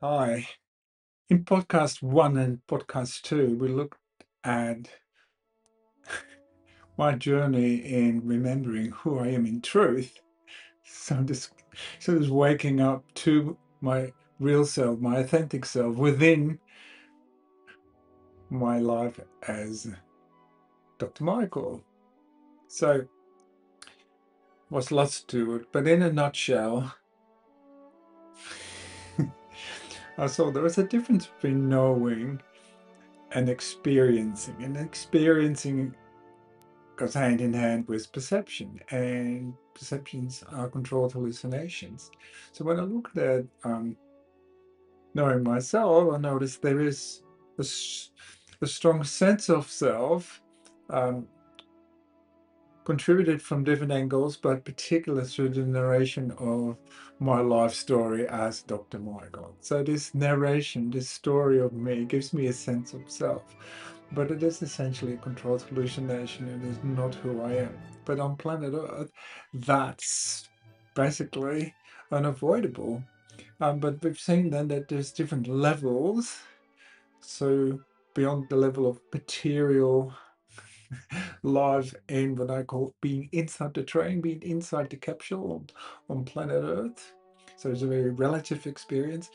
Hi. In podcast one and podcast two, we looked at my journey in remembering who I am in truth. So this waking up to my real self, my authentic self within my life as Dr. Michael. So was lots to it, but in a nutshell, I saw there was a difference between knowing and experiencing. And experiencing goes hand in hand with perception, and perceptions are controlled hallucinations. So when I looked at knowing myself, I noticed there is a strong sense of self, um, contributed from different angles, but particularly through the narration of my life story as Dr. Michael. So this narration, this story of me, gives me a sense of self, but it is essentially a controlled hallucination. It is not who I am. But on planet Earth, that's basically unavoidable. But we've seen then that there's different levels. So beyond the level of material live in what I call being inside the train, being inside the capsule on planet Earth. So it's a very relative experience.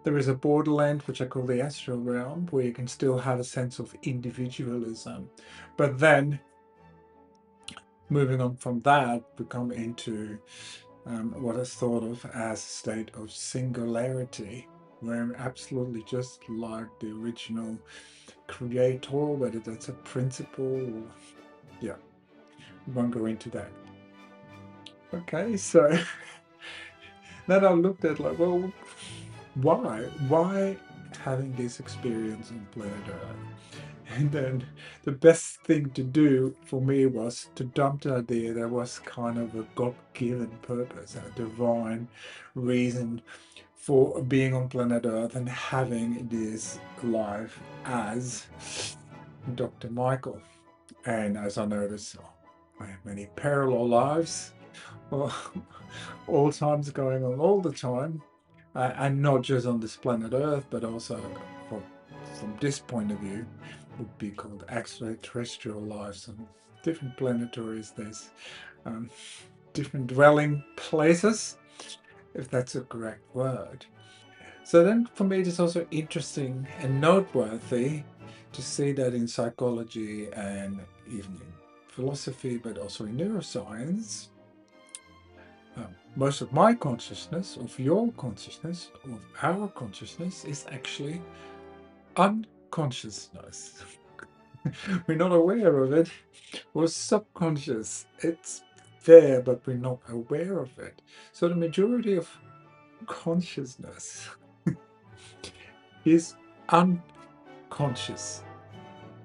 There is a borderland, which I call the astral realm, where you can still have a sense of individualism. But then, moving on from that, we come into what is thought of as a state of singularity, where I'm absolutely just like the original creator, whether that's a principle or, yeah, we won't go into that. Okay, so then I looked at like, well, why? Why having this experience on planet Earth? And then the best thing to do for me was to dump the idea there was kind of a God-given purpose, a divine reason for being on planet Earth and having this life as Dr. Michael. And as I noticed, I have many parallel lives, well, all times going on all the time, and not just on this planet Earth, but also from this point of view, would be called extraterrestrial life. So different planetaries, there's um, different dwelling places, if that's a correct word. So then for me, it is also interesting and noteworthy to see that in psychology and even in philosophy, but also in neuroscience, most of my consciousness, of your consciousness, of our consciousness is actually unconsciousness. We're not aware of it. We're subconscious. It's there, but we're not aware of it. So the majority of consciousness is unconscious.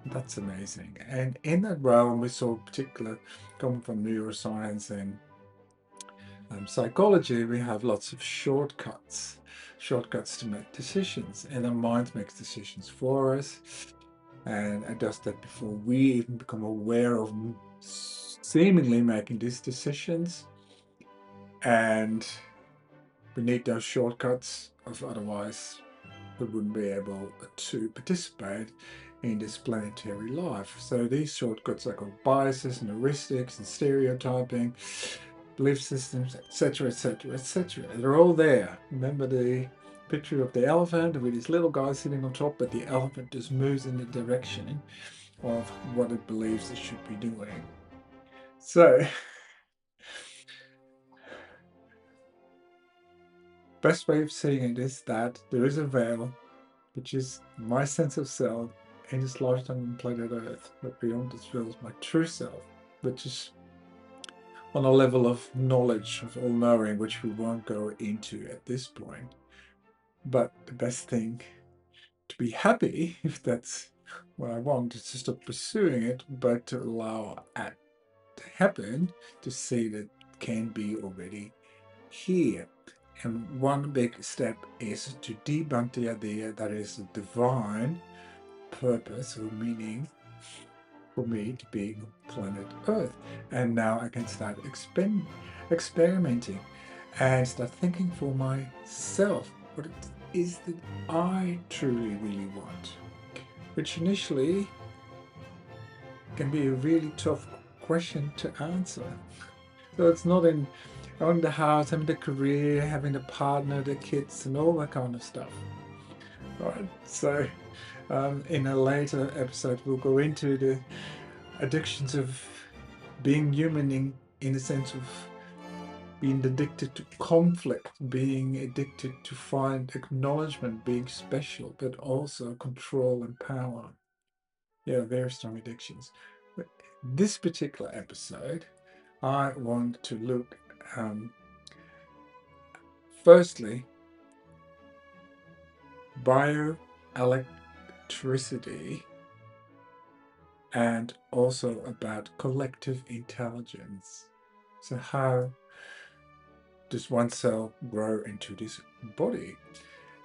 That's amazing. And in that realm, we saw particular coming from neuroscience and psychology, we have lots of shortcuts to make decisions, and our mind makes decisions for us, and it does that before we even become aware of seemingly making these decisions. And we need those shortcuts, otherwise we wouldn't be able to participate in this planetary life. So these shortcuts are called biases and heuristics and stereotyping, belief systems, etc., etc., etc. They're all there. Remember the picture of the elephant with this little guy sitting on top, but the elephant just moves in the direction of what it believes it should be doing. So, best way of seeing it is that there is a veil, which is my sense of self in this lifetime on planet Earth, but beyond this veil is my true self, which is on a level of knowledge, of all knowing, which we won't go into at this point. But the best thing to be happy, if that's what I want, is to stop pursuing it, but to allow it to happen, to see that it can be already here. And one big step is to debunk the idea that is a divine purpose or meaning for me to be on planet Earth. And now I can start experimenting and start thinking for myself. is that I truly, really want? Which initially can be a really tough question to answer. So it's not in owning the house, having the career, having the partner, the kids, and all that kind of stuff. Right. So in a later episode, we'll go into the addictions of being human in the sense of being addicted to conflict, being addicted to find acknowledgement, being special, but also control and power. Yeah, very strong addictions. But this particular episode, I want to look firstly, bioelectricity and also about collective intelligence. So how does one cell grow into this body?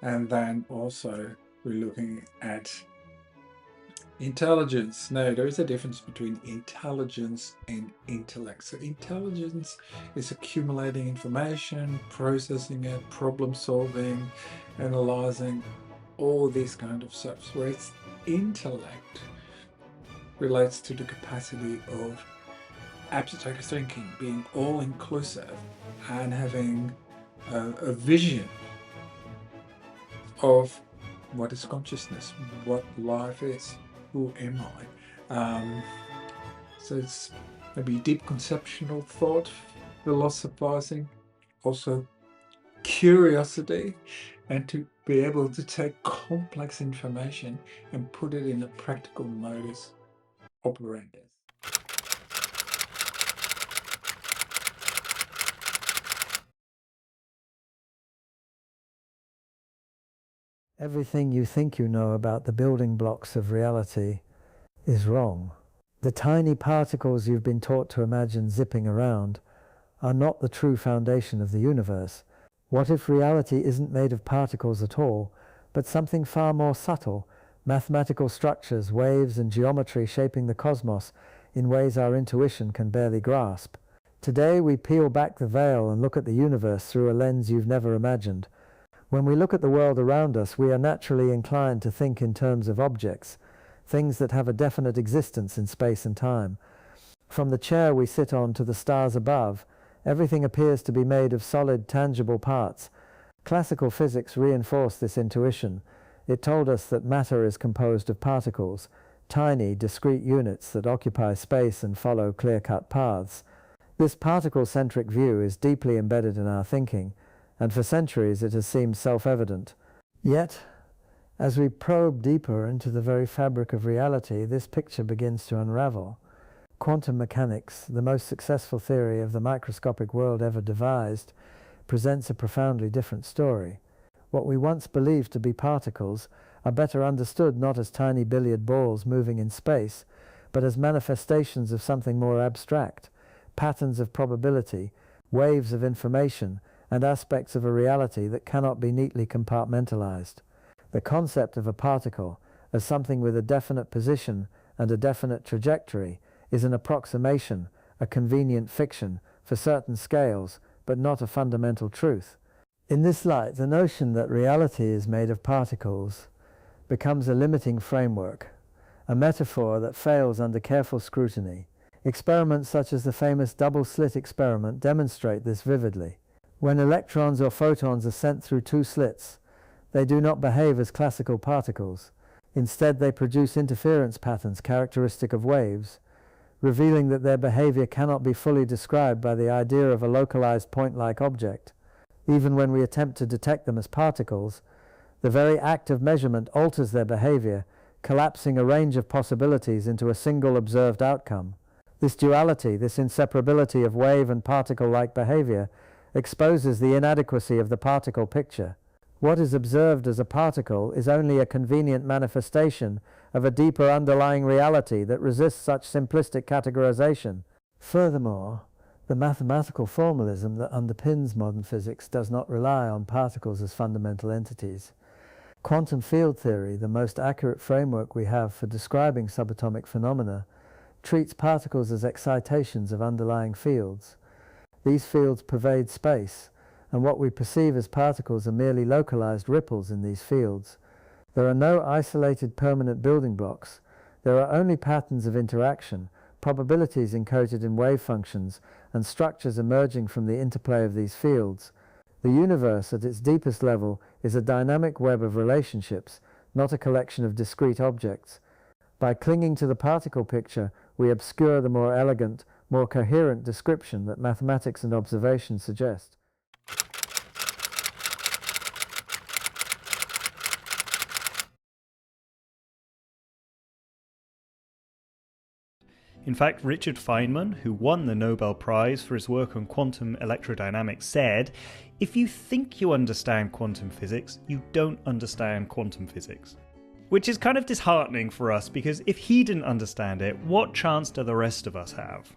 And then also we're looking at intelligence. No, there is a difference between intelligence and intellect. So intelligence is accumulating information, processing it, problem solving, analyzing, all this kind of stuff. Whereas intellect relates to the capacity of abstract thinking, being all inclusive and having a vision of what is consciousness, what life is, who am I. So it's maybe deep conceptual thought, philosophizing, also curiosity, and to be able to take complex information and put it in a practical modus operandi. Everything you think you know about the building blocks of reality is wrong. The tiny particles you've been taught to imagine zipping around are not the true foundation of the universe. What if reality isn't made of particles at all, but something far more subtle, mathematical structures, waves and geometry shaping the cosmos in ways our intuition can barely grasp? Today we peel back the veil and look at the universe through a lens you've never imagined. When we look at the world around us, we are naturally inclined to think in terms of objects, things that have a definite existence in space and time. From the chair we sit on to the stars above, everything appears to be made of solid, tangible parts. Classical physics reinforced this intuition. It told us that matter is composed of particles, tiny, discrete units that occupy space and follow clear-cut paths. This particle-centric view is deeply embedded in our thinking, and for centuries it has seemed self-evident. Yet, as we probe deeper into the very fabric of reality, this picture begins to unravel. Quantum mechanics, the most successful theory of the microscopic world ever devised, presents a profoundly different story. What we once believed to be particles are better understood not as tiny billiard balls moving in space, but as manifestations of something more abstract, patterns of probability, waves of information, and aspects of a reality that cannot be neatly compartmentalized. The concept of a particle as something with a definite position and a definite trajectory is an approximation, a convenient fiction for certain scales, but not a fundamental truth. In this light, the notion that reality is made of particles becomes a limiting framework, a metaphor that fails under careful scrutiny. Experiments such as the famous double-slit experiment demonstrate this vividly. When electrons or photons are sent through two slits, they do not behave as classical particles. Instead, they produce interference patterns characteristic of waves, revealing that their behavior cannot be fully described by the idea of a localized point-like object. Even when we attempt to detect them as particles, the very act of measurement alters their behavior, collapsing a range of possibilities into a single observed outcome. This duality, this inseparability of wave and particle-like behavior, exposes the inadequacy of the particle picture. What is observed as a particle is only a convenient manifestation of a deeper underlying reality that resists such simplistic categorization. Furthermore, the mathematical formalism that underpins modern physics does not rely on particles as fundamental entities. Quantum field theory, the most accurate framework we have for describing subatomic phenomena, treats particles as excitations of underlying fields. These fields pervade space, and what we perceive as particles are merely localized ripples in these fields. There are no isolated permanent building blocks. There are only patterns of interaction, probabilities encoded in wave functions, and structures emerging from the interplay of these fields. The universe, at its deepest level, is a dynamic web of relationships, not a collection of discrete objects. By clinging to the particle picture, we obscure the more elegant, more coherent description that mathematics and observation suggest. In fact, Richard Feynman, who won the Nobel Prize for his work on quantum electrodynamics, said, "If you think you understand quantum physics, you don't understand quantum physics." Which is kind of disheartening for us, because if he didn't understand it, what chance do the rest of us have?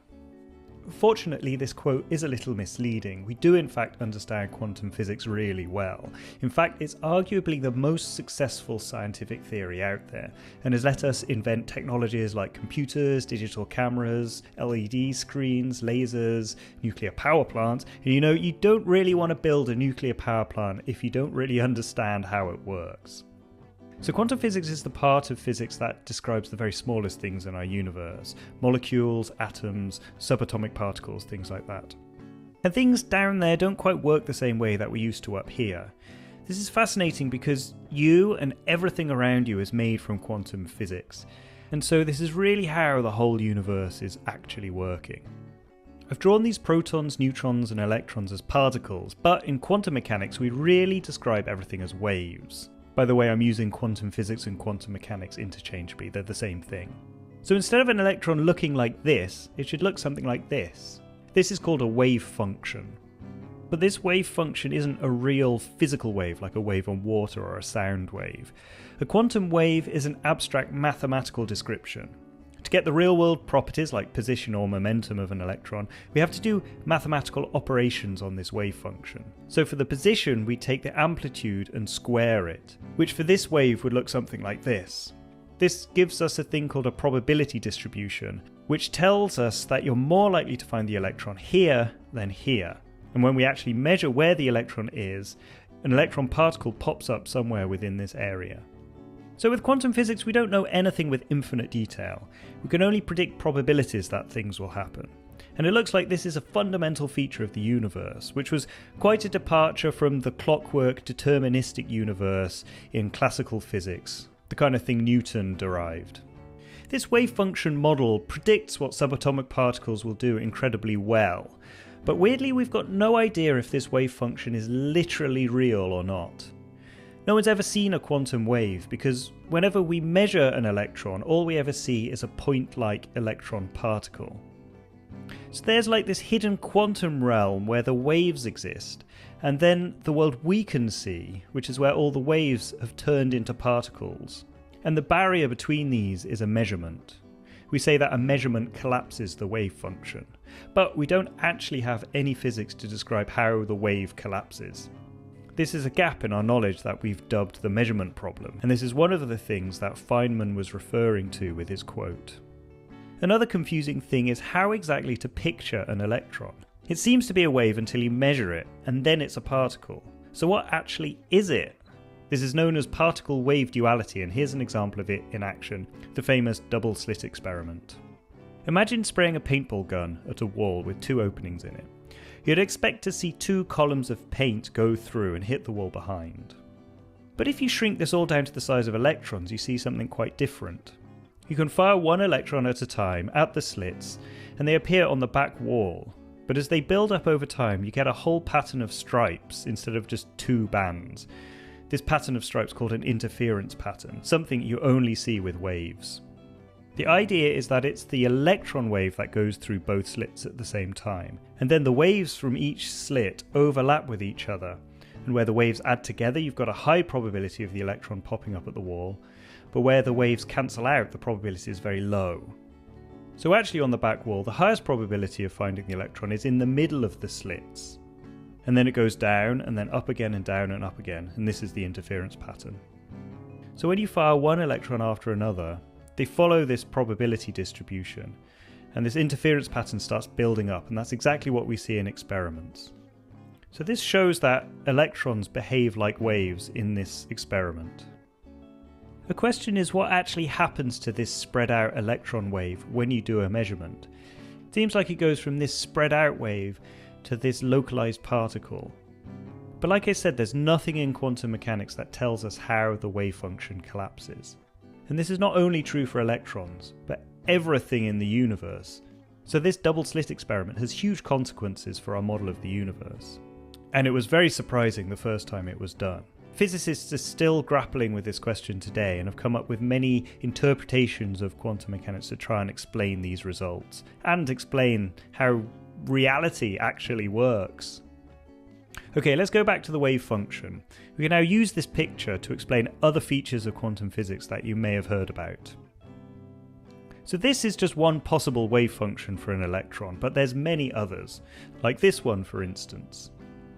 Fortunately, this quote is a little misleading. We do in fact understand quantum physics really well. In fact, it's arguably the most successful scientific theory out there, and has let us invent technologies like computers, digital cameras, LED screens, lasers, nuclear power plants. And you don't really want to build a nuclear power plant if you don't really understand how it works. So quantum physics is the part of physics that describes the very smallest things in our universe. Molecules, atoms, subatomic particles, things like that. And things down there don't quite work the same way that we used to up here. This is fascinating because you and everything around you is made from quantum physics. And so this is really how the whole universe is actually working. I've drawn these protons, neutrons and electrons as particles, but in quantum mechanics we really describe everything as waves. By the way, I'm using quantum physics and quantum mechanics interchangeably, they're the same thing. So instead of an electron looking like this, it should look something like this. This is called a wave function. But this wave function isn't a real physical wave like a wave on water or a sound wave. A quantum wave is an abstract mathematical description. To get the real-world properties like position or momentum of an electron, we have to do mathematical operations on this wave function. So for the position, we take the amplitude and square it, which for this wave would look something like this. This gives us a thing called a probability distribution, which tells us that you're more likely to find the electron here than here. And when we actually measure where the electron is, an electron particle pops up somewhere within this area. So with quantum physics, we don't know anything with infinite detail. We can only predict probabilities that things will happen. And it looks like this is a fundamental feature of the universe, which was quite a departure from the clockwork deterministic universe in classical physics, the kind of thing Newton derived. This wave function model predicts what subatomic particles will do incredibly well, but weirdly we've got no idea if this wave function is literally real or not. No one's ever seen a quantum wave because whenever we measure an electron, all we ever see is a point-like electron particle. So there's like this hidden quantum realm where the waves exist, and then the world we can see, which is where all the waves have turned into particles. And the barrier between these is a measurement. We say that a measurement collapses the wave function, but we don't actually have any physics to describe how the wave collapses. This is a gap in our knowledge that we've dubbed the measurement problem, and this is one of the things that Feynman was referring to with his quote. Another confusing thing is how exactly to picture an electron. It seems to be a wave until you measure it, and then it's a particle. So what actually is it? This is known as particle-wave duality, and here's an example of it in action, the famous double-slit experiment. Imagine spraying a paintball gun at a wall with two openings in it. You'd expect to see two columns of paint go through and hit the wall behind. But if you shrink this all down to the size of electrons, you see something quite different. You can fire one electron at a time at the slits, and they appear on the back wall. But as they build up over time, you get a whole pattern of stripes instead of just two bands. This pattern of stripes is called an interference pattern, something you only see with waves. The idea is that it's the electron wave that goes through both slits at the same time, and then the waves from each slit overlap with each other, and where the waves add together you've got a high probability of the electron popping up at the wall, but where the waves cancel out the probability is very low. So actually on the back wall the highest probability of finding the electron is in the middle of the slits, and then it goes down and then up again and down and up again, and this is the interference pattern. So when you fire one electron after another, they follow this probability distribution, and this interference pattern starts building up, and that's exactly what we see in experiments. So this shows that electrons behave like waves in this experiment. The question is, what actually happens to this spread out electron wave when you do a measurement? It seems like it goes from this spread out wave to this localized particle. But like I said, there's nothing in quantum mechanics that tells us how the wave function collapses. And this is not only true for electrons, but everything in the universe. So this double slit experiment has huge consequences for our model of the universe. And it was very surprising the first time it was done. Physicists are still grappling with this question today and have come up with many interpretations of quantum mechanics to try and explain these results, and explain how reality actually works. Okay, let's go back to the wave function. We can now use this picture to explain other features of quantum physics that you may have heard about. So this is just one possible wave function for an electron, but there's many others, like this one for instance.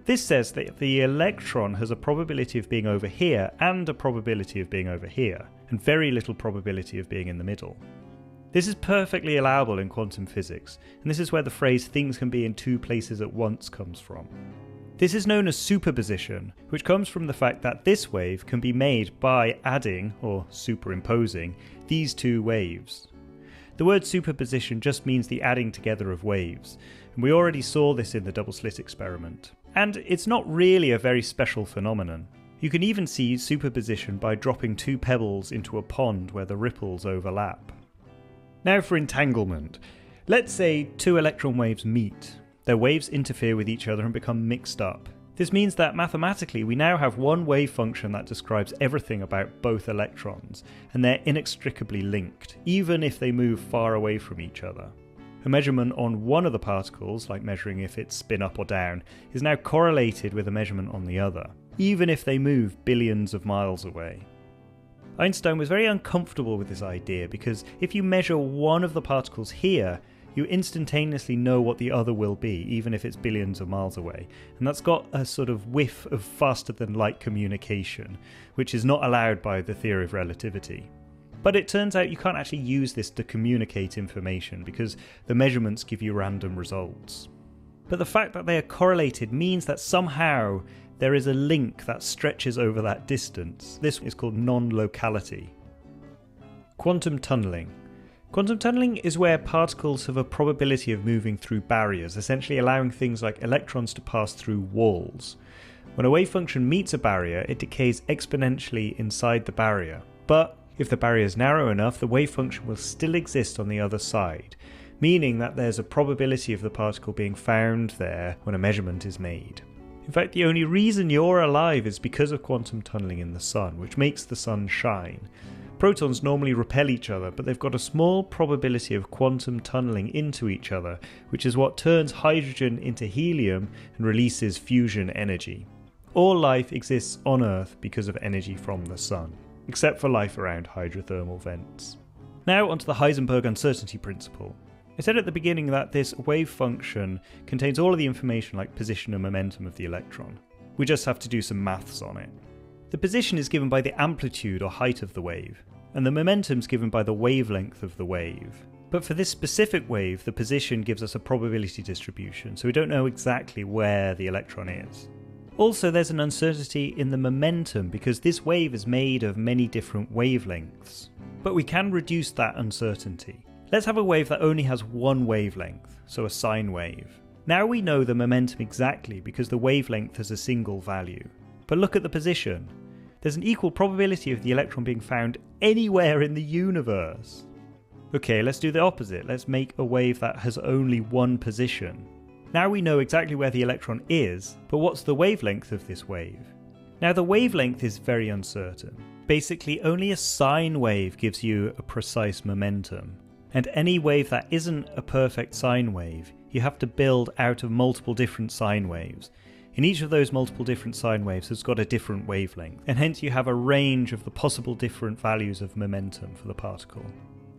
This says that the electron has a probability of being over here and a probability of being over here, and very little probability of being in the middle. This is perfectly allowable in quantum physics, and this is where the phrase "things can be in two places at once" comes from. This is known as superposition, which comes from the fact that this wave can be made by adding, or superimposing, these two waves. The word superposition just means the adding together of waves, and we already saw this in the double slit experiment. And it's not really a very special phenomenon. You can even see superposition by dropping two pebbles into a pond where the ripples overlap. Now for entanglement. Let's say two electron waves meet. Their waves interfere with each other and become mixed up. This means that mathematically we now have one wave function that describes everything about both electrons, and they're inextricably linked, even if they move far away from each other. A measurement on one of the particles, like measuring if it's spin up or down, is now correlated with a measurement on the other, even if they move billions of miles away. Einstein was very uncomfortable with this idea because if you measure one of the particles here, you instantaneously know what the other will be, even if it's billions of miles away. And that's got a sort of whiff of faster than light communication, which is not allowed by the theory of relativity. But it turns out you can't actually use this to communicate information because the measurements give you random results. But the fact that they are correlated means that somehow there is a link that stretches over that distance. This is called non-locality. Quantum tunneling. Quantum tunneling is where particles have a probability of moving through barriers, essentially allowing things like electrons to pass through walls. When a wave function meets a barrier, it decays exponentially inside the barrier. But if the barrier is narrow enough, the wave function will still exist on the other side, meaning that there's a probability of the particle being found there when a measurement is made. In fact, the only reason you're alive is because of quantum tunneling in the sun, which makes the sun shine. Protons normally repel each other, but they've got a small probability of quantum tunneling into each other, which is what turns hydrogen into helium and releases fusion energy. All life exists on Earth because of energy from the sun, except for life around hydrothermal vents. Now onto the Heisenberg uncertainty principle. I said at the beginning that this wave function contains all of the information like position and momentum of the electron. We just have to do some maths on it. The position is given by the amplitude or height of the wave, and the momentum is given by the wavelength of the wave. But for this specific wave, the position gives us a probability distribution, so we don't know exactly where the electron is. Also, there's an uncertainty in the momentum because this wave is made of many different wavelengths. But we can reduce that uncertainty. Let's have a wave that only has one wavelength, so a sine wave. Now we know the momentum exactly because the wavelength has a single value. But look at the position. There's an equal probability of the electron being found anywhere in the universe. Okay, let's do the opposite. Let's make a wave that has only one position. Now we know exactly where the electron is, but what's the wavelength of this wave? Now the wavelength is very uncertain. Basically, only a sine wave gives you a precise momentum. And any wave that isn't a perfect sine wave, you have to build out of multiple different sine waves. And each of those multiple different sine waves has got a different wavelength, and hence you have a range of the possible different values of momentum for the particle.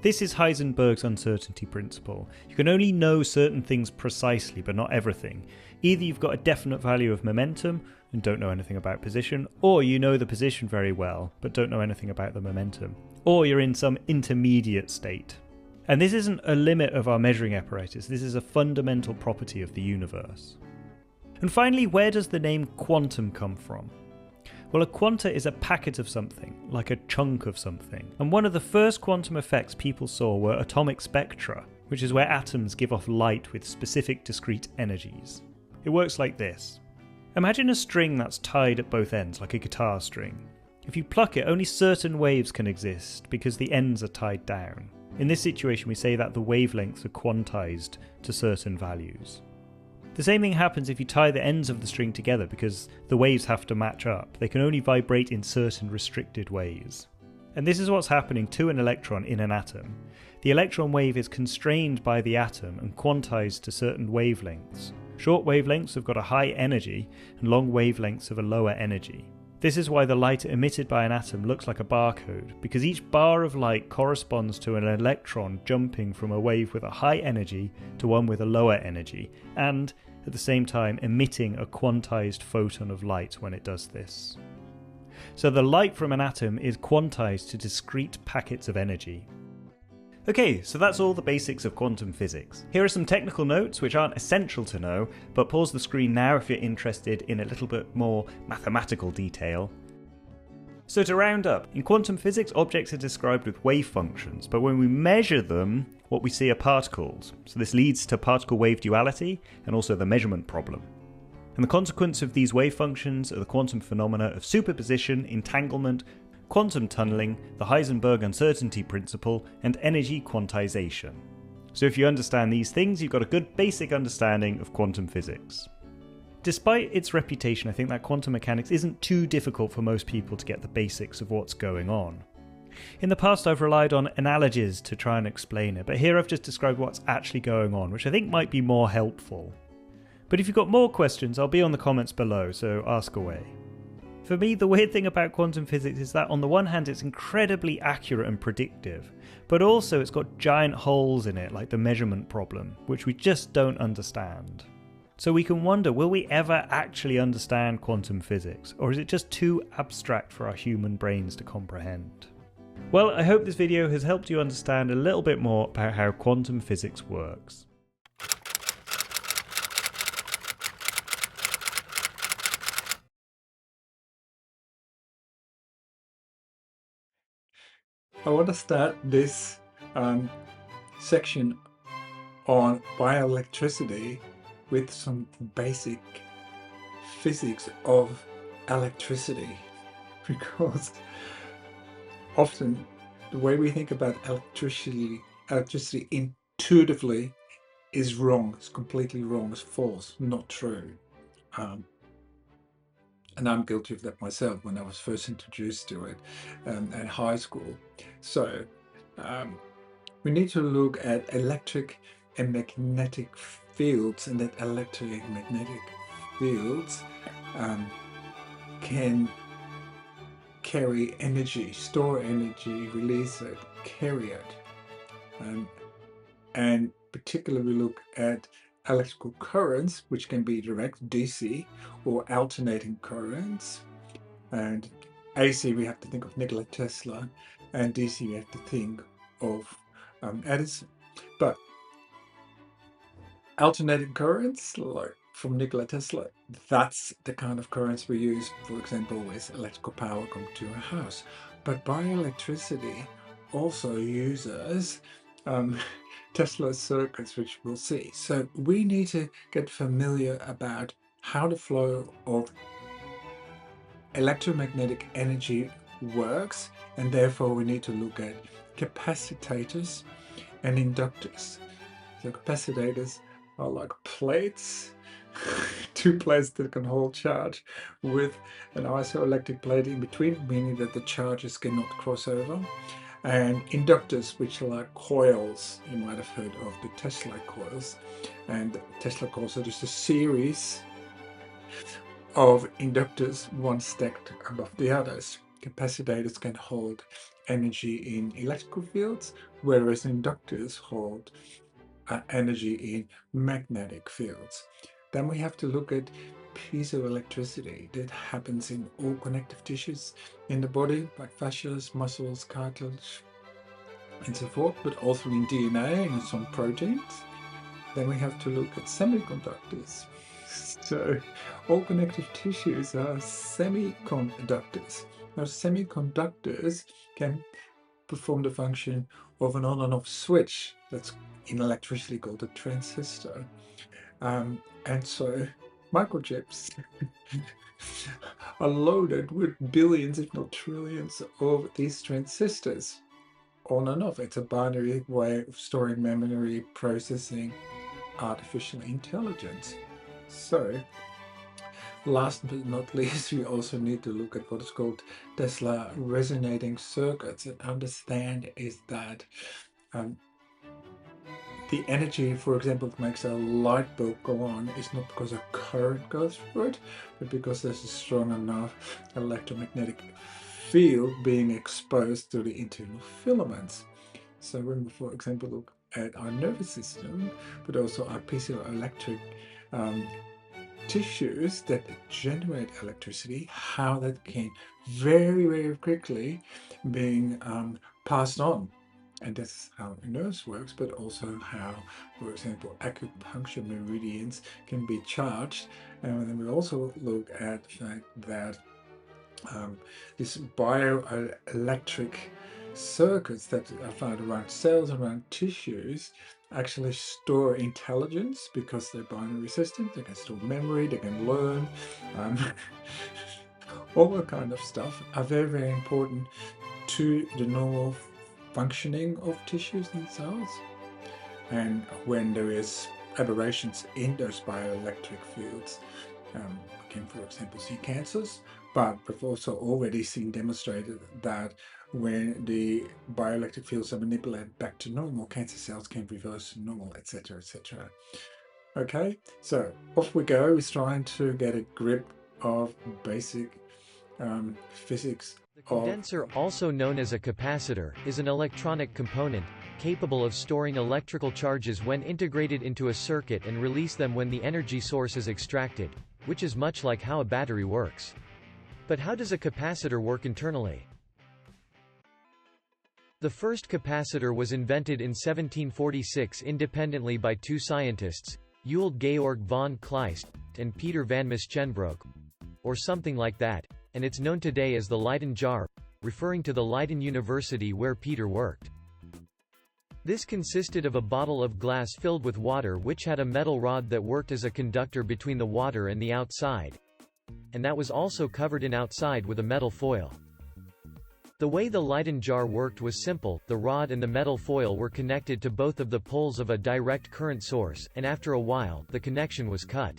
This is Heisenberg's uncertainty principle. You can only know certain things precisely, but not everything. Either you've got a definite value of momentum and don't know anything about position, or you know the position very well, but don't know anything about the momentum. Or you're in some intermediate state. And this isn't a limit of our measuring apparatus, this is a fundamental property of the universe. And finally, where does the name quantum come from? Well, a quanta is a packet of something, like a chunk of something. And one of the first quantum effects people saw were atomic spectra, which is where atoms give off light with specific discrete energies. It works like this. Imagine a string that's tied at both ends, like a guitar string. If you pluck it, only certain waves can exist because the ends are tied down. In this situation, we say that the wavelengths are quantized to certain values. The same thing happens if you tie the ends of the string together because the waves have to match up. They can only vibrate in certain restricted ways. And this is what's happening to an electron in an atom. The electron wave is constrained by the atom and quantized to certain wavelengths. Short wavelengths have got a high energy and long wavelengths have a lower energy. This is why the light emitted by an atom looks like a barcode, because each bar of light corresponds to an electron jumping from a wave with a high energy to one with a lower energy, and at the same time emitting a quantized photon of light when it does this. So the light from an atom is quantized to discrete packets of energy. Okay, so that's all the basics of quantum physics. Here are some technical notes which aren't essential to know, but pause the screen now if you're interested in a little bit more mathematical detail. So to round up, in quantum physics objects are described with wave functions, but when we measure them, what we see are particles. So this leads to particle-wave duality and also the measurement problem. And the consequence of these wave functions are the quantum phenomena of superposition, entanglement, quantum tunneling, the Heisenberg uncertainty principle, and energy quantization. So if you understand these things, you've got a good basic understanding of quantum physics. Despite its reputation, I think that quantum mechanics isn't too difficult for most people to get the basics of what's going on. In the past I've relied on analogies to try and explain it, but here I've just described what's actually going on, which I think might be more helpful. But if you've got more questions, I'll be on the comments below, so ask away. For me, the weird thing about quantum physics is that on the one hand it's incredibly accurate and predictive, but also it's got giant holes in it, like the measurement problem, which we just don't understand. So we can wonder, will we ever actually understand quantum physics, or is it just too abstract for our human brains to comprehend? Well, I hope this video has helped you understand a little bit more about how quantum physics works. I want to start this section on bioelectricity with some basic physics of electricity, because often the way we think about electricity intuitively is wrong. It's completely wrong. It's false, not true. And I'm guilty of that myself when I was first introduced to it at high school. So we need to look at electric and magnetic fields, and that electric and magnetic fields can carry energy, store energy, release it, carry it. And particularly we look at electrical currents, which can be direct DC or alternating currents. And AC, we have to think of Nikola Tesla, and DC, we have to think of Edison. But alternating currents, like from Nikola Tesla, that's the kind of currents we use, for example, with electrical power come to a house. But bioelectricity also uses Tesla circuits, which we'll see. So we need to get familiar about how the flow of electromagnetic energy works, and therefore we need to look at capacitors and inductors. So capacitors are like plates, two plates that can hold charge with an isoelectric plate in between, meaning that the charges cannot cross over. And inductors, which are like coils. You might have heard of the Tesla coils. And Tesla coils are just a series of inductors, one stacked above the others. Capacitors can hold energy in electrical fields, whereas inductors hold energy in magnetic fields. Then we have to look at piezoelectricity that happens in all connective tissues in the body, like fascias, muscles, cartilage, and so forth, but also in DNA and some proteins. Then we have to look at semiconductors. So all connective tissues are semiconductors. Now, semiconductors can perform the function of an on and off switch. That's in electricity called a transistor. And so microchips are loaded with billions, if not trillions, of these transistors on and off. It's a binary way of storing memory, processing artificial intelligence. So last but not least, we also need to look at what is called Tesla resonating circuits and understand is that the energy, for example, that makes a light bulb go on is not because a current goes through it, but because there's a strong enough electromagnetic field being exposed to the internal filaments. So when we, for example, look at our nervous system, but also our piezoelectric tissues that generate electricity, how that can very, very quickly being passed on. And that's how nerves works, but also how, for example, acupuncture meridians can be charged. And then we also look at the fact that this bioelectric circuits that are found around cells, around tissues, actually store intelligence because they're binary systems. They can store memory, they can learn. All that kind of stuff are very, very important to the normal functioning of tissues and cells. And when there is aberrations in those bioelectric fields, we can, for example, see cancers, but we've also already seen demonstrated that when the bioelectric fields are manipulated back to normal, cancer cells can reverse to normal, etc., etc. Okay, so off we go. We're trying to get a grip of basic physics. The condenser, also known as a capacitor, is an electronic component capable of storing electrical charges when integrated into a circuit and release them when the energy source is extracted, which is much like how a battery works. But how does a capacitor work internally? The first capacitor was invented in 1746 independently by two scientists, Ewald Georg von Kleist and Peter van Mischenbroek, or something like that, and it's known today as the Leyden jar, referring to the Leiden University where Peter worked. This consisted of a bottle of glass filled with water which had a metal rod that worked as a conductor between the water and the outside, and that was also covered in outside with a metal foil. The way the Leyden jar worked was simple. The rod and the metal foil were connected to both of the poles of a direct current source, and after a while, the connection was cut.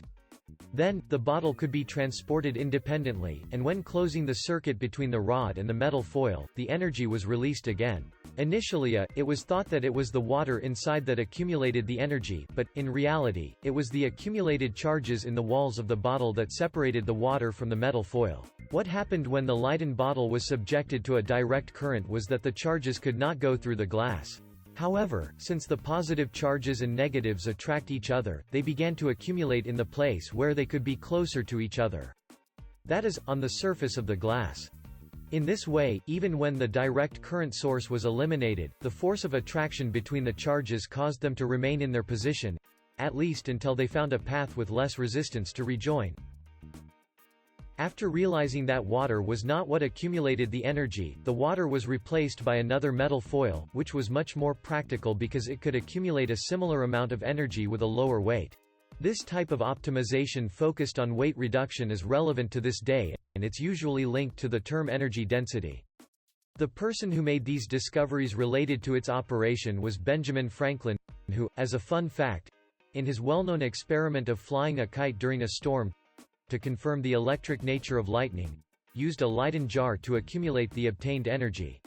Then, the bottle could be transported independently, and when closing the circuit between the rod and the metal foil, the energy was released again. Initially, it was thought that it was the water inside that accumulated the energy, but, in reality, it was the accumulated charges in the walls of the bottle that separated the water from the metal foil. What happened when the Leyden bottle was subjected to a direct current was that the charges could not go through the glass. However, since the positive charges and negatives attract each other, they began to accumulate in the place where they could be closer to each other. That is, on the surface of the glass. In this way, even when the direct current source was eliminated, the force of attraction between the charges caused them to remain in their position, at least until they found a path with less resistance to rejoin. After realizing that water was not what accumulated the energy, the water was replaced by another metal foil, which was much more practical because it could accumulate a similar amount of energy with a lower weight. This type of optimization focused on weight reduction is relevant to this day, and it's usually linked to the term energy density. The person who made these discoveries related to its operation was Benjamin Franklin, who, as a fun fact, in his well-known experiment of flying a kite during a storm, to confirm the electric nature of lightning, used a Leyden jar to accumulate the obtained energy.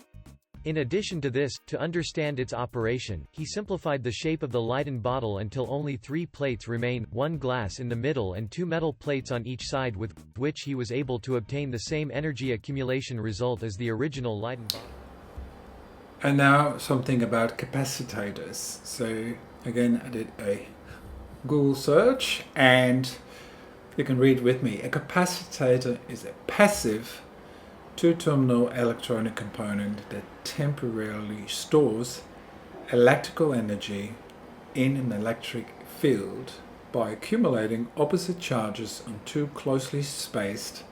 In addition to this, to understand its operation, he simplified the shape of the Leyden bottle until only 3 plates remain, 1 glass in the middle and 2 metal plates on each side, with which he was able to obtain the same energy accumulation result as the original Leyden bottle. And now something about capacitors. So again, I did a Google search and you can read with me. A capacitor is a passive two-terminal electronic component that temporarily stores electrical energy in an electric field by accumulating opposite charges on two closely spaced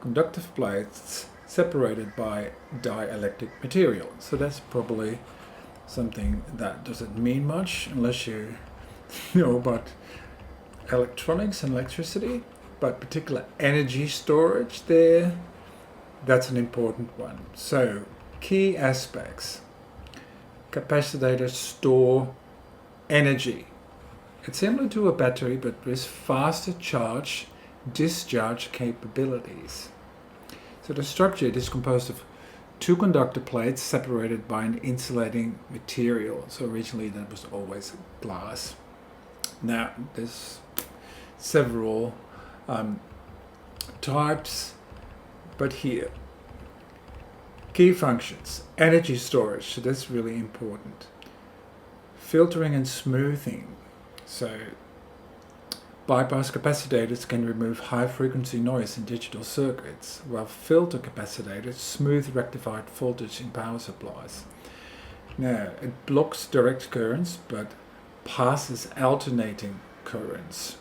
conductive plates separated by dielectric material. So that's probably something that doesn't mean much unless you know about electronics and electricity, but particular energy storage there, that's an important one. So key aspects: capacitors store energy. It's similar to a battery, but with faster charge discharge capabilities. So the structure is composed of two conductor plates separated by an insulating material. So originally that was always glass. Now there's several types, but here, key functions: energy storage, so that's really important. Filtering and smoothing, so bypass capacitors can remove high frequency noise in digital circuits, while filter capacitors smooth rectified voltage in power supplies. Now, it blocks direct currents but passes alternating currents,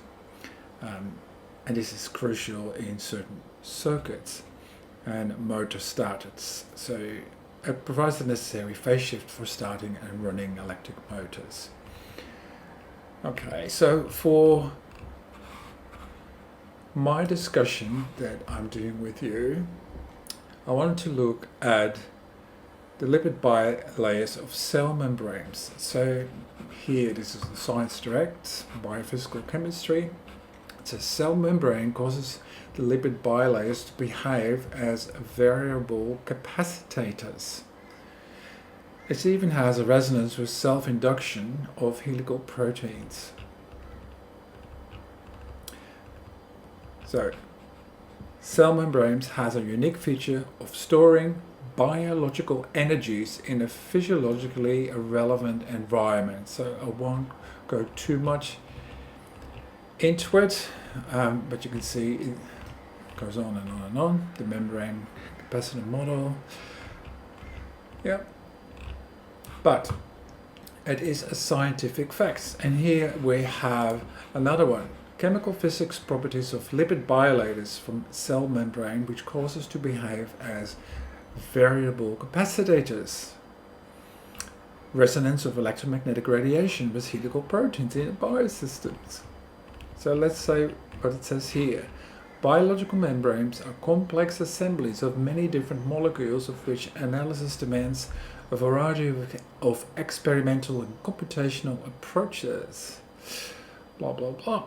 and this is crucial in certain circuits and motor starters. So it provides the necessary phase shift for starting and running electric motors. Okay, so for my discussion that I'm doing with you, I wanted to look at the lipid bilayers of cell membranes. So here, this is the Science Direct, Biophysical Chemistry. It says cell membrane causes the lipid bilayers to behave as variable capacitors. It even has a resonance with self-induction of helical proteins. So, cell membranes has a unique feature of storing biological energies in a physiologically relevant environment. So I won't go too much into it, but you can see it goes on and on and on. The membrane capacitor model. Yeah. But it is a scientific fact. And here we have another one. Chemical physics properties of lipid bilayers from cell membrane, which causes to behave as variable capacitors. Resonance of electromagnetic radiation with helical proteins in biosystems. So let's say what it says here. Biological membranes are complex assemblies of many different molecules of which analysis demands a variety of experimental and computational approaches. Blah, blah, blah.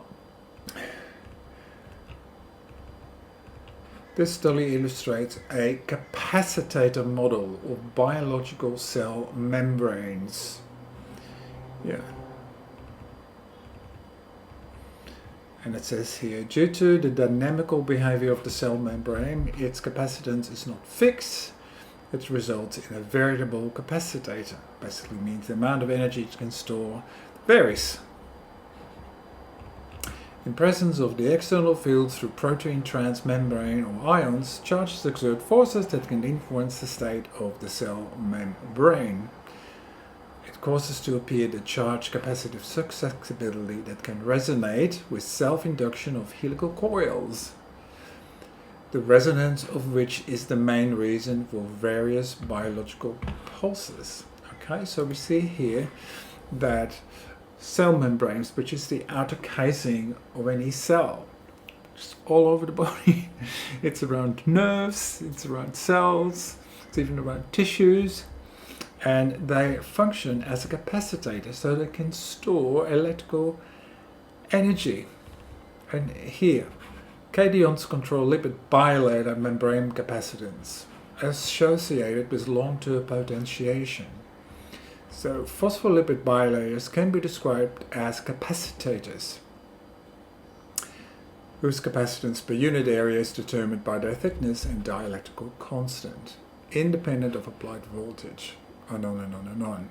This study illustrates a capacitator model of biological cell membranes. Yeah. And it says here, due to the dynamical behavior of the cell membrane, its capacitance is not fixed. It results in a variable capacitator. Basically means the amount of energy it can store varies. In presence of the external field through protein transmembrane or ions, charges exert forces that can influence the state of the cell membrane. It causes to appear the charge capacitive susceptibility that can resonate with self-induction of helical coils, the resonance of which is the main reason for various biological pulses. Okay, so we see here that cell membranes, which is the outer casing of any cell, just all over the body. It's around nerves, it's around cells, it's even around tissues, and they function as a capacitator, so they can store electrical energy. And here, cations control lipid bilayer membrane capacitance associated with long-term potentiation. So phospholipid bilayers can be described as capacitors, whose capacitance per unit area is determined by their thickness and dielectrical constant, independent of applied voltage, and on and on and on.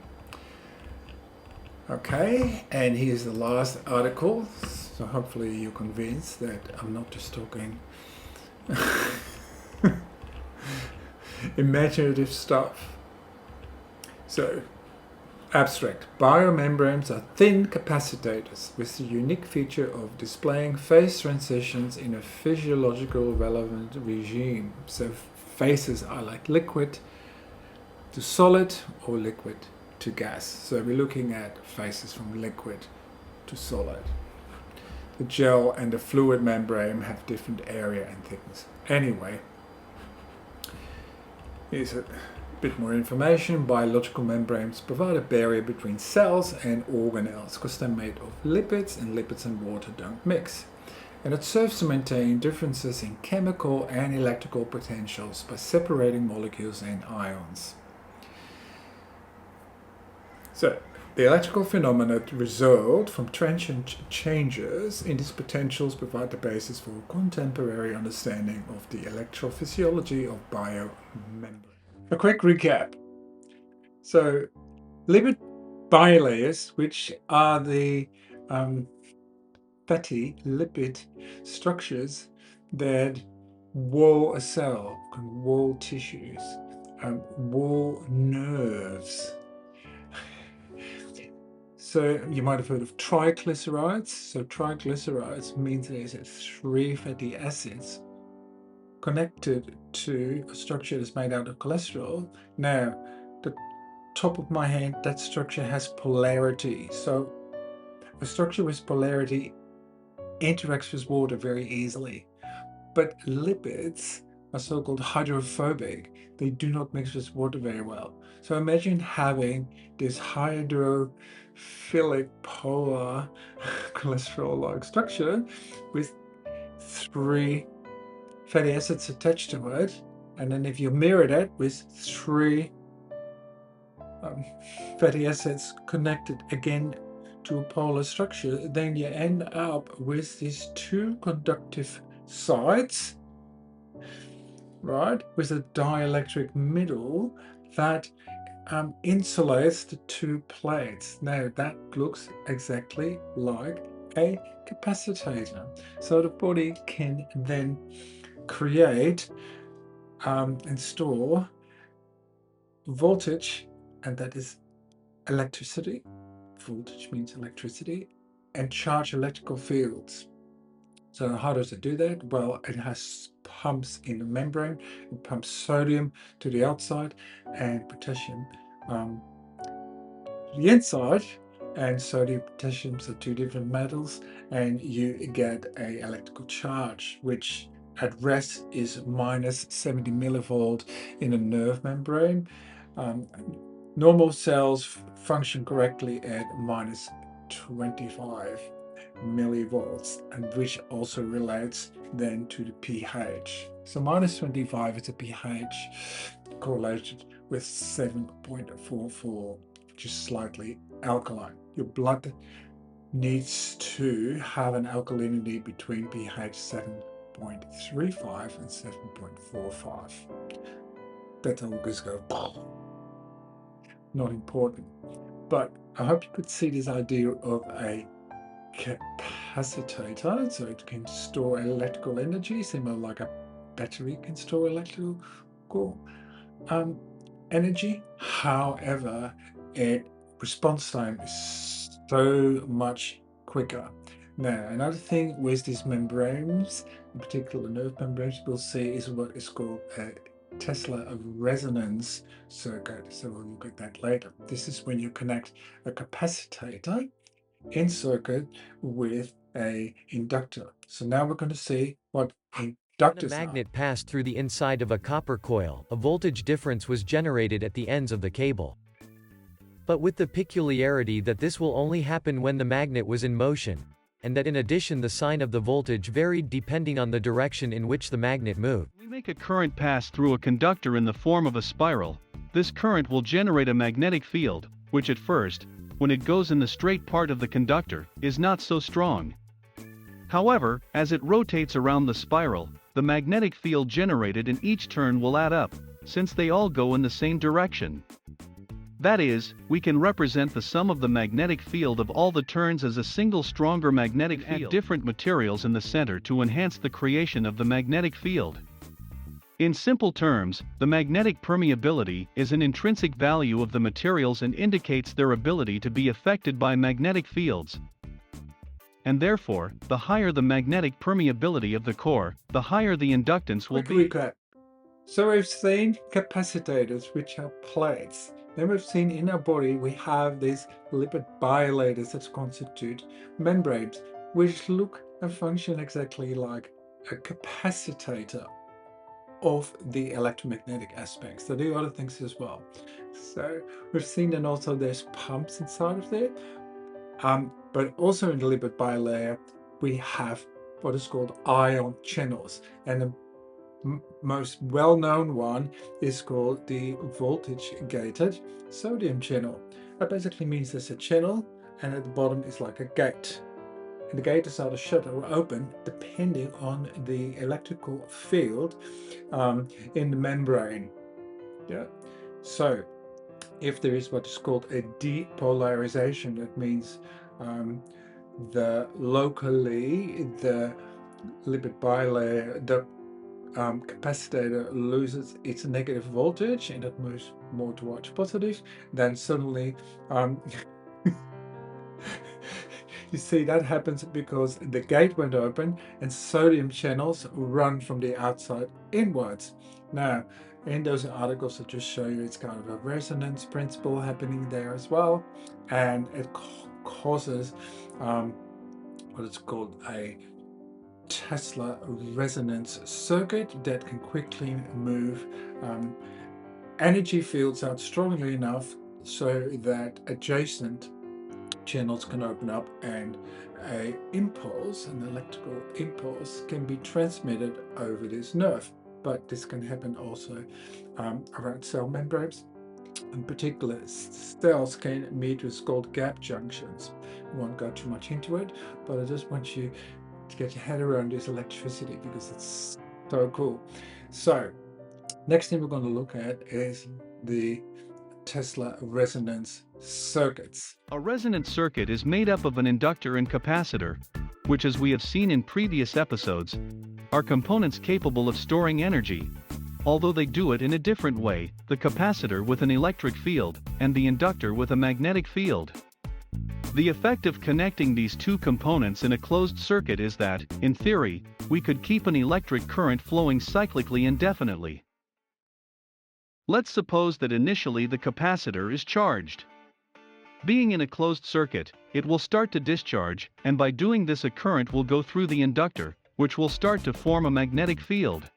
Okay, and here's the last article, so hopefully you're convinced that I'm not just talking imaginative stuff. So, Abstract. Biomembranes are thin capacitors with the unique feature of displaying phase transitions in a physiological relevant regime. So phases are like liquid to solid or liquid to gas. So we're looking at phases from liquid to solid. The gel and the fluid membrane have different area and thickness. Anyway, here's a bit more information. Biological membranes provide a barrier between cells and organelles because they're made of lipids, and lipids and water don't mix. And it serves to maintain differences in chemical and electrical potentials by separating molecules and ions. So, the electrical phenomena result from transient changes in these potentials provide the basis for contemporary understanding of the electrophysiology of biomembranes. A quick recap. So, lipid bilayers, which are the fatty lipid structures that wall a cell, can wall tissues, wall nerves. So you might have heard of triglycerides. So triglycerides means there's 3 fatty acids connected to a structure that's made out of cholesterol. Now, the top of my hand, that structure has polarity. So a structure with polarity interacts with water very easily. But lipids are so-called hydrophobic. They do not mix with water very well. So imagine having this hydrophilic polar cholesterol-like structure with 3 fatty acids attached to it, and then if you mirror that with 3 fatty acids connected again to a polar structure, then you end up with these 2 conductive sides, right, with a dielectric middle that insulates the 2 plates. Now that looks exactly like a capacitor. So the body can then create and store voltage, and that is electricity. Voltage means electricity, and charge electrical fields. So how does it do that? Well, it has pumps in the membrane. It pumps sodium to the outside and potassium to the inside. And sodium and potassium are 2 different metals, and you get an electrical charge, which at rest is minus 70 millivolt in a nerve membrane. Normal cells function correctly at minus 25 millivolts, and which also relates then to the pH. So minus 25 is a pH correlated with 7.44, which is slightly alkaline. Your blood needs to have an alkalinity between pH 7.35 and 7.45. That's all just go not important. But I hope you could see this idea of a capacitor, so it can store electrical energy, similar like a battery can store electrical energy. However, its response time is so much quicker. Now, another thing with these membranes, in particular nerve membranes, we'll see is what is called a Tesla resonance circuit. So we'll look at that later. This is when you connect a capacitor in circuit with a inductor. So now we're going to see what When inductors a are. magnet passed through the inside of a copper coil, a voltage difference was generated at the ends of the cable. But with the peculiarity that this will only happen when the magnet was in motion, and that in addition the sign of the voltage varied depending on the direction in which the magnet moved. We make a current pass through a conductor in the form of a spiral. This current will generate a magnetic field, which at first, when it goes in the straight part of the conductor, is not so strong. However, as it rotates around the spiral, the magnetic field generated in each turn will add up, since they all go in the same direction. That is, we can represent the sum of the magnetic field of all the turns as a single stronger magnetic field. Add different materials in the center to enhance the creation of the magnetic field. In simple terms, the magnetic permeability is an intrinsic value of the materials and indicates their ability to be affected by magnetic fields. And therefore, the higher the magnetic permeability of the core, the higher the inductance will Quick be. recap. So we've seen capacitors, which are plates. Then we've seen in our body we have these lipid bilayers that constitute membranes, which look and function exactly like a capacitor of the electromagnetic aspects. So they do other things as well. So we've seen that also there's pumps inside of there. But also in the lipid bilayer, we have what is called ion channels. And the most well-known one is called the voltage-gated sodium channel. That basically means there's a channel and at the bottom is like a gate. And the gate is either shut or open depending on the electrical field in the membrane. Yeah. So if there is what is called a depolarization, that means the lipid bilayer, the capacitor loses its negative voltage and it moves more towards positive, then suddenly you see that happens because the gate went open and sodium channels run from the outside inwards. Now, in those articles I just show you, it's kind of a resonance principle happening there as well, and it causes what is called a Tesla resonance circuit that can quickly move energy fields out strongly enough so that adjacent channels can open up and an electrical impulse can be transmitted over this nerve. But this can happen also around cell membranes. In particular, cells can meet what's called gap junctions. I won't go too much into it, but I just want you to get your head around this electricity because it's so cool. So next thing we're going to look at is the Tesla resonance circuits. A resonance circuit is made up of an inductor and capacitor, which, as we have seen in previous episodes, are components capable of storing energy, although they do it in a different way, the capacitor with an electric field, and the inductor with a magnetic field. The effect of connecting these two components in a closed circuit is that, in theory, we could keep an electric current flowing cyclically indefinitely. Let's suppose that initially the capacitor is charged. Being in a closed circuit, it will start to discharge, and by doing this a current will go through the inductor, which will start to form a magnetic field.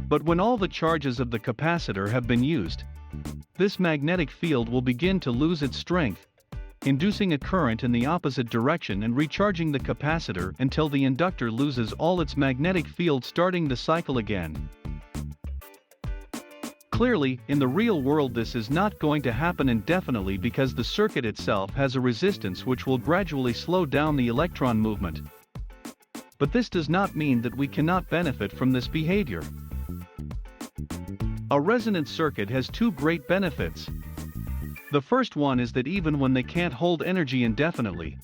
But when all the charges of the capacitor have been used, this magnetic field will begin to lose its strength, inducing a current in the opposite direction and recharging the capacitor until the inductor loses all its magnetic field, starting the cycle again. Clearly, in the real world this is not going to happen indefinitely because the circuit itself has a resistance which will gradually slow down the electron movement. But this does not mean that we cannot benefit from this behavior. A resonance circuit has two great benefits. The first one is that even when they can't hold energy indefinitely,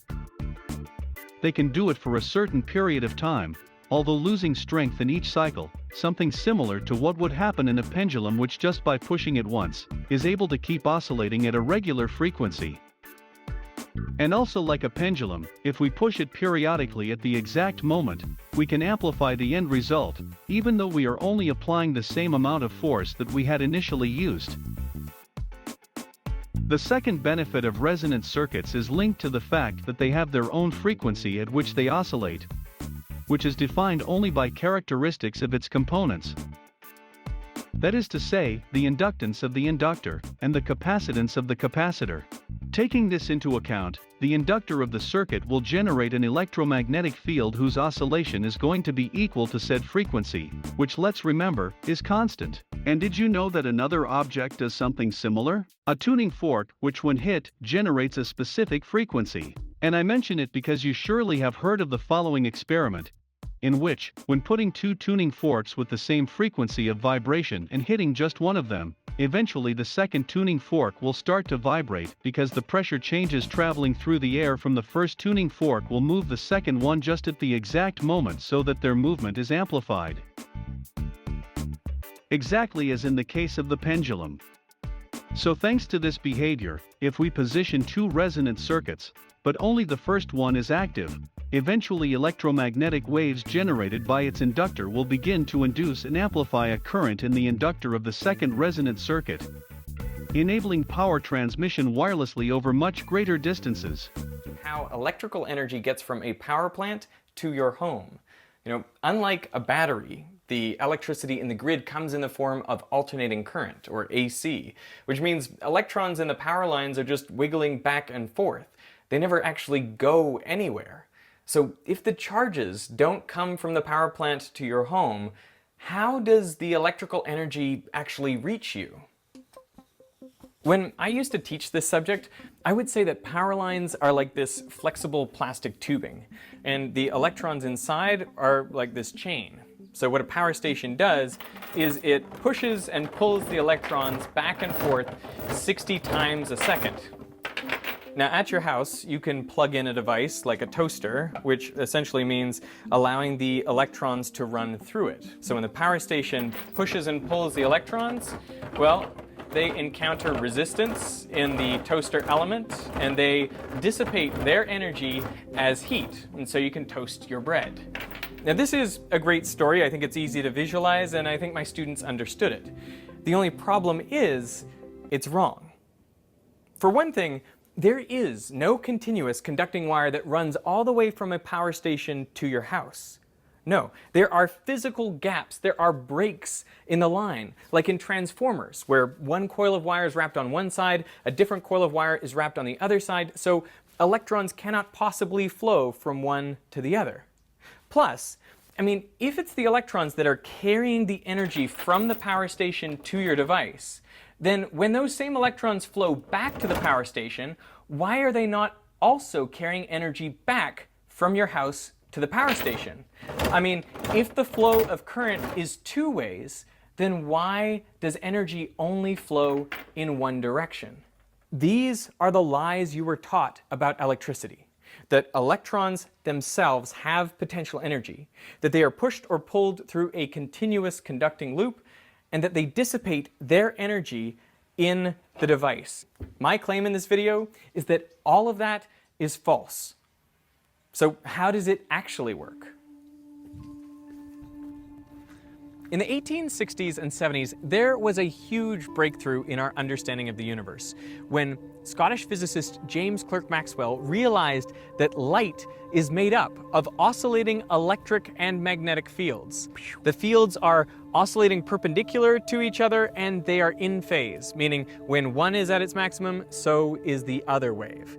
they can do it for a certain period of time, although losing strength in each cycle, something similar to what would happen in a pendulum which just by pushing it once, is able to keep oscillating at a regular frequency. And also like a pendulum, if we push it periodically at the exact moment, we can amplify the end result, even though we are only applying the same amount of force that we had initially used. The second benefit of resonance circuits is linked to the fact that they have their own frequency at which they oscillate, which is defined only by characteristics of its components. That is to say, the inductance of the inductor, and the capacitance of the capacitor. Taking this into account, the inductor of the circuit will generate an electromagnetic field whose oscillation is going to be equal to said frequency, which, let's remember, is constant. And did you know that another object does something similar? A tuning fork, which when hit, generates a specific frequency. And I mention it because you surely have heard of the following experiment, in which, when putting two tuning forks with the same frequency of vibration and hitting just one of them, eventually the second tuning fork will start to vibrate because the pressure changes traveling through the air from the first tuning fork will move the second one just at the exact moment so that their movement is amplified. exactly as in the case of the pendulum. So thanks to this behavior, if we position two resonant circuits, but only the first one is active, eventually electromagnetic waves generated by its inductor will begin to induce and amplify a current in the inductor of the second resonant circuit, enabling power transmission wirelessly over much greater distances. How electrical energy gets from a power plant to your home. Unlike a battery, the electricity in the grid comes in the form of alternating current, or AC, which means electrons in the power lines are just wiggling back and forth. They never actually go anywhere. So if the charges don't come from the power plant to your home, how does the electrical energy actually reach you? When I used to teach this subject, I would say that power lines are like this flexible plastic tubing, and the electrons inside are like this chain. So what a power station does is it pushes and pulls the electrons back and forth 60 times a second. Now at your house, you can plug in a device like a toaster, which essentially means allowing the electrons to run through it. So when the power station pushes and pulls the electrons, well, they encounter resistance in the toaster element, and they dissipate their energy as heat, and so you can toast your bread. Now this is a great story. I think it's easy to visualize, and I think my students understood it. The only problem is, it's wrong. For one thing, there is no continuous conducting wire that runs all the way from a power station to your house. No, there are physical gaps, there are breaks in the line, like in transformers, where one coil of wire is wrapped on one side, a different coil of wire is wrapped on the other side, so electrons cannot possibly flow from one to the other. Plus, if it's the electrons that are carrying the energy from the power station to your device, then when those same electrons flow back to the power station, why are they not also carrying energy back from your house to the power station? If the flow of current is two ways, then why does energy only flow in one direction? These are the lies you were taught about electricity. That electrons themselves have potential energy, that they are pushed or pulled through a continuous conducting loop, and that they dissipate their energy in the device. My claim in this video is that all of that is false. So how does it actually work? In the 1860s and 70s, there was a huge breakthrough in our understanding of the universe when Scottish physicist James Clerk Maxwell realized that light is made up of oscillating electric and magnetic fields. The fields are oscillating perpendicular to each other, and they are in phase, meaning when one is at its maximum, so is the other wave.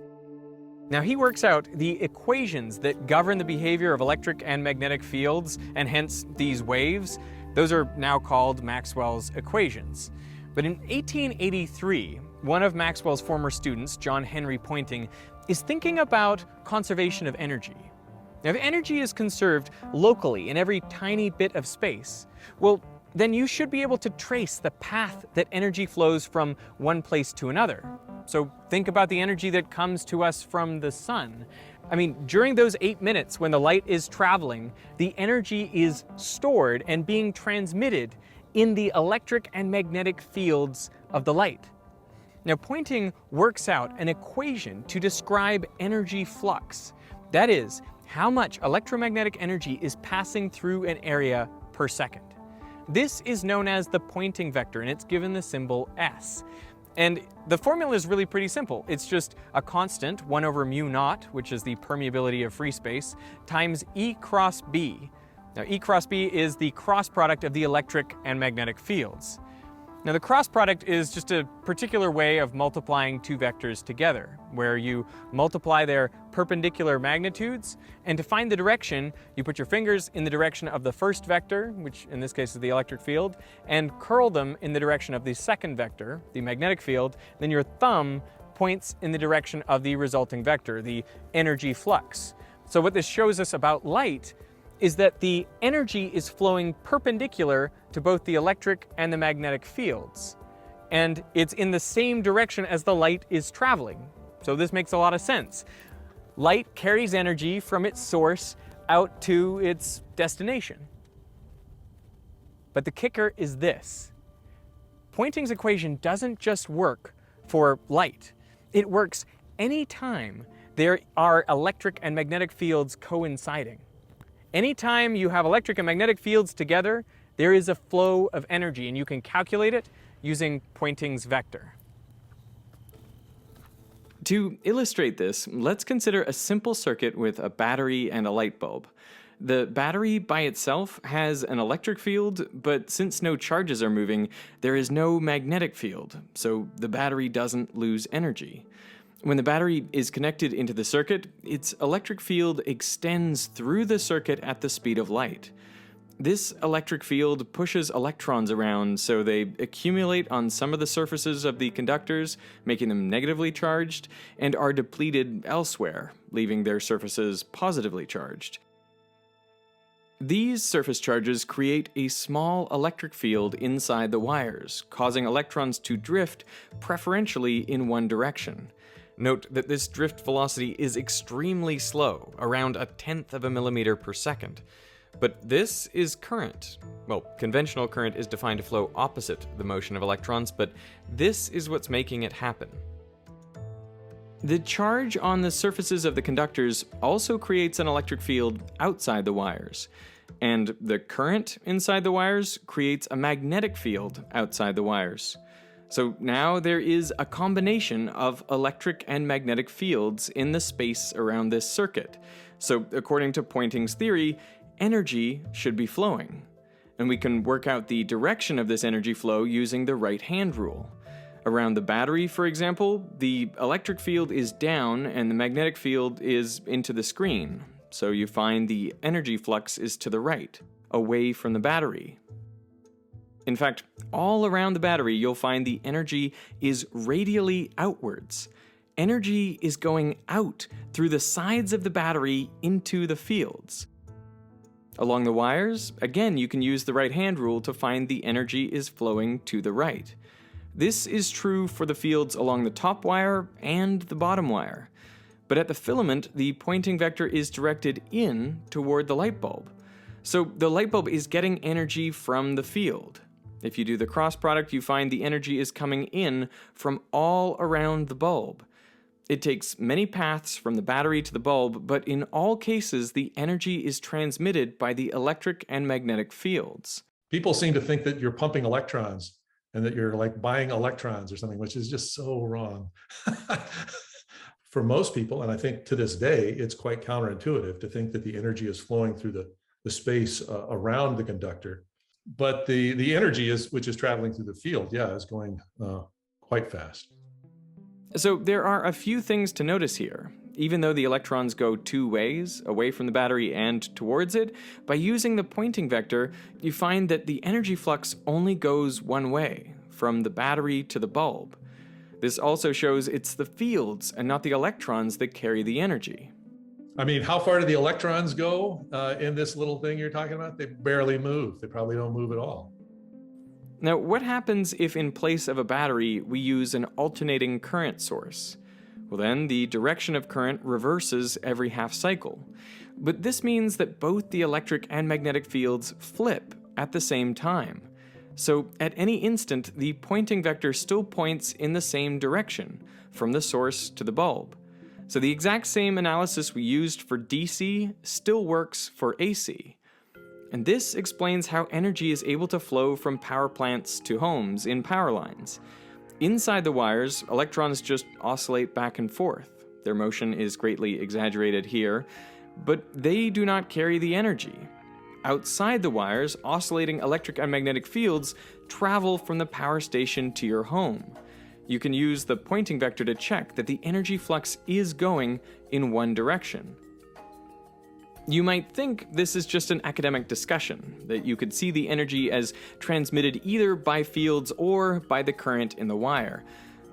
Now he works out the equations that govern the behavior of electric and magnetic fields, and hence these waves. Those are now called Maxwell's equations. But in 1883, one of Maxwell's former students, John Henry Poynting, is thinking about conservation of energy. Now, if energy is conserved locally in every tiny bit of space, well, then you should be able to trace the path that energy flows from one place to another. So think about the energy that comes to us from the sun. During those 8 minutes when the light is traveling, the energy is stored and being transmitted in the electric and magnetic fields of the light. Now, Poynting works out an equation to describe energy flux. That is, how much electromagnetic energy is passing through an area per second. This is known as the Poynting vector, and it's given the symbol S. And the formula is really pretty simple. It's just a constant, 1 over mu naught, which is the permeability of free space, times E cross B. Now, E cross B is the cross product of the electric and magnetic fields. Now, the cross product is just a particular way of multiplying two vectors together, where you multiply their perpendicular magnitudes, and to find the direction, you put your fingers in the direction of the first vector, which in this case is the electric field, and curl them in the direction of the second vector, the magnetic field. Then your thumb points in the direction of the resulting vector, the energy flux. So what this shows us about light is that the energy is flowing perpendicular to both the electric and the magnetic fields. And it's in the same direction as the light is traveling. So this makes a lot of sense. Light carries energy from its source out to its destination. But the kicker is this. Poynting's equation doesn't just work for light. It works anytime there are electric and magnetic fields coinciding. Anytime you have electric and magnetic fields together, there is a flow of energy, and you can calculate it using Poynting's vector. To illustrate this, let's consider a simple circuit with a battery and a light bulb. The battery by itself has an electric field, but since no charges are moving, there is no magnetic field, so the battery doesn't lose energy. When the battery is connected into the circuit, its electric field extends through the circuit at the speed of light. This electric field pushes electrons around so they accumulate on some of the surfaces of the conductors, making them negatively charged, and are depleted elsewhere, leaving their surfaces positively charged. These surface charges create a small electric field inside the wires, causing electrons to drift preferentially in one direction. Note that this drift velocity is extremely slow, around 1/10 of a millimeter per second. But this is current. Well, conventional current is defined to flow opposite the motion of electrons, but this is what's making it happen. The charge on the surfaces of the conductors also creates an electric field outside the wires, and the current inside the wires creates a magnetic field outside the wires. So now there is a combination of electric and magnetic fields in the space around this circuit. So according to Poynting's theory, energy should be flowing. And we can work out the direction of this energy flow using the right-hand rule. Around the battery, for example, the electric field is down and the magnetic field is into the screen. So you find the energy flux is to the right, away from the battery. In fact, all around the battery, you'll find the energy is radially outwards. Energy is going out through the sides of the battery into the fields. Along the wires, again, you can use the right-hand rule to find the energy is flowing to the right. This is true for the fields along the top wire and the bottom wire. But at the filament, the Poynting vector is directed in toward the light bulb. So the light bulb is getting energy from the field. If you do the cross product, you find the energy is coming in from all around the bulb. It takes many paths from the battery to the bulb, but in all cases, the energy is transmitted by the electric and magnetic fields. People seem to think that you're pumping electrons and that you're like buying electrons or something, which is just so wrong. For most people, and I think to this day, it's quite counterintuitive to think that the energy is flowing through the space around the conductor. But the energy which is traveling through the field, is going quite fast. So there are a few things to notice here. Even though the electrons go two ways, away from the battery and towards it, by using the Poynting vector, you find that the energy flux only goes one way, from the battery to the bulb. This also shows it's the fields and not the electrons that carry the energy. I mean, how far do the electrons go in this little thing you're talking about? They barely move. They probably don't move at all. Now, what happens if in place of a battery we use an alternating current source? Well, then the direction of current reverses every half cycle. But this means that both the electric and magnetic fields flip at the same time. So at any instant, the Poynting vector still points in the same direction, from the source to the bulb. So the exact same analysis we used for DC still works for AC. And this explains how energy is able to flow from power plants to homes in power lines. Inside the wires, electrons just oscillate back and forth. Their motion is greatly exaggerated here, but they do not carry the energy. Outside the wires, oscillating electric and magnetic fields travel from the power station to your home. You can use the Poynting vector to check that the energy flux is going in one direction. You might think this is just an academic discussion, that you could see the energy as transmitted either by fields or by the current in the wire.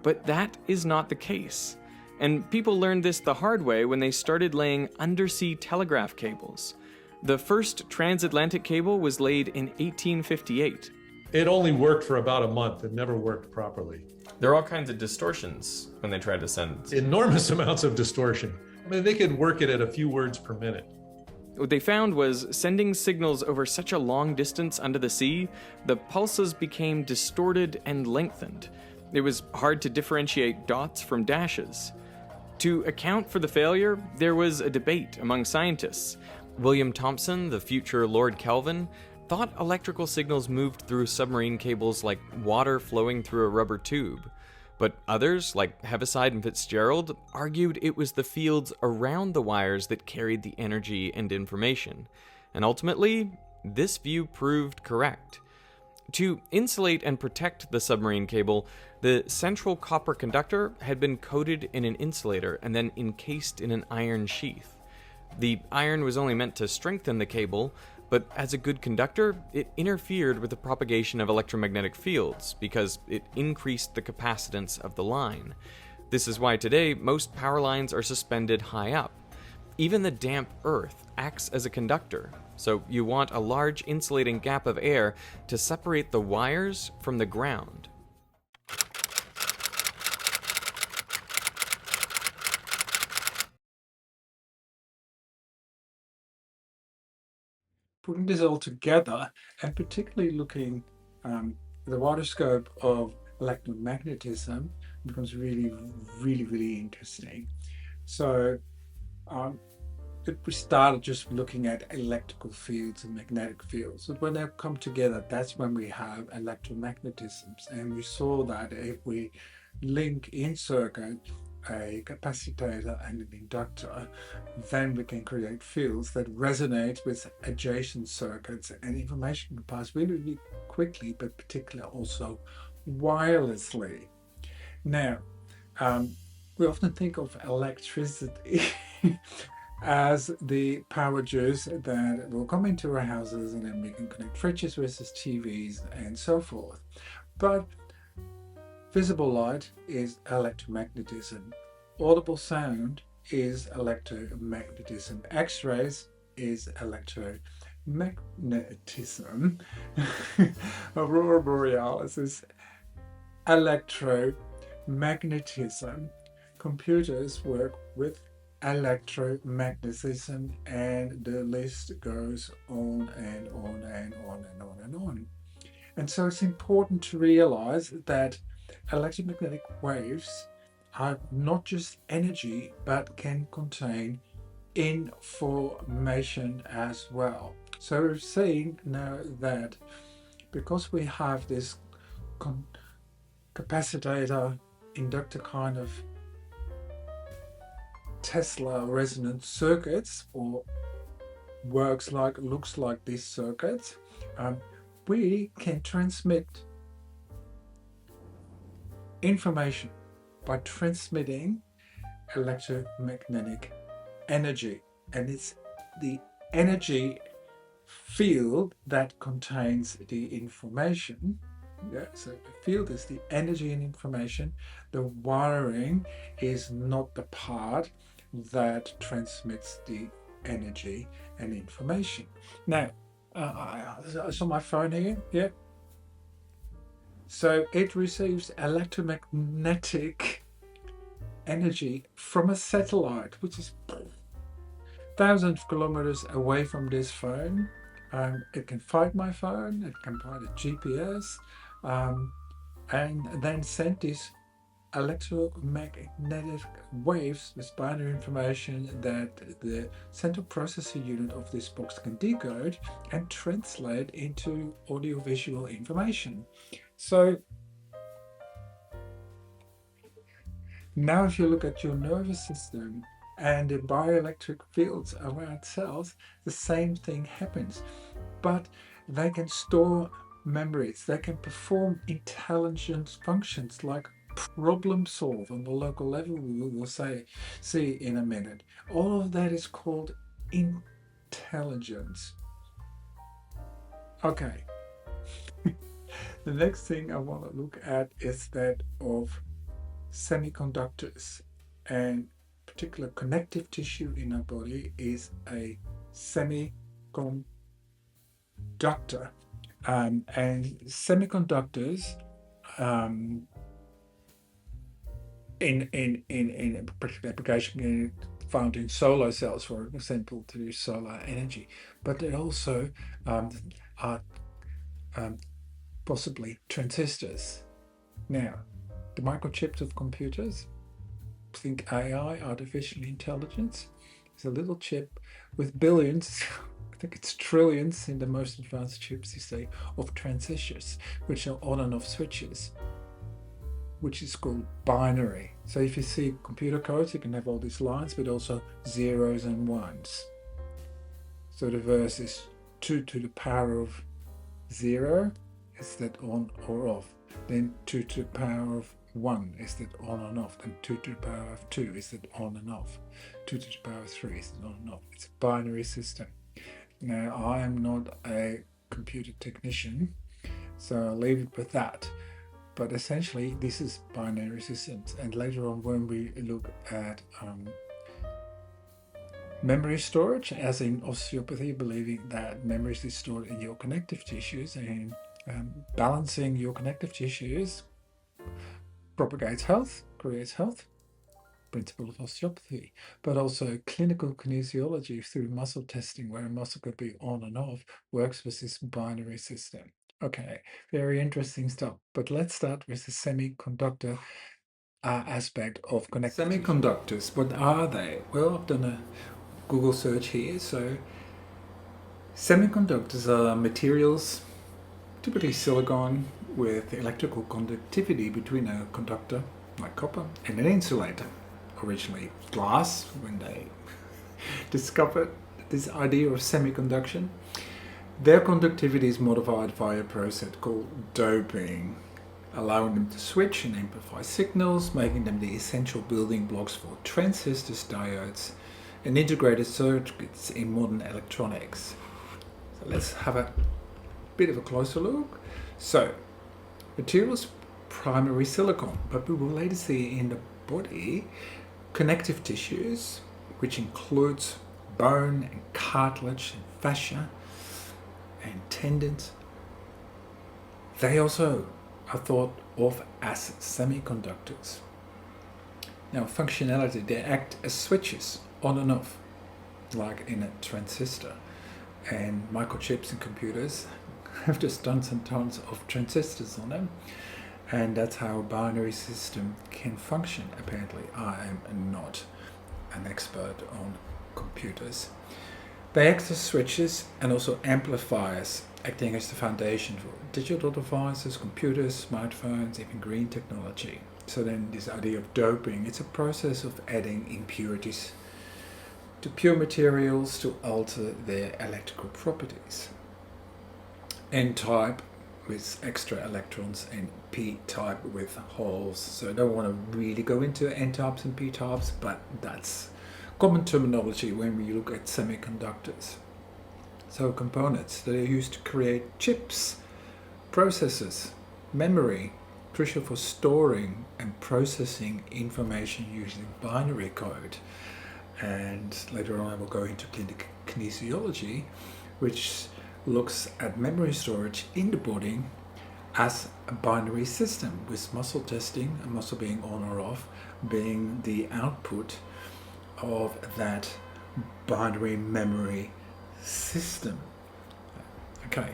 But that is not the case. And people learned this the hard way when they started laying undersea telegraph cables. The first transatlantic cable was laid in 1858. It only worked for about a month. It never worked properly. There are all kinds of distortions when they try to send. Enormous amounts of distortion. I mean, they could work it at a few words per minute. What they found was sending signals over such a long distance under the sea, the pulses became distorted and lengthened. It was hard to differentiate dots from dashes. To account for the failure, there was a debate among scientists. William Thomson, the future Lord Kelvin, thought electrical signals moved through submarine cables like water flowing through a rubber tube. But others, like Heaviside and Fitzgerald, argued it was the fields around the wires that carried the energy and information. And ultimately, this view proved correct. To insulate and protect the submarine cable, the central copper conductor had been coated in an insulator and then encased in an iron sheath. The iron was only meant to strengthen the cable, but as a good conductor, it interfered with the propagation of electromagnetic fields because it increased the capacitance of the line. This is why today most power lines are suspended high up. Even the damp earth acts as a conductor, so you want a large insulating gap of air to separate the wires from the ground. Putting this all together, and particularly looking at the wider scope of electromagnetism, becomes really, really, really interesting. So we started just looking at electrical fields and magnetic fields. So when they come together, that's when we have electromagnetisms. And we saw that if we link in circuit a capacitor and an inductor, then we can create fields that resonate with adjacent circuits, and information can pass really, really quickly, but particularly also wirelessly. Now, we often think of electricity as the power juice that will come into our houses, and then we can connect fridges versus TVs and so forth. But visible light is electromagnetism. Audible sound is electromagnetism. X-rays is electromagnetism. Aurora borealis is electromagnetism. Computers work with electromagnetism, and the list goes on and on and on and on and on. And so it's important to realize that electromagnetic waves are not just energy, but can contain information as well. So we're seeing now that because we have this capacitor inductor kind of Tesla resonant circuits, or looks like these circuits, we can transmit information by transmitting electromagnetic energy, and it's the energy field that contains the information. So the field is the energy and information. The wiring is not the part that transmits the energy and information. Now, I saw my phone here. Yeah. So it receives electromagnetic energy from a satellite, which is thousands of kilometers away from this phone. It can find my phone, it can find a GPS, and then send these electromagnetic waves with binary information that the central processing unit of this box can decode and translate into audiovisual information. So now if you look at your nervous system and the bioelectric fields around cells, the same thing happens. But they can store memories, they can perform intelligence functions like problem solve on the local level, we will see in a minute. All of that is called intelligence. Okay. The next thing I want to look at is that of semiconductors, and particular connective tissue in our body is a semiconductor. And semiconductors in particular application found in solar cells, for example, to use solar energy. But they also are possibly transistors. Now, the microchips of computers, think AI, artificial intelligence, is a little chip with billions, I think it's trillions in the most advanced chips these days, of transistors, which are on and off switches, which is called binary. So if you see computer codes, you can have all these lines, but also zeros and ones. So the verse is 2 to the power of 0, is that on or off? Then 2 to the power of 1, is that on and off? Then 2 to the power of 2, is that on and off? 2 to the power of 3, is that on and off? It's a binary system. Now, I am not a computer technician, so I'll leave it with that. But essentially, this is binary systems. And later on, when we look at memory storage, as in osteopathy, believing that memory is stored in your connective tissues, and balancing your connective tissues propagates health, creates health, principle of osteopathy, but also clinical kinesiology through muscle testing, where a muscle could be on and off, works with this binary system. Okay, very interesting stuff. But let's start with the semiconductor aspect of connected semiconductors. What are they? Well, I've done a Google search here. So semiconductors are materials, typically silicon, with electrical conductivity between a conductor, like copper, and an insulator. Originally glass, when they discovered this idea of semiconduction. Their conductivity is modified via a process called doping, allowing them to switch and amplify signals, making them the essential building blocks for transistors, diodes, and integrated circuits in modern electronics. So let's have a bit of a closer look. So, materials, primary silicon, but we will later see in the body connective tissues, which includes bone and cartilage and fascia and tendons. They also are thought of as semiconductors. Now, functionality, they act as switches on and off, like in a transistor. And microchips in computers have just tons and tons of transistors on them. And that's how a binary system can function, apparently. I am not an expert on computers. They act as switches and also amplifiers, acting as the foundation for digital devices, computers, smartphones, even green technology. So then this idea of doping, it's a process of adding impurities to pure materials to alter their electrical properties. N-type with extra electrons and p-type with holes. So I don't want to really go into n-types and p-types, but that's common terminology when we look at semiconductors. So components that are used to create chips, processors, memory, crucial for storing and processing information using binary code. And later on I will go into kinesiology, which looks at memory storage in the body as a binary system, with muscle testing, a muscle being on or off, being the output of that binary memory system. Okay,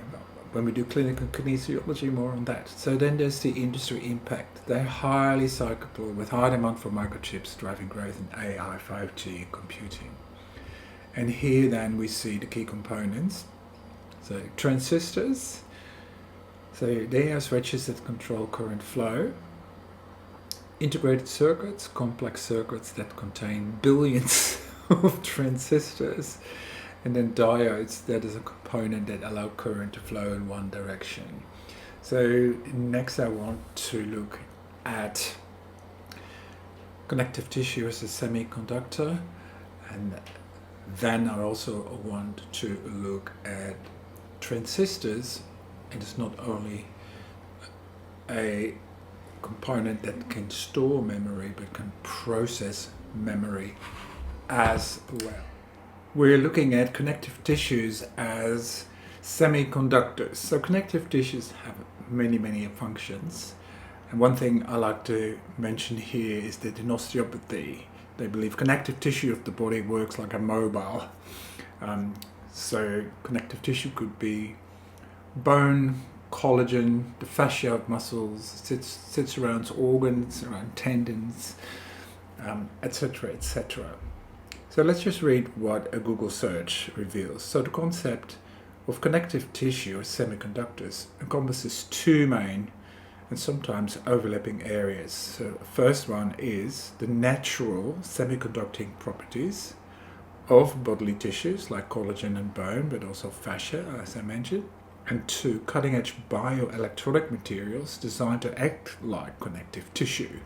when we do clinical kinesiology, more on that. So then there's the industry impact. They're highly cyclical, with high demand for microchips driving growth in AI, 5G, computing. And here then we see the key components. So transistors, so they are switches that control current flow. Integrated circuits, complex circuits that contain billions of transistors. And then diodes, that is a component that allow current to flow in one direction. So next I want to look at connective tissue as a semiconductor, and then I also want to look at transistors. It is not only a component that can store memory, but can process memory as well. We're looking at connective tissues as semiconductors. So connective tissues have many functions, And one thing I like to mention here is that in osteopathy, they believe connective tissue of the body works like a mobile. So connective tissue could be bone, collagen, the fascia of muscles, sits around organs, around tendons, etc., etc. So let's just read what a Google search reveals. So the concept of connective tissue or semiconductors encompasses two main and sometimes overlapping areas. So the first one is the natural semiconducting properties of bodily tissues like collagen and bone, but also fascia, as I mentioned. And two, cutting-edge bioelectronic materials designed to act like connective tissue.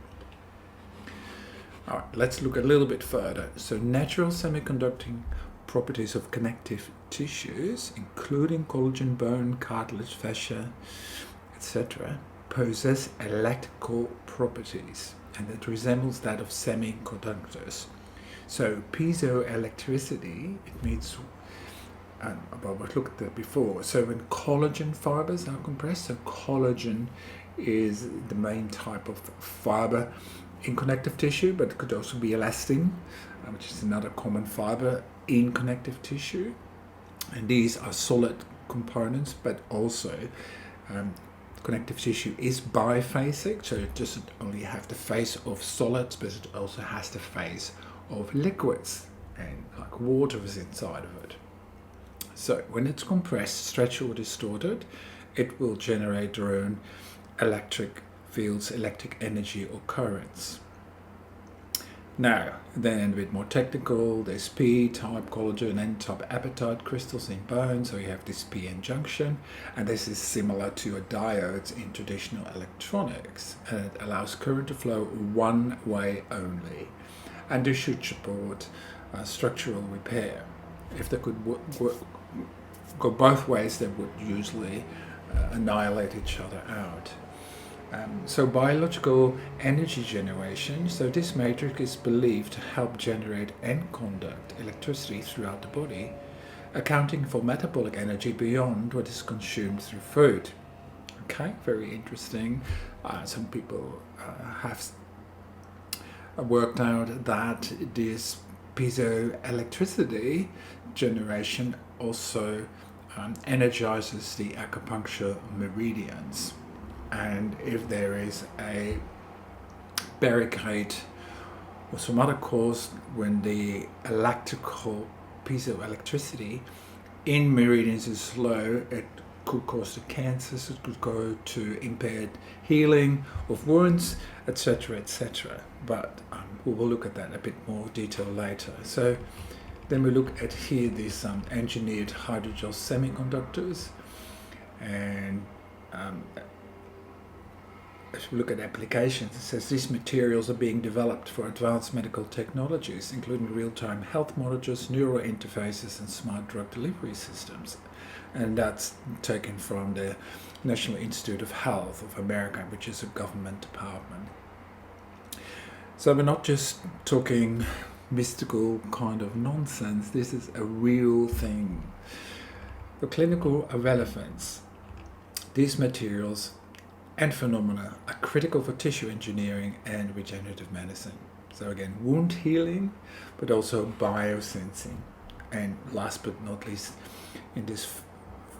All right, let's look a little bit further. So natural semiconducting properties of connective tissues, including collagen, bone, cartilage, fascia, etc., possess electrical properties, and it resembles that of semiconductors. So piezoelectricity, it means, well, we've looked at that before. So when collagen fibers are compressed, so collagen is the main type of fiber in connective tissue, but it could also be elastin, which is another common fiber in connective tissue. And these are solid components, but also connective tissue is biphasic, so it doesn't only have the phase of solids, but it also has the phase of liquids, and like water is inside of it. So when it's compressed, stretched or distorted, it will generate their own electric fields, electric energy or currents. Now, then a bit more technical, there's P-type collagen, N-type apatite crystals in bone, so you have this PN junction, and this is similar to a diode in traditional electronics, and it allows current to flow one way only, and this should support structural repair. If they could go both ways, they would usually annihilate each other out. So biological energy generation, so this matrix is believed to help generate and conduct electricity throughout the body, accounting for metabolic energy beyond what is consumed through food. Okay, very interesting. Some people have worked out that this piezoelectricity generation also energizes the acupuncture meridians. And if there is a barricade or some other cause when the electrical piezoelectricity in meridians is low, it could cause the cancers, it could go to impaired healing of wounds, etc., etc. But we will look at that in a bit more detail later. So then we look at here these engineered hydrogel semiconductors, and as we look at applications, it says these materials are being developed for advanced medical technologies, including real-time health monitors, neural interfaces, and smart drug delivery systems. And that's taken from the National Institute of Health of America, which is a government department. So we're not just talking mystical kind of nonsense. This is a real thing. For clinical relevance, these materials and phenomena are critical for tissue engineering and regenerative medicine. So again, wound healing, but also biosensing. And last but not least, in this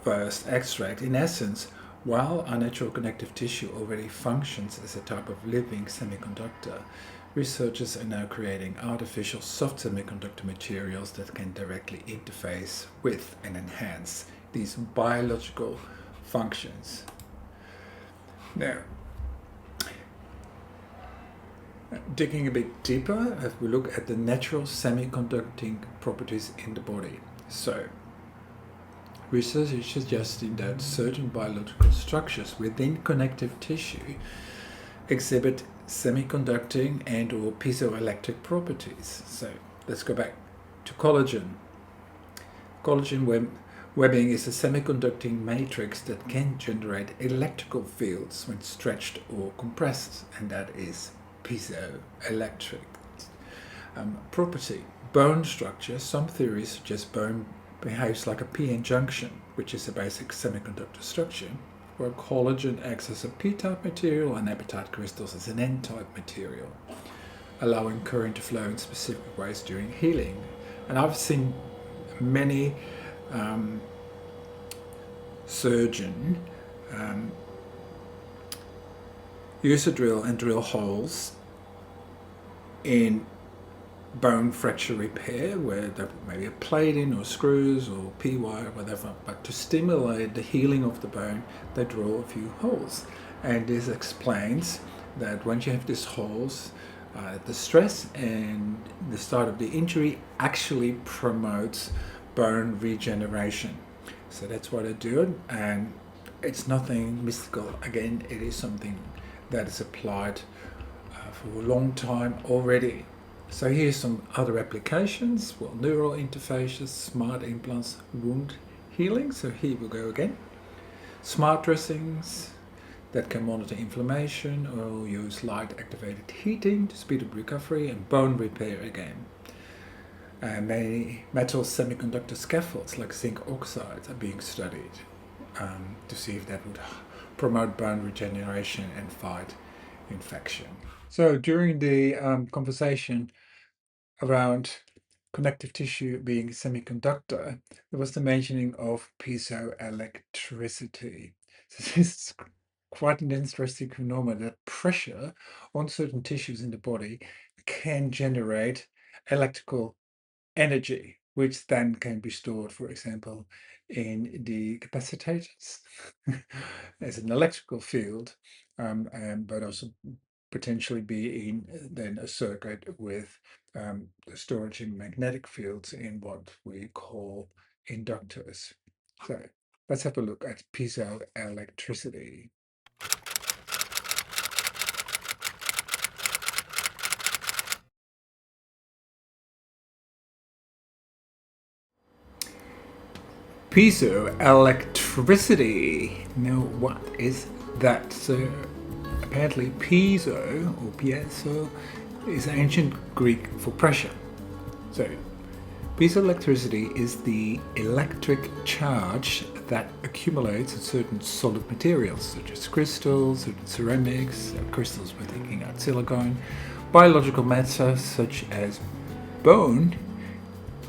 first extract, in essence, while our natural connective tissue already functions as a type of living semiconductor, researchers are now creating artificial soft semiconductor materials that can directly interface with and enhance these biological functions. Now, digging a bit deeper, as we look at the natural semiconducting properties in the body. So, research is suggesting that certain biological structures within connective tissue exhibit semiconducting and or piezoelectric properties. So, let's go back to collagen. Collagen webbing is a semiconducting matrix that can generate electrical fields when stretched or compressed, and that is piezoelectric property. Bone structure, some theories suggest bone behaves like a PN junction, which is a basic semiconductor structure, where collagen acts as a p-type material and apatite crystals as an n-type material, allowing current to flow in specific ways during healing. And I've seen many surgeons use a drill and drill holes in bone fracture repair where there may be a plate in or screws or P-wire or whatever, but to stimulate the healing of the bone they drill a few holes, and this explains that once you have these holes, the stress and the start of the injury actually promotes bone regeneration. So that's what I do, and it's nothing mystical. Again, it is something that is applied for a long time already. So here's some other applications. Well, neural interfaces, smart implants, wound healing. So here we go again. Smart dressings that can monitor inflammation or use light activated heating to speed up recovery, and bone repair again. And many metal semiconductor scaffolds like zinc oxides are being studied to see if that would promote bone regeneration and fight infection. So during the conversation around connective tissue being semiconductor, there was the mentioning of piezoelectricity. So this is quite an interesting phenomenon that pressure on certain tissues in the body can generate electrical energy, which then can be stored, for example, in the capacitors as an electrical field, but also potentially be in then a circuit with the storage in magnetic fields in what we call inductors. So let's have a look at piezoelectricity. Piezoelectricity. Now, what is that? So, apparently, piezo or piezo is ancient Greek for pressure. So, piezoelectricity is the electric charge that accumulates in certain solid materials, such as crystals, certain ceramics, crystals we're thinking of silicone, biological matter such as bone,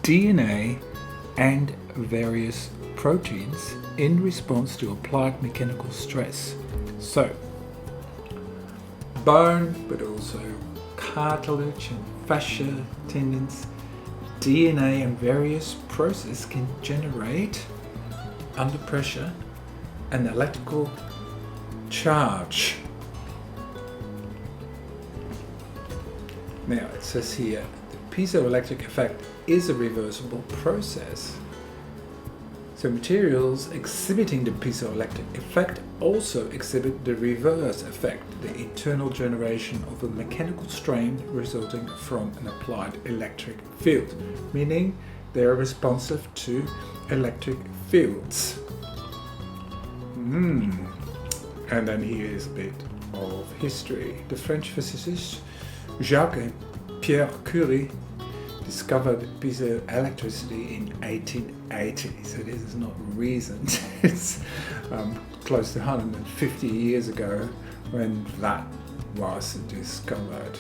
DNA, and various proteins in response to applied mechanical stress. So, bone, but also cartilage and fascia, tendons, DNA, and various processes can generate, under pressure, an electrical charge. Now, it says here, the piezoelectric effect is a reversible process. So materials exhibiting the piezoelectric effect also exhibit the reverse effect, the internal generation of a mechanical strain resulting from an applied electric field, meaning they are responsive to electric fields. And then here is a bit of history. The French physicists Jacques and Pierre Curie discovered piezoelectricity in 1880. So this is not recent. It's close to 150 years ago when that was discovered.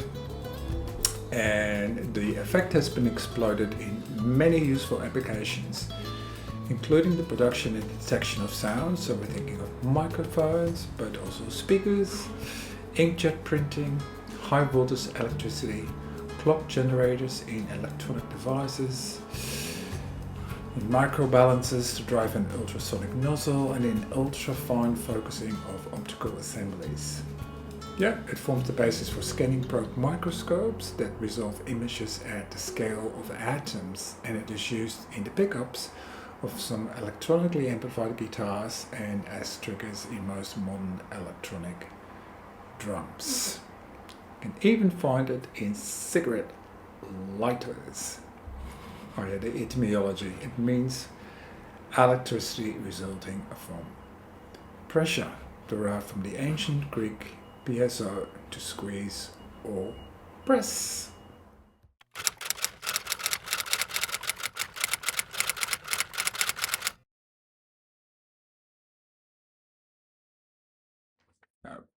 And the effect has been exploited in many useful applications, including the production and detection of sound. So we're thinking of microphones, but also speakers, inkjet printing, high voltage electricity, clock generators in electronic devices, in microbalances to drive an ultrasonic nozzle, and in ultra-fine focusing of optical assemblies. Yeah, it forms the basis for scanning probe microscopes that resolve images at the scale of atoms, and it is used in the pickups of some electronically amplified guitars and as triggers in most modern electronic drums. You can even find it in cigarette lighters. Oh yeah, the etymology. It means electricity resulting from pressure, derived from the ancient Greek piezo, to squeeze or press.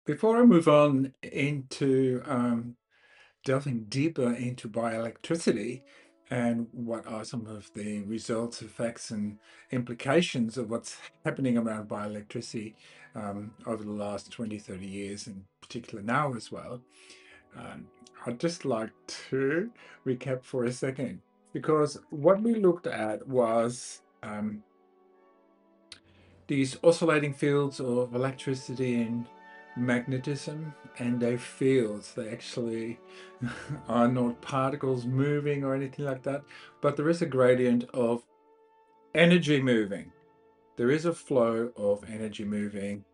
Before I move on into delving deeper into bioelectricity and what are some of the results, effects, and implications of what's happening around bioelectricity over the last 20, 30 years, in particular now as well, I'd just like to recap for a second, because what we looked at was these oscillating fields of electricity and magnetism, and their fields. They actually are not particles moving or anything like that, but there is a gradient of energy moving. There is a flow of energy moving.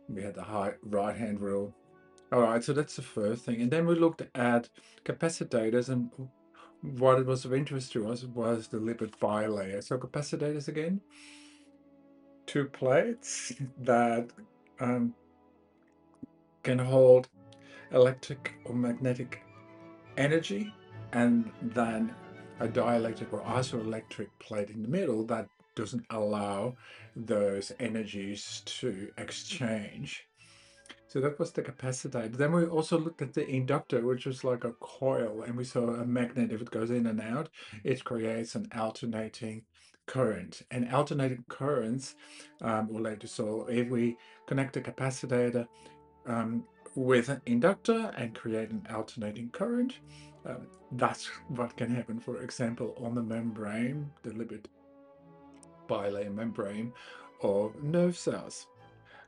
We had the right hand rule. All right, so that's the first thing. And then we looked at capacitors, and what it was of interest to us was the lipid bilayer. So capacitors again, two plates that can hold electric or magnetic energy, and then a dielectric or isoelectric plate in the middle that doesn't allow those energies to exchange. So that was the capacitor. Then we also looked at the inductor, which was like a coil, and we saw a magnet. If it goes in and out, it creates an alternating current. And alternating currents relate to, so if we connect a capacitor with an inductor and create an alternating current, that's what can happen, for example, on the membrane, the lipid bilayer membrane of nerve cells.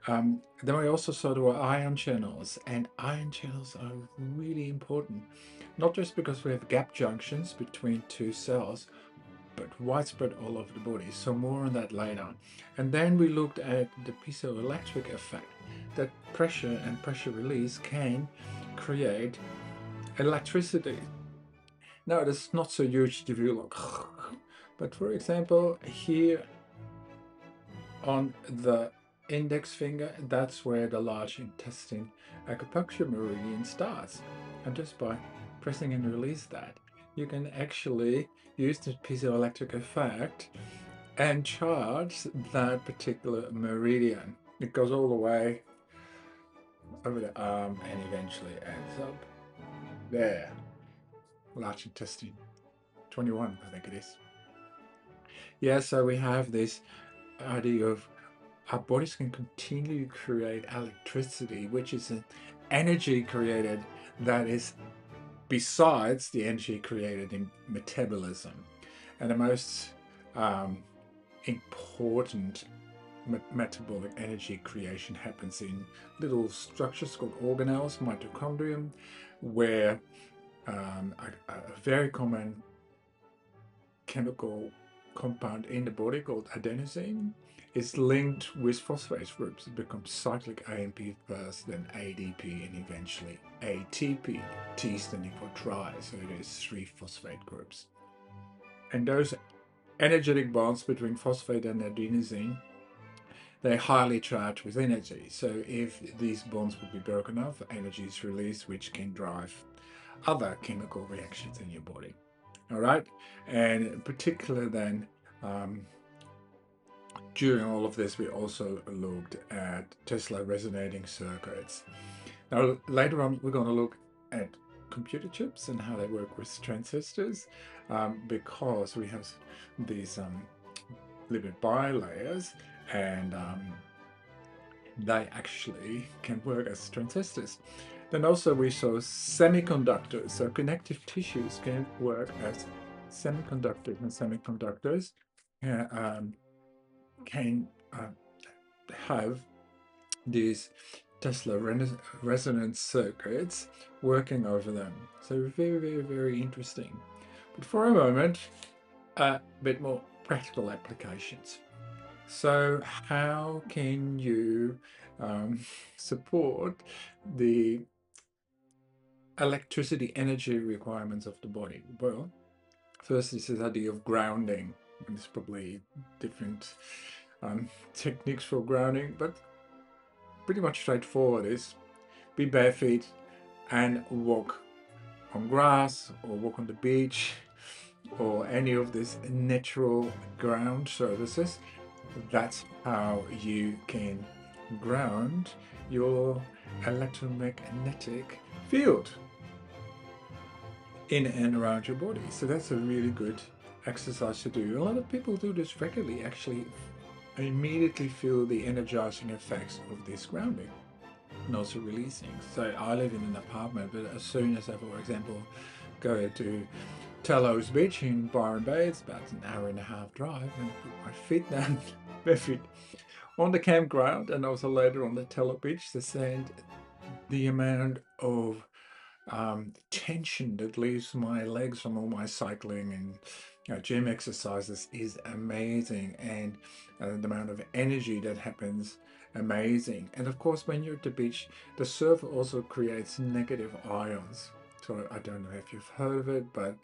Then we also saw there were ion channels, and ion channels are really important, not just because we have gap junctions between two cells, but widespread all over the body. So more on that later. And then we looked at the piezoelectric effect, that pressure and pressure release can create electricity. Now, it's not so huge if you look, but for example, here on the index finger, that's where the large intestine acupuncture meridian starts. And just by pressing and release that, you can actually use the piezoelectric effect and charge that particular meridian. It goes all the way over the arm and eventually ends up there. Large intestine 21, I think it is. Yeah, so we have this idea of our bodies can continually create electricity, which is an energy created that is besides the energy created in metabolism. And the most important metabolic energy creation happens in little structures called organelles, mitochondrium, where a very common chemical compound in the body called adenosine is linked with phosphate groups. It becomes cyclic AMP first, then ADP, and eventually ATP, T standing for tri, so it is 3 phosphate groups. And those energetic bonds between phosphate and adenosine, they're highly charged with energy. So if these bonds would be broken off, energy is released, which can drive other chemical reactions in your body. All right, and in particular then, during all of this, we also looked at Tesla resonating circuits. Now, later on, we're going to look at computer chips and how they work with transistors, because we have these lipid bilayers, and they actually can work as transistors. Then also we saw semiconductors, so connective tissues can work as semiconductors, and semiconductors can have these Tesla resonance circuits working over them. So very, very, very interesting. But for a moment, a bit more practical applications. So how can you support the electricity energy requirements of the body? Well, first is this idea of grounding. And there's probably different techniques for grounding, but pretty much straightforward is be bare feet and walk on grass or walk on the beach or any of these natural ground surfaces. That's how you can ground your electromagnetic field in and around your body. So that's a really good exercise to do. A lot of people do this regularly, actually immediately feel the energizing effects of this grounding and also releasing. So I live in an apartment, but as soon as I, for example, go to Talos Beach in Byron Bay, it's about an hour and a half drive, and put my feet down, bare feet on the campground, and also later on the Talos Beach, the sand, the amount of tension that leaves my legs from all my cycling and gym exercises is amazing, and the amount of energy that happens, amazing. And of course, when you're at the beach, the surf also creates negative ions. So I don't know if you've heard of it, but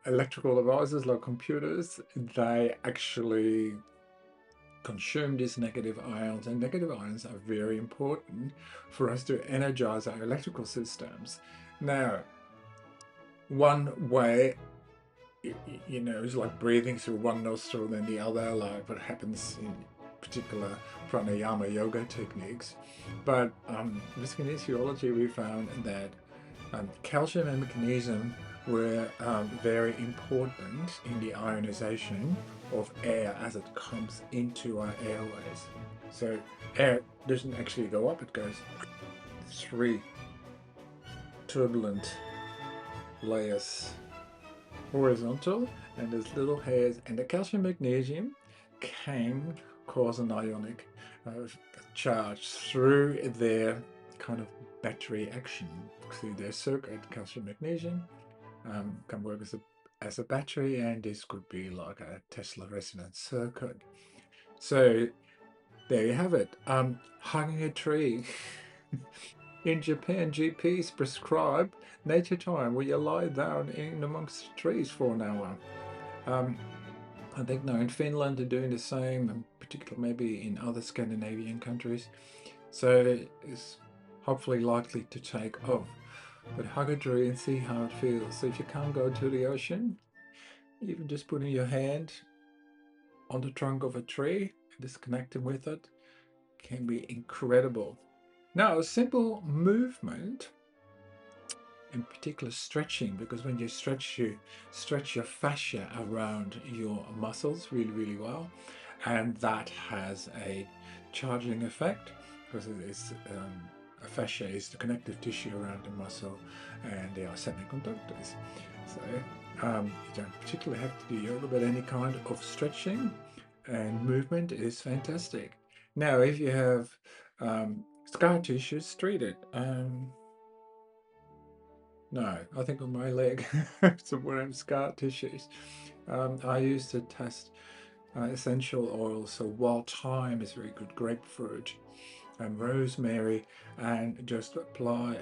electrical devices like computers, they actually consume these negative ions, and negative ions are very important for us to energize our electrical systems. Now, one way, is like breathing through one nostril then the other, like what happens in particular pranayama yoga techniques. But with kinesiology, we found that calcium and magnesium were very important in the ionization of air as it comes into our airways. So air doesn't actually go up, it goes 3 turbulent layers horizontal, and there's little hairs, and the calcium magnesium can cause an ionic charge through their kind of battery action, through their circuit. Calcium magnesium can work as a battery, and this could be like a Tesla resonance circuit. So there you have it. Hugging a tree. In Japan, GPs prescribe nature time where you lie down in amongst trees for an hour. I think now in Finland they're doing the same, and particularly maybe in other Scandinavian countries. So it's hopefully likely to take off. But hug a tree and see how it feels. So if you can't go to the ocean, even just putting your hand on the trunk of a tree, disconnecting with it, can be incredible. Now, a simple movement, in particular stretching, because when you stretch your fascia around your muscles really well, and that has a charging effect, because it is a fascia is the connective tissue around the muscle, and they are semiconductors. So you don't particularly have to do yoga, but any kind of stretching and movement is fantastic. Now, if you have scar tissues, treat it. No, I think on my leg, somewhere in scar tissues. I used to test essential oils. So wild thyme is very good, grapefruit and rosemary, and just apply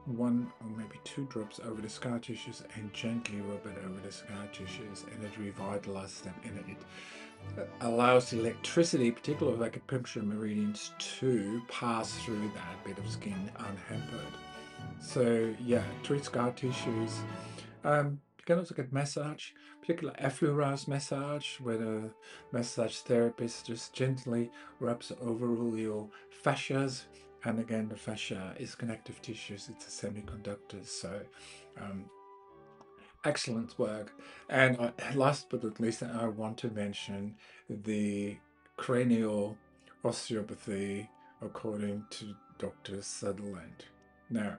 1 or maybe 2 drops over the scar tissues and gently rub it over the scar tissues, and it revitalizes them, and it allows the electricity, particularly of acupuncture meridians, to pass through that bit of skin unhampered. So yeah, treat scar tissues. You can also get massage, particular effleurage massage, where the massage therapist just gently rubs over all your fascias. And again, the fascia is connective tissues, it's a semiconductor. So excellent work. And last but not least, I want to mention the cranial osteopathy according to Dr. Sutherland. Now,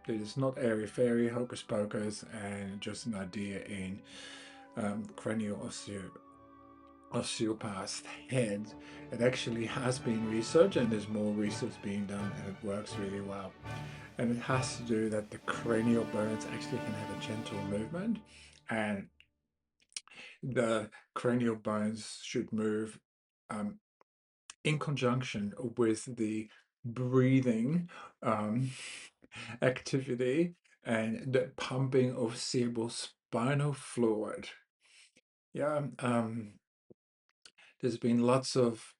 it is not airy-fairy, hocus-pocus, and just an idea in cranial osteopath's head. It actually has been researched, and there's more research being done, and it works really well. And it has to do that the cranial bones actually can have a gentle movement, and the cranial bones should move in conjunction with the breathing activity and the pumping of cerebrospinal fluid. Yeah, there's been lots of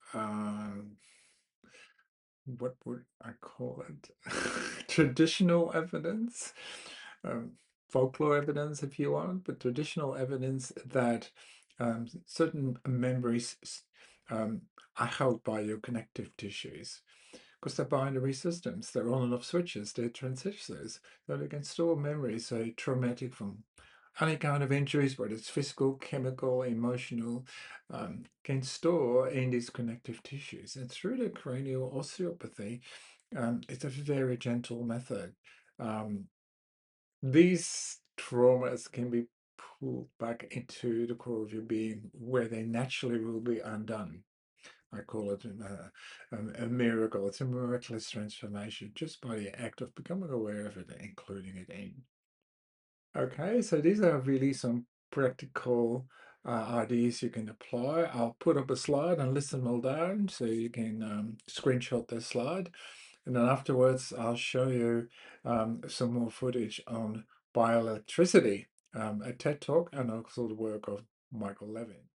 what would I call it? Traditional evidence, folklore evidence, if you want, but traditional evidence that certain memories are held by your connective tissues because they're binary systems. They're on and off switches, they're transistors, so they can store memories, so traumatic from any kind of injuries, whether it's physical, chemical, emotional, can store in these connective tissues. And through the cranial osteopathy, it's a very gentle method. These traumas can be pulled back into the core of your being where they naturally will be undone. I call it a miracle. It's a miraculous transformation just by the act of becoming aware of it and including it in. Okay, so these are really some practical ideas you can apply. I'll put up a slide and list them all down so you can screenshot this slide. And then afterwards, I'll show you some more footage on bioelectricity, a TED Talk, and also the work of Michael Levin.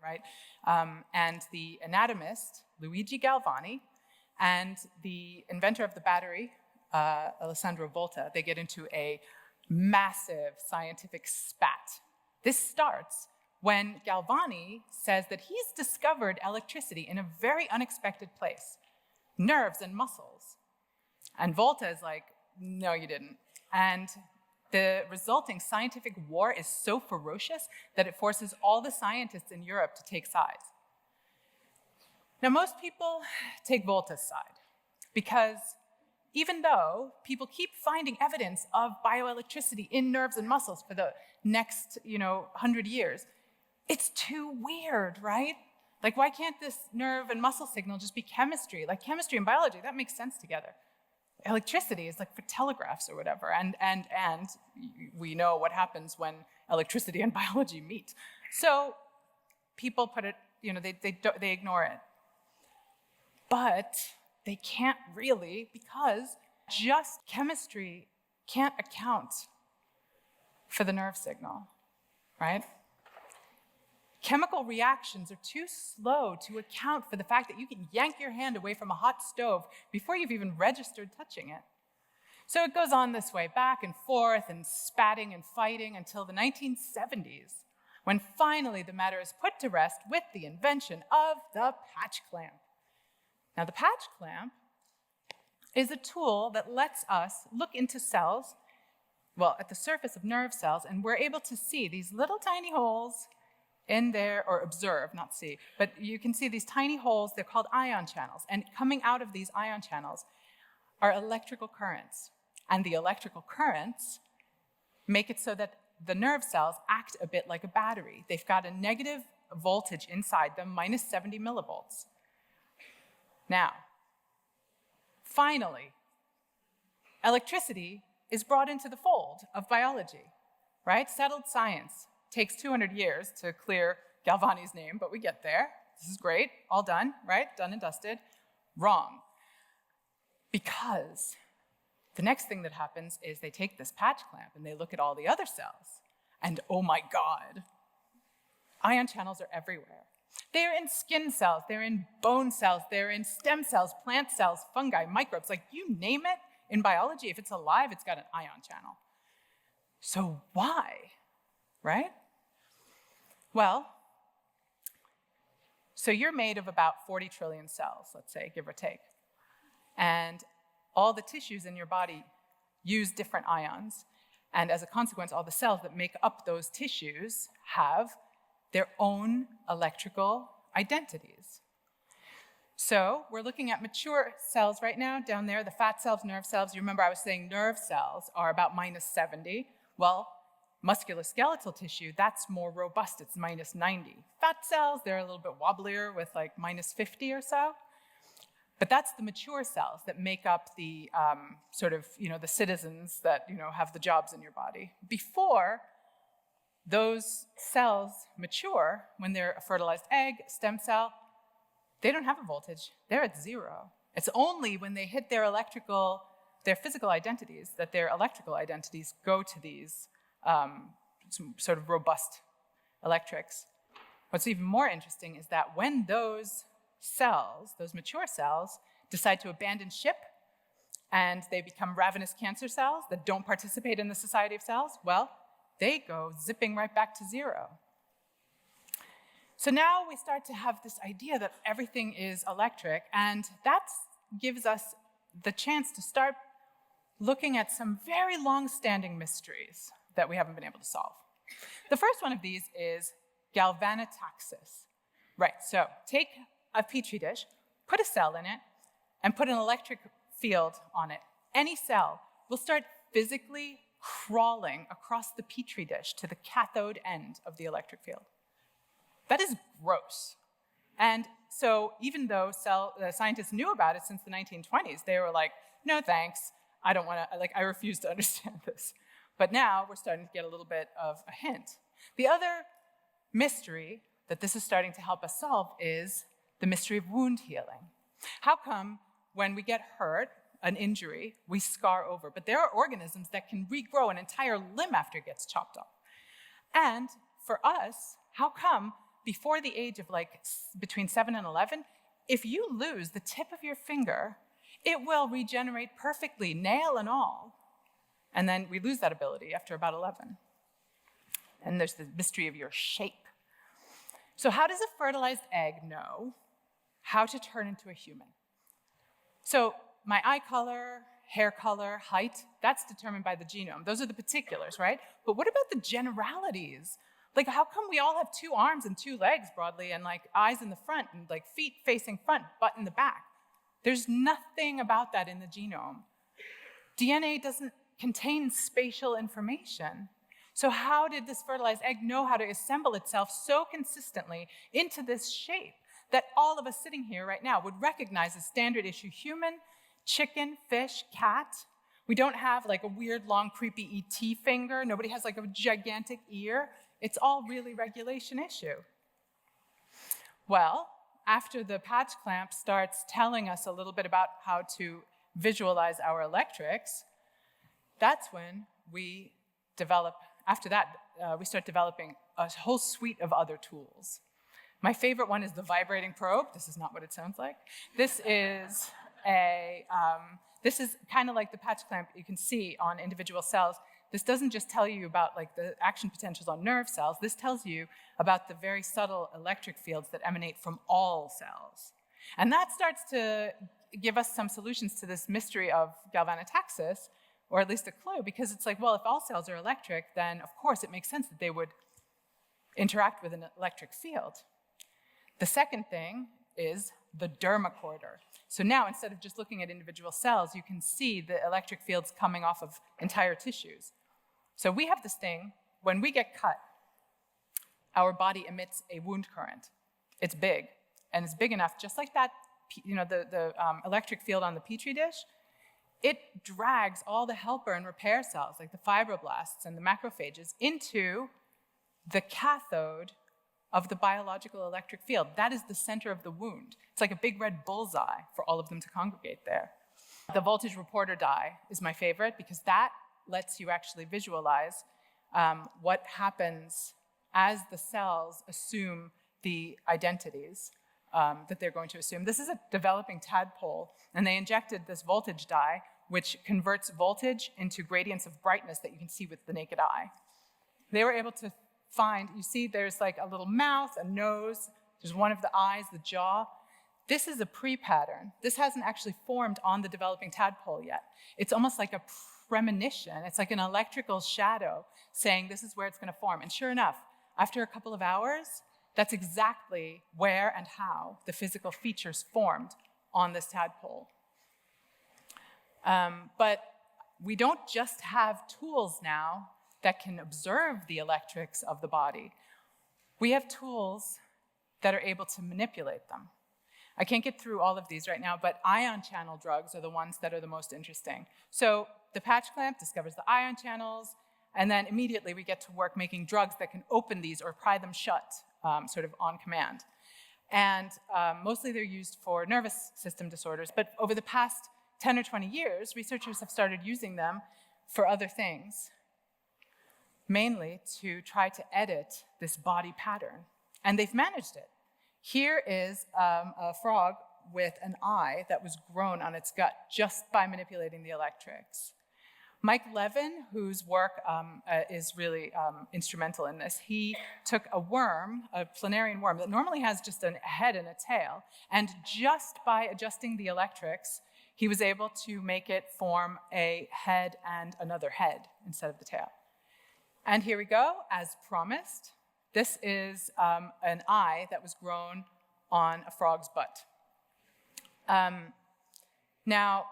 Right? And the anatomist, Luigi Galvani, and the inventor of the battery, Alessandro Volta, they get into a massive scientific spat. This starts when Galvani says that he's discovered electricity in a very unexpected place, nerves and muscles. And Volta is like, no, you didn't. And the resulting scientific war is so ferocious that it forces all the scientists in Europe to take sides. Now, most people take Volta's side because even though people keep finding evidence of bioelectricity in nerves and muscles for the next 100 years, It's too weird, right? Like, why can't this nerve and muscle signal just be chemistry? Like chemistry and biology, that makes sense together. Electricity is like for telegraphs or whatever, and we know what happens when electricity and biology meet. So people put it, they ignore it. But they can't really, because just chemistry can't account for the nerve signal, right? Chemical reactions are too slow to account for the fact that you can yank your hand away from a hot stove before you've even registered touching it. So it goes on this way, back and forth and spatting and fighting until the 1970s, when finally the matter is put to rest with the invention of the patch clamp. Now, the patch clamp is a tool that lets us look into cells, well, at the surface of nerve cells, and we're able to see these little tiny holes in there, or observe, not see, but you can see these tiny holes. They're called ion channels, and coming out of these ion channels are electrical currents, and the electrical currents make it so that the nerve cells act a bit like a battery. They've got a negative voltage inside them, minus 70 millivolts. Now, finally, electricity is brought into the fold of biology, right? Settled science. Takes 200 years to clear Galvani's name, but we get there. This is great, all done, right? Done and dusted. Wrong. Because the next thing that happens is they take this patch clamp and they look at all the other cells, and oh my God, ion channels are everywhere. They're in skin cells, they're in bone cells, they're in stem cells, plant cells, fungi, microbes, like you name it in biology. If it's alive, it's got an ion channel. So why, right? Well, so you're made of about 40 trillion cells, let's say, give or take. And all the tissues in your body use different ions. And as a consequence, all the cells that make up those tissues have their own electrical identities. So we're looking at mature cells right now, down there, the fat cells, nerve cells. You remember I was saying nerve cells are about minus 70. Well, musculoskeletal tissue, that's more robust, it's minus 90. Fat cells, they're a little bit wobblier with like minus 50 or so. But that's the mature cells that make up the the citizens that, have the jobs in your body. Before those cells mature, when they're a fertilized egg, stem cell, they don't have a voltage, they're at zero. It's only when they hit their physical identities that their electrical identities go to these sort of robust electrics. What's even more interesting is that when those cells, those mature cells, decide to abandon ship and they become ravenous cancer cells that don't participate in the society of cells, well, they go zipping right back to zero. So now we start to have this idea that everything is electric, and that gives us the chance to start looking at some very long-standing mysteries that we haven't been able to solve. The first one of these is galvanotaxis. Right, so take a petri dish, put a cell in it, and put an electric field on it. Any cell will start physically crawling across the petri dish to the cathode end of the electric field. That is gross. And so even though scientists knew about it since the 1920s, they were like, no thanks, I refuse to understand this. But now we're starting to get a little bit of a hint. The other mystery that this is starting to help us solve is the mystery of wound healing. How come when we get hurt, an injury, we scar over? But there are organisms that can regrow an entire limb after it gets chopped off. And for us, how come before the age of between 7 and 11, if you lose the tip of your finger, it will regenerate perfectly, nail and all. And then we lose that ability after about 11. And there's the mystery of your shape. So how does a fertilized egg know how to turn into a human? So my eye color, hair color, height, that's determined by the genome. Those are the particulars, right? But what about the generalities? Like, how come we all have 2 arms and 2 legs broadly, and eyes in the front, and feet facing front, butt in the back? There's nothing about that in the genome. DNA doesn't contain spatial information. So how did this fertilized egg know how to assemble itself so consistently into this shape that all of us sitting here right now would recognize as standard issue human, chicken, fish, cat? We don't have like a weird, long, creepy ET finger. Nobody has like a gigantic ear. It's all really regulation issue. Well, after the patch clamp starts telling us a little bit about how to visualize our electrics, that's when we develop, after that, we start developing a whole suite of other tools. My favorite one is the vibrating probe. This is not what it sounds like. This is kind of like the patch clamp you can see on individual cells. This doesn't just tell you about like the action potentials on nerve cells. This tells you about the very subtle electric fields that emanate from all cells. And that starts to give us some solutions to this mystery of galvanotaxis, or at least a clue, because it's like, well, if all cells are electric, then of course it makes sense that they would interact with an electric field. The second thing is the dermacorder. So now, instead of just looking at individual cells, you can see the electric fields coming off of entire tissues. So we have this thing, when we get cut, our body emits a wound current. It's big, and it's big enough, just like that, the electric field on the Petri dish, it drags all the helper and repair cells, like the fibroblasts and the macrophages, into the cathode of the biological electric field. That is the center of the wound. It's like a big red bullseye for all of them to congregate there. The voltage reporter dye is my favorite because that lets you actually visualize what happens as the cells assume the identities that they're going to assume. This is a developing tadpole, and they injected this voltage dye, which converts voltage into gradients of brightness that you can see with the naked eye. They were able to find, you see there's like a little mouth, a nose, there's one of the eyes, the jaw. This is a pre-pattern. This hasn't actually formed on the developing tadpole yet. It's almost like a premonition. It's like an electrical shadow saying this is where it's going to form. And sure enough, after a couple of hours, that's exactly where and how the physical features formed on this tadpole. But we don't just have tools now that can observe the electrics of the body. We have tools that are able to manipulate them. I can't get through all of these right now, but ion channel drugs are the ones that are the most interesting. So the patch clamp discovers the ion channels, and then immediately we get to work making drugs that can open these or pry them shut, sort of on command. And mostly they're used for nervous system disorders, but over the past 10 or 20 years, researchers have started using them for other things, mainly to try to edit this body pattern. And they've managed it. Here is a frog with an eye that was grown on its gut just by manipulating the electrics. Mike Levin, whose work is really instrumental in this, he took a worm, a planarian worm, that normally has just a head and a tail, and just by adjusting the electrics, he was able to make it form a head and another head instead of the tail. And here we go, as promised. This is an eye that was grown on a frog's butt. Now,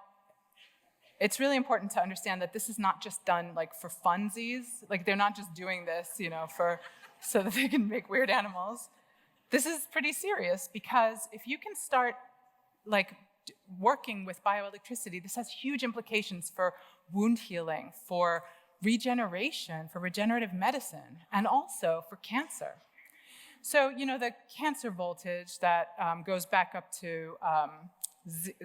it's really important to understand that this is not just done like for funsies. Like they're not just doing this, so that they can make weird animals. This is pretty serious because if you can start like working with bioelectricity, this has huge implications for wound healing, for regeneration, for regenerative medicine, and also for cancer. So, the cancer voltage that goes back up to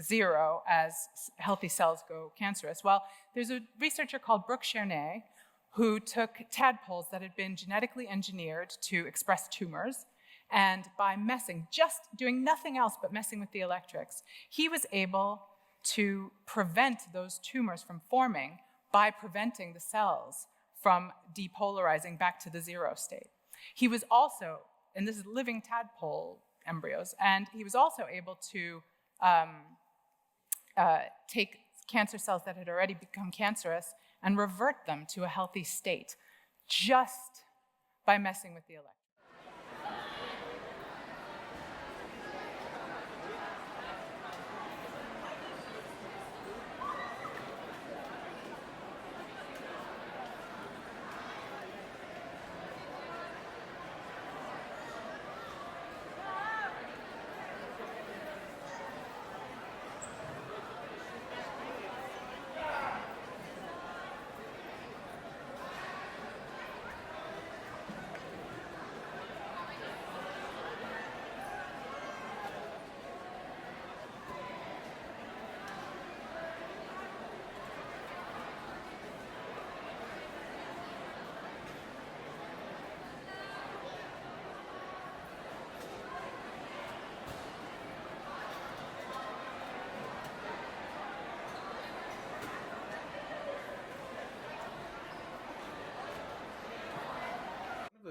zero as healthy cells go cancerous. Well, there's a researcher called Brooke Chernay who took tadpoles that had been genetically engineered to express tumors, and by just doing nothing else but messing with the electrics, he was able to prevent those tumors from forming by preventing the cells from depolarizing back to the zero state. He was also, and this is living tadpole embryos, and he was also able to take cancer cells that had already become cancerous and revert them to a healthy state just by messing with the electric.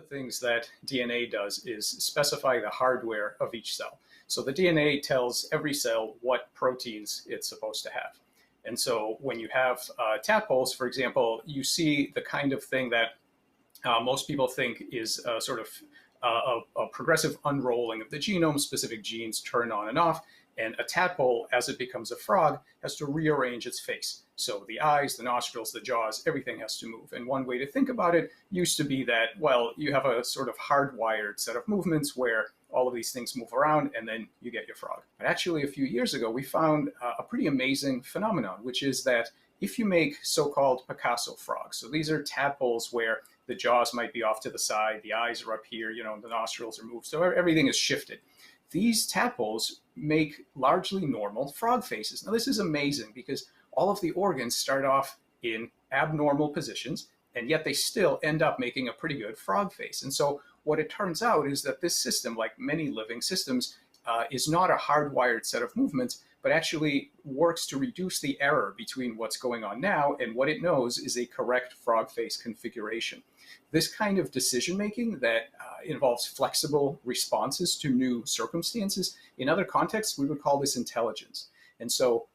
things that DNA does is specify the hardware of each cell. So the DNA tells every cell what proteins it's supposed to have. And so when you have tadpoles, for example, you see the kind of thing that most people think is sort of a progressive unrolling of the genome. Specific genes turn on and off. And a tadpole, as it becomes a frog, has to rearrange its face. So the eyes, the nostrils, the jaws, everything has to move. And one way to think about it used to be that, well, you have a sort of hardwired set of movements where all of these things move around and then you get your frog. But actually, a few years ago, we found a pretty amazing phenomenon, which is that if you make so-called Picasso frogs, so these are tadpoles where the jaws might be off to the side, the eyes are up here, the nostrils are moved, so everything is shifted. These tadpoles make largely normal frog faces. Now, this is amazing because all of the organs start off in abnormal positions, and yet they still end up making a pretty good frog face. And so what it turns out is that this system, like many living systems, is not a hardwired set of movements, but actually works to reduce the error between what's going on now and what it knows is a correct frog face configuration. This kind of decision-making that involves flexible responses to new circumstances, in other contexts, we would call this intelligence. And so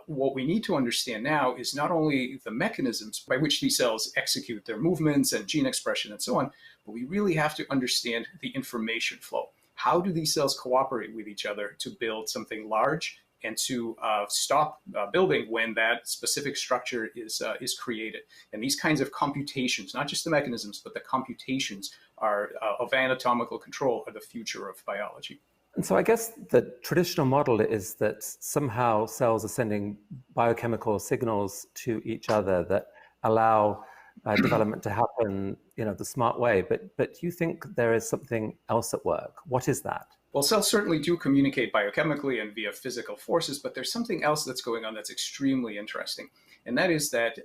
what we need to understand now is not only the mechanisms by which these cells execute their movements and gene expression and so on, but we really have to understand the information flow. How do these cells cooperate with each other to build something large and to stop building when that specific structure is created? And these kinds of computations, not just the mechanisms, but the computations are of anatomical control are the future of biology. And so I guess the traditional model is that somehow cells are sending biochemical signals to each other that allow development to happen, the smart way. But you think there is something else at work. What is that? Well, cells certainly do communicate biochemically and via physical forces, but there's something else that's going on that's extremely interesting. And that is that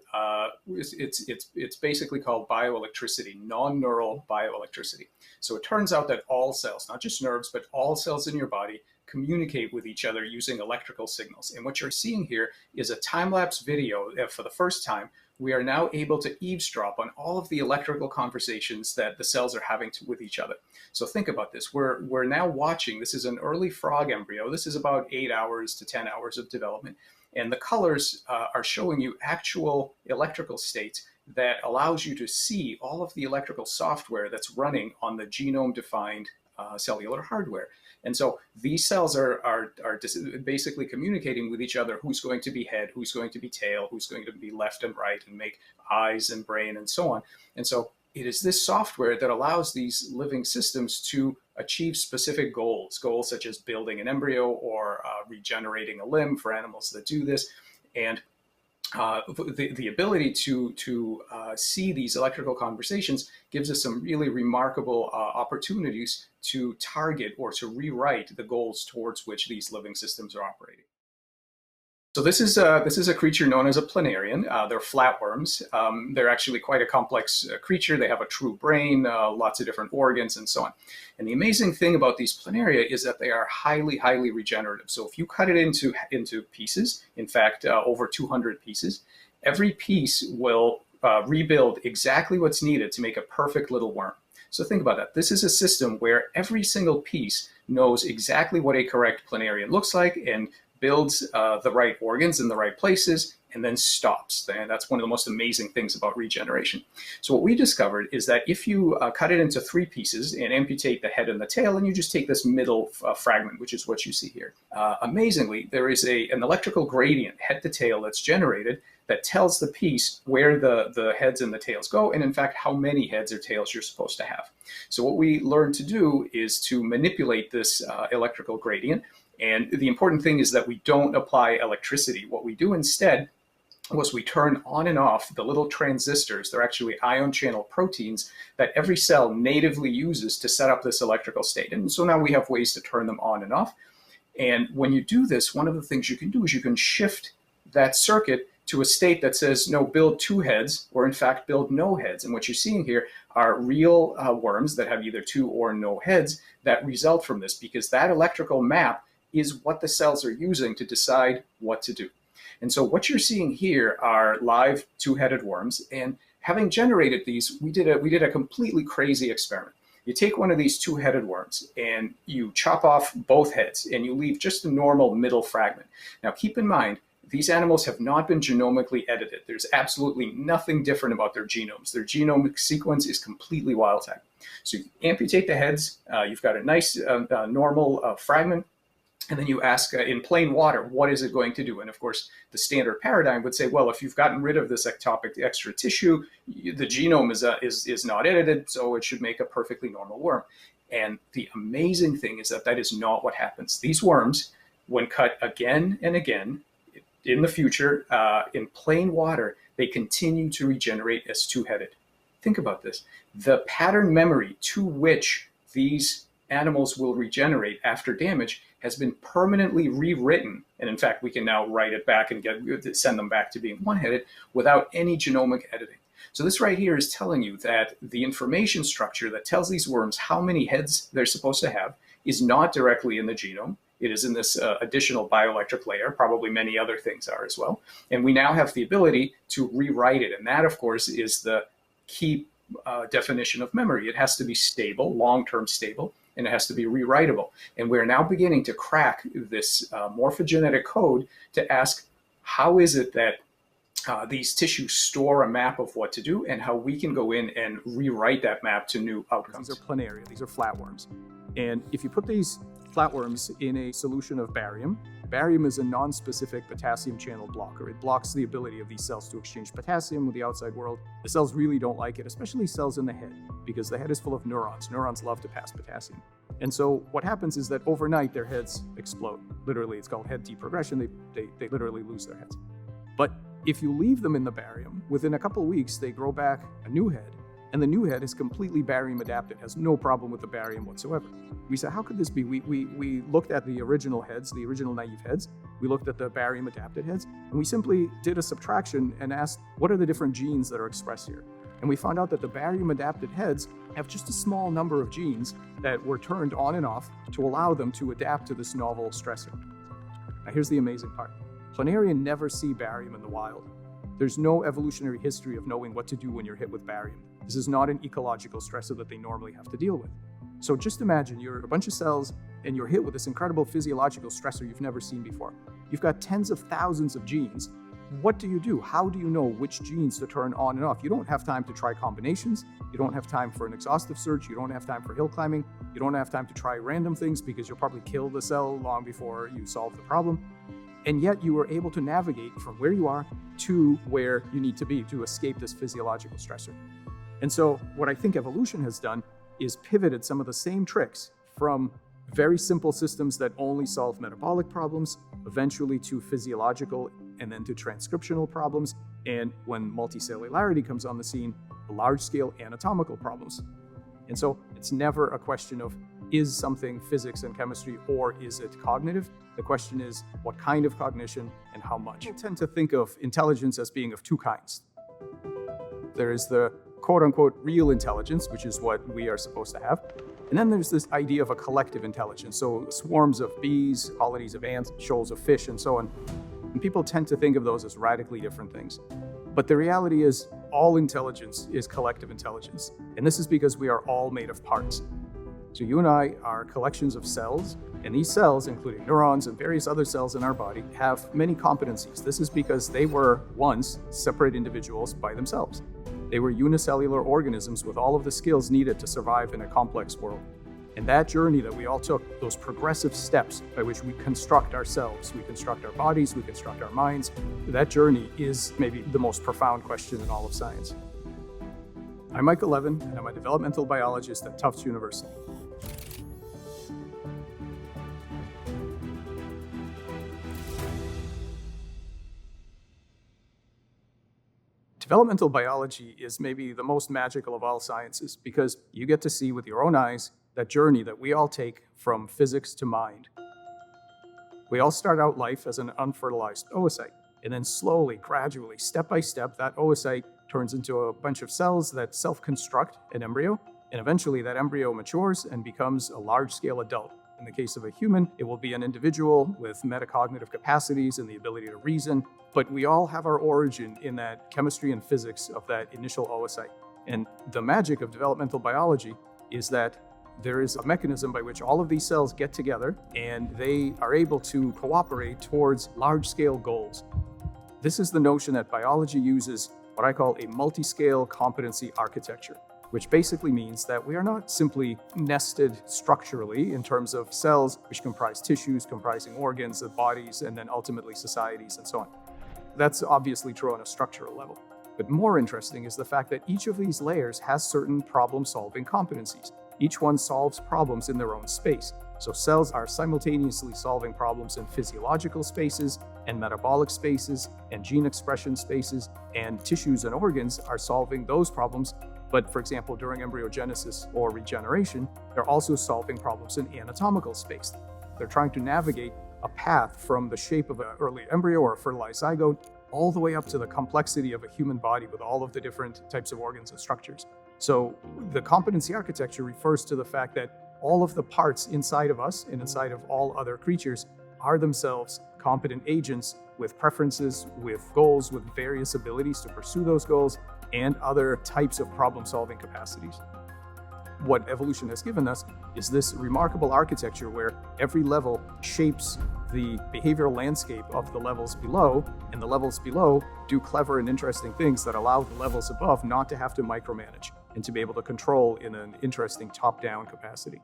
it's basically called bioelectricity, non-neural bioelectricity. So it turns out that all cells, not just nerves, but all cells in your body communicate with each other using electrical signals. And what you're seeing here is a time-lapse video. For the first time, we are now able to eavesdrop on all of the electrical conversations that the cells are having with each other. So think about this. We're now watching, this is an early frog embryo. This is about 8 hours to 10 hours of development. And the colors are showing you actual electrical states that allows you to see all of the electrical software that's running on the genome-defined cellular hardware. And so these cells are basically communicating with each other who's going to be head, who's going to be tail, who's going to be left and right, and make eyes and brain and so on. And so it is this software that allows these living systems to achieve specific goals such as building an embryo or regenerating a limb for animals that do this. And the ability to see these electrical conversations gives us some really remarkable opportunities to target or to rewrite the goals towards which these living systems are operating. So this is a creature known as a planarian. They're flatworms. They're actually quite a complex creature. They have a true brain, lots of different organs, and so on. And the amazing thing about these planaria is that they are highly, highly regenerative. So if you cut it into pieces, in fact, over 200 pieces, every piece will rebuild exactly what's needed to make a perfect little worm. So think about that. This is a system where every single piece knows exactly what a correct planarian looks like and builds the right organs in the right places, and then stops. And that's one of the most amazing things about regeneration. So what we discovered is that if you cut it into 3 pieces and amputate the head and the tail, and you just take this middle fragment, which is what you see here, amazingly, there is an electrical gradient, head to tail, that's generated that tells the piece where the heads and the tails go, and in fact, how many heads or tails you're supposed to have. So what we learned to do is to manipulate this electrical gradient. And the important thing is that we don't apply electricity. What we do instead was we turn on and off the little transistors. They're actually ion channel proteins that every cell natively uses to set up this electrical state. And so now we have ways to turn them on and off. And when you do this, one of the things you can do is you can shift that circuit to a state that says, no, build 2 heads, or in fact, build no heads. And what you're seeing here are real worms that have either 2 or no heads that result from this, because that electrical map is what the cells are using to decide what to do. And so what you're seeing here are live two-headed worms. And having generated these, we did a completely crazy experiment. You take one of these two-headed worms and you chop off both heads and you leave just a normal middle fragment. Now keep in mind, these animals have not been genomically edited. There's absolutely nothing different about their genomes. Their genomic sequence is completely wild type. So you amputate the heads, you've got a nice normal fragment, and then you ask in plain water, what is it going to do? And of course, the standard paradigm would say, well, if you've gotten rid of this ectopic extra tissue, the genome is not edited, so it should make a perfectly normal worm. And the amazing thing is that that is not what happens. These worms, when cut again and again, in the future, in plain water, they continue to regenerate as two-headed. Think about this. The pattern memory to which these animals will regenerate after damage has been permanently rewritten. And in fact, we can now write it back and send them back to being one-headed without any genomic editing. So this right here is telling you that the information structure that tells these worms how many heads they're supposed to have is not directly in the genome. It is in this additional bioelectric layer. Probably many other things are as well. And we now have the ability to rewrite it. And that, of course, is the key definition of memory. It has to be stable, long-term stable, and it has to be rewritable. And we're now beginning to crack this morphogenetic code to ask, how is it that these tissues store a map of what to do, and how we can go in and rewrite that map to new outcomes. These are planaria, these are flatworms. And if you put these flatworms in a solution of barium, barium is a non-specific potassium channel blocker. It blocks the ability of these cells to exchange potassium with the outside world. The cells really don't like it, especially cells in the head, because the head is full of neurons. Neurons love to pass potassium. And so what happens is that overnight their heads explode. Literally, it's called head deprogression. They literally lose their heads. But if you leave them in the barium, within a couple of weeks, they grow back a new head. And the new head is completely barium adapted, has no problem with the barium whatsoever. We said, how could this be? We looked at the original heads, the original naive heads. We looked at the barium adapted heads, and we simply did a subtraction and asked, what are the different genes that are expressed here? And we found out that the barium adapted heads have just a small number of genes that were turned on and off to allow them to adapt to this novel stressor. Now here's the amazing part. Planaria never see barium in the wild. There's no evolutionary history of knowing what to do when you're hit with barium. This is not an ecological stressor that they normally have to deal with. So just imagine you're a bunch of cells and you're hit with this incredible physiological stressor you've never seen before. You've got tens of thousands of genes. What do you do? How do you know which genes to turn on and off? You don't have time to try combinations. You don't have time for an exhaustive search. You don't have time for hill climbing. You don't have time to try random things because you'll probably kill the cell long before you solve the problem. And yet you were able to navigate from where you are to where you need to be to escape this physiological stressor. And so what I think evolution has done is pivoted some of the same tricks from very simple systems that only solve metabolic problems, eventually to physiological and then to transcriptional problems. And when multicellularity comes on the scene, large-scale anatomical problems. And so it's never a question of, is something physics and chemistry or is it cognitive? The question is, what kind of cognition and how much? People tend to think of intelligence as being of two kinds. There is the quote-unquote real intelligence, which is what we are supposed to have. And then there's this idea of a collective intelligence. So swarms of bees, colonies of ants, shoals of fish, and so on. And people tend to think of those as radically different things. But the reality is, all intelligence is collective intelligence. And this is because we are all made of parts. So you and I are collections of cells, and these cells, including neurons and various other cells in our body, have many competencies. This is because they were once separate individuals by themselves. They were unicellular organisms with all of the skills needed to survive in a complex world. And that journey that we all took, those progressive steps by which we construct ourselves, we construct our bodies, we construct our minds, that journey is maybe the most profound question in all of science. I'm Michael Levin, and I'm a developmental biologist at Tufts University. Developmental biology is maybe the most magical of all sciences because you get to see with your own eyes that journey that we all take from physics to mind. We all start out life as an unfertilized oocyte, and then slowly, gradually, step by step, that oocyte turns into a bunch of cells that self-construct an embryo, and eventually that embryo matures and becomes a large-scale adult. In the case of a human, it will be an individual with metacognitive capacities and the ability to reason. But we all have our origin in that chemistry and physics of that initial oocyte. And the magic of developmental biology is that there is a mechanism by which all of these cells get together and they are able to cooperate towards large-scale goals. This is the notion that biology uses what I call a multi-scale competency architecture, which basically means that we are not simply nested structurally in terms of cells which comprise tissues, comprising organs, the bodies, and then ultimately societies and so on. That's obviously true on a structural level. But more interesting is the fact that each of these layers has certain problem-solving competencies. Each one solves problems in their own space. So cells are simultaneously solving problems in physiological spaces and metabolic spaces and gene expression spaces, and tissues and organs are solving those problems. But for example, during embryogenesis or regeneration, they're also solving problems in anatomical space. They're trying to navigate a path from the shape of an early embryo or a fertilized zygote all the way up to the complexity of a human body with all of the different types of organs and structures. So the competency architecture refers to the fact that all of the parts inside of us and inside of all other creatures are themselves competent agents with preferences, with goals, with various abilities to pursue those goals, and other types of problem-solving capacities. What evolution has given us is this remarkable architecture where every level shapes the behavioral landscape of the levels below, and the levels below do clever and interesting things that allow the levels above not to have to micromanage and to be able to control in an interesting top-down capacity.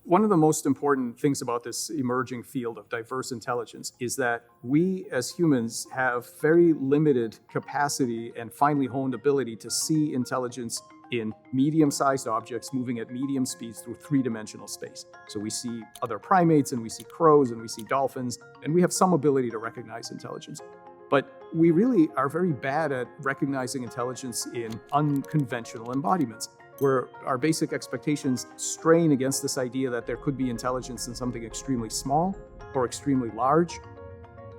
One of the most important things about this emerging field of diverse intelligence is that we as humans have very limited capacity and finely honed ability to see intelligence in medium-sized objects moving at medium speeds through three-dimensional space. So we see other primates and we see crows and we see dolphins, and we have some ability to recognize intelligence. But we really are very bad at recognizing intelligence in unconventional embodiments, where our basic expectations strain against this idea that there could be intelligence in something extremely small or extremely large.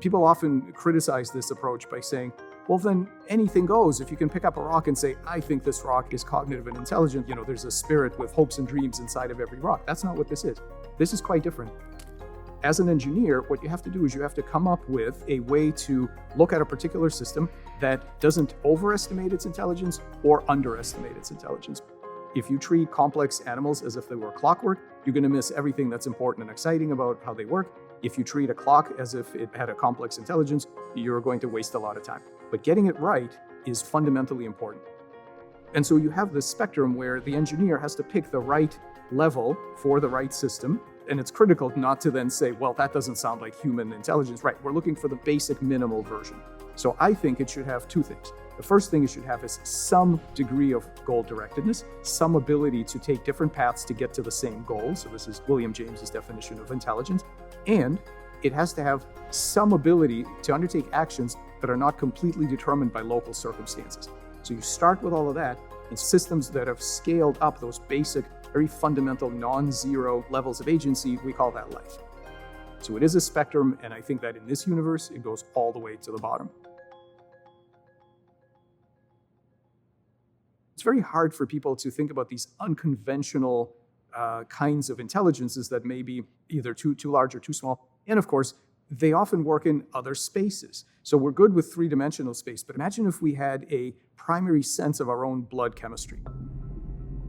People often criticize this approach by saying, well, then anything goes. If you can pick up a rock and say, I think this rock is cognitive and intelligent, there's a spirit with hopes and dreams inside of every rock. That's not what this is. This is quite different. As an engineer, what you have to do is you have to come up with a way to look at a particular system that doesn't overestimate its intelligence or underestimate its intelligence. If you treat complex animals as if they were clockwork, you're going to miss everything that's important and exciting about how they work. If you treat a clock as if it had a complex intelligence, you're going to waste a lot of time. But getting it right is fundamentally important. And so you have this spectrum where the engineer has to pick the right level for the right system. And it's critical not to then say, well, that doesn't sound like human intelligence. Right, we're looking for the basic minimal version. So I think it should have two things. The first thing it should have is some degree of goal-directedness, some ability to take different paths to get to the same goal. So this is William James's definition of intelligence. And it has to have some ability to undertake actions that are not completely determined by local circumstances. So you start with all of that in systems that have scaled up those basic, very fundamental non-zero levels of agency. We call that life. So it is a spectrum, and I think that in this universe, it goes all the way to the bottom. It's very hard for people to think about these unconventional kinds of intelligences that may be either too large or too small. And of course, they often work in other spaces. So we're good with three-dimensional space, but imagine if we had a primary sense of our own blood chemistry.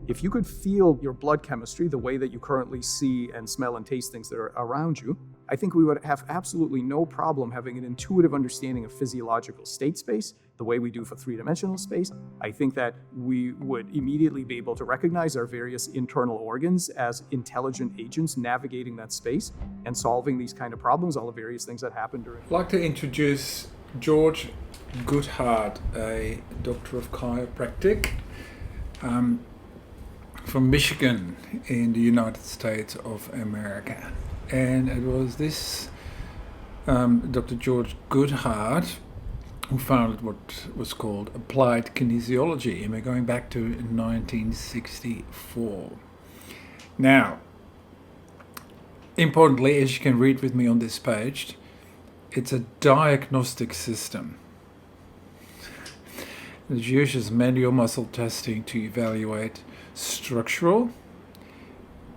If you could feel your blood chemistry the way that you currently see and smell and taste things that are around you, I think we would have absolutely no problem having an intuitive understanding of physiological state space, the way we do for three-dimensional space. I think that we would immediately be able to recognize our various internal organs as intelligent agents navigating that space and solving these kind of problems, all the various things that happen during. I'd like to introduce George Goodhart, a doctor of chiropractic from Michigan in the United States of America. And it was this Dr. George Goodhart who founded what was called applied kinesiology, and we're going back to 1964. Now, importantly, as you can read with me on this page, it's a diagnostic system. It uses manual muscle testing to evaluate structural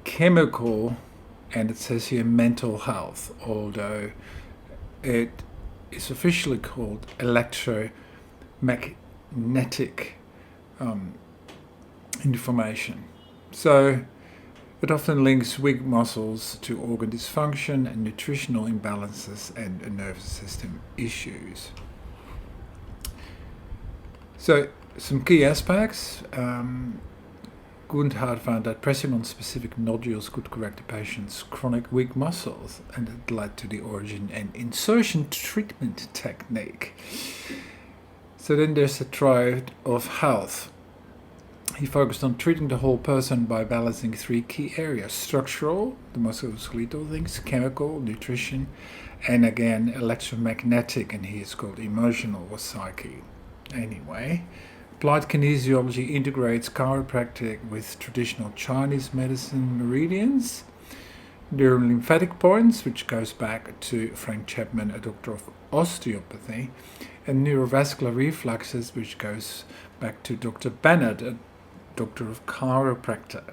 chemical, and it says here mental health, although it is officially called electromagnetic information. So it often links weak muscles to organ dysfunction and nutritional imbalances and nervous system issues. So some key aspects. Gundhard found that pressing on specific nodules could correct the patient's chronic weak muscles, and it led to the origin and insertion treatment technique. So then there's the triad of health. He focused on treating the whole person by balancing three key areas: structural, the musculoskeletal things; chemical, nutrition; and again electromagnetic, and he is called emotional or psyche. Anyway, applied kinesiology integrates chiropractic with traditional Chinese medicine meridians, neurolymphatic points, which goes back to Frank Chapman, a doctor of osteopathy, and neurovascular reflexes, which goes back to Dr. Bennett, a doctor of chiropractor.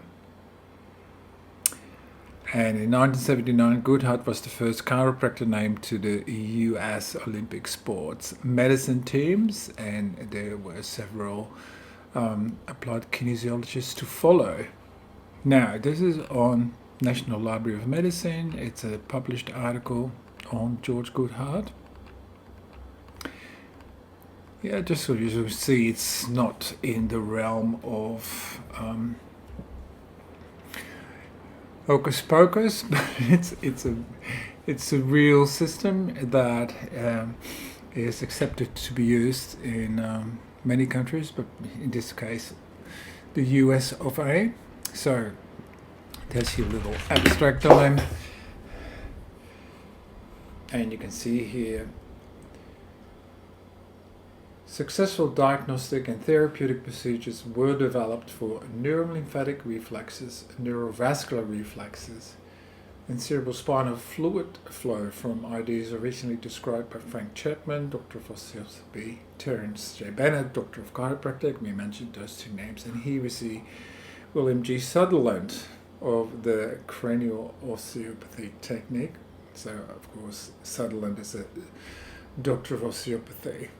And in 1979, Goodhart was the first chiropractor named to the US Olympic sports medicine teams, and there were several applied kinesiologists to follow. Now, this is on National Library of Medicine. It's a published article on George Goodhart. Yeah, just so you see, it's not in the realm of hocus pocus, but it's a real system that is accepted to be used in many countries, but in this case, the US of A. So there's your little abstract on him, and you can see here. Successful diagnostic and therapeutic procedures were developed for neurolymphatic reflexes, neurovascular reflexes, and cerebrospinal fluid flow from ideas originally described by Frank Chapman, Doctor of Osteopathy, Terence J. Bennett, Doctor of Chiropractic. We mentioned those two names, and he was the William G. Sutherland of the cranial osteopathy technique. So, of course, Sutherland is a Doctor of Osteopathy.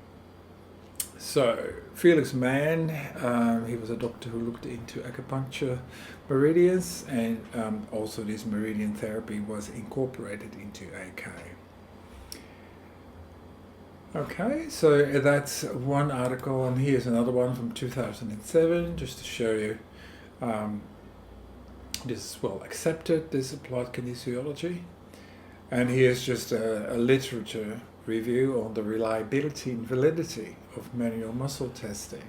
So, Felix Mann, he was a doctor who looked into acupuncture meridians, and also this meridian therapy was incorporated into AK. Okay, so that's one article, and here's another one from 2007, just to show you this is well accepted, this applied kinesiology. And here's just a literature review on the reliability and validity of manual muscle testing.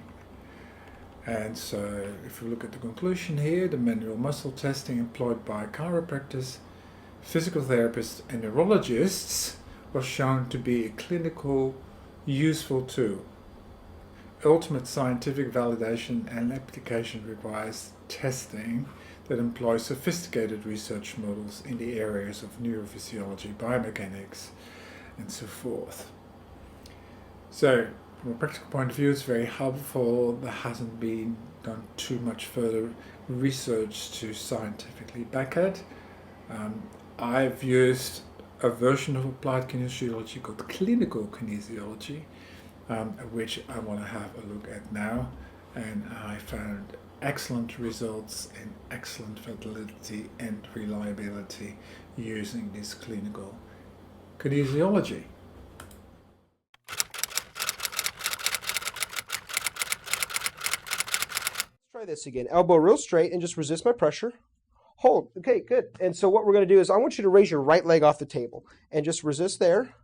And so if you look at the conclusion here, the manual muscle testing employed by chiropractors, physical therapists and neurologists was shown to be a clinical useful tool. Ultimate scientific validation and application requires testing that employs sophisticated research models in the areas of neurophysiology, biomechanics, and so forth. So, from a practical point of view, it's very helpful. There hasn't been done too much further research to scientifically back it. I've used a version of applied kinesiology called clinical kinesiology, which I want to have a look at now, and I found excellent results and excellent validity and reliability using this clinical kinesiology. Let's try this again. Elbow real straight and just resist my pressure. Hold. Okay, good. And so what we're going to do is I want you to raise your right leg off the table and just resist there.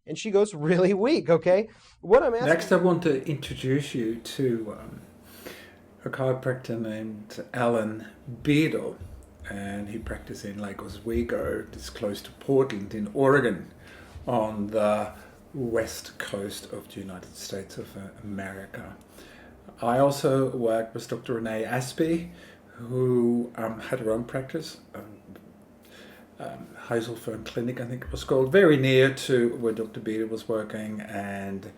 And she goes really weak, okay? What I'm asking... Next, I want to introduce you to a chiropractor named Alan Beadle, and he practiced in Lake Oswego, just close to Portland in Oregon, on the west coast of the United States of America. I also worked with Dr. Renee Aspey, who had her own practice, Heiselfern Clinic, I think it was called, very near to where Dr. Beadle was working, and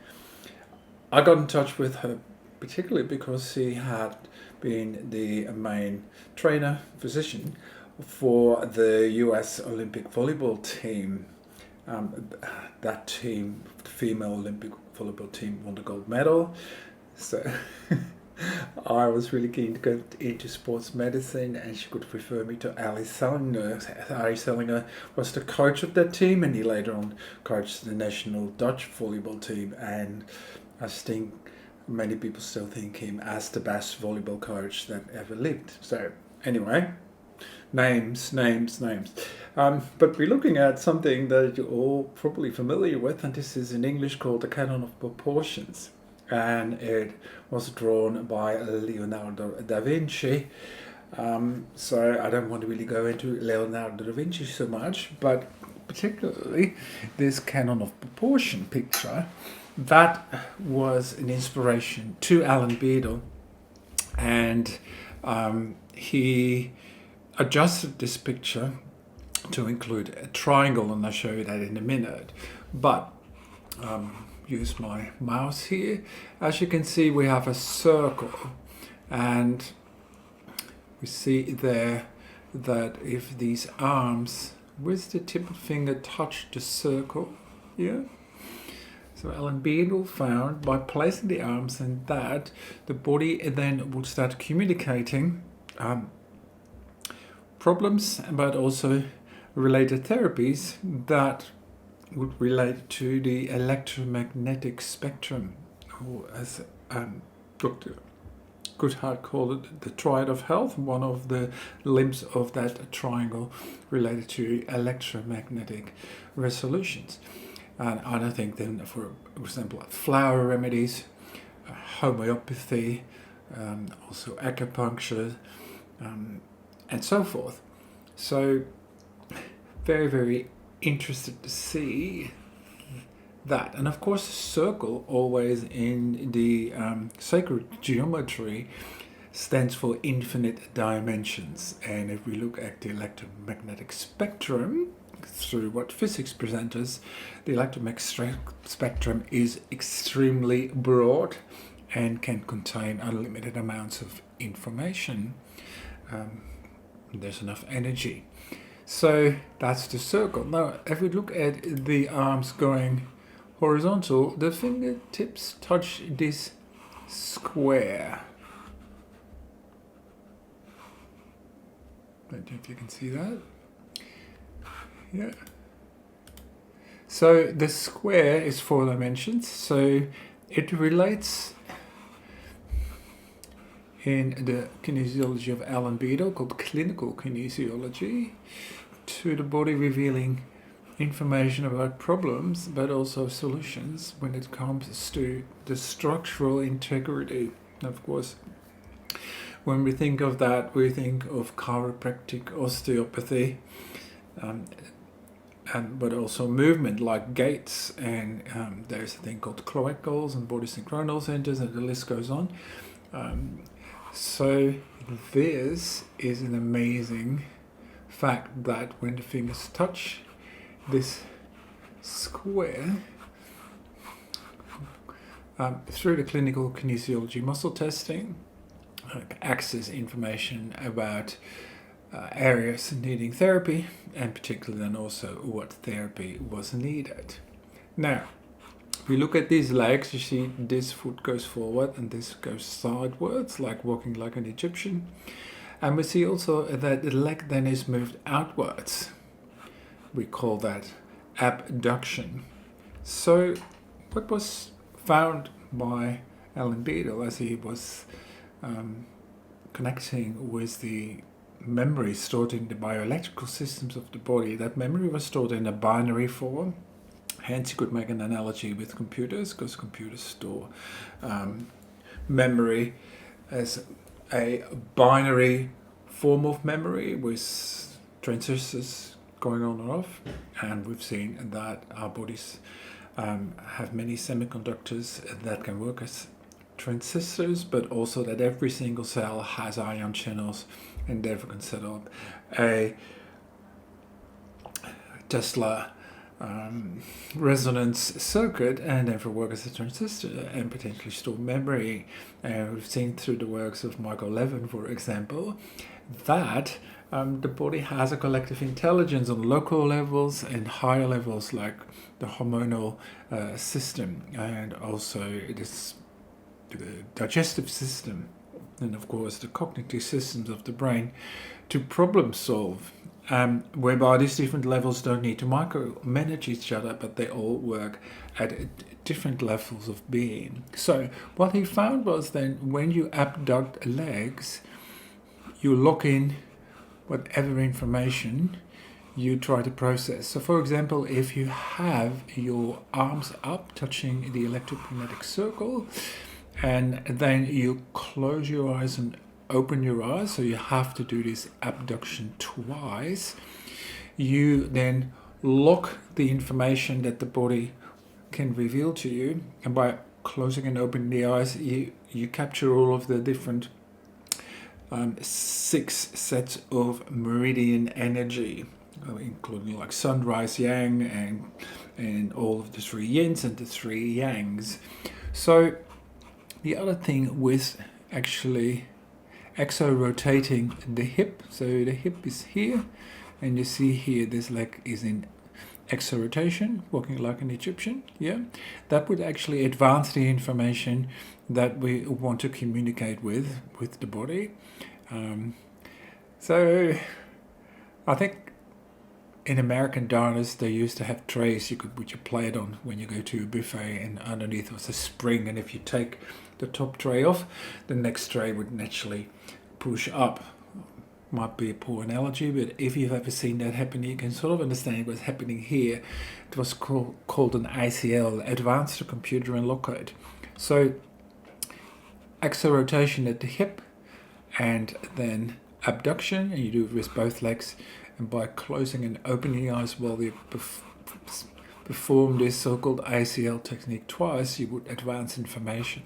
I got in touch with her particularly because she had been the main trainer, physician for the US Olympic volleyball team. That team, the female Olympic volleyball team, won the gold medal. So I was really keen to go into sports medicine, and she could refer me to Ali Salinger. Ali Salinger was the coach of that team, and he later on coached the national Dutch volleyball team. And I think many people still think him as the best volleyball coach that ever lived. So anyway, names. But we're looking at something that you're all probably familiar with, and this is in English called the canon of proportions. And it was drawn by Leonardo da Vinci. So I don't want to really go into Leonardo da Vinci so much, but particularly this canon of proportion picture, that was an inspiration to Alan Beadle, and he adjusted this picture to include a triangle, and I'll show you that in a minute. But use my mouse here. As you can see, we have a circle, and we see there that if these arms with the tip of the finger touch the circle here, so Alan Beadle found by placing the arms in that, the body then would start communicating problems, but also related therapies that would relate to the electromagnetic spectrum, or as Dr. Goodhart called it, the triad of health, one of the limbs of that triangle related to electromagnetic resolutions. And I think then, for example, flower remedies, homeopathy, also acupuncture, and so forth. So very, very interested to see that. And of course, the circle, always in the sacred geometry, stands for infinite dimensions. And if we look at the electromagnetic spectrum, through what physics presents us, the electromagnetic spectrum is extremely broad and can contain unlimited amounts of information. There's enough energy. So that's the circle. Now, if we look at the arms going horizontal, the fingertips touch this square. I don't know if you can see that. Yeah. So the square is 4 dimensions. So it relates in the kinesiology of Alan Beadle, called clinical kinesiology, to the body, revealing information about problems, but also solutions when it comes to the structural integrity. Of course, when we think of that, we think of chiropractic osteopathy, but also movement like gaits, and there's a thing called cloacals and body synchronal centers, and the list goes on. So this is an amazing fact that when the fingers touch this square, through the clinical kinesiology muscle testing, access information about areas needing therapy, and particularly then also what therapy was needed. Now, if we look at these legs, you see this foot goes forward and this goes sidewards, like walking like an Egyptian. And we see also that the leg then is moved outwards. We call that abduction. So what was found by Alan Beadle as he was connecting with the memory stored in the bioelectrical systems of the body, that memory was stored in a binary form. Hence, you could make an analogy with computers, because computers store memory as a binary form of memory with transistors going on and off. And we've seen that our bodies have many semiconductors that can work as transistors, but also that every single cell has ion channels and therefore can set up a Tesla resonance circuit and therefore work as a transistor and potentially store memory. We've seen through the works of Michael Levin, for example, that the body has a collective intelligence on local levels and higher levels, like the hormonal system, and also the digestive system, and of course the cognitive systems of the brain, to problem solve, whereby these different levels don't need to micromanage each other, but they all work at different levels of being. So what he found was then, when you abduct legs, you lock in whatever information you try to process. So for example, if you have your arms up touching the electromagnetic circle, and then you close your eyes and open your eyes, so you have to do this abduction twice, you then lock the information that the body can reveal to you, and by closing and opening the eyes, you capture all of the different 6 sets of meridian energy, including like sunrise yang and all of the 3 yins and the 3 yangs. So the other thing with actually exo-rotating the hip, so the hip is here, and you see here this leg is in exo-rotation, walking like an Egyptian, yeah, that would actually advance the information that we want to communicate with the body. So I think in American diners they used to have trays which you plate on when you go to a buffet, and underneath was a spring, and if you take the top tray off, the next tray would naturally push up. Might be a poor analogy, but if you've ever seen that happen, you can sort of understand what's happening here. It was called an ICL, Advanced Computer and Lockout. So exo-rotation at the hip, and then abduction, and you do it with both legs, and by closing and opening the eyes while you perform this so-called ICL technique twice, you would advance information.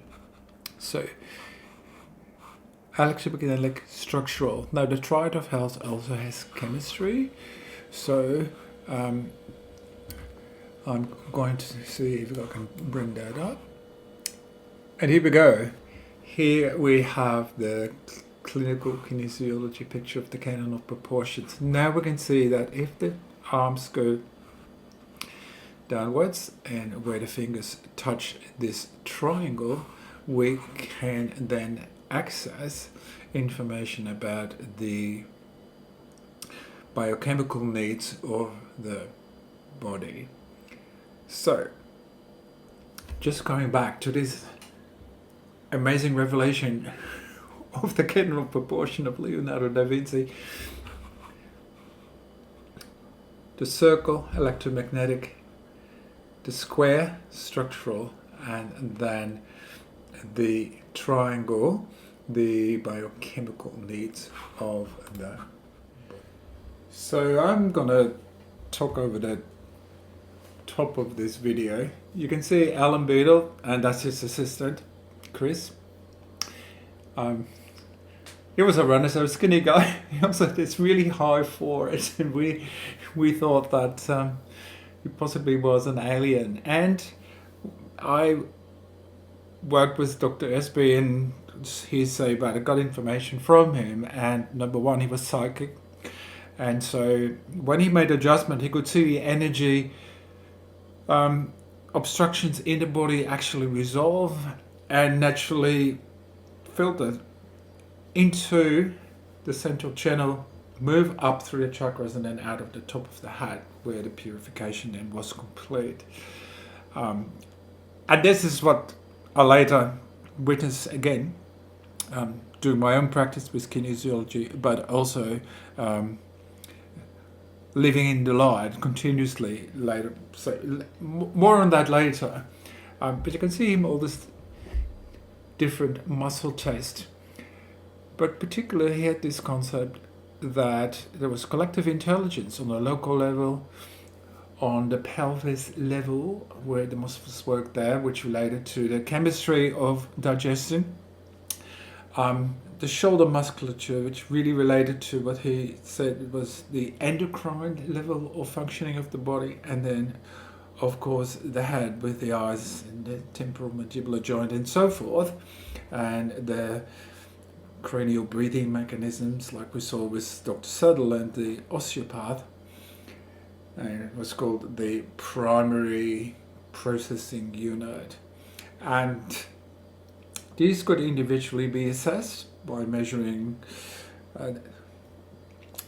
So electromagnetic structural. Now the triad of health also has chemistry, so I'm going to see if I can bring that up. And here we go. Here we have the clinical kinesiology picture of the canon of proportions. Now we can see that if the arms go downwards and where the fingers touch this triangle, we can then access information about the biochemical needs of the body. So, just going back to this amazing revelation of the canon of proportion of Leonardo da Vinci, the circle, electromagnetic, the square, structural, and then the triangle, the biochemical needs of the body. So I'm gonna talk over the top of this video. You can see Alan Beadle, and that's his assistant, Chris. He was a runner, so a skinny guy. He also had this really high forehead, and we thought that he possibly was an alien. And I worked with Dr. Espy, and he said, but I got information from him, and number one, he was psychic, and so when he made adjustment, he could see the energy obstructions in the body actually resolve and naturally filter into the central channel, move up through the chakras, and then out of the top of the head, where the purification then was complete. And this is what I later witnessed again, doing my own practice with kinesiology, but also living in the light continuously later. So more on that later. But you can see him all this different muscle test. But particularly he had this concept that there was collective intelligence on a local level, on the pelvis level, where the muscles work there, which related to the chemistry of digestion. The shoulder musculature, which really related to what he said was the endocrine level of functioning of the body, and then of course the head with the eyes and the temporal mandibular joint and so forth, and the cranial breathing mechanisms, like we saw with Dr. Sutherland, the osteopath. And it was called the primary processing unit. And these could individually be assessed by measuring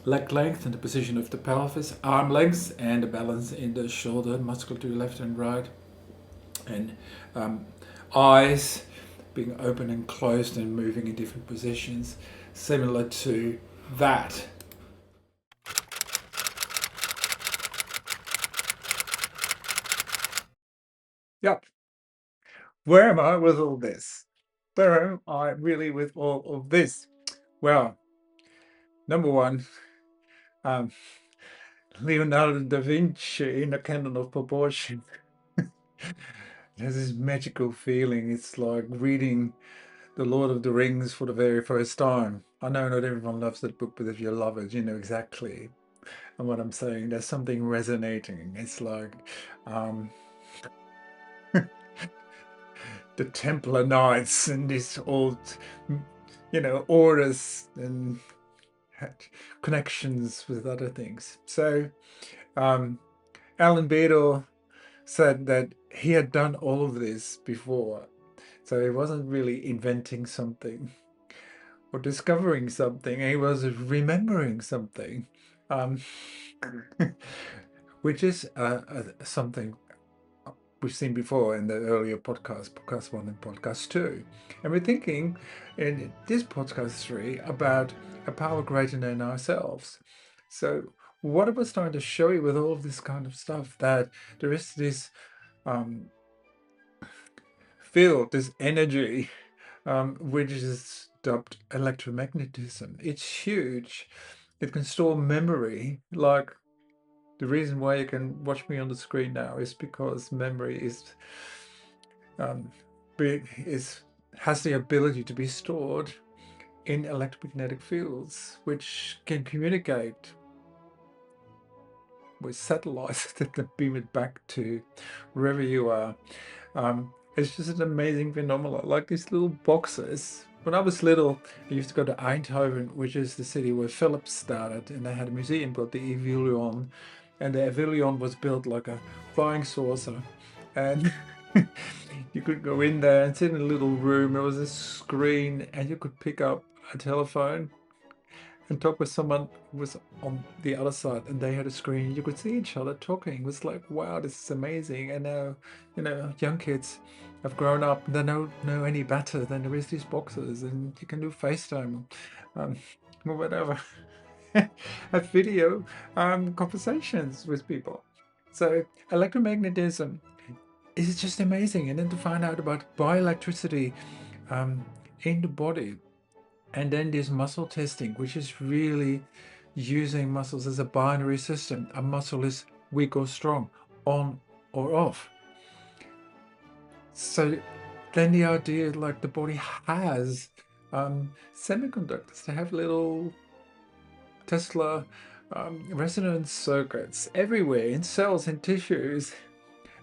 leg length and the position of the pelvis, arm length, and the balance in the shoulder musculature left and right, and eyes being open and closed and moving in different positions, similar to that. Yep. Where am I with all this? Where am I really with all of this? Well, number one, Leonardo da Vinci in A Canon of Proportion. There's this magical feeling. It's like reading The Lord of the Rings for the very first time. I know not everyone loves that book, but if you love it, you know exactly what I'm saying. There's something resonating. It's like the Templar Knights and this old, orders and had connections with other things. So Alan Beadle said that he had done all of this before. So he wasn't really inventing something or discovering something. He was remembering something, which is something we've seen before in the earlier podcast 1 and podcast 2. And we're thinking in this podcast 3 about a power greater than ourselves. So what I was trying to show you with all of this kind of stuff, that there is this field, this energy, which is dubbed electromagnetism. It's huge. It can store memory. Like, the reason why you can watch me on the screen now is because memory has the ability to be stored in electromagnetic fields, which can communicate with satellites that can beam it back to wherever you are. It's just an amazing phenomenon. Like these little boxes. When I was little, I used to go to Eindhoven, which is the city where Philips started, and they had a museum called the Evilion. And the Evilion was built like a flying saucer. And you could go in there and sit in a little room. There was a screen, and you could pick up a telephone and talk with someone who was on the other side, and they had a screen. You could see each other talking. It was like, wow, this is amazing. And now, young kids have grown up. They don't know any better than there is these boxes, and you can do FaceTime or whatever. Have video conversations with people. So electromagnetism is just amazing. And then to find out about bioelectricity in the body. And then this muscle testing, which is really using muscles as a binary system. A muscle is weak or strong, on or off. So then the idea, like the body has semiconductors. They have little Tesla resonance circuits everywhere, in cells and tissues,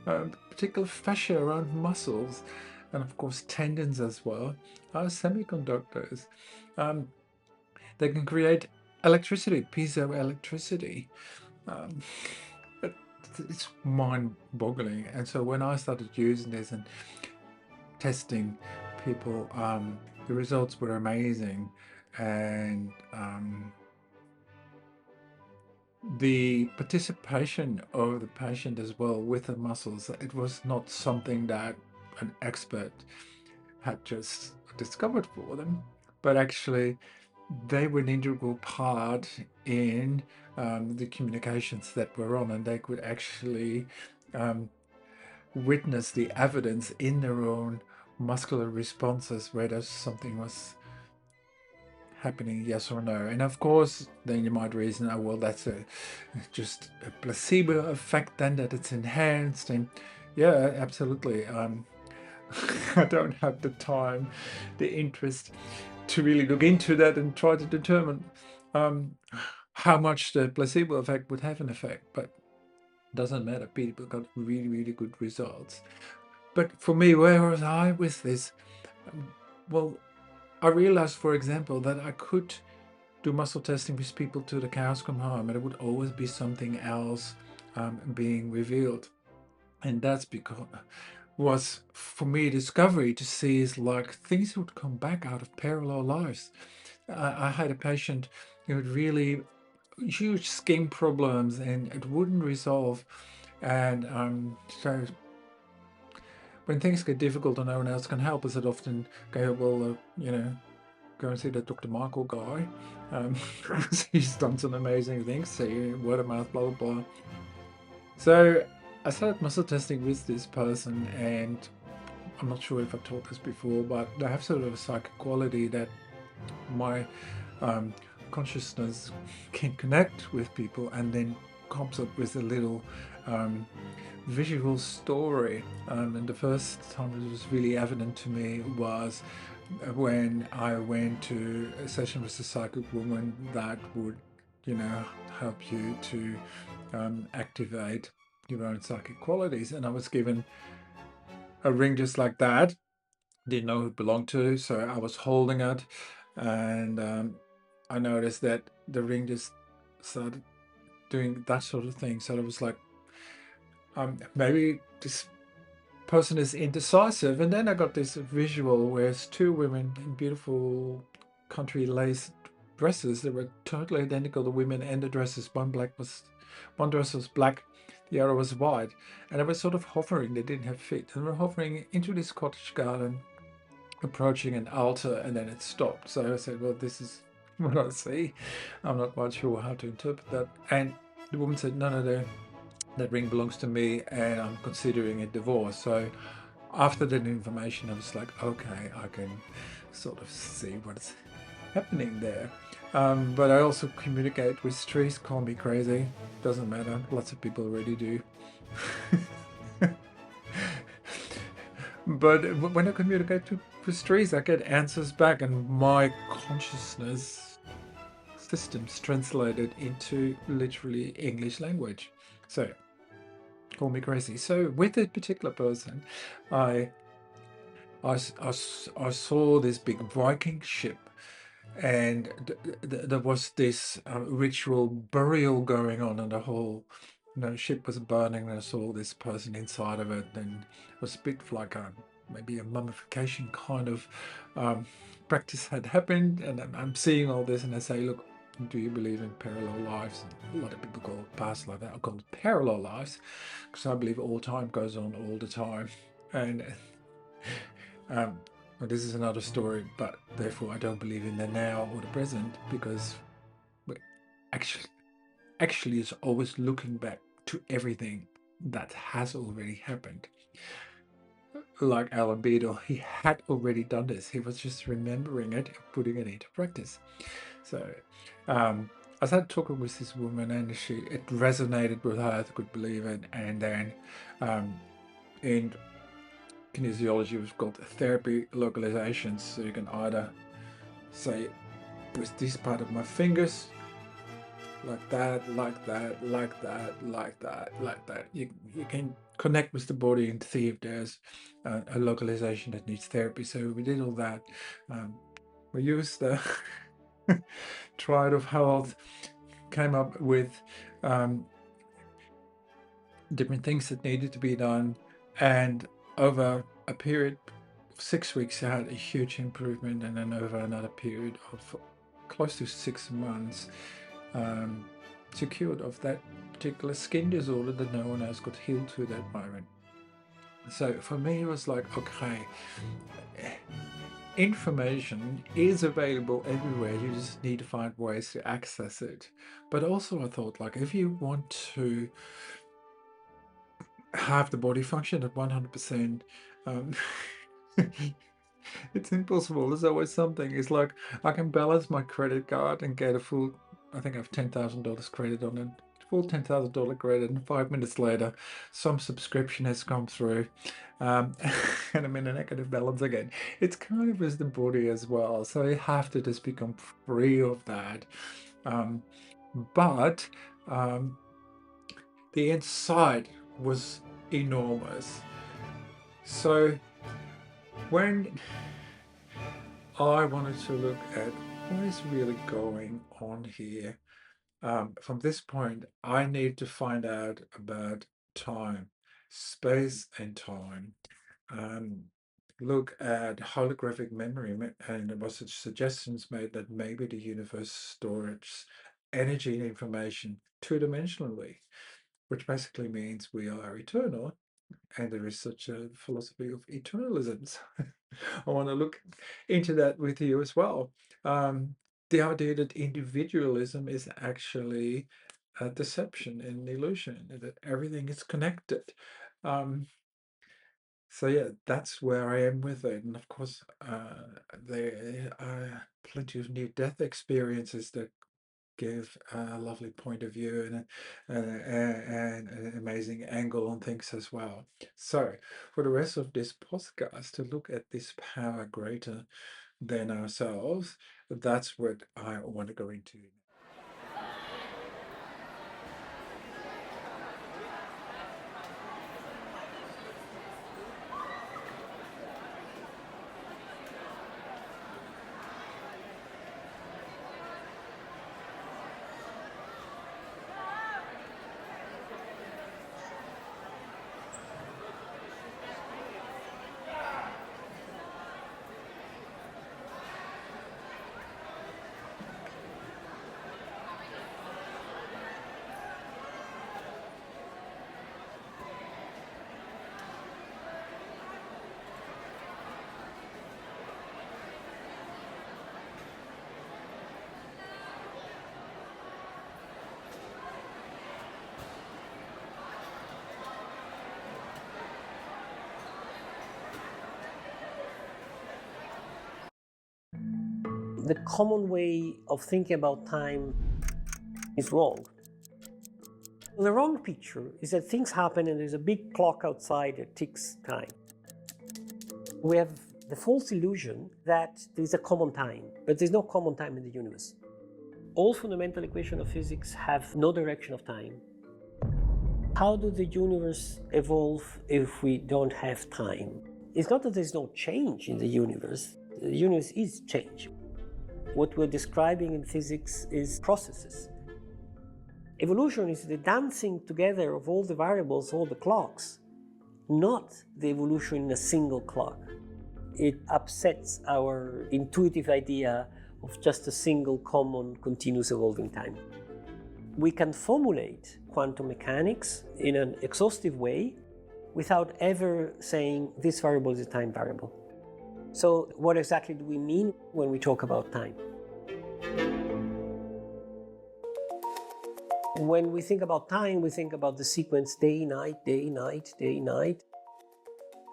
particular fascia around muscles, and of course tendons as well, are semiconductors. They can create electricity, piezoelectricity. It's mind-boggling. And so when I started using this and testing people, the results were amazing. And the participation of the patient as well with the muscles, it was not something that an expert had just discovered for them, but actually they were an integral part in the communications that were on, and they could actually witness the evidence in their own muscular responses, whether something was happening, yes or no. And of course, then you might reason, oh, well, that's just a placebo effect, then that it's enhanced. And yeah, absolutely. I don't have the time, the interest to really look into that and try to determine how much the placebo effect would have an effect, but it doesn't matter. People got really, really good results. But for me, where was I with this? Well, I realized, for example, that I could do muscle testing with people till the cows come home, and it would always be something else being revealed. And that's because was for me a discovery to see is like things would come back out of parallel lives. I had a patient who had really huge skin problems and it wouldn't resolve. And so when things get difficult and no one else can help us, it often go, well, go and see that Dr. Michael guy. He's done some amazing things. See, word of mouth, blah, blah, blah. So I started muscle testing with this person, and I'm not sure if I taught this before, but I have sort of a psychic quality that my consciousness can connect with people and then comes up with a little visual story. And the first time it was really evident to me was when I went to a session with a psychic woman that would, help you to activate your own psychic qualities. And I was given a ring just like that. Didn't know who it belonged to, so I was holding it, and I noticed that the ring just started doing that sort of thing. So it was like, maybe this person is indecisive. And then I got this visual where it's two women in beautiful country lace dresses. They were totally identical, the women and the dresses. One dress was black, the other was white, and they were sort of hovering. They didn't have feet. They were hovering into this cottage garden, approaching an altar, and then it stopped. So I said, well, this is what I see. I'm not quite sure how to interpret that. And the woman said, no, that ring belongs to me and I'm considering a divorce. So after that information, I was like, okay, I can sort of see what's happening there. But I also communicate with trees. Call me crazy, doesn't matter, lots of people already do. But when I communicate with trees, I get answers back, and my consciousness systems translated into literally English language. So, call me crazy. So with a particular person, I saw this big Viking ship, and there was this ritual burial going on, and the whole ship was burning, and I saw this person inside of it, and it was a bit like maybe a mummification kind of practice had happened. And I'm seeing all this, and I say, look, do you believe in parallel lives? And a lot of people call it past life. I call it parallel lives because I believe all time goes on all the time. And well, this is another story, but therefore I don't believe in the now or the present, because actually it's always looking back to everything that has already happened. Like Alan Beadle, he had already done this. He was just remembering it and putting it into practice. So I started talking with this woman, and it resonated with her. I could believe it. And then in kinesiology, we've got therapy localizations. So you can either say with this part of my fingers, like that, like that, like that, like that, like that. You can connect with the body and see if there's a localization that needs therapy. So we did all that. We used the Triad of Health, came up with different things that needed to be done, and over a period of 6 weeks I had a huge improvement, and then over another period of close to 6 months secured of that particular skin disorder that no one else got healed to that moment. So for me it was like, okay, information is available everywhere, you just need to find ways to access it. But also I thought, like, if you want to have the body function at 100%, it's impossible. There's always something. It's like I can balance my credit card and get a full, I think I have $10,000 credit on it, full $10,000 credit, and 5 minutes later some subscription has come through, and I'm in a negative balance again. It's kind of with the body as well, so you have to just become free of that. But the inside was enormous. So when I wanted to look at what is really going on here. From this point, I need to find out about time, space and time. Look at holographic memory, and there was suggestions made that maybe the universe stores energy and information two-dimensionally, which basically means we are eternal, and there is such a philosophy of eternalism. So I want to look into that with you as well. The idea that individualism is actually a deception and illusion, and that everything is connected. So yeah, that's where I am with it. And of course, there are plenty of near-death experiences that give a lovely point of view and an amazing angle on things as well. So for the rest of this podcast, to look at this power greater than ourselves, that's what I want to go into. The common way of thinking about time is wrong. The wrong picture is that things happen and there's a big clock outside that ticks time. We have the false illusion that there's a common time, but there's no common time in the universe. All fundamental equations of physics have no direction of time. How does the universe evolve if we don't have time? It's not that there's no change in the universe is change. What we're describing in physics is processes. Evolution is the dancing together of all the variables, all the clocks, not the evolution in a single clock. It upsets our intuitive idea of just a single common continuous evolving time. We can formulate quantum mechanics in an exhaustive way without ever saying this variable is a time variable. So what exactly do we mean when we talk about time? When we think about time, we think about the sequence day, night, day, night, day, night,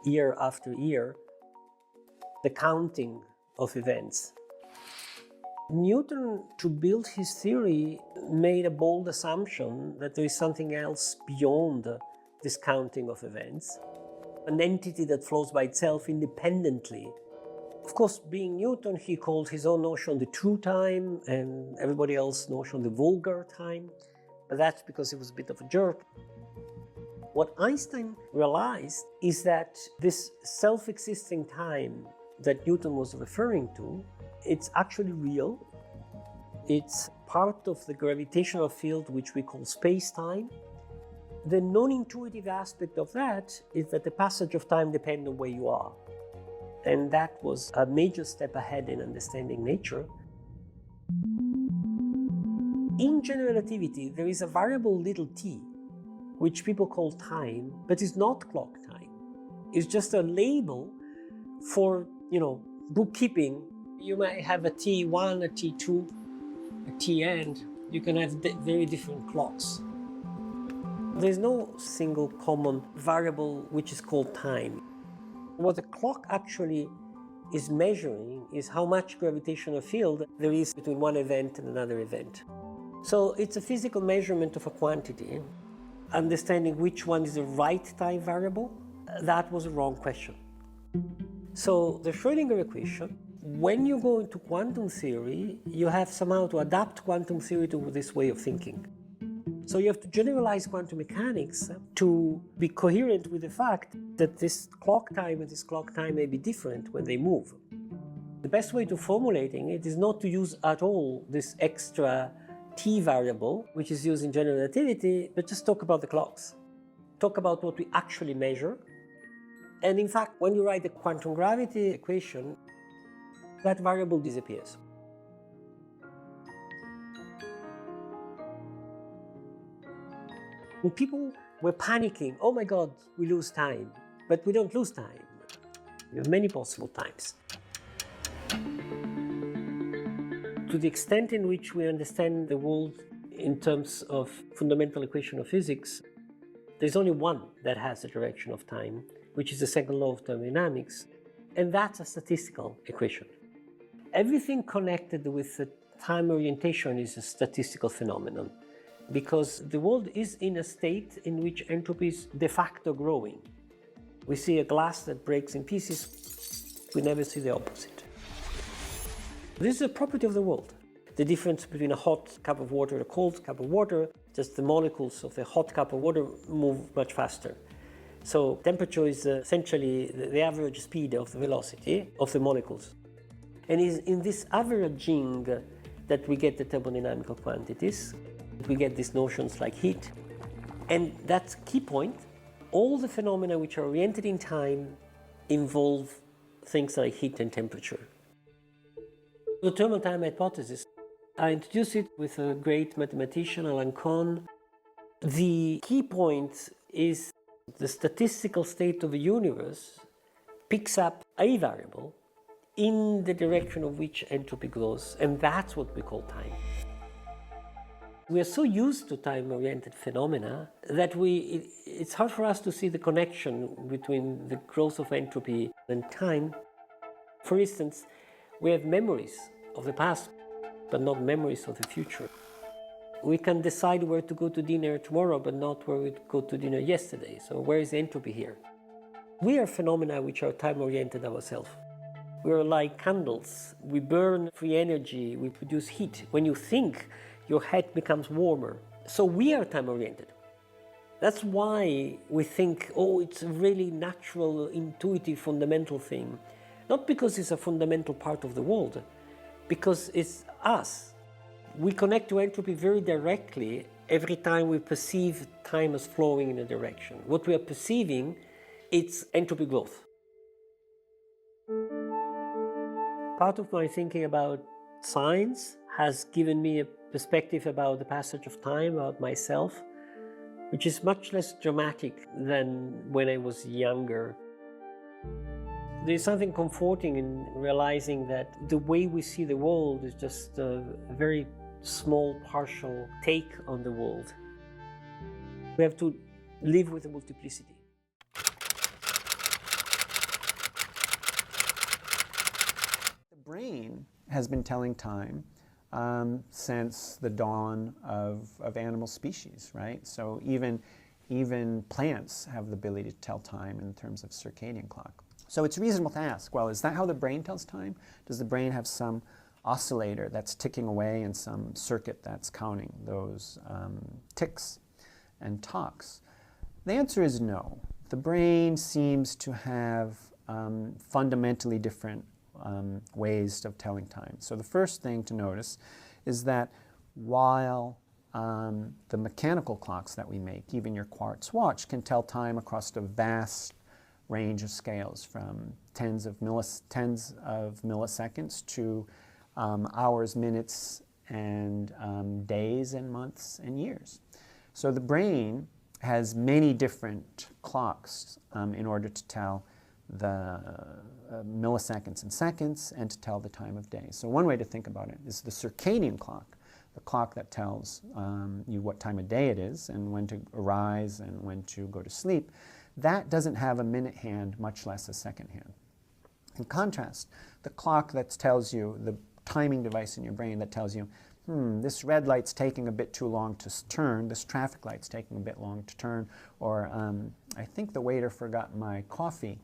year after year, the counting of events. Newton, to build his theory, made a bold assumption that there is something else beyond this counting of events, an entity that flows by itself independently. Of course, being Newton, he called his own notion the true time and everybody else's notion the vulgar time, but that's because he was a bit of a jerk. What Einstein realized is that this self-existing time that Newton was referring to, it's actually real. It's part of the gravitational field which we call space-time. The non-intuitive aspect of that is that the passage of time depends on where you are. And that was a major step ahead in understanding nature. In general relativity, there is a variable little t, which people call time, but it's not clock time. It's just a label for, bookkeeping. You might have a T1, a T2, a T-end. You can have very different clocks. There's no single common variable which is called time. What the clock actually is measuring is how much gravitational field there is between one event and another event. So it's a physical measurement of a quantity. Understanding which one is the right time variable, that was a wrong question. So the Schrödinger equation, when you go into quantum theory, you have somehow to adapt quantum theory to this way of thinking. So you have to generalize quantum mechanics to be coherent with the fact that this clock time and this clock time may be different when they move. The best way to formulating it is not to use at all this extra t variable, which is used in general relativity, but just talk about the clocks. Talk about what we actually measure. And in fact, when you write the quantum gravity equation, that variable disappears. And people were panicking, oh my God, we lose time. But we don't lose time. We have many possible times. To the extent in which we understand the world in terms of fundamental equation of physics, there's only one that has the direction of time, which is the second law of thermodynamics, and that's a statistical equation. Everything connected with the time orientation is a statistical phenomenon, because the world is in a state in which entropy is de facto growing. We see a glass that breaks in pieces, we never see the opposite. This is a property of the world. The difference between a hot cup of water and a cold cup of water, just the molecules of the hot cup of water move much faster. So temperature is essentially the average speed of the velocity of the molecules. And it's in this averaging that we get the thermodynamical quantities. We get these notions like heat. And that's key point. All the phenomena which are oriented in time involve things like heat and temperature. The thermal time hypothesis, I introduced it with a great mathematician, Alan Kohn. The key point is the statistical state of the universe picks up a variable in the direction of which entropy grows, and that's what we call time. We are so used to time-oriented phenomena that it's hard for us to see the connection between the growth of entropy and time. For instance, we have memories of the past, but not memories of the future. We can decide where to go to dinner tomorrow, but not where we go to dinner yesterday. So where is entropy here? We are phenomena which are time-oriented ourselves. We are like candles. We burn free energy, we produce heat. When you think, your head becomes warmer. So we are time-oriented. That's why we think, oh, it's a really natural, intuitive, fundamental thing. Not because it's a fundamental part of the world, because it's us. We connect to entropy very directly every time we perceive time as flowing in a direction. What we are perceiving, it's entropy growth. Part of my thinking about science has given me a perspective about the passage of time, about myself, which is much less dramatic than when I was younger. There's something comforting in realizing that the way we see the world is just a very small, partial take on the world. We have to live with the multiplicity. The brain has been telling time since the dawn of animal species, right? So even plants have the ability to tell time in terms of circadian clock. So it's reasonable to ask, well, is that how the brain tells time? Does the brain have some oscillator that's ticking away and some circuit that's counting those ticks and talks? The answer is no. The brain seems to have fundamentally different ways of telling time. So the first thing to notice is that while the mechanical clocks that we make, even your quartz watch, can tell time across a vast range of scales from tens of milliseconds to hours, minutes, and days and months and years. So the brain has many different clocks in order to tell the milliseconds and seconds and to tell the time of day. So one way to think about it is the circadian clock, the clock that tells you what time of day it is and when to arise and when to go to sleep. That doesn't have a minute hand, much less a second hand. In contrast, the clock that tells you, the timing device in your brain that tells you, this red light's taking a bit too long to turn, this traffic light's taking a bit long to turn, or I think the waiter forgot my coffee.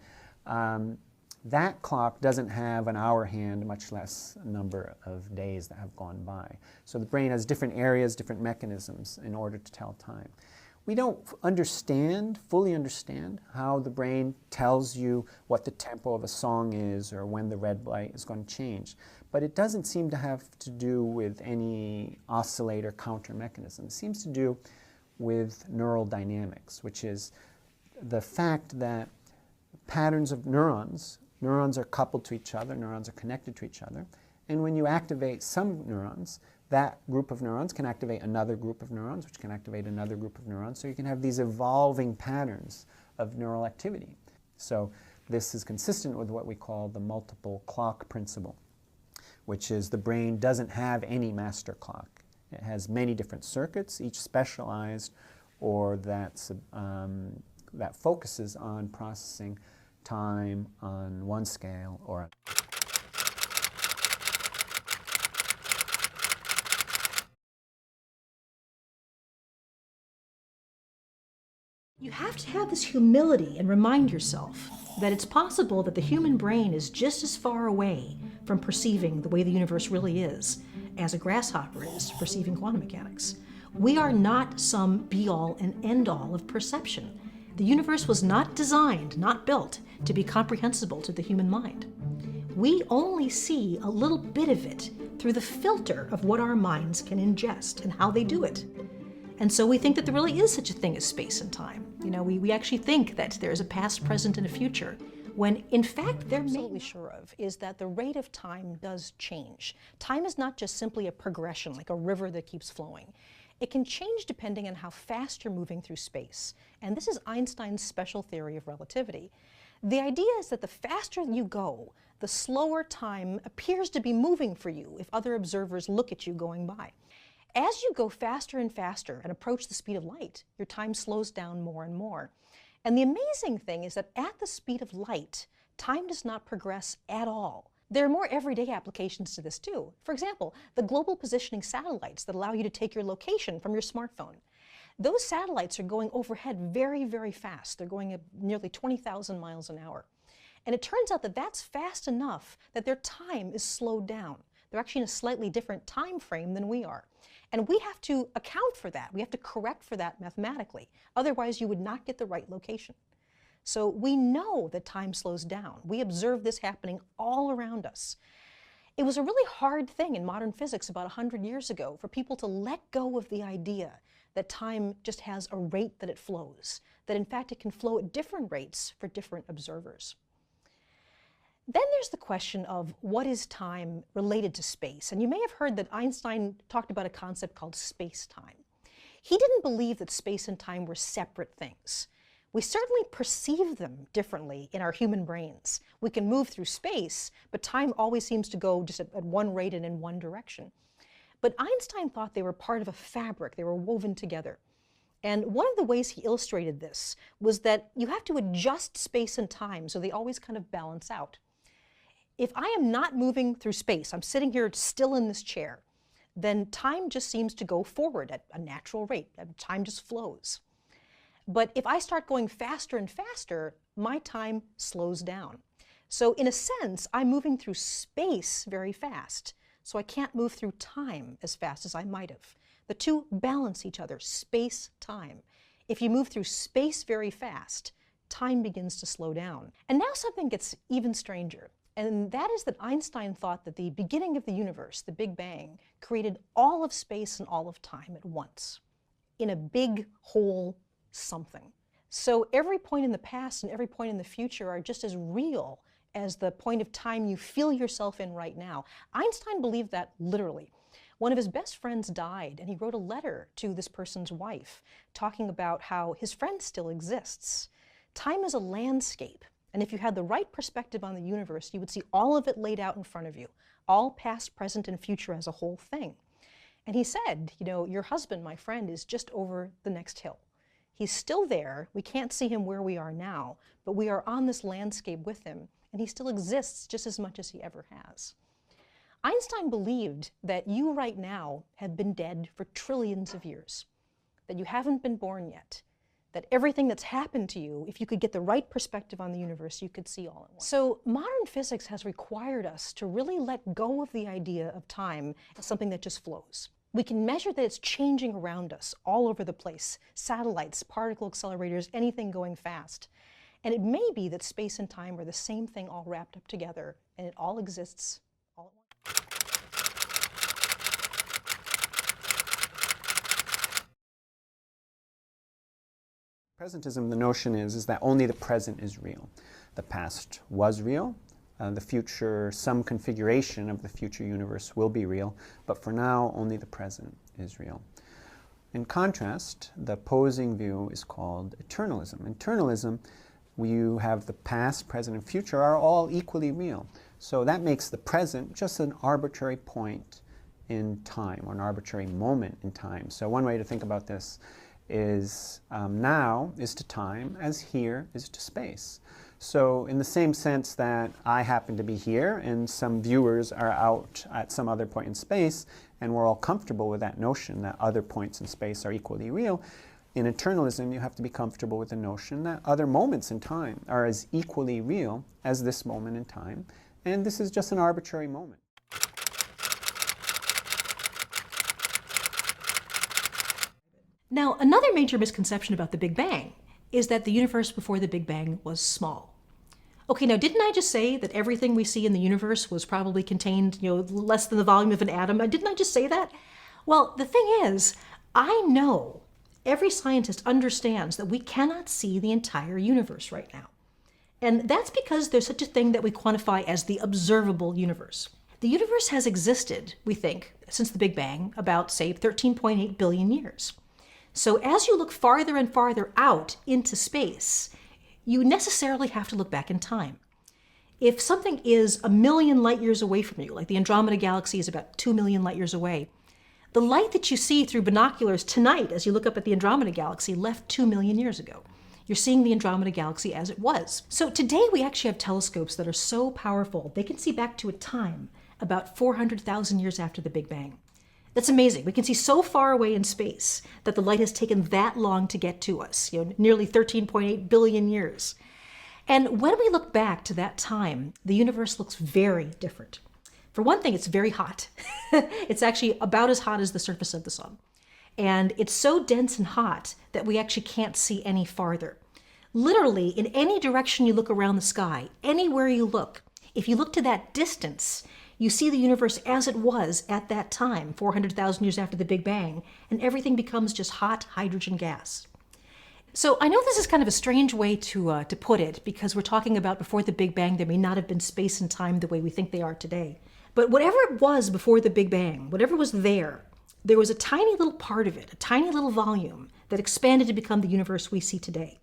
That clock doesn't have an hour hand, much less a number of days that have gone by. So the brain has different areas, different mechanisms in order to tell time. We don't fully understand how the brain tells you what the tempo of a song is or when the red light is going to change. But it doesn't seem to have to do with any oscillator counter mechanism. It seems to do with neural dynamics, which is the fact that patterns of neurons are coupled to each other, neurons are connected to each other, and when you activate some neurons, that group of neurons can activate another group of neurons, which can activate another group of neurons, so you can have these evolving patterns of neural activity. So this is consistent with what we call the multiple clock principle, which is the brain doesn't have any master clock. It has many different circuits, each specialized or that focuses on processing time on one scale or another. You have to have this humility and remind yourself that it's possible that the human brain is just as far away from perceiving the way the universe really is as a grasshopper is perceiving quantum mechanics. We are not some be-all and end-all of perception. The universe was not designed, not built, to be comprehensible to the human mind. We only see a little bit of it through the filter of what our minds can ingest and how they do it. And so we think that there really is such a thing as space and time. You know, we actually think that there's a past, present, and a future, when in fact they're absolutely sure of is that the rate of time does change. Time is not just simply a progression, like a river that keeps flowing. It can change depending on how fast you're moving through space. And this is Einstein's special theory of relativity. The idea is that the faster you go, the slower time appears to be moving for you if other observers look at you going by. As you go faster and faster and approach the speed of light, your time slows down more and more. And the amazing thing is that at the speed of light, time does not progress at all. There are more everyday applications to this too. For example, the global positioning satellites that allow you to take your location from your smartphone. Those satellites are going overhead very, very fast. They're going at nearly 20,000 miles an hour. And it turns out that that's fast enough that their time is slowed down. They're actually in a slightly different time frame than we are. And we have to account for that. We have to correct for that mathematically. Otherwise, you would not get the right location. So we know that time slows down. We observe this happening all around us. It was a really hard thing in modern physics about 100 years ago for people to let go of the idea that time just has a rate that it flows, that in fact it can flow at different rates for different observers. Then there's the question of what is time related to space? And you may have heard that Einstein talked about a concept called space-time. He didn't believe that space and time were separate things. We certainly perceive them differently in our human brains. We can move through space, but time always seems to go just at one rate and in one direction. But Einstein thought they were part of a fabric. They were woven together. And one of the ways he illustrated this was that you have to adjust space and time so they always kind of balance out. If I am not moving through space, I'm sitting here still in this chair, then time just seems to go forward at a natural rate. Time just flows. But if I start going faster and faster, my time slows down. So in a sense, I'm moving through space very fast, so I can't move through time as fast as I might have. The two balance each other, space, time. If you move through space very fast, time begins to slow down. And now something gets even stranger. And that is that Einstein thought that the beginning of the universe, the Big Bang, created all of space and all of time at once, in a big whole something. So every point in the past and every point in the future are just as real as the point of time you feel yourself in right now. Einstein believed that literally. One of his best friends died, and he wrote a letter to this person's wife talking about how his friend still exists. Time is a landscape. And if you had the right perspective on the universe, you would see all of it laid out in front of you, all past, present, and future as a whole thing. And he said, you know, your husband, my friend, is just over the next hill. He's still there. We can't see him where we are now, but we are on this landscape with him, and he still exists just as much as he ever has. Einstein believed that you right now have been dead for trillions of years, that you haven't been born yet, that everything that's happened to you, if you could get the right perspective on the universe, you could see all at once. So modern physics has required us to really let go of the idea of time as something that just flows. We can measure that it's changing around us all over the place. Satellites, particle accelerators, anything going fast. And it may be that space and time are the same thing all wrapped up together, and it all exists all at once. Presentism, the notion is that only the present is real. The past was real. The future, some configuration of the future universe will be real, but for now, only the present is real. In contrast, the opposing view is called eternalism. In eternalism, you have the past, present, and future are all equally real. So that makes the present just an arbitrary point in time, or an arbitrary moment in time. So one way to think about this is now is to time as here is to space. So in the same sense that I happen to be here and some viewers are out at some other point in space, and we're all comfortable with that notion that other points in space are equally real, in eternalism you have to be comfortable with the notion that other moments in time are as equally real as this moment in time, and this is just an arbitrary moment. Now, another major misconception about the Big Bang is that the universe before the Big Bang was small. Okay, now didn't I just say that everything we see in the universe was probably contained, less than the volume of an atom? Didn't I just say that? Well, the thing is, I know every scientist understands that we cannot see the entire universe right now. And that's because there's such a thing that we quantify as the observable universe. The universe has existed, we think, since the Big Bang, about, say, 13.8 billion years. So as you look farther and farther out into space, you necessarily have to look back in time. If something is 1 million light years away from you, like the Andromeda Galaxy is about 2 million light years away, the light that you see through binoculars tonight as you look up at the Andromeda Galaxy left 2 million years ago. You're seeing the Andromeda Galaxy as it was. So today we actually have telescopes that are so powerful, they can see back to a time about 400,000 years after the Big Bang. That's amazing. We can see so far away in space that the light has taken that long to get to us, nearly 13.8 billion years. And when we look back to that time, the universe looks very different. For one thing, it's very hot. It's actually about as hot as the surface of the sun. And it's so dense and hot that we actually can't see any farther. Literally, in any direction you look around the sky, anywhere you look, if you look to that distance, you see the universe as it was at that time, 400,000 years after the Big Bang, and everything becomes just hot hydrogen gas. So I know this is kind of a strange way to put it, because we're talking about before the Big Bang, there may not have been space and time the way we think they are today. But whatever it was before the Big Bang, whatever was there was a tiny little part of it, a tiny little volume that expanded to become the universe we see today.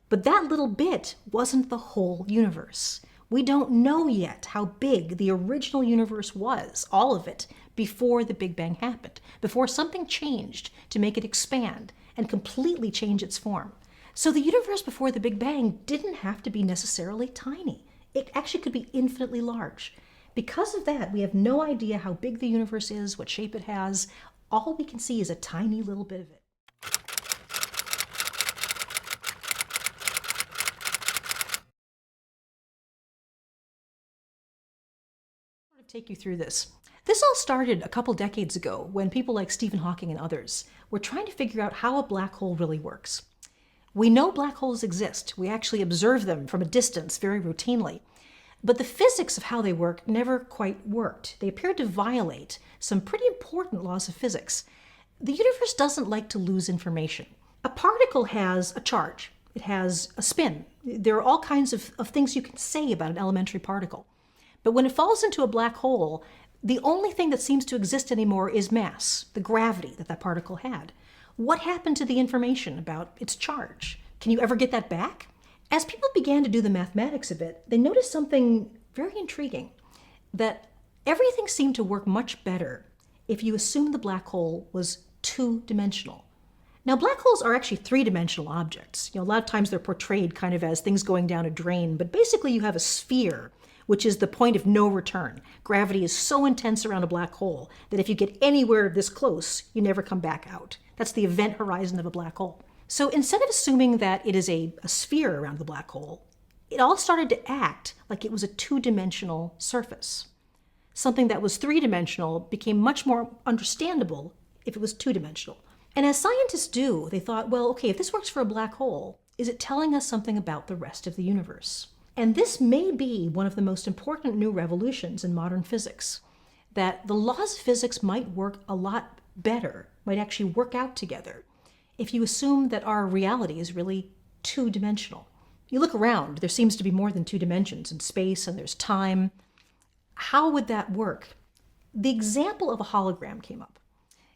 But that little bit wasn't the whole universe. We don't know yet how big the original universe was, all of it, before the Big Bang happened, before something changed to make it expand and completely change its form. So the universe before the Big Bang didn't have to be necessarily tiny. It actually could be infinitely large. Because of that, we have no idea how big the universe is, what shape it has. All we can see is a tiny little bit of it. Take you through this. This all started a couple decades ago when people like Stephen Hawking and others were trying to figure out how a black hole really works. We know black holes exist. We actually observe them from a distance very routinely. But the physics of how they work never quite worked. They appeared to violate some pretty important laws of physics. The universe doesn't like to lose information. A particle has a charge. It has a spin. There are all kinds of things you can say about an elementary particle. But when it falls into a black hole, the only thing that seems to exist anymore is mass, the gravity that particle had. What happened to the information about its charge? Can you ever get that back? As people began to do the mathematics of it, they noticed something very intriguing, that everything seemed to work much better if you assumed the black hole was two-dimensional. Now, black holes are actually three-dimensional objects. A lot of times they're portrayed kind of as things going down a drain, but basically you have a sphere, which is the point of no return. Gravity is so intense around a black hole that if you get anywhere this close, you never come back out. That's the event horizon of a black hole. So instead of assuming that it is a sphere around the black hole, it all started to act like it was a two-dimensional surface. Something that was three-dimensional became much more understandable if it was two-dimensional. And as scientists do, they thought, well, okay, if this works for a black hole, is it telling us something about the rest of the universe? And this may be one of the most important new revolutions in modern physics, that the laws of physics might work a lot better, might actually work out together, if you assume that our reality is really two-dimensional. You look around, there seems to be more than two dimensions in space, and there's time. How would that work? The example of a hologram came up.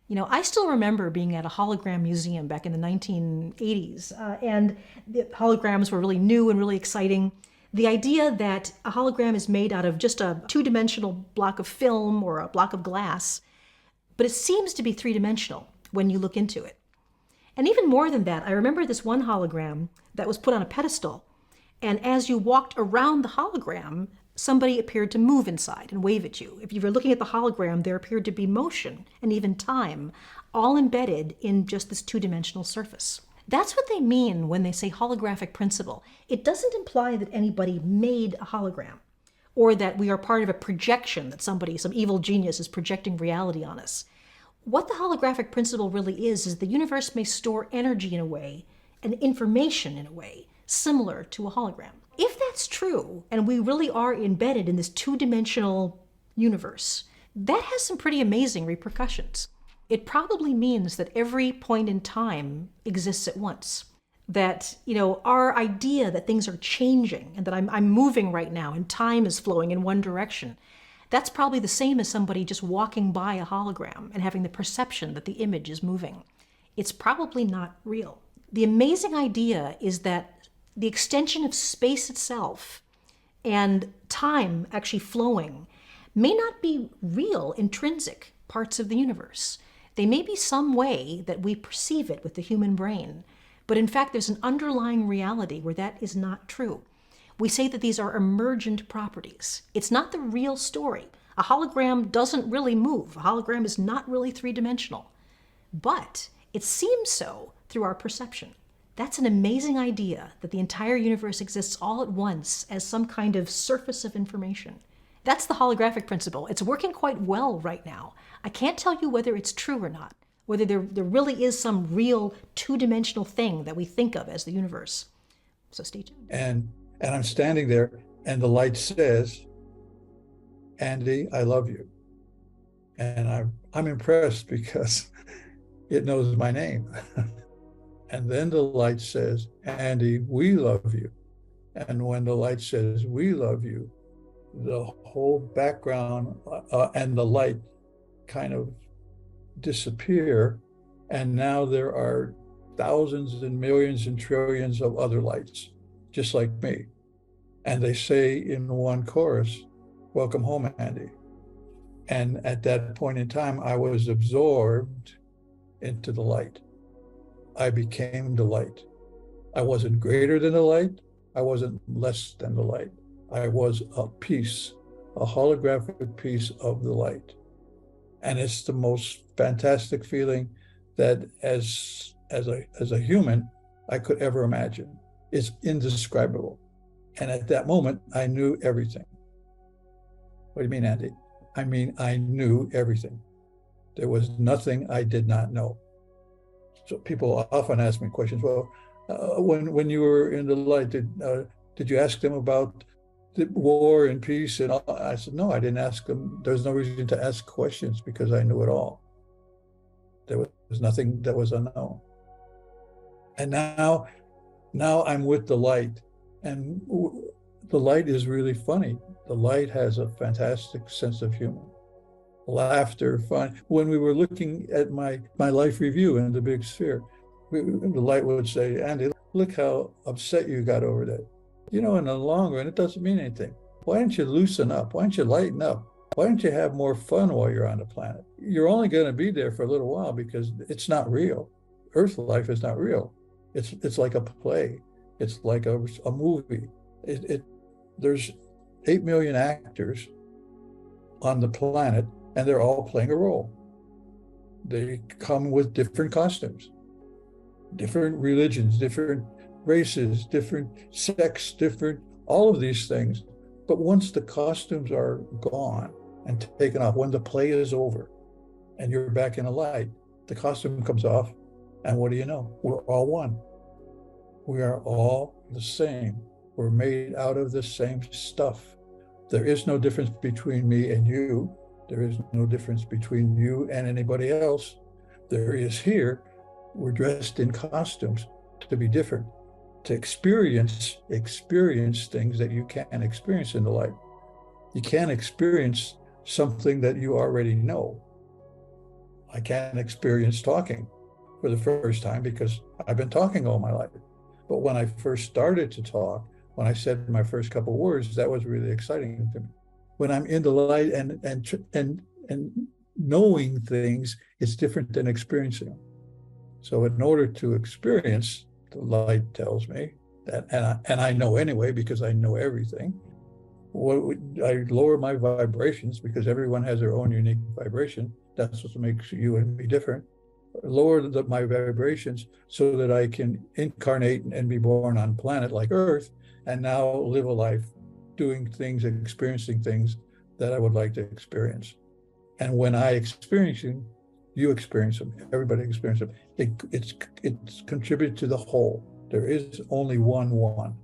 You know, I still remember being at a hologram museum back in the 1980s, and the holograms were really new and really exciting. The idea that a hologram is made out of just a two-dimensional block of film or a block of glass, but it seems to be three-dimensional when you look into it. And even more than that, I remember this one hologram that was put on a pedestal, and as you walked around the hologram, somebody appeared to move inside and wave at you. If you were looking at the hologram, there appeared to be motion and even time, all embedded in just this two-dimensional surface. That's what they mean when they say holographic principle. It doesn't imply that anybody made a hologram, or that we are part of a projection, that somebody, some evil genius, is projecting reality on us. What the holographic principle really is the universe may store energy in a way, and information in a way, similar to a hologram. If that's true, and we really are embedded in this two-dimensional universe, that has some pretty amazing repercussions. It probably means that every point in time exists at once. That, you know, our idea that things are changing and that I'm moving right now and time is flowing in one direction, that's probably the same as somebody just walking by a hologram and having the perception that the image is moving. It's probably not real. The amazing idea is that the extension of space itself and time actually flowing may not be real, intrinsic parts of the universe. They may be some way that we perceive it with the human brain, but in fact there's an underlying reality where that is not true. We say that these are emergent properties. It's not the real story. A hologram doesn't really move. A hologram is not really three-dimensional, but it seems so through our perception. That's an amazing idea, that the entire universe exists all at once as some kind of surface of information. That's the holographic principle. It's working quite well right now. I can't tell you whether it's true or not, whether there really is some real two-dimensional thing that we think of as the universe. So stay tuned. And I'm standing there, and the light says, "Andy, I love you." And I'm impressed because it knows my name. And then the light says, "Andy, we love you." And when the light says, "We love you," the whole background and the light kind of disappear. And now there are thousands and millions and trillions of other lights, just like me. And they say in one chorus, "Welcome home, Andy." And at that point in time, I was absorbed into the light. I became the light. I wasn't greater than the light. I wasn't less than the light. I was a piece, a holographic piece of the light. And it's the most fantastic feeling that as a human, I could ever imagine. It's indescribable. And at that moment, I knew everything. What do you mean, Andy? I mean, I knew everything. There was nothing I did not know. So people often ask me questions. Well, when you were in the light, did you ask them about the war and peace and all? I said, no, I didn't ask them. There's no reason to ask questions because I knew it all. There was nothing that was unknown. And now I'm with the light, and the light is really funny. The light has a fantastic sense of humor. Laughter, fun. When we were looking at my life review in the big sphere, the light would say, "Andy, look how upset you got over that. You know, in the long run, it doesn't mean anything. Why don't you loosen up? Why don't you lighten up? Why don't you have more fun while you're on the planet? You're only going to be there for a little while because it's not real. Earth life is not real. It's like a play. It's like a movie. There's 8 million actors on the planet, and they're all playing a role. They come with different costumes, different religions, different races, different sex, different, all of these things. But once the costumes are gone, and taken off. When the play is over and you're back in the light, the costume comes off, and what do you know? We're all one. We are all the same. We're made out of the same stuff. There is no difference between me and you. There is no difference between you and anybody else. There is here. We're dressed in costumes to be different, to experience things that you can't experience in the light. You can't experience something that you already know. I can't experience talking for the first time because I've been talking all my life. But when I first started to talk, when I said my first couple of words, that was really exciting to me. When I'm in the light and knowing things, it's different than experiencing them. So in order to experience, the light tells me that, and I know anyway because I know everything. I lower my vibrations because everyone has their own unique vibration. That's what makes you and me different. Lower my vibrations so that I can incarnate and be born on a planet like Earth and now live a life doing things, experiencing things that I would like to experience. And when I experience them, you experience them, everybody experiences them. It's contributed to the whole. There is only one.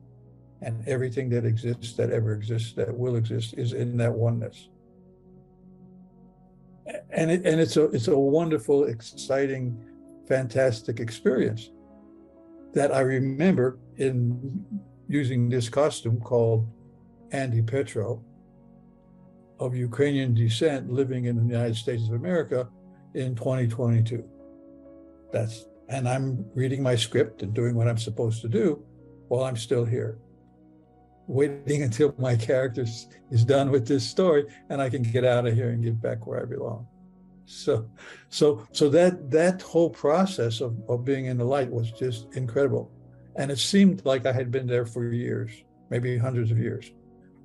And everything that exists, that ever exists, that will exist is in that oneness. And it's a wonderful, exciting, fantastic experience that I remember in using this costume called Andy Petro, of Ukrainian descent, living in the United States of America in 2022. And I'm reading my script and doing what I'm supposed to do while I'm still here, waiting until my character is done with this story and I can get out of here and get back where I belong. So that whole process of being in the light was just incredible. And it seemed like I had been there for years, maybe hundreds of years.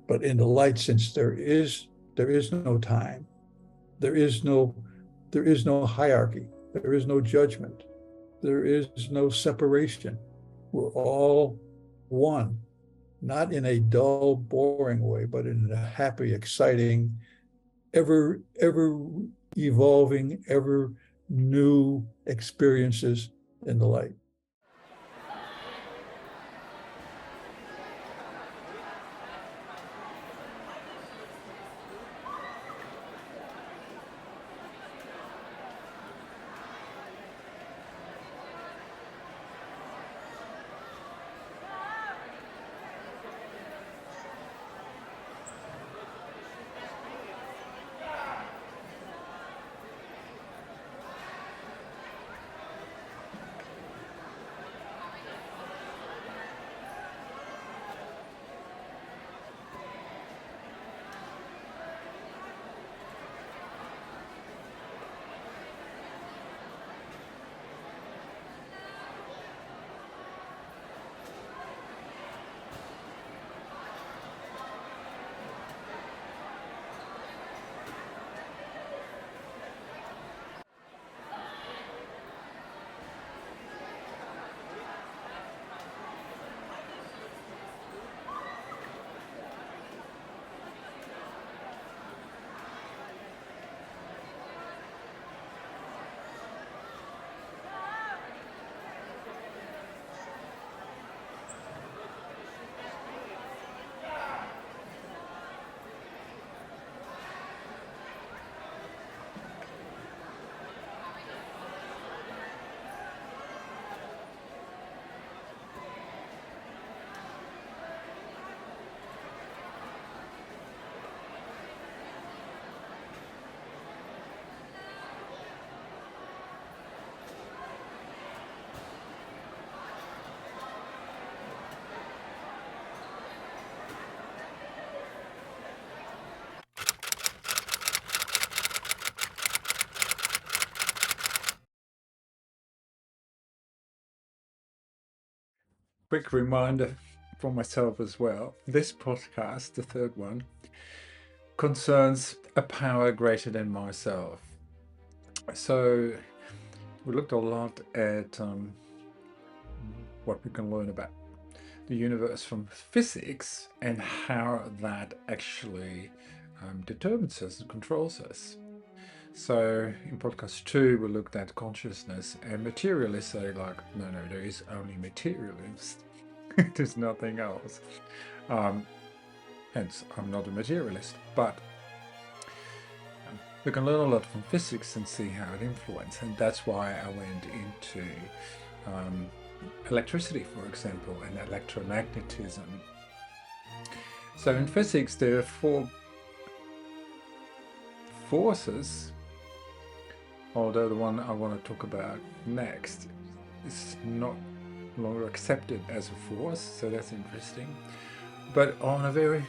But in the light, since there is no time, there is no hierarchy, there is no judgment, there is no separation. We're all one. Not in a dull, boring way, but in a happy, exciting, ever evolving, ever new experiences in the light. Quick reminder for myself as well. This podcast, the third one, concerns a power greater than myself. So we looked a lot at what we can learn about the universe from physics and how that actually determines us and controls us. So in podcast 2, we looked at consciousness, and materialists say like, no, there is only materialist. There's nothing else. Hence, I'm not a materialist, but we can learn a lot from physics and see how it influences, and that's why I went into electricity, for example, and electromagnetism. So in physics, there are 4 forces, although the one I want to talk about next is not longer accepted as a force, so that's interesting. But on a very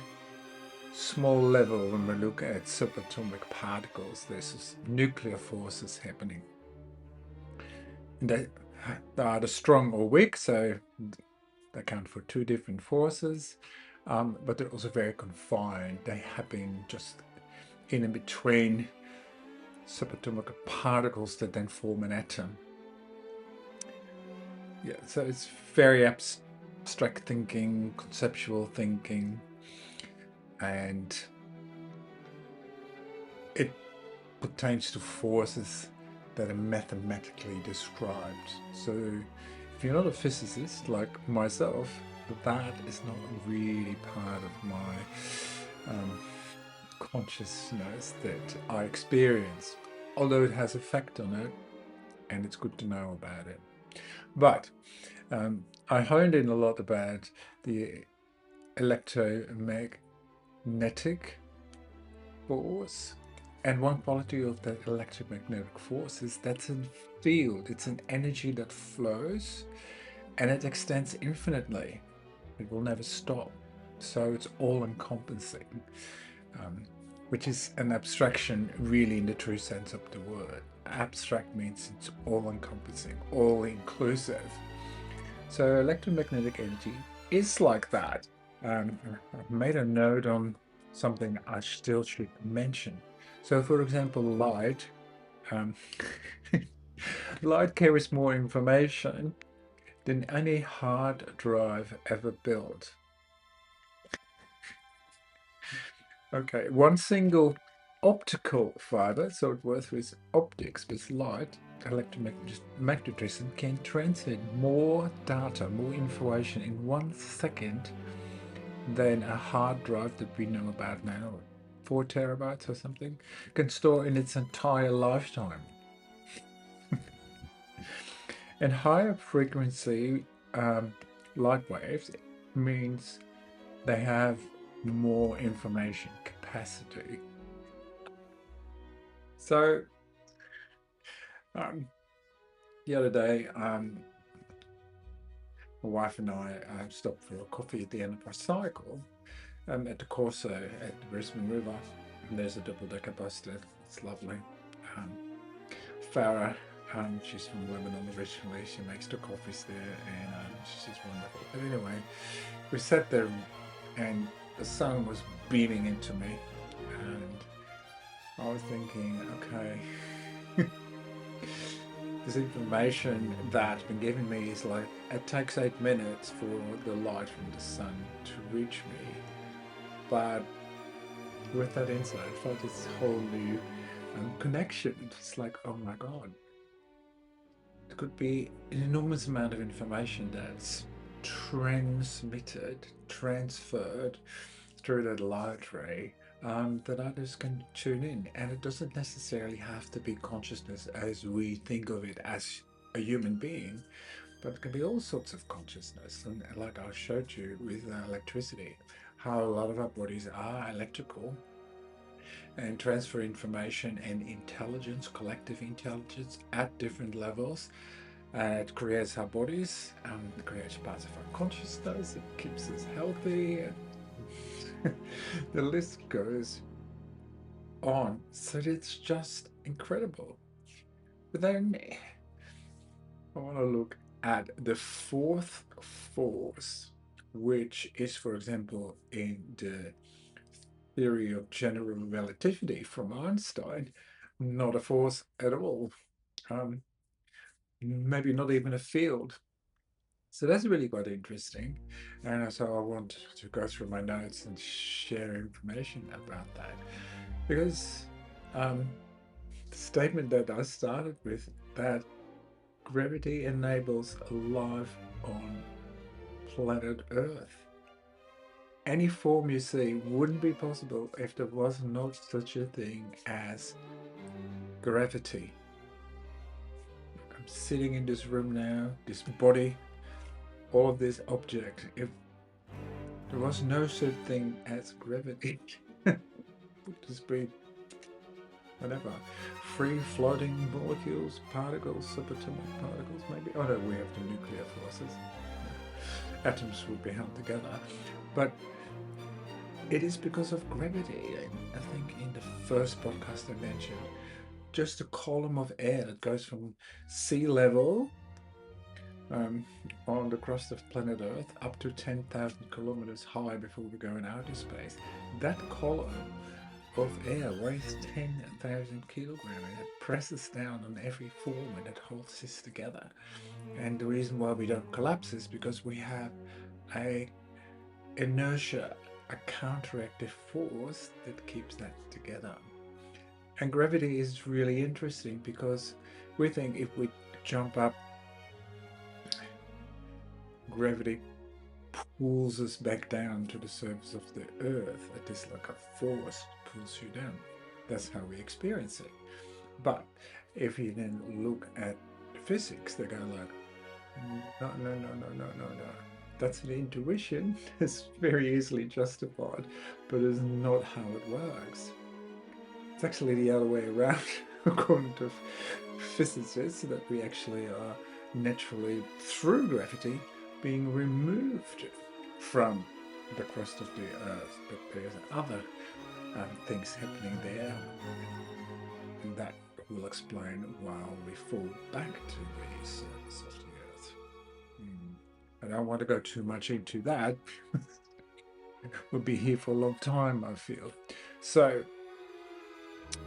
small level, when we look at subatomic particles, there's nuclear forces happening. And they are either strong or weak, so they account for 2 different forces, but they're also very confined. They happen just in and between subatomic particles that then form an atom. Yeah, so it's very abstract thinking, conceptual thinking, and it pertains to forces that are mathematically described. So if you're not a physicist like myself, that is not really part of my consciousness that I experience, although it has effect on it, and it's good to know about it. But I honed in a lot about the electromagnetic force, and one quality of that electromagnetic force is that's a field. It's an energy that flows, and it extends infinitely. It will never stop. So it's all-encompassing, which is an abstraction really in the true sense of the word. Abstract means it's all-encompassing, all-inclusive. So electromagnetic energy is like that. I've made a note on something I still should mention. So for example, light. Light carries more information than any hard drive ever built. Okay, one single optical fiber, so it works with optics, with light, electromagnetism can transmit more data, more information in 1 second than a hard drive that we know about now, 4 terabytes or something, can store in its entire lifetime. And higher frequency light waves means they have more information capacity. So the other day, my wife and I stopped for a coffee at the end of our cycle at the Corso at the Brisbane River. And there's a double-decker bus there. It's lovely. Farah, she's from Lebanon originally. She makes the coffees there, and she's wonderful. But anyway, we sat there, and the sun was beaming into me, and I was thinking, okay, this information that's been given me is like, it takes 8 minutes for the light from the sun to reach me. But with that insight, I felt this whole new connection. It's like, oh my God. It could be an enormous amount of information that's transmitted, transferred through that light ray that others can tune in. And it doesn't necessarily have to be consciousness as we think of it as a human being, but it can be all sorts of consciousness. And like I showed you with electricity, how a lot of our bodies are electrical and transfer information and intelligence, collective intelligence at different levels. It creates our bodies, it creates parts of our consciousness, it keeps us healthy, and the list goes on. So it's just incredible. But then I want to look at the 4th force, which is, for example, in the theory of general relativity from Einstein, not a force at all. Maybe not even a field. So that's really quite interesting. And so I want to go through my notes and share information about that. Because the statement that I started with, that gravity enables life on planet Earth. Any form you see wouldn't be possible if there was not such a thing as gravity. I'm sitting in this room now, this body, all of this object. If there was no such thing as gravity, would just be whatever, free floating molecules, particles, subatomic particles, maybe. Oh no, we have the nuclear forces. Atoms would be held together, but it is because of gravity. And I think in the first podcast I mentioned, just a column of air that goes from sea level on the crust of planet Earth up to 10,000 kilometers high before we go in outer space. That column of air weighs 10,000 kilograms, and it presses down on every form and it holds this together. And the reason why we don't collapse is because we have a inertia, a counteractive force that keeps that together. And gravity is really interesting because we think if we jump up, gravity pulls us back down to the surface of the Earth. It is like a force pulls you down. That's how we experience it. But if you then look at physics, they go like, no. That's an intuition. It's very easily justified, but it's not how it works. It's actually the other way around, according to physicists, that we actually are naturally, through gravity, being removed from the crust of the Earth. But there's other things happening there, and that will explain why we fall back to the surface of the Earth. I don't want to go too much into that. We'll be here for a long time, I feel. So,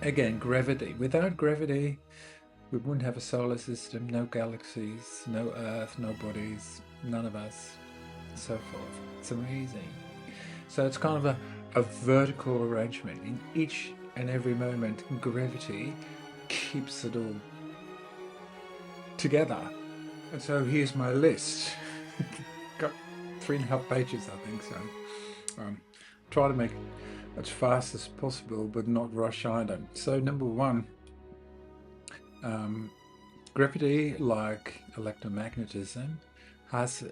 again, gravity. Without gravity, we wouldn't have a solar system, no galaxies, no Earth, no bodies, none of us, and so forth. It's amazing. So it's kind of a vertical arrangement. In each and every moment, gravity keeps it all together. And so here's my list. Got 3.5 pages, I think, so try to make it as fast as possible, but not rush either. So number one, gravity, like electromagnetism, has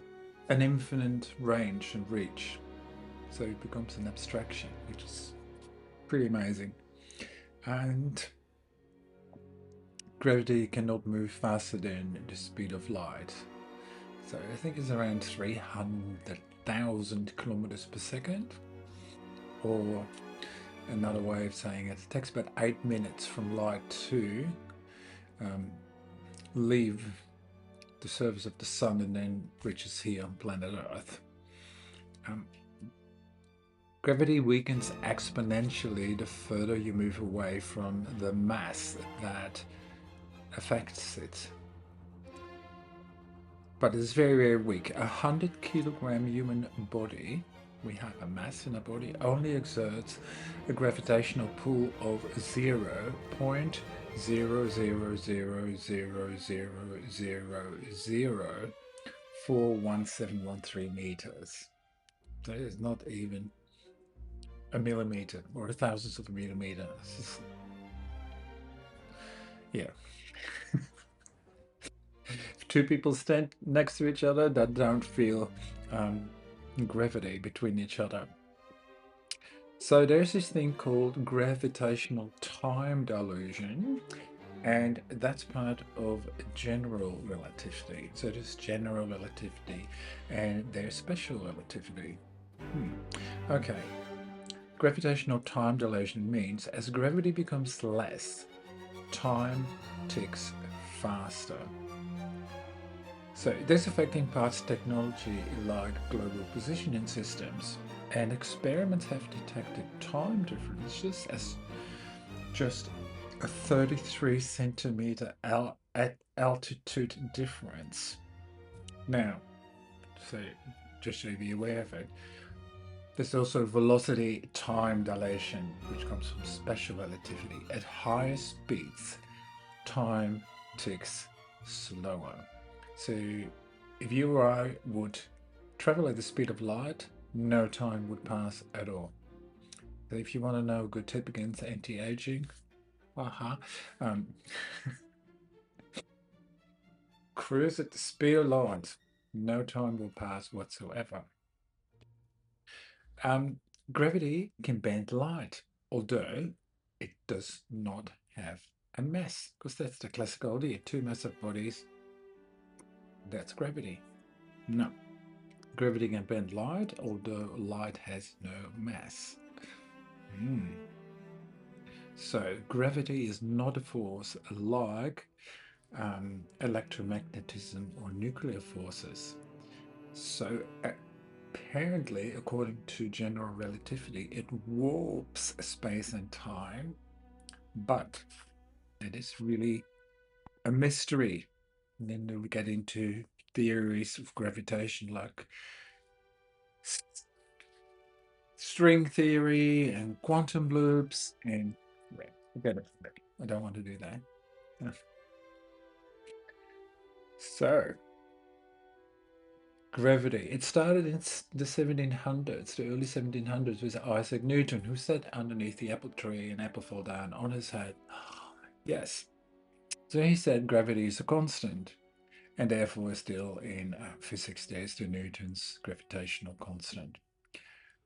an infinite range and reach. So it becomes an abstraction, which is pretty amazing. And gravity cannot move faster than the speed of light. So I think it's around 300,000 kilometers per second. Or another way of saying it, it takes about 8 minutes from light to leave the surface of the sun and then reaches here on planet Earth. Gravity weakens exponentially the further you move away from the mass that affects it. But it's very, very weak. A 100 kilogram human body, we have a mass in a body, only exerts a gravitational pull of 0.00000041713 meters. That is not even a millimeter or a thousandth of a millimeter. Yeah. If two people stand next to each other, that don't feel gravity between each other. So there's this thing called gravitational time dilation, and that's part of general relativity. So there's general relativity and there's special relativity. Okay. Gravitational time dilation means as gravity becomes less, time ticks faster. So this affecting parts technology like global positioning systems, and experiments have detected time differences as just a 33 centimeter altitude difference. Now, So just so you be aware of it. There's also velocity time dilation, which comes from special relativity. At higher speeds, time ticks slower. So if you or I would travel at the speed of light, no time would pass at all. So if you want to know a good tip against anti-aging, cruise at the speed of light. No time will pass whatsoever. Gravity can bend light, although it does not have a mass, because that's the classical idea. Two massive bodies, that's gravity. No. Gravity can bend light, although light has no mass. So gravity is not a force like electromagnetism or nuclear forces. So apparently, according to general relativity, it warps space and time, but it is really a mystery. And then we get into theories of gravitation like string theory and quantum loops, and forget it. I don't want to do that. So gravity. It started in the 1700s, the early 1700s, with Isaac Newton, who sat underneath the apple tree and apple fell down on his head. Yes. So he said gravity is a constant, and therefore still in physics there's the Newton's gravitational constant.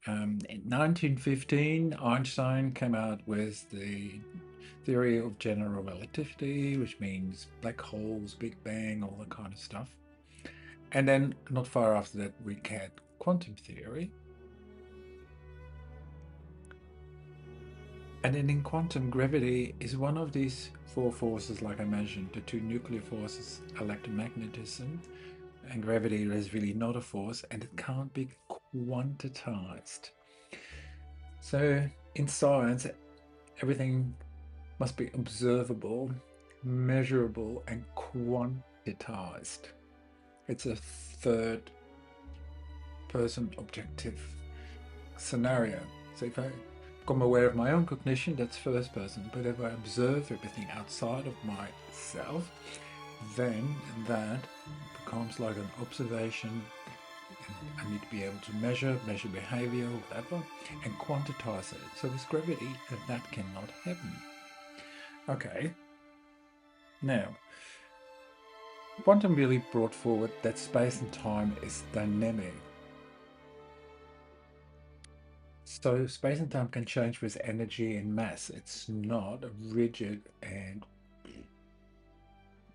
In 1915, Einstein came out with the theory of general relativity, which means black holes, Big Bang, all that kind of stuff. And then not far after that, we had quantum theory. And then in quantum, gravity is one of these four forces, like I mentioned, the two nuclear forces, electromagnetism, and gravity is really not a force, and it can't be quantized. So in science, everything must be observable, measurable, and quantized. It's a third person objective scenario. So if I become aware of my own cognition, that's first person. But if I observe everything outside of myself, then that becomes like an observation. And I need to be able to measure behavior, whatever, and quantize it. So with gravity, that cannot happen. Okay. Now, quantum really brought forward that space and time is dynamic. So space and time can change with energy and mass. It's not rigid and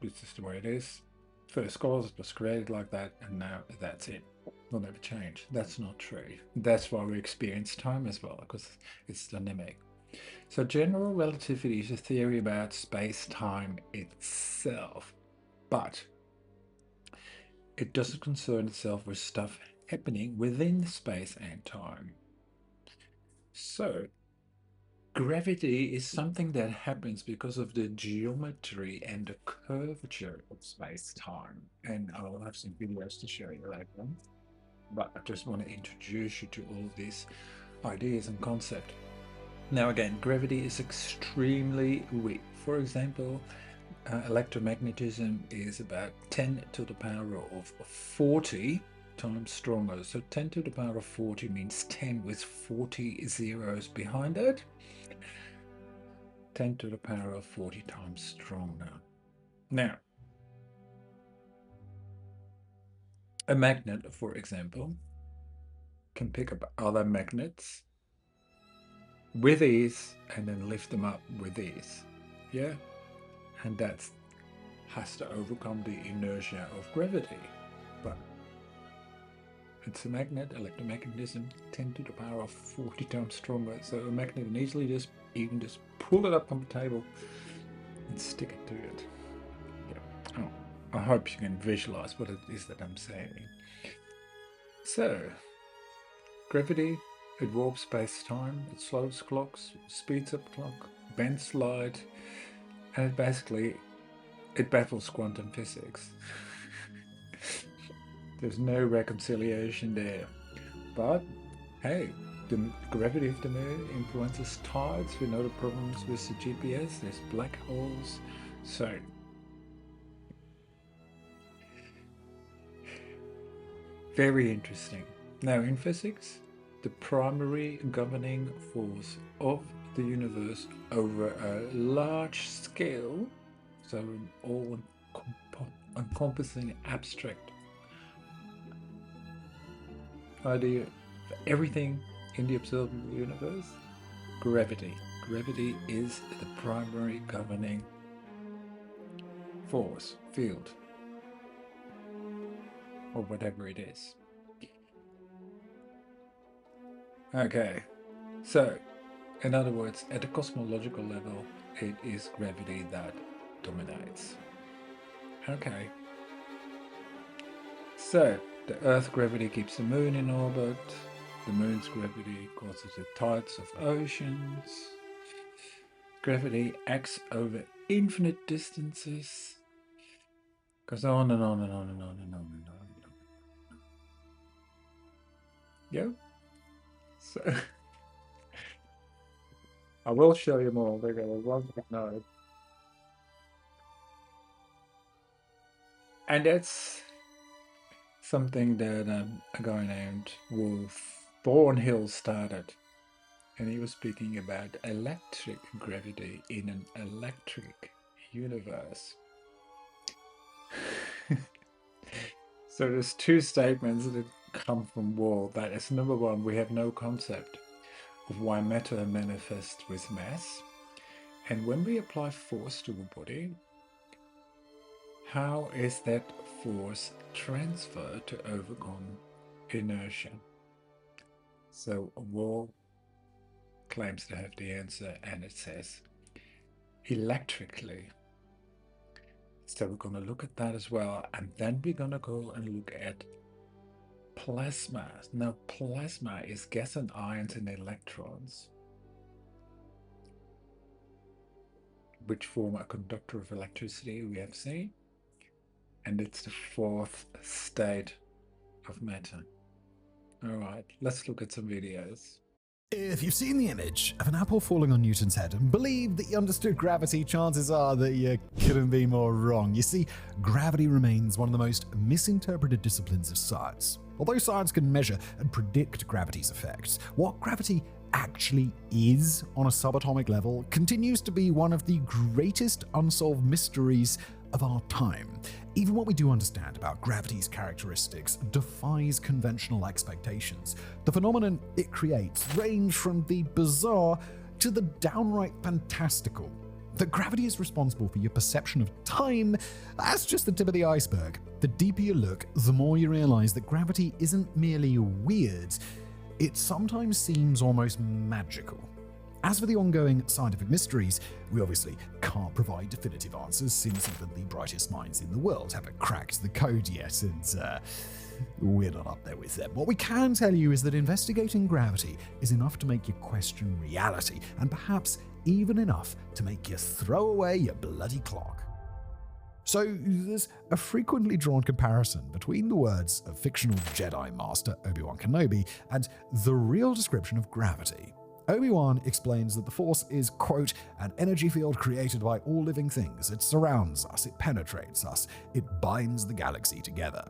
this is the way it is. First cause, it was created like that, and now that's it. Will never change. That's not true. That's why we experience time as well, because it's dynamic. So general relativity is a theory about space-time itself, but it doesn't concern itself with stuff happening within space and time. So gravity is something that happens because of the geometry and the curvature of space-time. And I'll have some videos to show you later. But I just want to introduce you to all these ideas and concepts. Now again, gravity is extremely weak. For example, electromagnetism is about 10 to the power of 40 times stronger. So 10 to the power of 40 means 10 with 40 zeros behind it. 10 to the power of 40 times stronger. Now, a magnet, for example, can pick up other magnets with ease and then lift them up with ease. Yeah? And that has to overcome the inertia of gravity. But it's a magnet, electromagnetism, 10 to the power of 40 times stronger. So a magnet can easily just pull it up on the table and stick it to it. Yeah. Oh, I hope you can visualize what it is that I'm saying. So, gravity, it warps space-time, it slows clocks, speeds up clock, bends light, and it baffles quantum physics. There's no reconciliation there. But hey, the gravity of the moon influences tides. We know the problems with the GPS. There's black holes. So very interesting. Now in physics, the primary governing force of the universe over a large scale, so an all-encompassing abstract idea for everything in the observable universe, gravity. Gravity is the primary governing force, field, or whatever it is. Okay, so in other words, at the cosmological level, it is gravity that dominates. Okay, so the Earth's gravity keeps the moon in orbit. The moon's gravity causes the tides of oceans. Gravity acts over infinite distances. Goes on and on and on and on and on and on and on. Yeah. So I will show you more because I want to know. And that's something that a guy named Wolf Thornhill started. And he was speaking about electric gravity in an electric universe. So there's two statements that come from Wolf. That is, number one, we have no concept of why matter manifests with mass. And when we apply force to a body, how is that force transferred to overcome inertia? So Wolf claims to have the answer, and it says electrically. So we're going to look at that as well, and then we're going to go and look at plasma. Now plasma is gas and ions and electrons, which form a conductor of electricity, we have seen, and it's the fourth state of matter. All right, let's look at some videos. If you've seen the image of an apple falling on Newton's head and believe that you understood gravity, chances are that you couldn't be more wrong. You see, gravity remains one of the most misinterpreted disciplines of science. Although science can measure and predict gravity's effects, what gravity actually is on a subatomic level continues to be one of the greatest unsolved mysteries of our time. Even what we do understand about gravity's characteristics defies conventional expectations. The phenomenon it creates range from the bizarre to the downright fantastical. That gravity is responsible for your perception of time, that's just the tip of the iceberg. The deeper you look, the more you realize that gravity isn't merely weird, it sometimes seems almost magical. As for the ongoing scientific mysteries, we obviously can't provide definitive answers since even the brightest minds in the world haven't cracked the code yet, and we're not up there with them. What we can tell you is that investigating gravity is enough to make you question reality, and perhaps even enough to make you throw away your bloody clock. So there's a frequently drawn comparison between the words of fictional Jedi Master Obi-Wan Kenobi and the real description of gravity. Obi-Wan explains that the Force is, quote, an energy field created by all living things. It surrounds us, it penetrates us, it binds the galaxy together.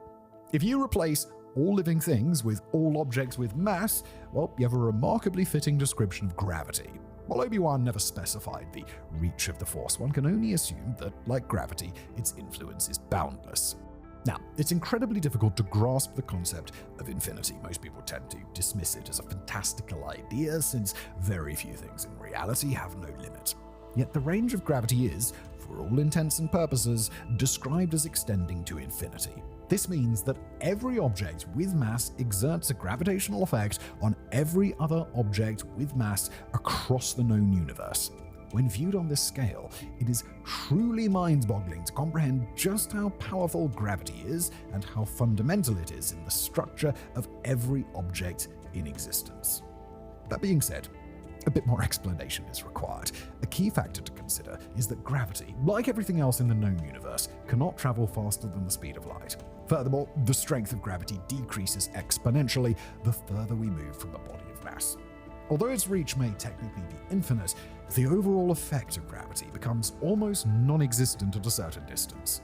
If you replace all living things with all objects with mass, well, you have a remarkably fitting description of gravity. While Obi-Wan never specified the reach of the Force, one can only assume that, like gravity, its influence is boundless. Now, it's incredibly difficult to grasp the concept of infinity. Most people tend to dismiss it as a fantastical idea, since very few things in reality have no limit. Yet the range of gravity is, for all intents and purposes, described as extending to infinity. This means that every object with mass exerts a gravitational effect on every other object with mass across the known universe. When viewed on this scale, it is truly mind-boggling to comprehend just how powerful gravity is and how fundamental it is in the structure of every object in existence. That being said, a bit more explanation is required. A key factor to consider is that gravity, like everything else in the known universe, cannot travel faster than the speed of light. Furthermore, the strength of gravity decreases exponentially the further we move from the body of mass. Although its reach may technically be infinite, the overall effect of gravity becomes almost non-existent at a certain distance.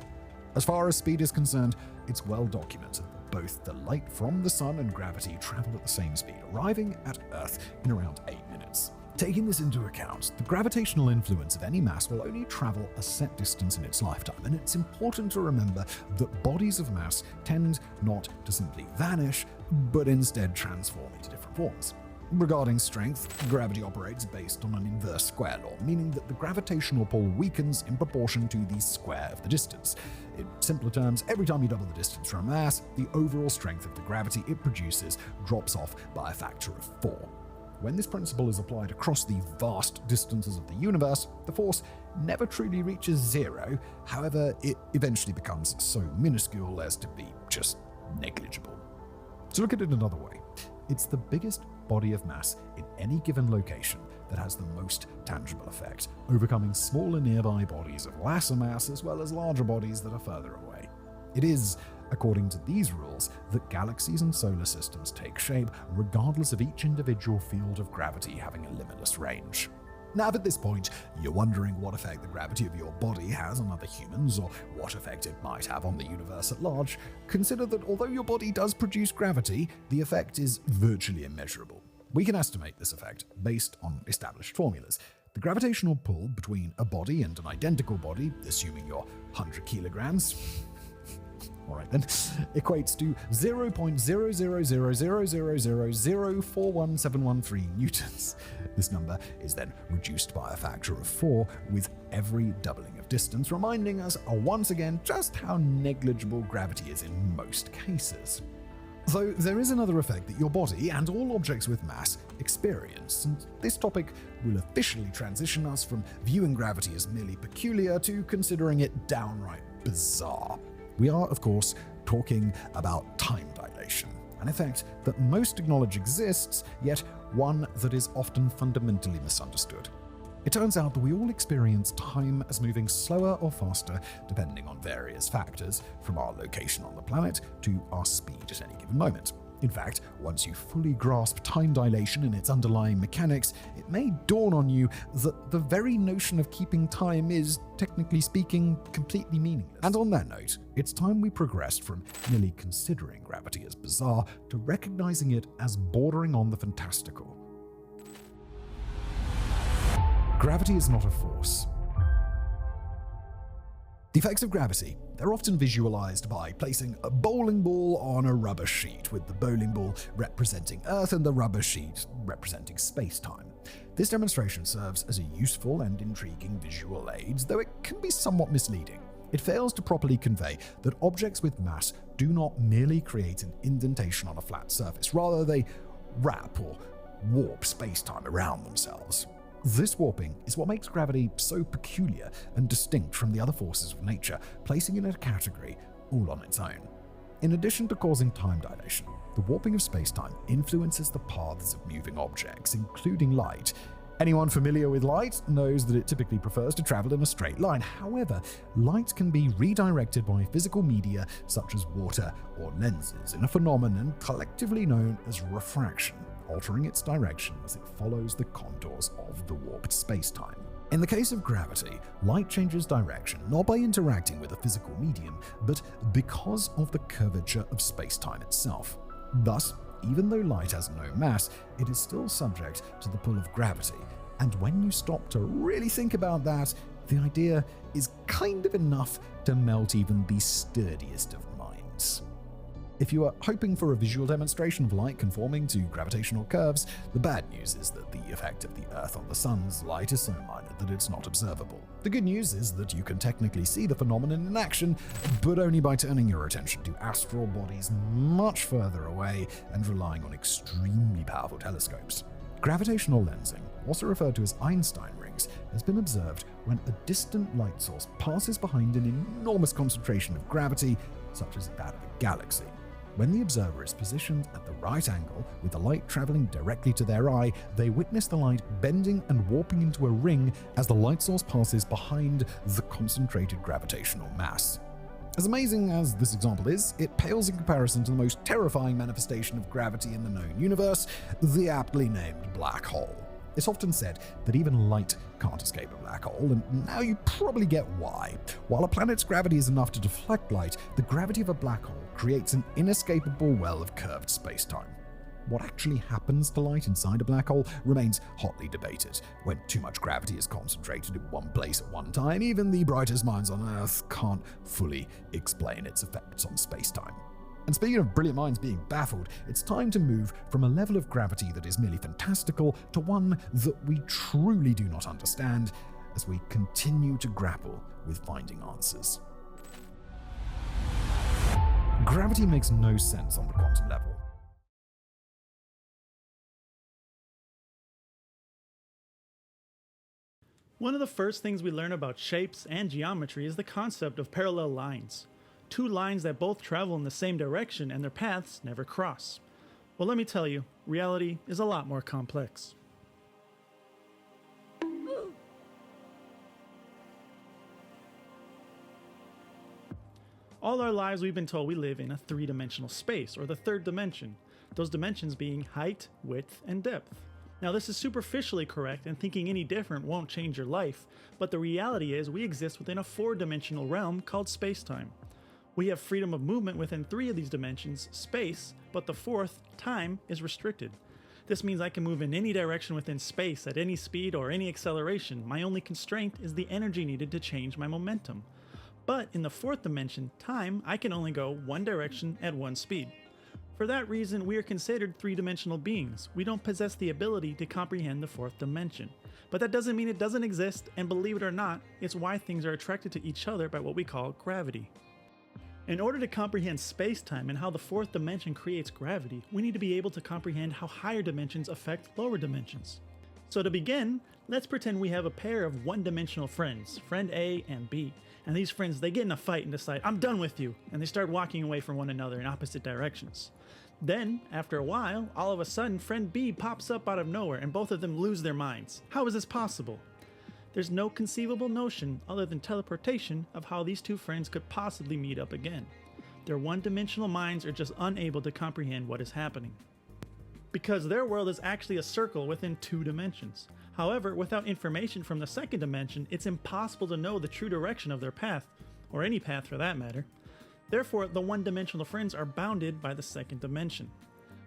As far as speed is concerned, it's well documented that both the light from the sun and gravity travel at the same speed, arriving at Earth in around 8 minutes. Taking this into account, the gravitational influence of any mass will only travel a set distance in its lifetime, and it's important to remember that bodies of mass tend not to simply vanish, but instead transform into different forms. Regarding strength, gravity operates based on an inverse square law, meaning that the gravitational pull weakens in proportion to the square of the distance. In simpler terms, every time you double the distance from a mass, the overall strength of the gravity it produces drops off by a factor of 4. When this principle is applied across the vast distances of the universe, the force never truly reaches zero. However, it eventually becomes so minuscule as to be just negligible. To look at it another way, it's the biggest body of mass in any given location that has the most tangible effect, overcoming smaller nearby bodies of lesser mass as well as larger bodies that are further away. It is, according to these rules, that galaxies and solar systems take shape regardless of each individual field of gravity having a limitless range. Now, if at this point you're wondering what effect the gravity of your body has on other humans, or what effect it might have on the universe at large, consider that although your body does produce gravity, the effect is virtually immeasurable. We can estimate this effect based on established formulas. The gravitational pull between a body and an identical body, assuming you're 100 kilograms, alright then, equates to 0.0000000417113 newtons. This number is then reduced by a factor of 4 with every doubling of distance, reminding us once again just how negligible gravity is in most cases. Though there is another effect that your body and all objects with mass experience, and this topic will officially transition us from viewing gravity as merely peculiar to considering it downright bizarre. We are, of course, talking about time dilation, an effect that most acknowledge exists, yet one that is often fundamentally misunderstood. It turns out that we all experience time as moving slower or faster depending on various factors, from our location on the planet to our speed at any given moment. In fact, once you fully grasp time dilation and its underlying mechanics, it may dawn on you that the very notion of keeping time is, technically speaking, completely meaningless. And on that note, it's time we progressed from merely considering gravity as bizarre to recognizing it as bordering on the fantastical. Gravity is not a force. The effects of gravity, they're often visualized by placing a bowling ball on a rubber sheet, with the bowling ball representing Earth and the rubber sheet representing space-time. This demonstration serves as a useful and intriguing visual aid, though it can be somewhat misleading. It fails to properly convey that objects with mass do not merely create an indentation on a flat surface, rather they wrap or warp space-time around themselves. This warping is what makes gravity so peculiar and distinct from the other forces of nature, placing it in a category all on its own. In addition to causing time dilation, the warping of spacetime influences the paths of moving objects, including light. Anyone familiar with light knows that it typically prefers to travel in a straight line. However, light can be redirected by physical media such as water or lenses in a phenomenon collectively known as refraction, altering its direction as it follows the contours of the warped spacetime. In the case of gravity, light changes direction not by interacting with a physical medium, but because of the curvature of spacetime itself. Thus, even though light has no mass, it is still subject to the pull of gravity. And when you stop to really think about that, the idea is kind of enough to melt even the sturdiest of minds. If you are hoping for a visual demonstration of light conforming to gravitational curves, the bad news is that the effect of the Earth on the Sun's light is so minor that it's not observable. The good news is that you can technically see the phenomenon in action, but only by turning your attention to astral bodies much further away and relying on extremely powerful telescopes. Gravitational lensing, also referred to as Einstein rings, has been observed when a distant light source passes behind an enormous concentration of gravity, such as that of a galaxy. When the observer is positioned at the right angle, with the light traveling directly to their eye, they witness the light bending and warping into a ring as the light source passes behind the concentrated gravitational mass. As amazing as this example is, it pales in comparison to the most terrifying manifestation of gravity in the known universe, the aptly named black hole. It's often said that even light can't escape a black hole, and now you probably get why. While a planet's gravity is enough to deflect light, the gravity of a black hole creates an inescapable well of curved space-time. What actually happens to light inside a black hole remains hotly debated. When too much gravity is concentrated in one place at one time, even the brightest minds on Earth can't fully explain its effects on space-time. And speaking of brilliant minds being baffled, it's time to move from a level of gravity that is merely fantastical to one that we truly do not understand as we continue to grapple with finding answers. Gravity makes no sense on the quantum level. One of the first things we learn about shapes and geometry is the concept of parallel lines. Two lines that both travel in the same direction and their paths never cross. Well, let me tell you, reality is a lot more complex. All our lives we've been told we live in a three-dimensional space, or the third dimension, those dimensions being height, width, and depth. Now this is superficially correct, and thinking any different won't change your life, but the reality is we exist within a four-dimensional realm called space-time. We have freedom of movement within three of these dimensions, space, but the fourth, time, is restricted. This means I can move in any direction within space at any speed or any acceleration. My only constraint is the energy needed to change my momentum. But in the fourth dimension, time, I can only go one direction at one speed. For that reason, we are considered three-dimensional beings. We don't possess the ability to comprehend the fourth dimension. But that doesn't mean it doesn't exist, and believe it or not, it's why things are attracted to each other by what we call gravity. In order to comprehend space-time and how the fourth dimension creates gravity, we need to be able to comprehend how higher dimensions affect lower dimensions. So to begin, let's pretend we have a pair of one-dimensional friends, friend A and B. And these friends, they get in a fight and decide, I'm done with you, and they start walking away from one another in opposite directions. Then, after a while, all of a sudden, friend B pops up out of nowhere and both of them lose their minds. How is this possible? There's no conceivable notion, other than teleportation, of how these two friends could possibly meet up again. Their one-dimensional minds are just unable to comprehend what is happening. Because their world is actually a circle within two dimensions. However, without information from the second dimension, it's impossible to know the true direction of their path, or any path for that matter. Therefore, the one-dimensional friends are bounded by the second dimension.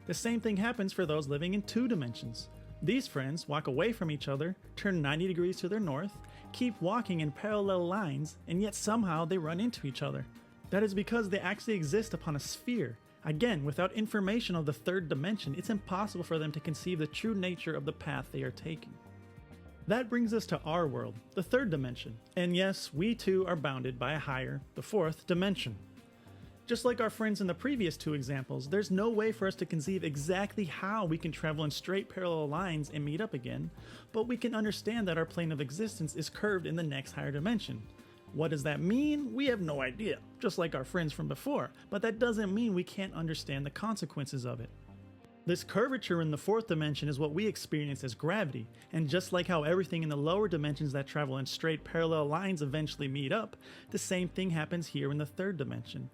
The same thing happens for those living in two dimensions. These friends walk away from each other, turn 90 degrees to their north, keep walking in parallel lines, and yet somehow they run into each other. That is because they actually exist upon a sphere. Again, without information of the third dimension, it's impossible for them to conceive the true nature of the path they are taking. That brings us to our world, the third dimension. And yes, we too are bounded by a higher, the fourth dimension. Just like our friends in the previous two examples, there's no way for us to conceive exactly how we can travel in straight parallel lines and meet up again, but we can understand that our plane of existence is curved in the next higher dimension. What does that mean? We have no idea, just like our friends from before, but that doesn't mean we can't understand the consequences of it. This curvature in the fourth dimension is what we experience as gravity, and just like how everything in the lower dimensions that travel in straight parallel lines eventually meet up, the same thing happens here in the third dimension.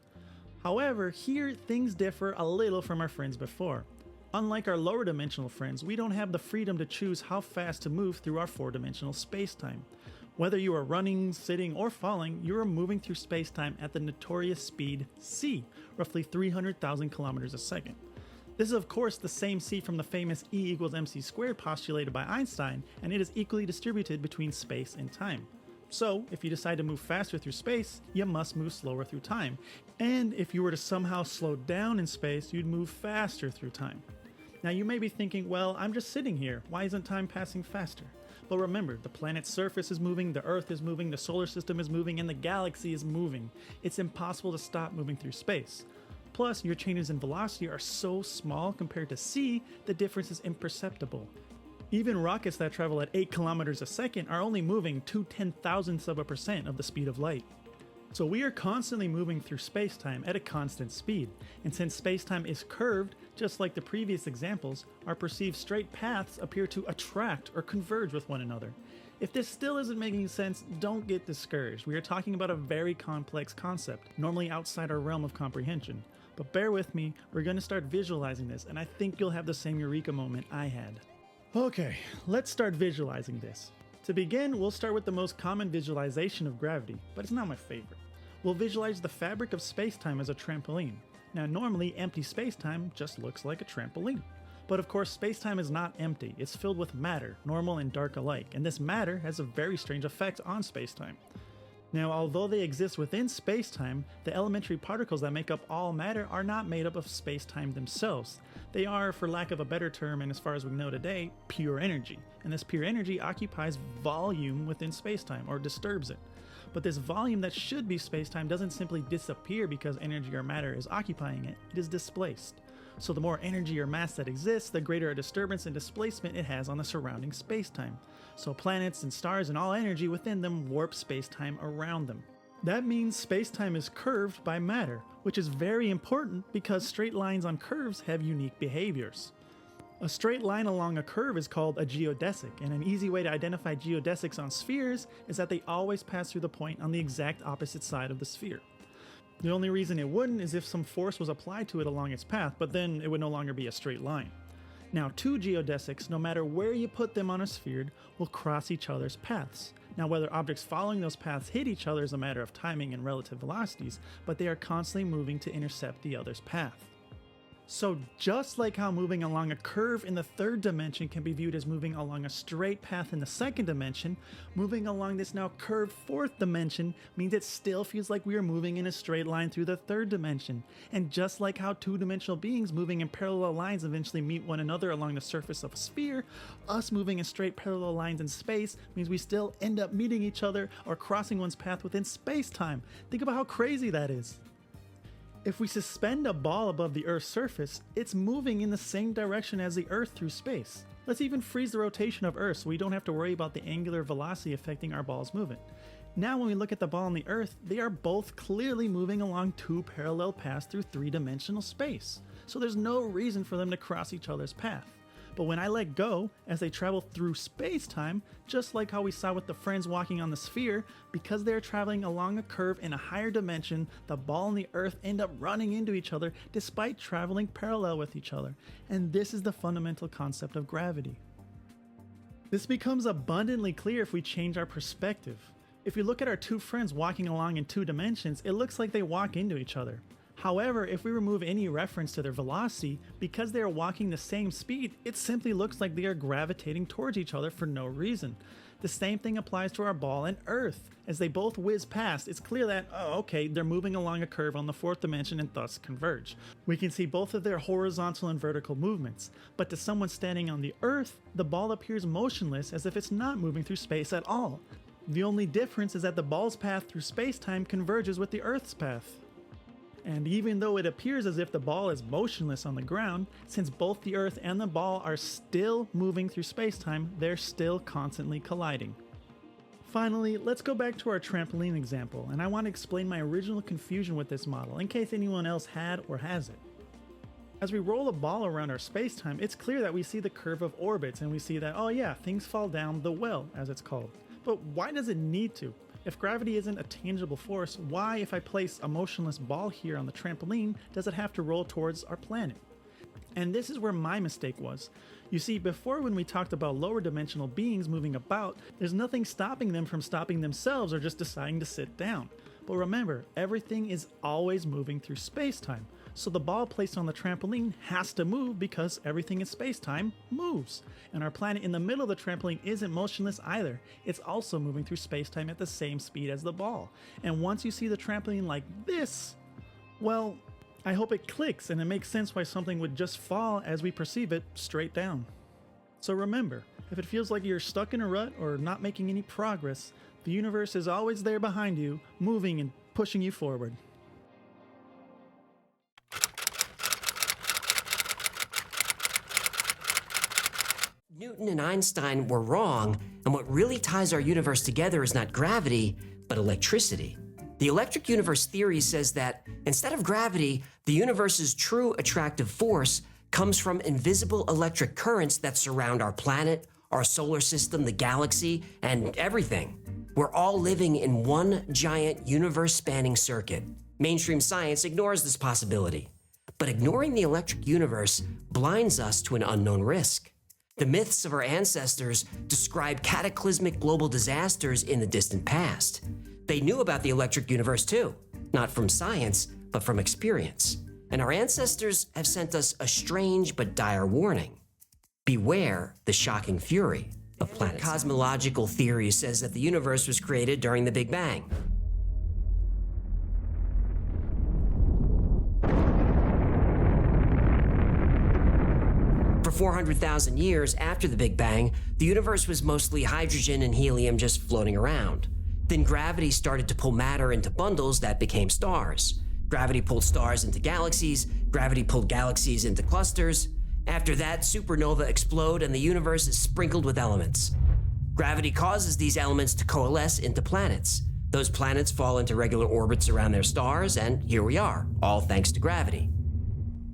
However, here things differ a little from our friends before. Unlike our lower dimensional friends, we don't have the freedom to choose how fast to move through our four-dimensional space-time. Whether you are running, sitting, or falling, you are moving through space-time at the notorious speed c, roughly 300,000 kilometers a second. This is of course the same c from the famous E = mc squared postulated by Einstein, and it is equally distributed between space and time. So, if you decide to move faster through space, you must move slower through time. And if you were to somehow slow down in space, you'd move faster through time. Now you may be thinking, well, I'm just sitting here, why isn't time passing faster? But remember, the planet's surface is moving, the Earth is moving, the solar system is moving, and the galaxy is moving. It's impossible to stop moving through space. Plus, your changes in velocity are so small compared to c, the difference is imperceptible. Even rockets that travel at 8 kilometers a second are only moving 2/10,000ths of a percent of the speed of light. So we are constantly moving through space-time at a constant speed, and since space-time is curved, just like the previous examples, our perceived straight paths appear to attract or converge with one another. If this still isn't making sense, don't get discouraged. We are talking about a very complex concept, normally outside our realm of comprehension. But bear with me, we're going to start visualizing this, and I think you'll have the same eureka moment I had. Okay, let's start visualizing this. To begin, we'll start with the most common visualization of gravity, but it's not my favorite. We'll visualize the fabric of space-time as a trampoline. Now normally, empty space-time just looks like a trampoline. But of course, space-time is not empty, it's filled with matter, normal and dark alike, and this matter has a very strange effect on space-time. Now, although they exist within space-time, the elementary particles that make up all matter are not made up of space-time themselves. They are, for lack of a better term, and as far as we know today, pure energy. And this pure energy occupies volume within space-time, or disturbs it. But this volume that should be space-time doesn't simply disappear because energy or matter is occupying it, it is displaced. So the more energy or mass that exists, the greater a disturbance and displacement it has on the surrounding space-time. So planets and stars and all energy within them warp space-time around them. That means space-time is curved by matter, which is very important because straight lines on curves have unique behaviors. A straight line along a curve is called a geodesic, and an easy way to identify geodesics on spheres is that they always pass through the point on the exact opposite side of the sphere. The only reason it wouldn't is if some force was applied to it along its path, but then it would no longer be a straight line. Now, two geodesics, no matter where you put them on a sphere, will cross each other's paths. Now, whether objects following those paths hit each other is a matter of timing and relative velocities, but they are constantly moving to intercept the other's path. So just like how moving along a curve in the third dimension can be viewed as moving along a straight path in the second dimension, moving along this now curved fourth dimension means it still feels like we are moving in a straight line through the third dimension. And just like how two-dimensional beings moving in parallel lines eventually meet one another along the surface of a sphere, us moving in straight parallel lines in space means we still end up meeting each other or crossing one's path within space-time. Think about how crazy that is. If we suspend a ball above the Earth's surface, it's moving in the same direction as the Earth through space. Let's even freeze the rotation of Earth so we don't have to worry about the angular velocity affecting our ball's movement. Now when we look at the ball and the Earth, they are both clearly moving along two parallel paths through three-dimensional space. So there's no reason for them to cross each other's path. But when I let go, as they travel through space-time, just like how we saw with the friends walking on the sphere, because they're traveling along a curve in a higher dimension, the ball and the Earth end up running into each other despite traveling parallel with each other. And this is the fundamental concept of gravity. This becomes abundantly clear if we change our perspective. If you look at our two friends walking along in two dimensions, it looks like they walk into each other. However, if we remove any reference to their velocity, because they are walking the same speed, it simply looks like they are gravitating towards each other for no reason. The same thing applies to our ball and Earth. As they both whiz past, it's clear that, oh okay, they're moving along a curve on the fourth dimension and thus converge. We can see both of their horizontal and vertical movements, but to someone standing on the Earth, the ball appears motionless as if it's not moving through space at all. The only difference is that the ball's path through space-time converges with the Earth's path. And even though it appears as if the ball is motionless on the ground, since both the Earth and the ball are still moving through space-time, they're still constantly colliding. Finally, let's go back to our trampoline example, and I want to explain my original confusion with this model in case anyone else had or has it. As we roll a ball around our space-time, it's clear that we see the curve of orbits and we see that, oh yeah, things fall down the well, as it's called. But why does it need to? If gravity isn't a tangible force, why, if I place a motionless ball here on the trampoline, does it have to roll towards our planet? And this is where my mistake was. You see, before when we talked about lower dimensional beings moving about, there's nothing stopping them from stopping themselves or just deciding to sit down. But remember, everything is always moving through space-time. So the ball placed on the trampoline has to move because everything in space-time moves. And our planet in the middle of the trampoline isn't motionless either. It's also moving through space-time at the same speed as the ball. And once you see the trampoline like this, well, I hope it clicks and it makes sense why something would just fall as we perceive it straight down. So remember, if it feels like you're stuck in a rut or not making any progress, the universe is always there behind you, moving and pushing you forward. Newton and Einstein were wrong, and what really ties our universe together is not gravity, but electricity. The electric universe theory says that instead of gravity, the universe's true attractive force comes from invisible electric currents that surround our planet, our solar system, the galaxy, and everything. We're all living in one giant universe-spanning circuit. Mainstream science ignores this possibility. But ignoring the electric universe blinds us to an unknown risk. The myths of our ancestors describe cataclysmic global disasters in the distant past. They knew about the electric universe too, not from science, but from experience. And our ancestors have sent us a strange but dire warning. Beware the shocking fury of planets. Cosmological theory says that the universe was created during the Big Bang. For 400,000 years after the Big Bang, the universe was mostly hydrogen and helium just floating around. Then gravity started to pull matter into bundles that became stars. Gravity pulled stars into galaxies, gravity pulled galaxies into clusters. After that, supernova explode and the universe is sprinkled with elements. Gravity causes these elements to coalesce into planets. Those planets fall into regular orbits around their stars, and here we are, all thanks to gravity.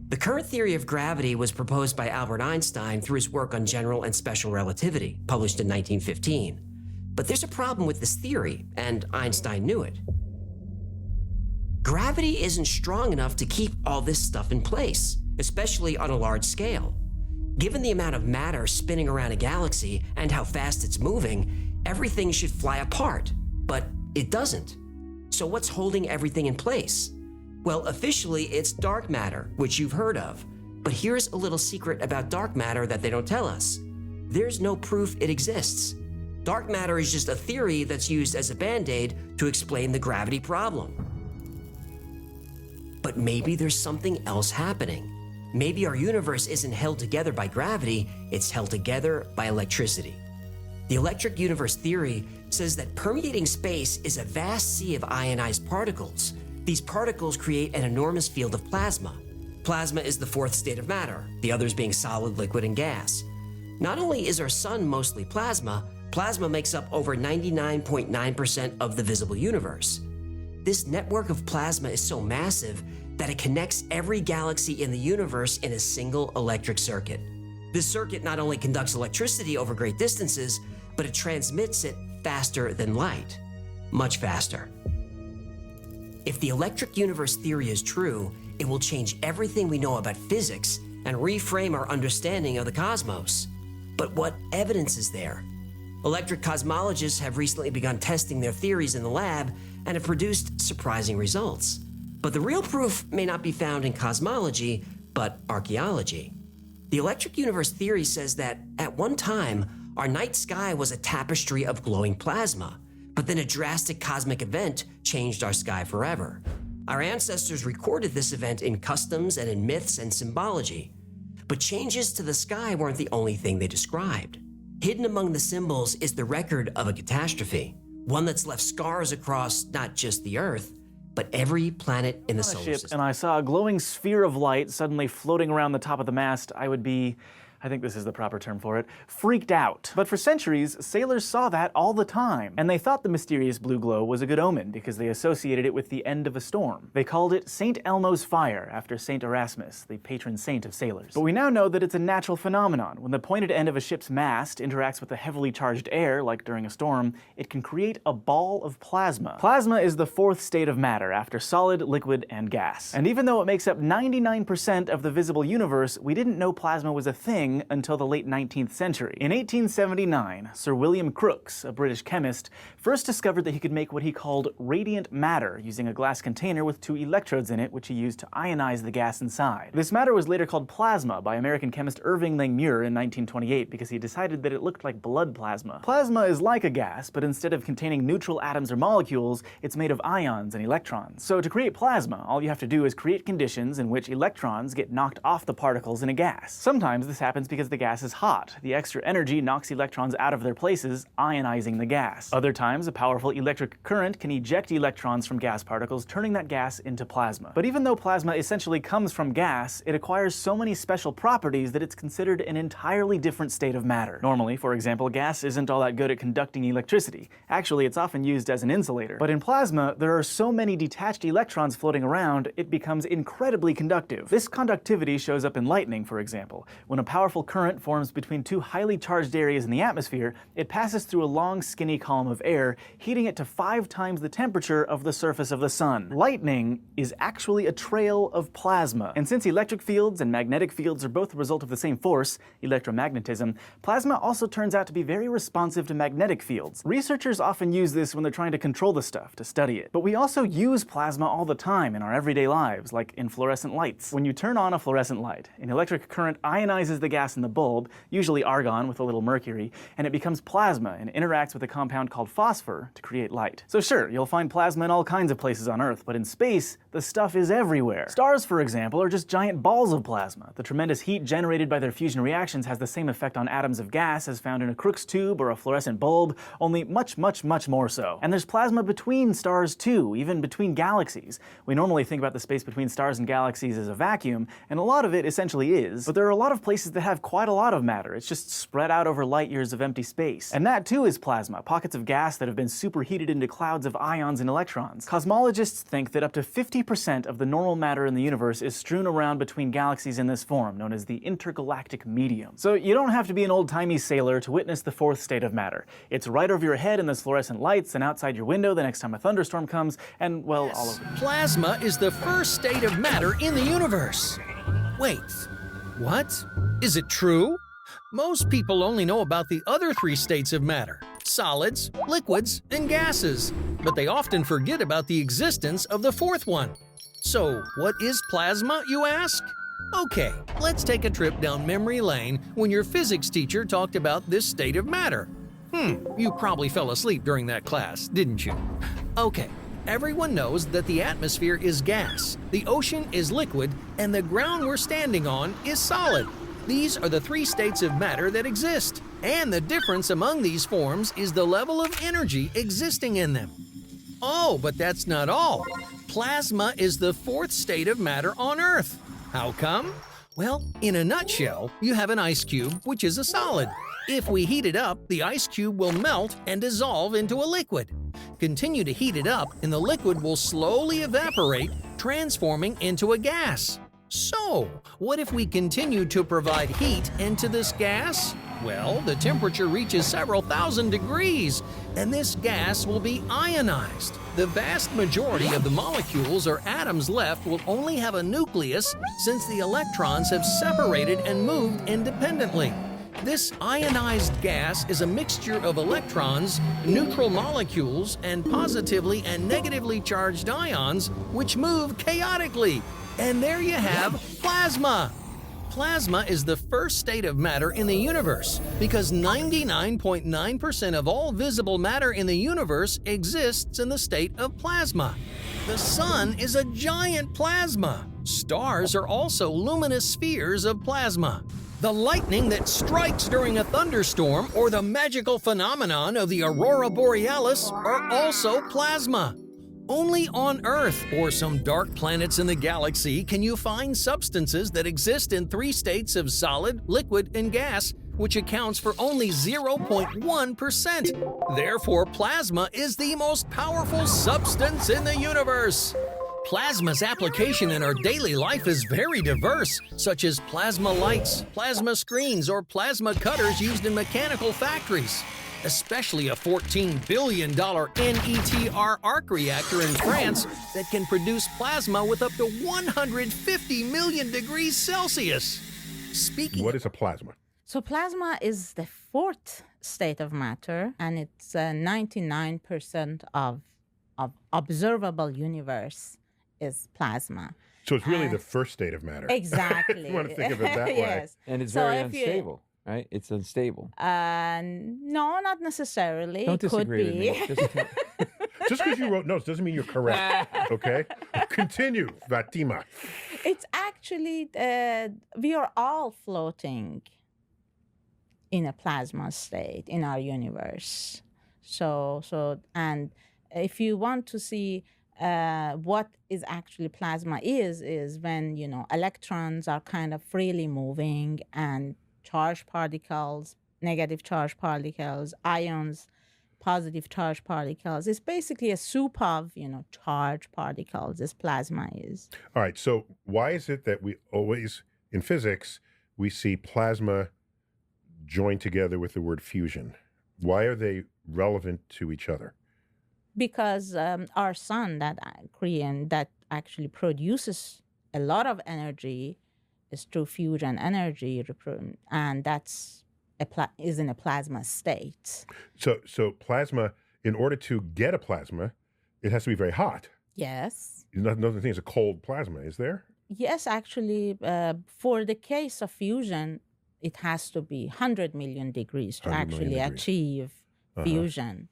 The current theory of gravity was proposed by Albert Einstein through his work on general and special relativity, published in 1915. But there's a problem with this theory, and Einstein knew it. Gravity isn't strong enough to keep all this stuff in place, especially on a large scale. Given the amount of matter spinning around a galaxy and how fast it's moving, everything should fly apart, but it doesn't. So what's holding everything in place? Well, officially, it's dark matter, which you've heard of. But here's a little secret about dark matter that they don't tell us. There's no proof it exists. Dark matter is just a theory that's used as a band-aid to explain the gravity problem. But maybe there's something else happening. Maybe our universe isn't held together by gravity, it's held together by electricity. The electric universe theory says that permeating space is a vast sea of ionized particles. These particles create an enormous field of plasma. Plasma is the fourth state of matter, the others being solid, liquid, and gas. Not only is our sun mostly plasma, plasma makes up over 99.9% of the visible universe. This network of plasma is so massive that it connects every galaxy in the universe in a single electric circuit. This circuit not only conducts electricity over great distances, but it transmits it faster than light. Much faster. If the electric universe theory is true, it will change everything we know about physics and reframe our understanding of the cosmos. But what evidence is there? Electric cosmologists have recently begun testing their theories in the lab and have produced surprising results. But the real proof may not be found in cosmology, but archaeology. The electric universe theory says that at one time, our night sky was a tapestry of glowing plasma, but then a drastic cosmic event changed our sky forever. Our ancestors recorded this event in customs and in myths and symbology. But changes to the sky weren't the only thing they described. Hidden among the symbols is the record of a catastrophe, one that's left scars across not just the Earth, but every planet in the solar system. And I saw a glowing sphere of light suddenly floating around the top of the mast, I would be, I think this is the proper term for it, freaked out. But for centuries, sailors saw that all the time, and they thought the mysterious blue glow was a good omen because they associated it with the end of a storm. They called it St. Elmo's fire, after St. Erasmus, the patron saint of sailors. But we now know that it's a natural phenomenon. When the pointed end of a ship's mast interacts with the heavily charged air, like during a storm, it can create a ball of plasma. Plasma is the fourth state of matter, after solid, liquid, and gas. And even though it makes up 99% of the visible universe, we didn't know plasma was a thing until the late 19th century. In 1879, Sir William Crookes, a British chemist, first discovered that he could make what he called radiant matter using a glass container with 2 electrodes in it, which he used to ionize the gas inside. This matter was later called plasma by American chemist Irving Langmuir in 1928 because he decided that it looked like blood plasma. Plasma is like a gas, but instead of containing neutral atoms or molecules, it's made of ions and electrons. So to create plasma, all you have to do is create conditions in which electrons get knocked off the particles in a gas. Sometimes this happens happens because the gas is hot. The extra energy knocks electrons out of their places, ionizing the gas. Other times, a powerful electric current can eject electrons from gas particles, turning that gas into plasma. But even though plasma essentially comes from gas, it acquires so many special properties that it's considered an entirely different state of matter. Normally, for example, gas isn't all that good at conducting electricity. Actually, it's often used as an insulator. But in plasma, there are so many detached electrons floating around, it becomes incredibly conductive. This conductivity shows up in lightning, for example. When a powerful current forms between two highly charged areas in the atmosphere, it passes through a long, skinny column of air, heating it to 5 times the temperature of the surface of the sun. Lightning is actually a trail of plasma. And since electric fields and magnetic fields are both the result of the same force, electromagnetism, plasma also turns out to be very responsive to magnetic fields. Researchers often use this when they're trying to control the stuff, to study it. But we also use plasma all the time in our everyday lives, like in fluorescent lights. When you turn on a fluorescent light, an electric current ionizes the gas in the bulb, usually argon with a little mercury, and it becomes plasma and interacts with a compound called phosphor to create light. So sure, you'll find plasma in all kinds of places on Earth, but in space, the stuff is everywhere. Stars, for example, are just giant balls of plasma. The tremendous heat generated by their fusion reactions has the same effect on atoms of gas as found in a Crookes tube or a fluorescent bulb, only much, much, much more so. And there's plasma between stars too, even between galaxies. We normally think about the space between stars and galaxies as a vacuum, and a lot of it essentially is, but there are a lot of places that have quite a lot of matter. It's just spread out over light years of empty space. And that too is plasma, pockets of gas that have been superheated into clouds of ions and electrons. Cosmologists think that up to 50% of the normal matter in the universe is strewn around between galaxies in this form, known as the intergalactic medium. So you don't have to be an old-timey sailor to witness the fourth state of matter. It's right over your head in those fluorescent lights and outside your window the next time a thunderstorm comes, and, well, all over. Plasma is the first state of matter in the universe. Wait, what? Is it true? Most people only know about the other 3 states of matter: solids, liquids, and gases. But they often forget about the existence of the 4th one. So, what is plasma, you ask? Okay, let's take a trip down memory lane when your physics teacher talked about this state of matter. You probably fell asleep during that class, didn't you? Okay, everyone knows that the atmosphere is gas, the ocean is liquid, and the ground we're standing on is solid. These are the 3 states of matter that exist, and the difference among these forms is the level of energy existing in them. Oh, but that's not all. Plasma is the 4th state of matter on Earth. How come? Well, in a nutshell, you have an ice cube, which is a solid. If we heat it up, the ice cube will melt and dissolve into a liquid. Continue to heat it up, and the liquid will slowly evaporate, transforming into a gas. So, what if we continue to provide heat into this gas? Well, the temperature reaches several thousand degrees, and this gas will be ionized. The vast majority of the molecules or atoms left will only have a nucleus, since the electrons have separated and moved independently. This ionized gas is a mixture of electrons, neutral molecules, and positively and negatively charged ions, which move chaotically. And there you have plasma. Plasma is the first state of matter in the universe because 99.9% of all visible matter in the universe exists in the state of plasma. The sun is a giant plasma. Stars are also luminous spheres of plasma. The lightning that strikes during a thunderstorm or the magical phenomenon of the aurora borealis are also plasma. Only on Earth or some dark planets in the galaxy can you find substances that exist in 3 states of solid, liquid, and gas, which accounts for only 0.1%. Therefore, plasma is the most powerful substance in the universe. Plasma's application in our daily life is very diverse, such as plasma lights, plasma screens, or plasma cutters used in mechanical factories. Especially a $14 billion NETR arc reactor in France that can produce plasma with up to 150 million degrees Celsius. What is a plasma? So plasma is the 4th state of matter, and it's 99% of observable universe is plasma. So it's really the first state of matter. Exactly. If you want to think of it that way. Yes. And it's very unstable. Right? It's unstable. No, not necessarily. Don't disagree Could with be. me. Just because you wrote notes doesn't mean you're correct, okay? Continue, Fatima. It's actually, we are all floating in a plasma state in our universe. And if you want to see what is actually plasma is when, you know, electrons are kind of freely moving and charged particles, negative charged particles, ions, positive charged particles. It's basically a soup of, you know, charged particles. This plasma is. All right. So why is it that we always, in physics, we see plasma joined together with the word fusion? Why are they relevant to each other? Because our sun that actually produces a lot of energy is through fusion energy, and that's is in a plasma state. So plasma, in order to get a plasma, it has to be very hot. Yes. Another thing is a cold plasma, is there? Yes, actually, for the case of fusion, it has to be 100 million degrees to actually achieve fusion.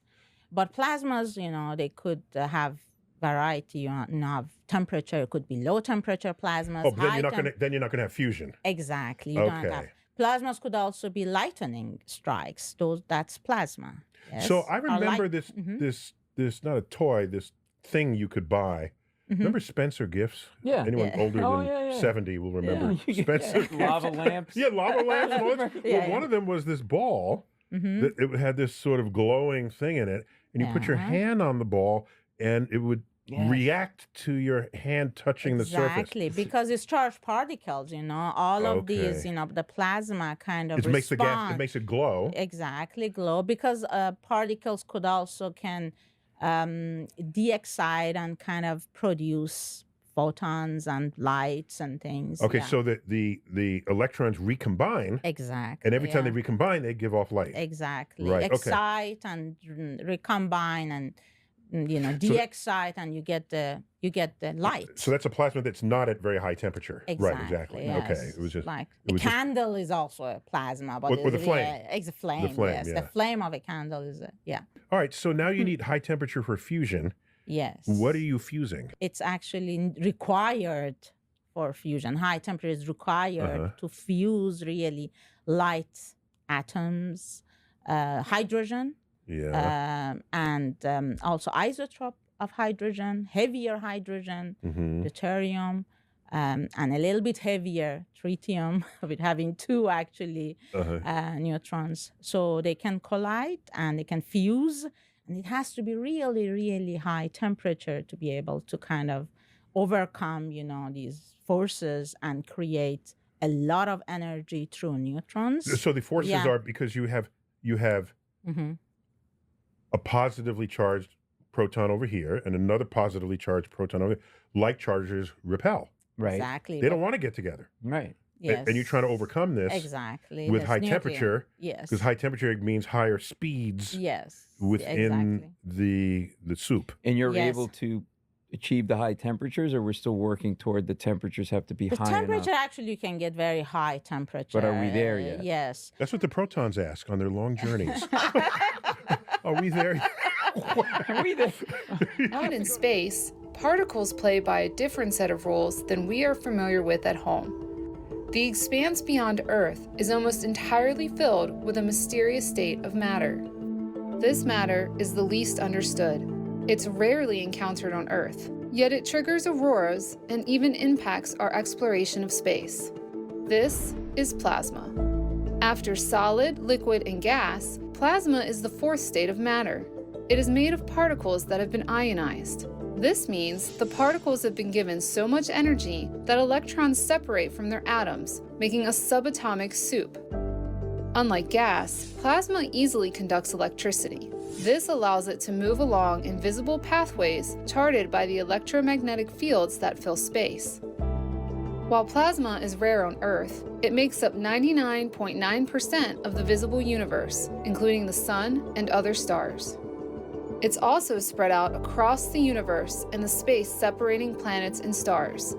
But plasmas, you know, they could have variety. You have temperature. It could be low temperature plasmas. Oh, but then you're not gonna have fusion. Exactly. You don't have. Plasmas could also be lightning strikes. That's plasma. Yes? So I remember this not a toy, this thing you could buy. Remember Spencer gifts? Yeah. Anyone older than 70 will remember Spencer. Lava lamps. Yeah, lava lamps. And all that. Well, one of them was this ball. That it had this sort of glowing thing in it, and you put your hand on the ball, and it would react to your hand touching the surface. Exactly, because it's charged particles, you know, all of these, you know, the plasma kind of makes the gas, it makes it glow. Exactly, glow, because particles could also can de-excite and kind of produce photons and lights and things. Okay, so the electrons recombine. Exactly. And every time they recombine, they give off light. Exactly. Right. Excite and recombine and, you know, de-excite, and you get the light. So that's a plasma that's not at very high temperature. Exactly. Right, exactly. Yes. Okay. It was just like a candle is also a plasma, but with the flame. It's a flame. The flame, yes. yeah. The flame of a candle is All right, so now you need high temperature for fusion. Yes. What are you fusing? It's actually required for fusion. High temperature is required to fuse really light atoms, hydrogen, and also isotope of hydrogen, heavier hydrogen, deuterium, and a little bit heavier tritium, with having two actually neutrons. So they can collide and they can fuse. And it has to be really, really high temperature to be able to kind of overcome, you know, these forces and create a lot of energy through neutrons. So the forces are because you have a positively charged proton over here and another positively charged proton over here. Like charges repel. Right. Exactly. They don't want to get together. Right. Yes. And you're trying to overcome this with high temperature. Yes. Because high temperature means higher speeds. Yes. Within the soup. And you're able to achieve the high temperatures, or we're still working toward the temperatures have to be high enough? The temperature, actually, you can get very high temperature. But are we there yet? Yes. That's what the protons ask on their long journeys. Are we there yet? Are we there? Out in space, particles play by a different set of rules than we are familiar with at home. The expanse beyond Earth is almost entirely filled with a mysterious state of matter. This matter is the least understood. It's rarely encountered on Earth, yet it triggers auroras and even impacts our exploration of space. This is plasma. After solid, liquid, and gas, plasma is the fourth state of matter. It is made of particles that have been ionized. This means the particles have been given so much energy that electrons separate from their atoms, making a subatomic soup. Unlike gas, plasma easily conducts electricity. This allows it to move along invisible pathways charted by the electromagnetic fields that fill space. While plasma is rare on Earth, it makes up 99.9% of the visible universe, including the Sun and other stars. It's also spread out across the universe and the space separating planets and stars.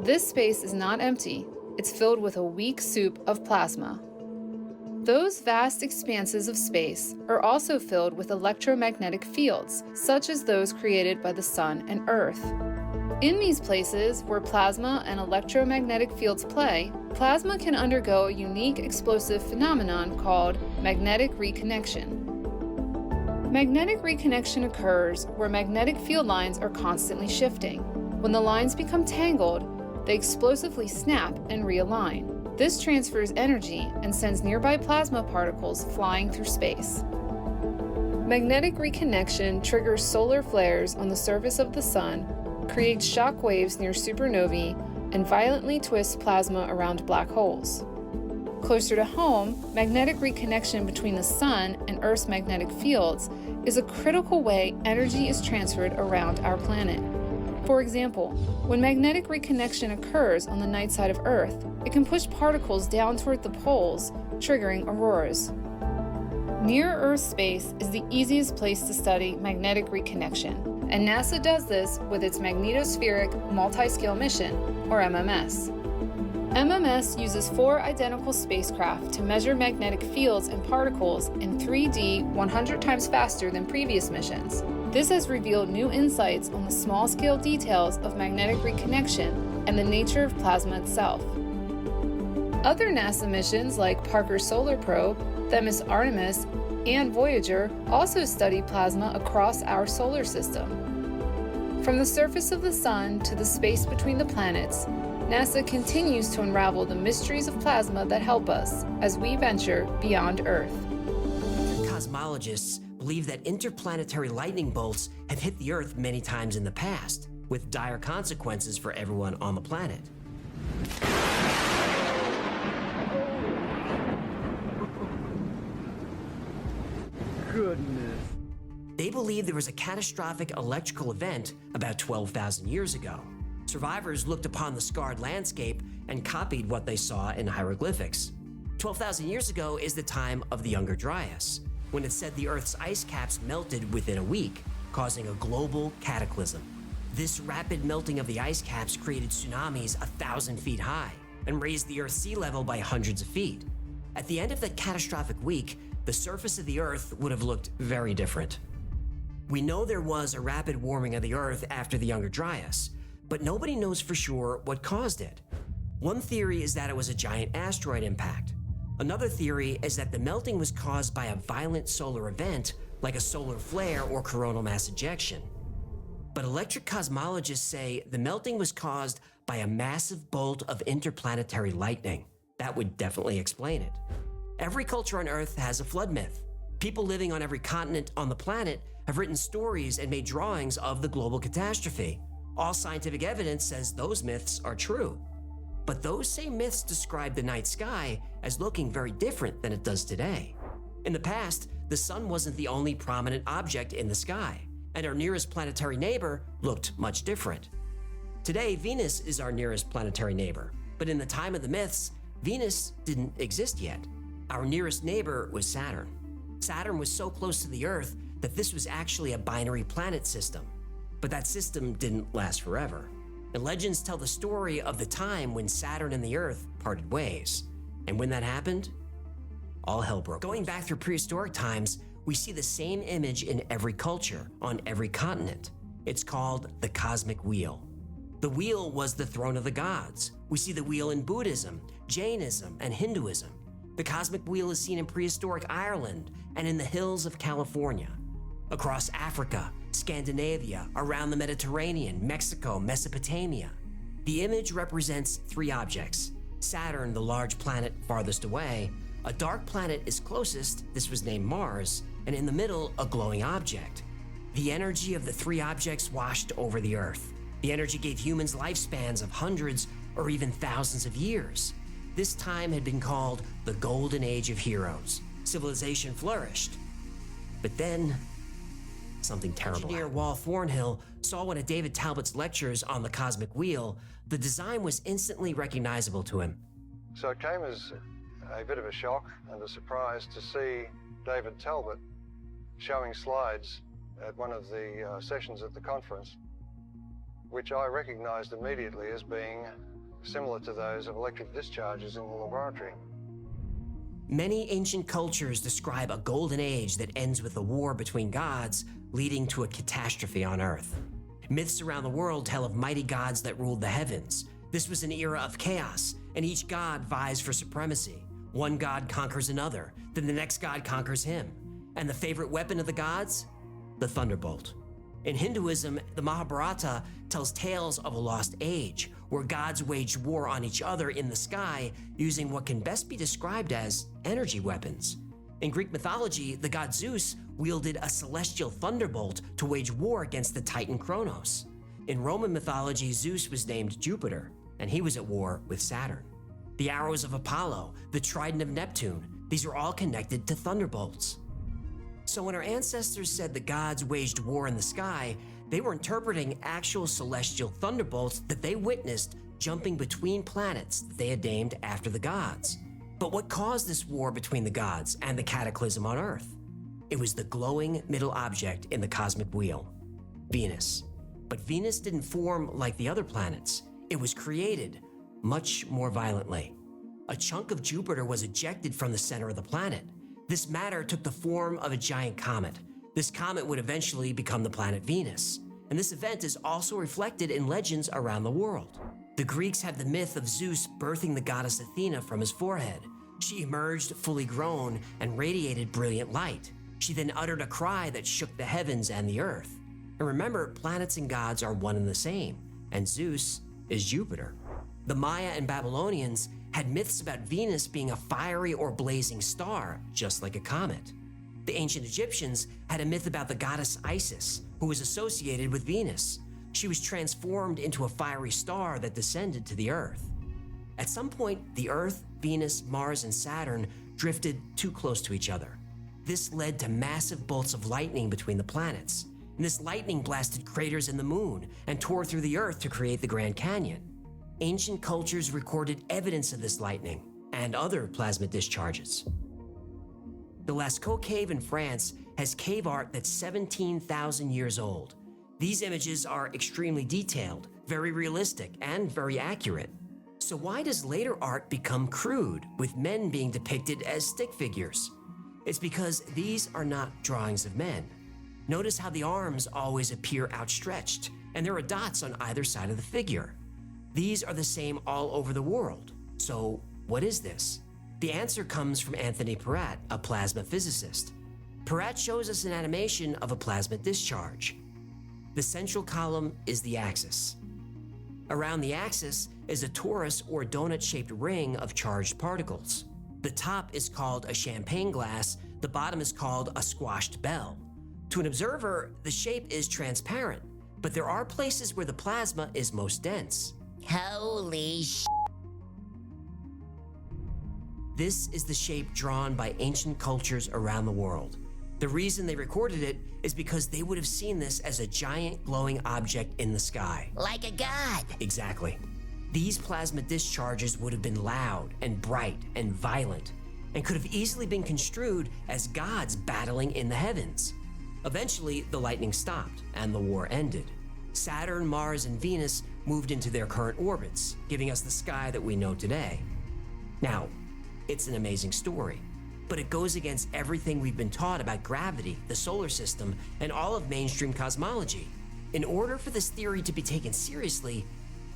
This space is not empty, it's filled with a weak soup of plasma. Those vast expanses of space are also filled with electromagnetic fields, such as those created by the Sun and Earth. In these places where plasma and electromagnetic fields play, plasma can undergo a unique explosive phenomenon called magnetic reconnection. Magnetic reconnection occurs where magnetic field lines are constantly shifting. When the lines become tangled, they explosively snap and realign. This transfers energy and sends nearby plasma particles flying through space. Magnetic reconnection triggers solar flares on the surface of the Sun, creates shock waves near supernovae, and violently twists plasma around black holes. Closer to home, magnetic reconnection between the Sun and Earth's magnetic fields is a critical way energy is transferred around our planet. For example, when magnetic reconnection occurs on the night side of Earth, it can push particles down toward the poles, triggering auroras. Near-Earth space is the easiest place to study magnetic reconnection, and NASA does this with its Magnetospheric Multi-Scale Mission, or MMS. MMS uses 4 identical spacecraft to measure magnetic fields and particles in 3D 100 times faster than previous missions. This has revealed new insights on the small-scale details of magnetic reconnection and the nature of plasma itself. Other NASA missions like Parker's Solar Probe, Themis Artemis, and Voyager also study plasma across our solar system. From the surface of the Sun to the space between the planets, NASA continues to unravel the mysteries of plasma that help us as we venture beyond Earth. Cosmologists believe that interplanetary lightning bolts have hit the Earth many times in the past, with dire consequences for everyone on the planet. Goodness. They believe there was a catastrophic electrical event about 12,000 years ago. Survivors looked upon the scarred landscape and copied what they saw in hieroglyphics. 12,000 years ago is the time of the Younger Dryas, when it said the Earth's ice caps melted within a week, causing a global cataclysm. This rapid melting of the ice caps created tsunamis 1,000 feet high and raised the Earth's sea level by hundreds of feet. At the end of that catastrophic week, the surface of the Earth would have looked very different. We know there was a rapid warming of the Earth after the Younger Dryas, but nobody knows for sure what caused it. One theory is that it was a giant asteroid impact. Another theory is that the melting was caused by a violent solar event, like a solar flare or coronal mass ejection. But electric cosmologists say the melting was caused by a massive bolt of interplanetary lightning. That would definitely explain it. Every culture on Earth has a flood myth. People living on every continent on the planet have written stories and made drawings of the global catastrophe. All scientific evidence says those myths are true. But those same myths describe the night sky as looking very different than it does today. In the past, the sun wasn't the only prominent object in the sky, and our nearest planetary neighbor looked much different. Today, Venus is our nearest planetary neighbor, but in the time of the myths, Venus didn't exist yet. Our nearest neighbor was Saturn. Saturn was so close to the Earth that this was actually a binary planet system. But that system didn't last forever. And legends tell the story of the time when Saturn and the Earth parted ways. And when that happened, all hell broke loose. Going back through prehistoric times, we see the same image in every culture, on every continent. It's called the cosmic wheel. The wheel was the throne of the gods. We see the wheel in Buddhism, Jainism, and Hinduism. The cosmic wheel is seen in prehistoric Ireland and in the hills of California. Across Africa, Scandinavia, around the Mediterranean, Mexico, Mesopotamia. The image represents 3 objects. Saturn, the large planet farthest away. A dark planet is closest, this was named Mars, and in the middle, a glowing object. The energy of the 3 objects washed over the Earth. The energy gave humans lifespans of hundreds or even thousands of years. This time had been called the Golden Age of Heroes. Civilization flourished. But then, something terrible. Engineer Wal Thornhill saw one of David Talbot's lectures on the cosmic wheel. The design was instantly recognizable to him. So it came as a bit of a shock and a surprise to see David Talbot showing slides at one of the sessions at the conference, which I recognized immediately as being similar to those of electric discharges in the laboratory. Many ancient cultures describe a golden age that ends with a war between gods, leading to a catastrophe on Earth. Myths around the world tell of mighty gods that ruled the heavens. This was an era of chaos, and each god vies for supremacy. One god conquers another, then the next god conquers him. And the favorite weapon of the gods? The thunderbolt. In Hinduism, the Mahabharata tells tales of a lost age, where gods waged war on each other in the sky using what can best be described as energy weapons. In Greek mythology, the god Zeus wielded a celestial thunderbolt to wage war against the titan Kronos. In Roman mythology, Zeus was named Jupiter, and he was at war with Saturn. The arrows of Apollo, the trident of Neptune, these are all connected to thunderbolts. So when our ancestors said the gods waged war in the sky, they were interpreting actual celestial thunderbolts that they witnessed jumping between planets that they had named after the gods. But what caused this war between the gods and the cataclysm on Earth? It was the glowing middle object in the cosmic wheel, Venus. But Venus didn't form like the other planets. It was created much more violently. A chunk of Jupiter was ejected from the center of the planet. This matter took the form of a giant comet. This comet would eventually become the planet Venus. And this event is also reflected in legends around the world. The Greeks have the myth of Zeus birthing the goddess Athena from his forehead. She emerged fully grown and radiated brilliant light. She then uttered a cry that shook the heavens and the earth. And remember, planets and gods are one and the same, and Zeus is Jupiter. The Maya and Babylonians had myths about Venus being a fiery or blazing star, just like a comet. The ancient Egyptians had a myth about the goddess Isis, who was associated with Venus. She was transformed into a fiery star that descended to the Earth. At some point, the Earth, Venus, Mars, and Saturn drifted too close to each other. This led to massive bolts of lightning between the planets. And this lightning blasted craters in the moon and tore through the Earth to create the Grand Canyon. Ancient cultures recorded evidence of this lightning and other plasma discharges. The Lascaux Cave in France has cave art that's 17,000 years old. These images are extremely detailed, very realistic, and very accurate. So why does later art become crude, with men being depicted as stick figures? It's because these are not drawings of men. Notice how the arms always appear outstretched, and there are dots on either side of the figure. These are the same all over the world. So what is this? The answer comes from Anthony Peratt, a plasma physicist. Peratt shows us an animation of a plasma discharge. The central column is the axis. Around the axis is a torus or donut-shaped ring of charged particles. The top is called a champagne glass, the bottom is called a squashed bell. To an observer, the shape is transparent, but there are places where the plasma is most dense. Holy sh**. This is the shape drawn by ancient cultures around the world. The reason they recorded it is because they would have seen this as a giant glowing object in the sky. Like a god. Exactly. These plasma discharges would have been loud and bright and violent, and could have easily been construed as gods battling in the heavens. Eventually, the lightning stopped and the war ended. Saturn, Mars, and Venus moved into their current orbits, giving us the sky that we know today. Now, it's an amazing story, but it goes against everything we've been taught about gravity, the solar system, and all of mainstream cosmology. In order for this theory to be taken seriously,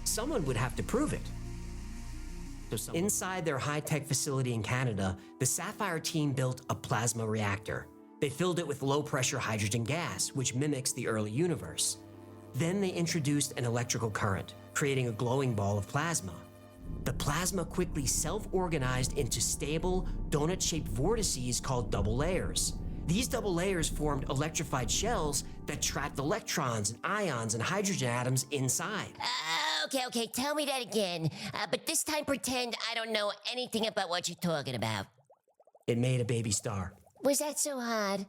someone would have to prove it. Inside their high-tech facility in Canada, the Sapphire team built a plasma reactor. They filled it with low-pressure hydrogen gas, which mimics the early universe. Then they introduced an electrical current, creating a glowing ball of plasma. The plasma quickly self-organized into stable, donut-shaped vortices called double layers. These double layers formed electrified shells that trapped electrons and ions and hydrogen atoms inside. Okay, tell me that again. But this time pretend I don't know anything about what you're talking about. It made a baby star. Was that so hard?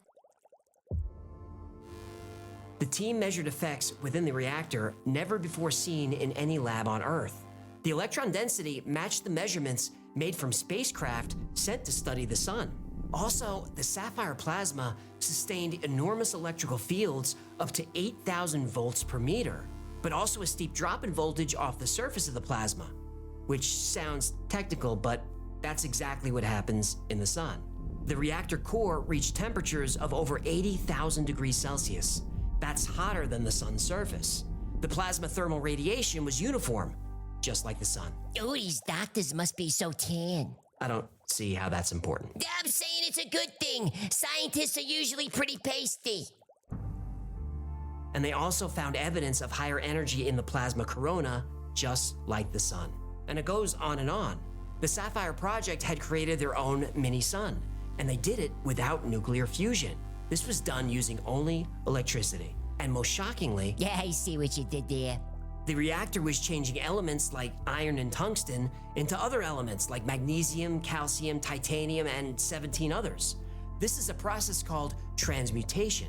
The team measured effects within the reactor never before seen in any lab on Earth. The electron density matched the measurements made from spacecraft sent to study the sun. Also, the sapphire plasma sustained enormous electrical fields up to 8,000 volts per meter, but also a steep drop in voltage off the surface of the plasma, which sounds technical, but that's exactly what happens in the sun. The reactor core reached temperatures of over 80,000 degrees Celsius. That's hotter than the sun's surface. The plasma thermal radiation was uniform, just like the sun. Ooh, these doctors must be so tan. I don't see how that's important. I'm saying it's a good thing. Scientists are usually pretty pasty. And they also found evidence of higher energy in the plasma corona, just like the sun. And it goes on and on. The Sapphire Project had created their own mini-sun, and they did it without nuclear fusion. This was done using only electricity. And most shockingly, yeah, I see what you did there. The reactor was changing elements like iron and tungsten into other elements like magnesium, calcium, titanium, and 17 others. This is a process called transmutation.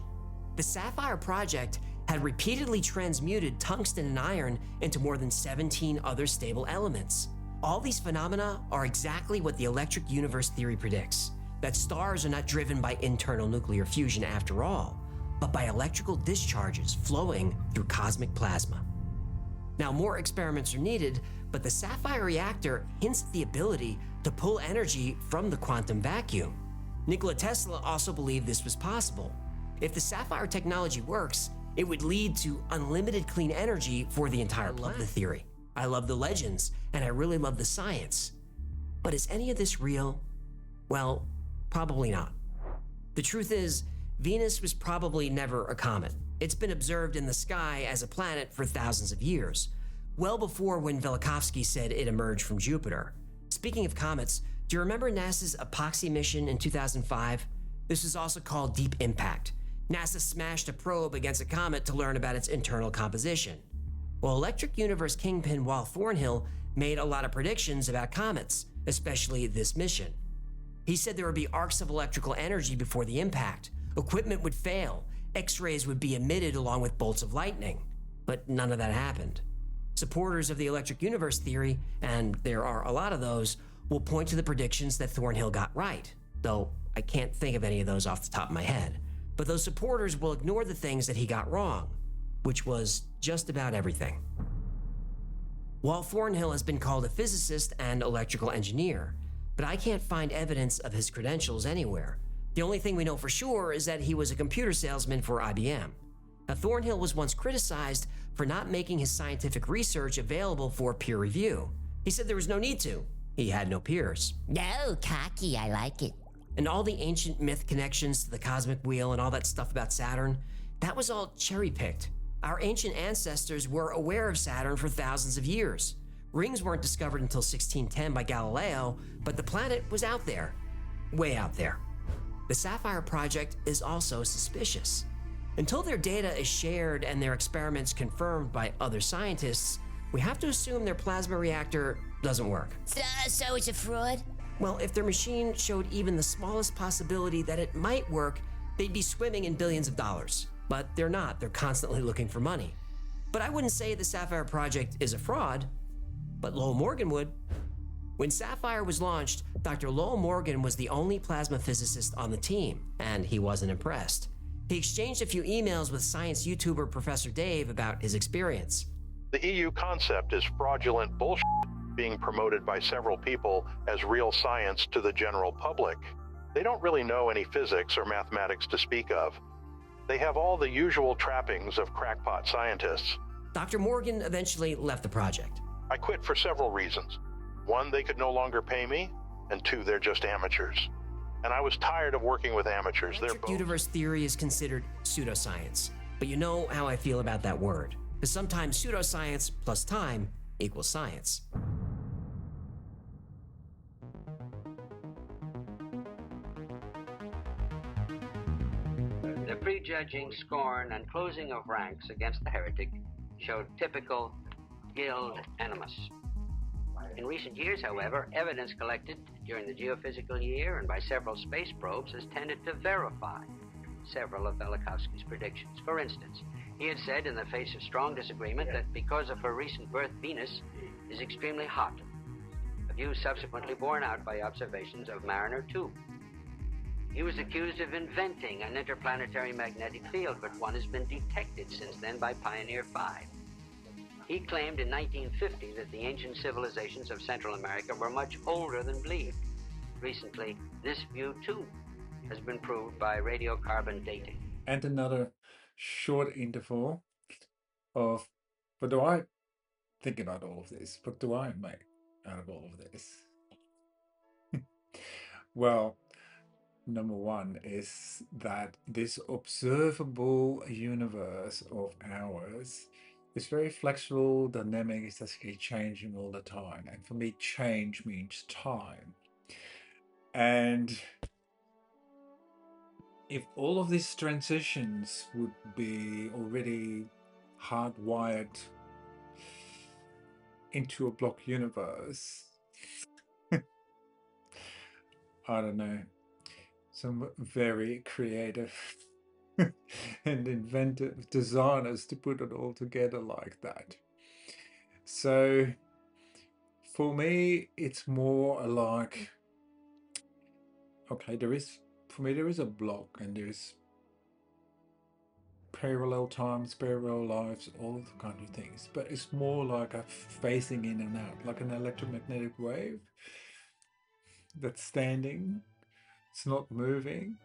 The Sapphire Project had repeatedly transmuted tungsten and iron into more than 17 other stable elements. All these phenomena are exactly what the electric universe theory predicts, that stars are not driven by internal nuclear fusion after all, but by electrical discharges flowing through cosmic plasma. Now, more experiments are needed, but the Sapphire reactor hints at the ability to pull energy from the quantum vacuum. Nikola Tesla also believed this was possible. If the Sapphire technology works, it would lead to unlimited clean energy for the entire planet. I love the theory, I love the legends, and I really love the science. But is any of this real? Well, probably not. The truth is, Venus was probably never a comet. It's been observed in the sky as a planet for thousands of years, well before when Velikovsky said it emerged from Jupiter. Speaking of comets, do you remember NASA's Epoxy mission in 2005? This is also called Deep Impact. NASA smashed a probe against a comet to learn about its internal composition. Well, Electric Universe kingpin Wal Thornhill made a lot of predictions about comets, especially this mission. He said there would be arcs of electrical energy before the impact, equipment would fail, X-rays would be emitted along with bolts of lightning. But none of that happened. Supporters of the electric universe theory, and there are a lot of those, will point to the predictions that Thornhill got right, though I can't think of any of those off the top of my head. But those supporters will ignore the things that he got wrong, which was just about everything. Wal Thornhill has been called a physicist and electrical engineer, but I can't find evidence of his credentials anywhere. The only thing we know for sure is that he was a computer salesman for IBM. Now, Thornhill was once criticized for not making his scientific research available for peer review. He said there was no need to. He had no peers. No, cocky, I like it. And all the ancient myth connections to the cosmic wheel and all that stuff about Saturn, that was all cherry-picked. Our ancient ancestors were aware of Saturn for thousands of years. Rings weren't discovered until 1610 by Galileo, but the planet was out there, way out there. The Sapphire Project is also suspicious. Until their data is shared and their experiments confirmed by other scientists, we have to assume their plasma reactor doesn't work. So it's a fraud? Well, if their machine showed even the smallest possibility that it might work, they'd be swimming in billions of dollars. But they're not. They're constantly looking for money. But I wouldn't say the Sapphire Project is a fraud, but Lowell Morgan would. When Sapphire was launched, Dr. Lowell Morgan was the only plasma physicist on the team, and he wasn't impressed. He exchanged a few emails with science YouTuber Professor Dave about his experience. The EU concept is fraudulent bullshit being promoted by several people as real science to the general public. They don't really know any physics or mathematics to speak of. They have all the usual trappings of crackpot scientists. Dr. Morgan eventually left the project. I quit for several reasons. One, they could no longer pay me, and two, they're just amateurs. And I was tired of working with amateurs. Electric universe theory is considered pseudoscience, but you know how I feel about that word, because sometimes pseudoscience plus time equals science. The prejudging, scorn, and closing of ranks against the heretic showed typical guild animus. In recent years, however, evidence collected during the geophysical year and by several space probes has tended to verify several of Velikovsky's predictions. For instance, he had said in the face of strong disagreement that because of her recent birth, Venus is extremely hot, a view subsequently borne out by observations of Mariner 2. He was accused of inventing an interplanetary magnetic field, but one has been detected since then by Pioneer 5. He claimed in 1950 that the ancient civilizations of Central America were much older than believed. Recently, this view too has been proved by radiocarbon dating. And another short interval of But do I think about all of this? What do I make out of all of this? Well, number one is that this observable universe of ours is very flexible, dynamic, it's actually changing all the time. And for me, change means time. And if all of these transitions would be already hardwired into a block universe, I don't know, some very creative and inventive designers to put it all together like that. So for me, it's more like, okay, there is a block and there's parallel times, parallel lives, all of the kind of things, but it's more like a phasing in and out, like an electromagnetic wave that's standing, it's not moving,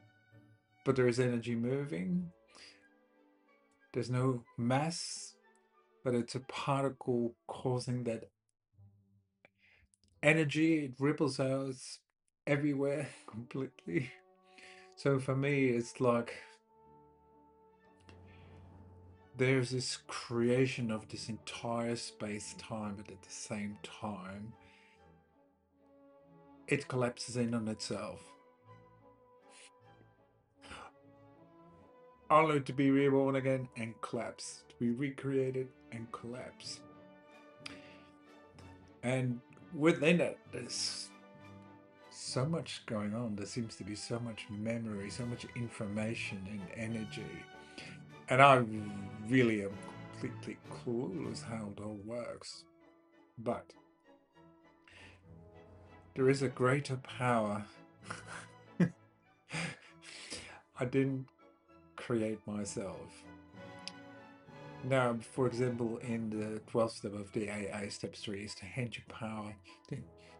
but there is energy moving. There's no mass, but it's a particle causing that energy. It ripples out everywhere completely. So for me, it's like there's this creation of this entire space-time, but at the same time, it collapses in on itself. Only to be reborn again and collapse, to be recreated and collapse. And within it, there's so much going on. There seems to be so much memory, so much information and energy. And I really am completely clueless how it all works. But there is a greater power. I didn't create myself. Now, for example, in the 12th step of the AA, step 3 is to hand your power,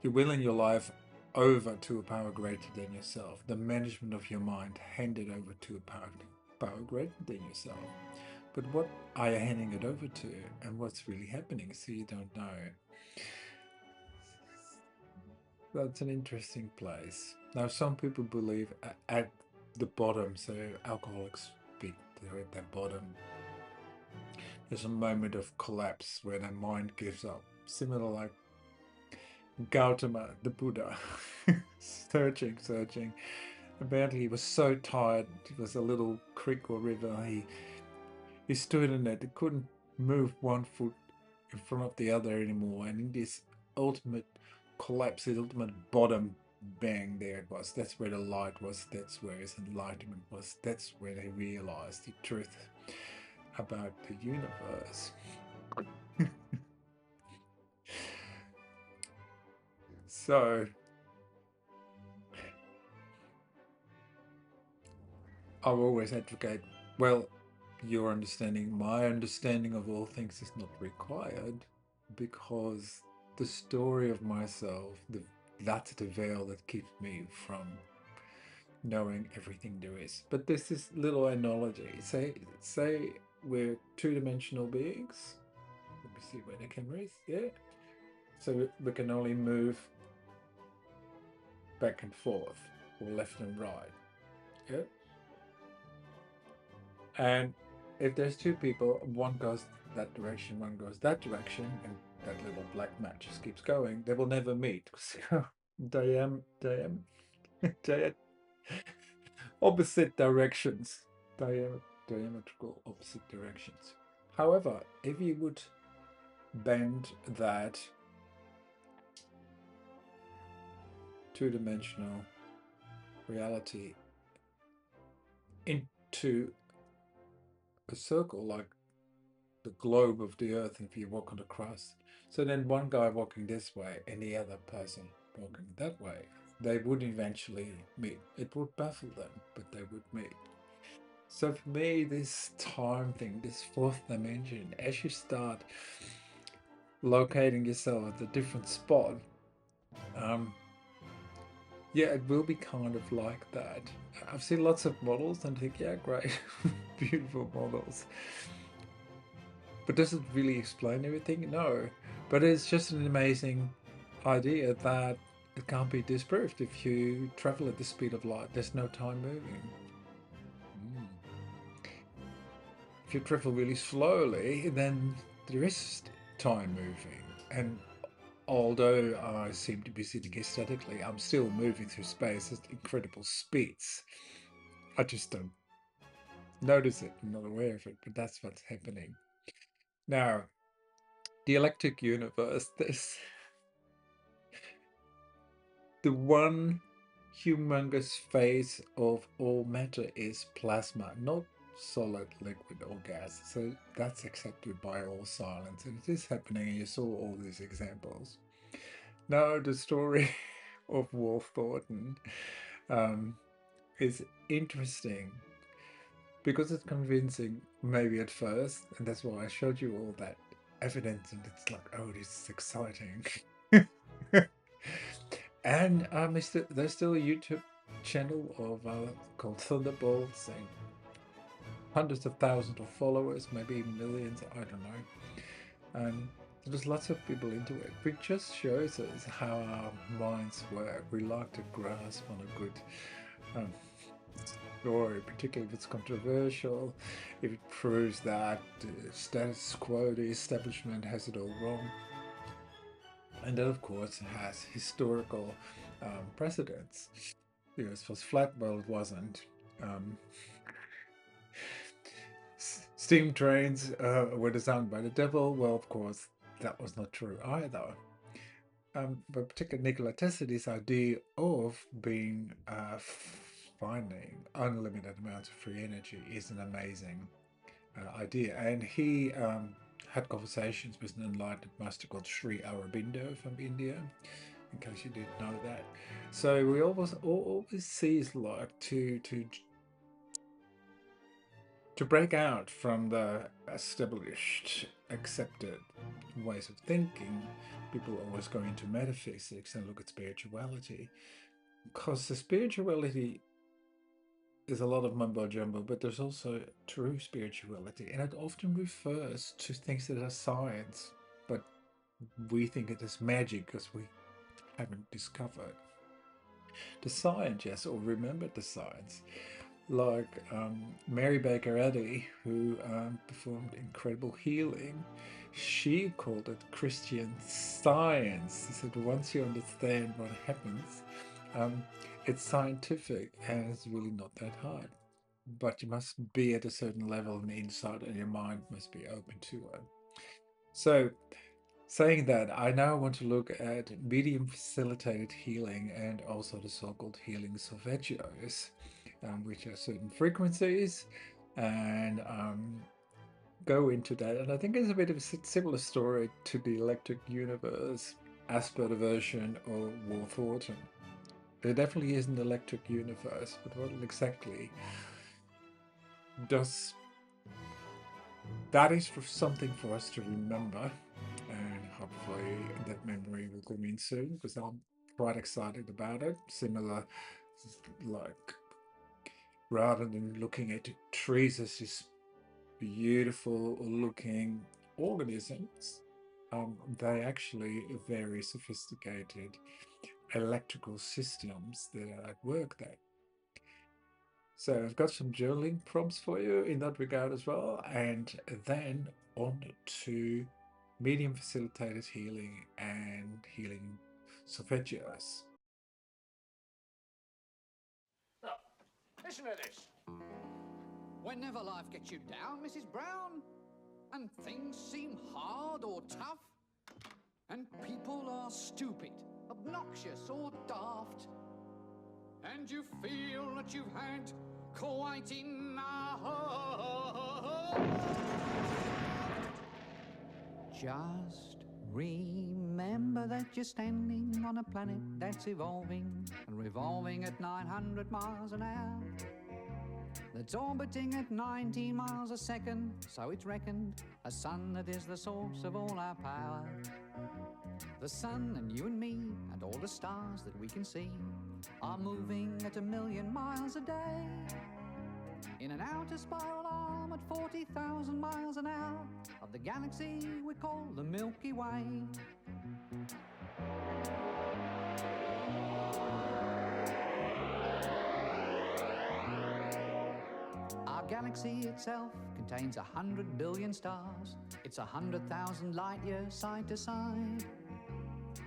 your will in your life over to a power greater than yourself. The management of your mind handed over to a power greater than yourself. But what are you handing it over to, and what's really happening? So you don't know. That's an interesting place. Now, some people believe at the bottom, so alcoholics speak, they're at that bottom. There's a moment of collapse where their mind gives up, similar like Gautama, the Buddha, searching. Apparently he was so tired, it was a little creek or river, he stood in it, he couldn't move one foot in front of the other anymore, and in this ultimate collapse, the ultimate bottom bang, there it was. That's where the light was, that's where his enlightenment was, that's where they realized the truth about the universe. So I've always advocate, well, your understanding, my understanding of all things is not required, because the story of myself, that's the veil that keeps me from knowing everything there is. But this is little analogy. Say we're two-dimensional beings. Let me see where the camera is. Yeah. So we can only move back and forth, or left and right. Yeah. And if there's two people, one goes that direction, one goes that direction, and that little black mat just keeps going, they will never meet. They are opposite directions. Diametrical opposite directions. However, if you would bend that two-dimensional reality into a circle, like the globe of the earth, if you're walking across, so then one guy walking this way and the other person walking that way, they would eventually meet. It would baffle them, but they would meet. So for me, this time thing, this fourth dimension, as you start locating yourself at a different spot, yeah, it will be kind of like that. I've seen lots of models and think, yeah, great, beautiful models. But does it really explain everything? No. But it's just an amazing idea that it can't be disproved. If you travel at the speed of light, there's no time moving. If you travel really slowly, then there is time moving. And although I seem to be sitting aesthetically, I'm still moving through space at incredible speeds. I just don't notice it. I'm not aware of it, but that's what's happening. Now, the electric universe, the one humongous phase of all matter is plasma, not solid, liquid, or gas. So that's accepted by all science, and it is happening, and you saw all these examples. Now, the story of Wolf Thornton is interesting because it's convincing, maybe at first, and that's why I showed you all that evidence, and it's like, oh, this is exciting. And there's still a YouTube channel of called Thunderbolts, and hundreds of thousands of followers, maybe millions, I don't know. And there's lots of people into it, which just shows us how our minds work. We like to grasp on a good story, particularly if it's controversial, if it proves that the status quo, the establishment, has it all wrong. And that, of course, has historical precedents. The Earth was flat, well, it wasn't. Steam trains were designed by the devil. Well, of course, that was not true either. But particularly Nikola Tesla's idea of finding unlimited amounts of free energy is an amazing idea. And he had conversations with an enlightened master called Sri Aurobindo from India, in case you didn't know that. So we always see is like to break out from the established, accepted ways of thinking. People always go into metaphysics and look at spirituality, because the spirituality is a lot of mumbo jumbo, but there's also true spirituality, and it often refers to things that are science, but we think it is magic because we haven't discovered the science, yes, or remembered the science. Like Mary Baker Eddy, who performed incredible healing, she called it Christian Science. She said once you understand what happens, it's scientific and it's really not that hard. But you must be at a certain level on the inside, and your mind must be open to it. So, saying that, I now want to look at medium facilitated healing and also the so-called healing solfeggios, which are certain frequencies, and go into that. And I think it's a bit of a similar story to the electric universe as per the version of Wolf Thornton. There definitely is an electric universe, but what exactly does that is for something for us to remember, and hopefully that memory will come in soon, because I'm quite excited about it. Similar, like, rather than looking at trees as these beautiful looking organisms, they actually are very sophisticated electrical systems that are at work there. So I've got some journaling prompts for you in that regard as well, and then on to medium facilitated healing and healing solfeggios. Listen to this. Whenever life gets you down, Mrs. Brown, and things seem hard or tough, and people are stupid, obnoxious or daft, and you feel that you've had quite enough, just remember that you're standing on a planet that's evolving and revolving at 900 miles an hour, that's orbiting at 19 miles a second, so it's reckoned a sun that is the source of all our power. The sun and you and me and all the stars that we can see are moving at 1,000,000 miles a day in an outer spiral arm at 40,000 miles an hour of the galaxy we call the Milky Way. Our galaxy itself contains 100 billion stars. It's 100,000 light years side to side.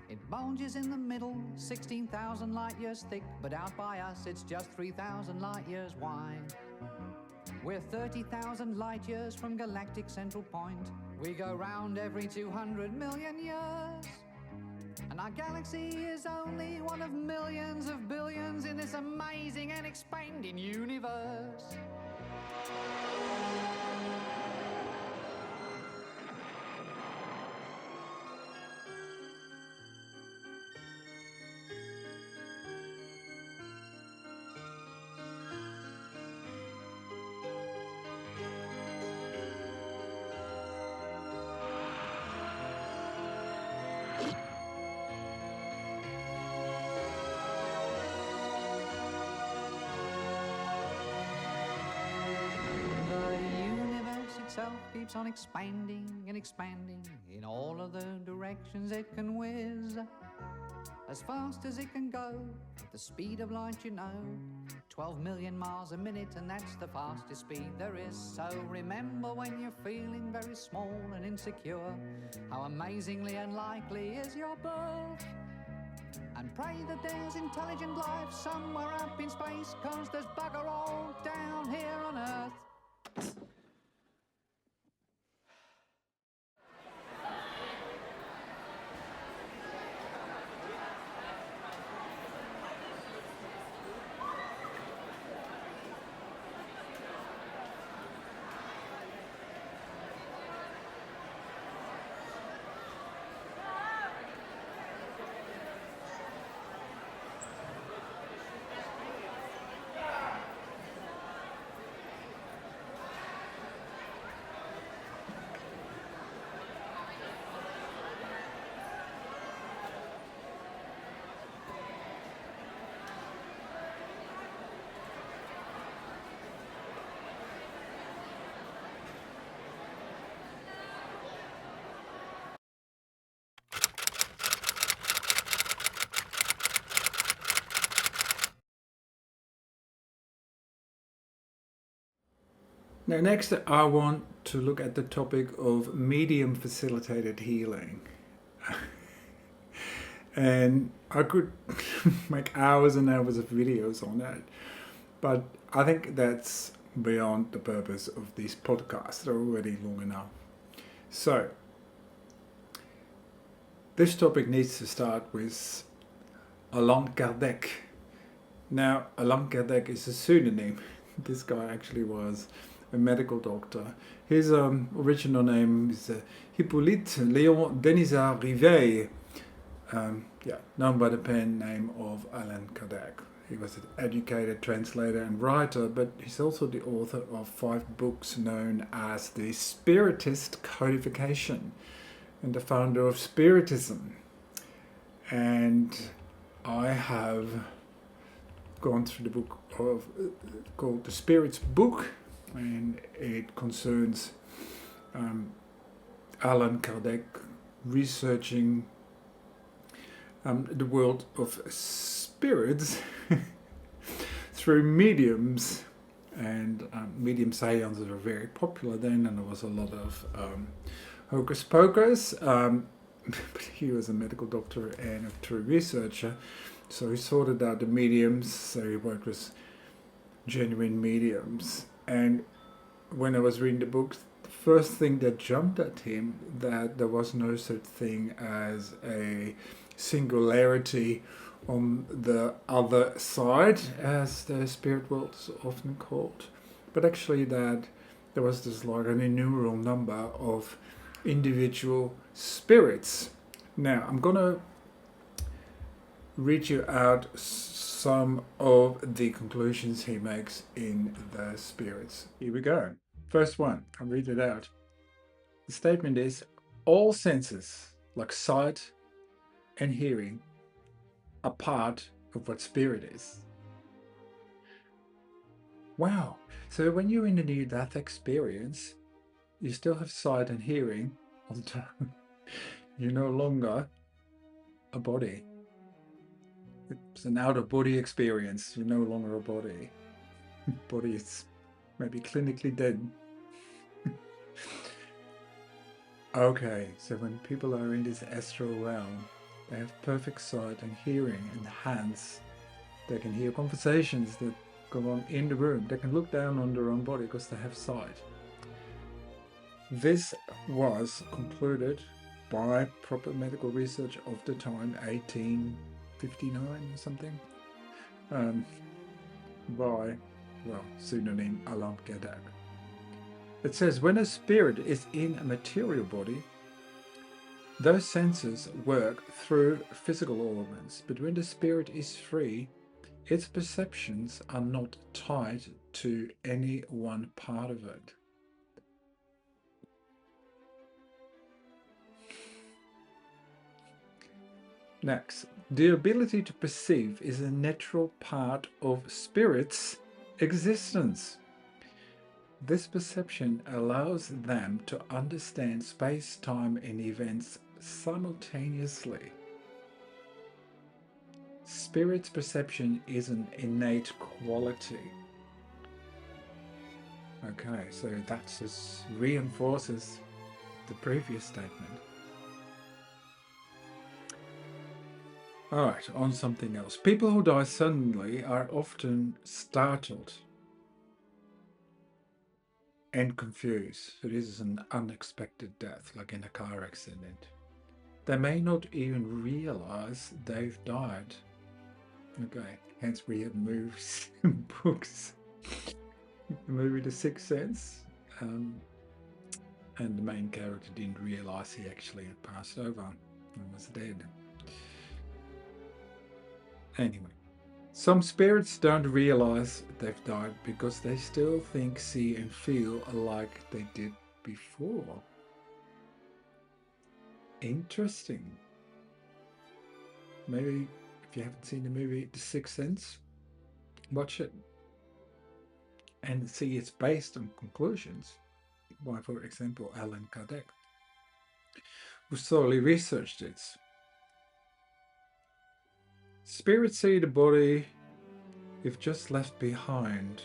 It bulges in the middle, 16,000 light years thick, but out by us it's just 3,000 light years wide. We're 30,000 light years from galactic central point. We go round every 200 million years. And our galaxy is only one of millions of billions in this amazing and expanding universe. Itself keeps on expanding and expanding in all of the directions it can whiz. As fast as it can go, at the speed of light, you know, 12 million miles a minute, and that's the fastest speed there is. So remember when you're feeling very small and insecure, how amazingly unlikely is your birth. And pray that there's intelligent life somewhere up in space, 'cause there's bugger all down here on Earth. Now, next I want to look at the topic of medium facilitated healing. And I could make hours and hours of videos on that, but I think that's beyond the purpose of this podcast. They're already long enough. So, this topic needs to start with Allan Kardec. Now, Allan Kardec is a pseudonym. This guy actually was a medical doctor. His original name is Hippolyte Léon Denisard Rivet, known by the pen name of Allan Kardec. He was an educated translator and writer, but he's also the author of 5 books known as the Spiritist Codification and the founder of Spiritism. And I have gone through the book called The Spirit's Book, and it concerns Allan Kardec researching the world of spirits through mediums, and medium seances were very popular then, and there was a lot of hocus pocus, but he was a medical doctor and a true researcher, so he sorted out the mediums, so he worked with genuine mediums. And when I was reading the book, the first thing that jumped at him, that there was no such thing as a singularity on the other side, as the spirit world is often called, but actually that there was this like an innumerable number of individual spirits. Now I'm gonna read you out some of the conclusions he makes in the spirits. Here we go. First one, I'll read it out. The statement is, all senses, like sight and hearing, are part of what spirit is. Wow. So when you're in a near-death experience, you still have sight and hearing, although you're no longer a body. It's an out-of-body experience. You're no longer a body. Body is maybe clinically dead. Okay, so when people are in this astral realm, they have perfect sight and hearing and hands. They can hear conversations that go on in the room. They can look down on their own body because they have sight. This was concluded by proper medical research of the time, 1859 or something, by, well, pseudonym Alan Kardec. It says, when a spirit is in a material body, those senses work through physical organs, but when the spirit is free, its perceptions are not tied to any one part of it. Next, the ability to perceive is a natural part of spirit's existence. This perception allows them to understand space-time and events simultaneously. Spirit's perception is an innate quality. Okay, so that just reinforces the previous statement. Alright, on something else. People who die suddenly are often startled and confused. So this is an unexpected death, like in a car accident. They may not even realize they've died. Okay, hence we have movies and books. The movie The Sixth Sense, and the main character didn't realize he actually had passed over and was dead. Anyway, some spirits don't realize they've died because they still think, see and feel like they did before. Interesting. Maybe if you haven't seen the movie The Sixth Sense, watch it and see it's based on conclusions by, for example, Allan Kardec, who thoroughly researched this. Spirits see the body, if just left behind,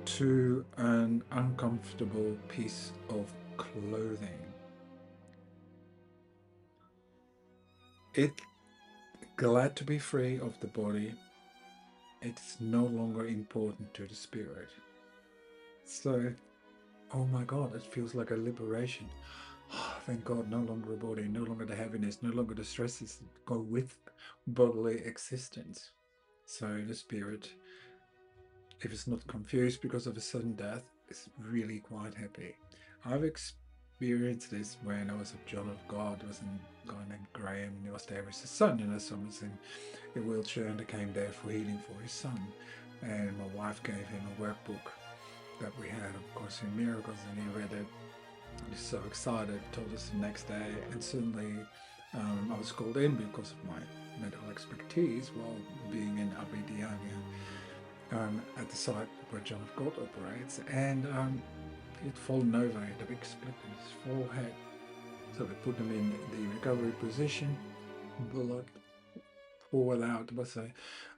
to an uncomfortable piece of clothing. It's glad to be free of the body. It's no longer important to the spirit. So, oh my God, it feels like a liberation. Oh, thank God, no longer a body, no longer the heaviness, no longer the stresses that go with bodily existence. So the spirit, if it's not confused because of a sudden death, is really quite happy. I've experienced this when I was a John of God. There was a guy named Graham, and he was there with his son, and so I was in a wheelchair, and I came there for healing for his son. And my wife gave him a workbook that we had, of course, in Miracles, and he read it. He was so excited, told us the next day, and suddenly I was called in because of my medical expertise while being in Abidjan at the site where John of God operates, and he'd fallen over, he had a big split in his forehead. So we put him in the recovery position, blood poured out. There was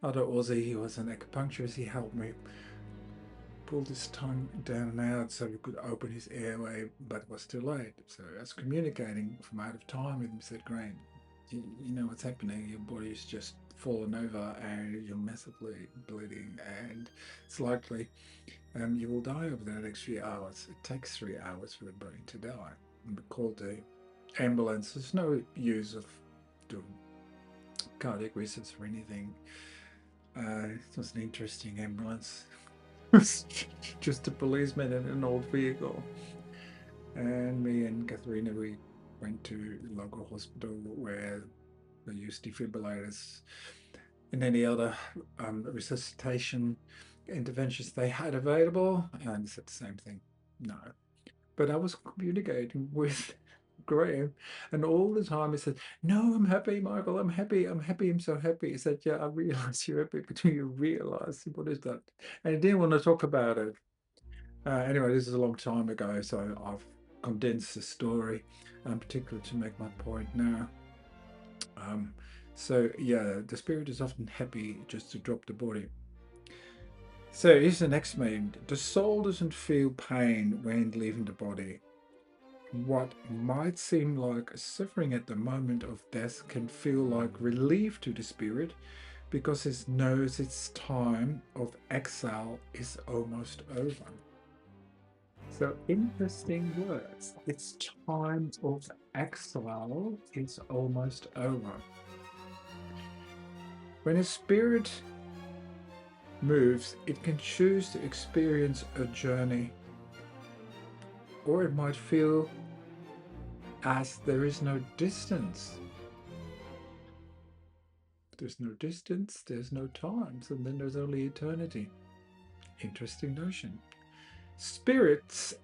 another Aussie, he was an acupuncturist, he helped me pulled his tongue down and out so we could open his airway, but it was too late. So I was communicating from out of time with him, said, Grant, you know what's happening, your body's just fallen over and you're massively bleeding, and it's likely you will die over the next 3 hours. It takes 3 hours for the brain to die. And we called the ambulance. There's no use of doing cardiac research or anything. It was an interesting ambulance. Just a policeman in an old vehicle, and me and Katharina, we went to the local hospital where they use defibrillators and any other resuscitation interventions they had available, and said the same thing, no. But I was communicating with Graham, and all the time he said, "No, I'm happy, Michael. I'm happy. I'm happy. I'm so happy." He said, "Yeah, I realize you're happy, but do you realize what is that?" And he didn't want to talk about it. Anyway, this is a long time ago, so I've condensed the story, particularly to make my point now. So yeah, the spirit is often happy just to drop the body. So here's the next meaning. The soul doesn't feel pain when leaving the body. What might seem like suffering at the moment of death can feel like relief to the spirit because it knows its time of exile is almost over. So interesting words. Its time of exile is almost over. When a spirit moves, it can choose to experience a journey, or it might feel as there is no distance. If there's no distance, there's no time, so then there's only eternity. Interesting notion. Spirits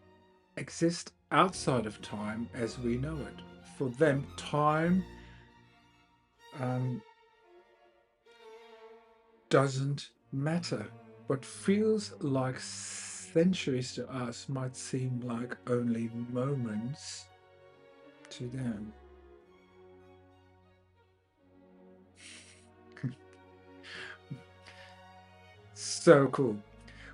exist outside of time as we know it. For them, time doesn't matter. What feels like centuries to us might seem like only moments to them. So cool.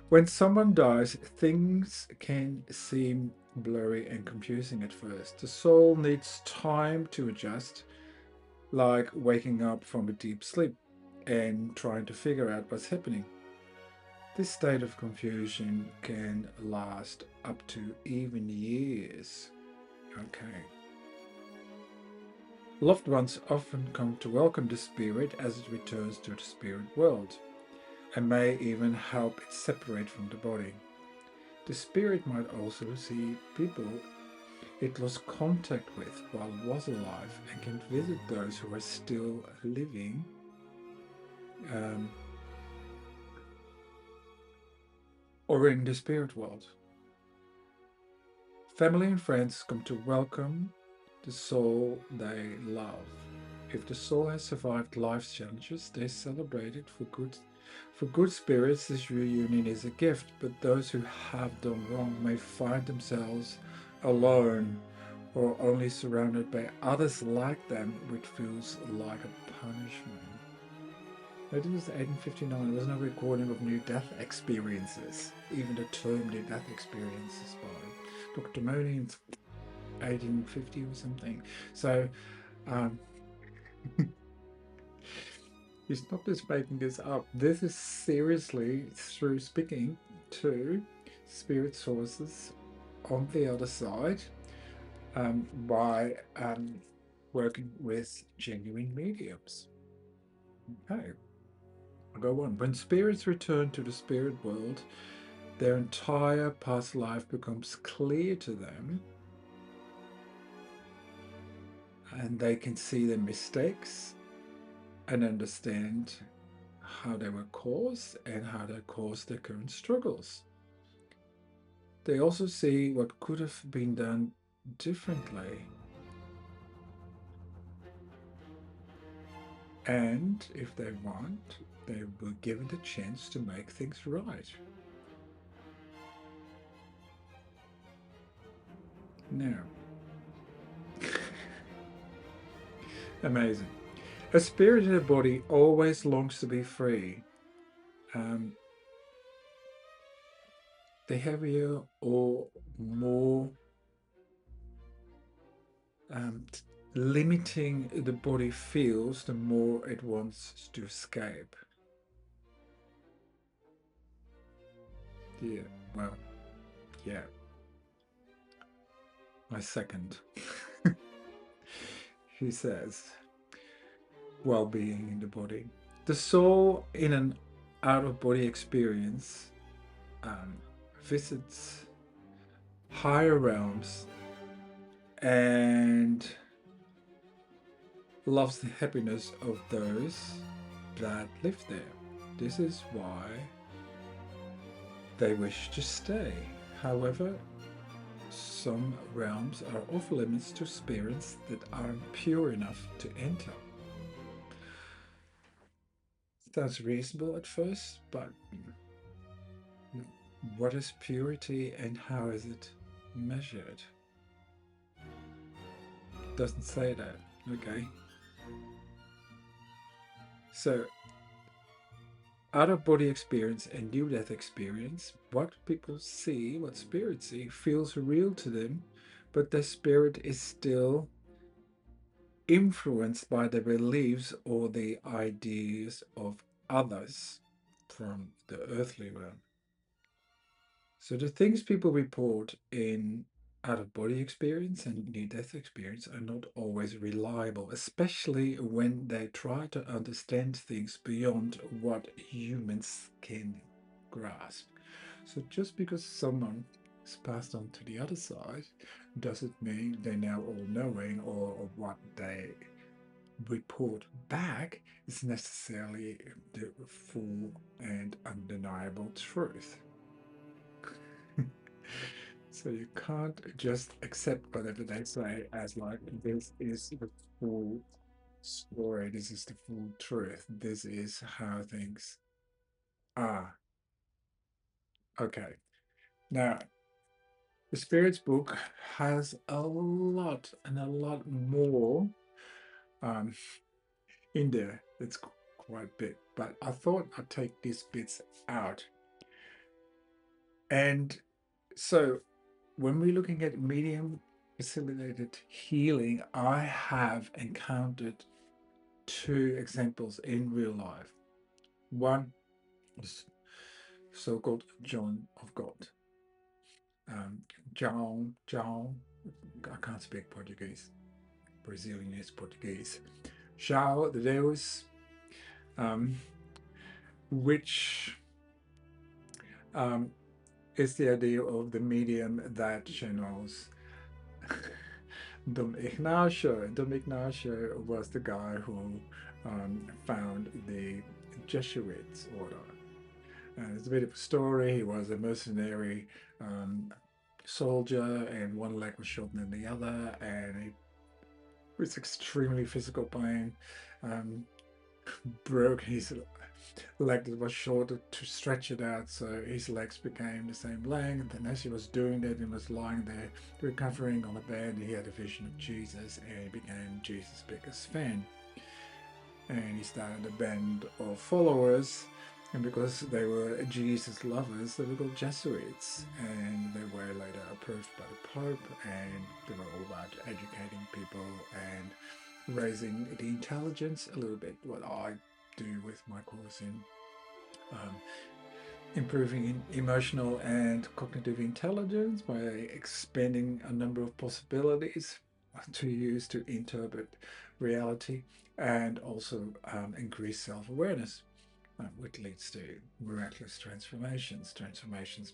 When someone dies, things can seem blurry and confusing at first. The soul needs time to adjust, like waking up from a deep sleep and trying to figure out what's happening. This state of confusion can last up to even years. Okay. Loved ones often come to welcome the spirit as it returns to the spirit world, and may even help it separate from the body. The spirit might also see people it lost contact with while it was alive and can visit those who are still living or in the spirit world. Family and friends come to welcome the soul they love. If the soul has survived life's challenges, they celebrate it for good. For good spirits, this reunion is a gift, but those who have done wrong may find themselves alone or only surrounded by others like them, which feels like a punishment. Now, this was 1859. There's no recording of near-death experiences, even the term near-death experiences by Dr. Moni in 1850 or something. So, he's not just making this up. This is seriously through speaking to spirit sources on the other side by working with genuine mediums. Okay, I'll go on. When spirits return to the spirit world, their entire past life becomes clear to them, and they can see their mistakes and understand how they were caused and how they caused their current struggles. They also see what could have been done differently. And if they want, they will be given the chance to make things right. Now, amazing. A spirit in a body always longs to be free. The heavier or more limiting the body feels, the more it wants to escape. Yeah, well, yeah. I second. He says, well-being in the body. The soul in an out-of-body experience visits higher realms and loves the happiness of those that live there. This is why they wish to stay. However, some realms are off limits to spirits that aren't pure enough to enter. Sounds reasonable at first, but what is purity and how is it measured? Doesn't say that. Okay. So, out-of-body experience and near-death experience, what people see, what spirits see, feels real to them, but their spirit is still influenced by the beliefs or the ideas of others from the earthly realm. So the things people report in out-of-body experience and near-death experience are not always reliable, especially when they try to understand things beyond what humans can grasp. So just because someone is passed on to the other side doesn't mean they're now all-knowing or what they report back is necessarily the full and undeniable truth. So you can't just accept whatever they say as like, this is the full story, this is the full truth, this is how things are. Okay. Now, the Spirits book has a lot and a lot more in there. It's quite big, but I thought I'd take these bits out. And so when we're looking at medium facilitated healing, I have encountered two examples in real life. One is so-called John of God. João, I can't speak Portuguese. Brazilian is Portuguese. João de Deus, which is the idea of the medium that channels Dom Ignacio. Dom Ignacio was the guy who found the Jesuits order. It's a bit of a story. He was a mercenary soldier, and one leg was shorter than the other, and he was extremely physical pain. Broke his leg that was shorter to stretch it out, so his legs became the same length. And as he was doing that, he was lying there recovering on a bed. He had a vision of Jesus, and he became Jesus' biggest fan. And he started a band of followers, and because they were Jesus lovers, they were called Jesuits, and they were later approved by the Pope, and they were all about educating people and raising the intelligence a little bit, what I do with my course in improving emotional and cognitive intelligence by expanding a number of possibilities to use to interpret reality, and also increase self-awareness, which leads to miraculous transformations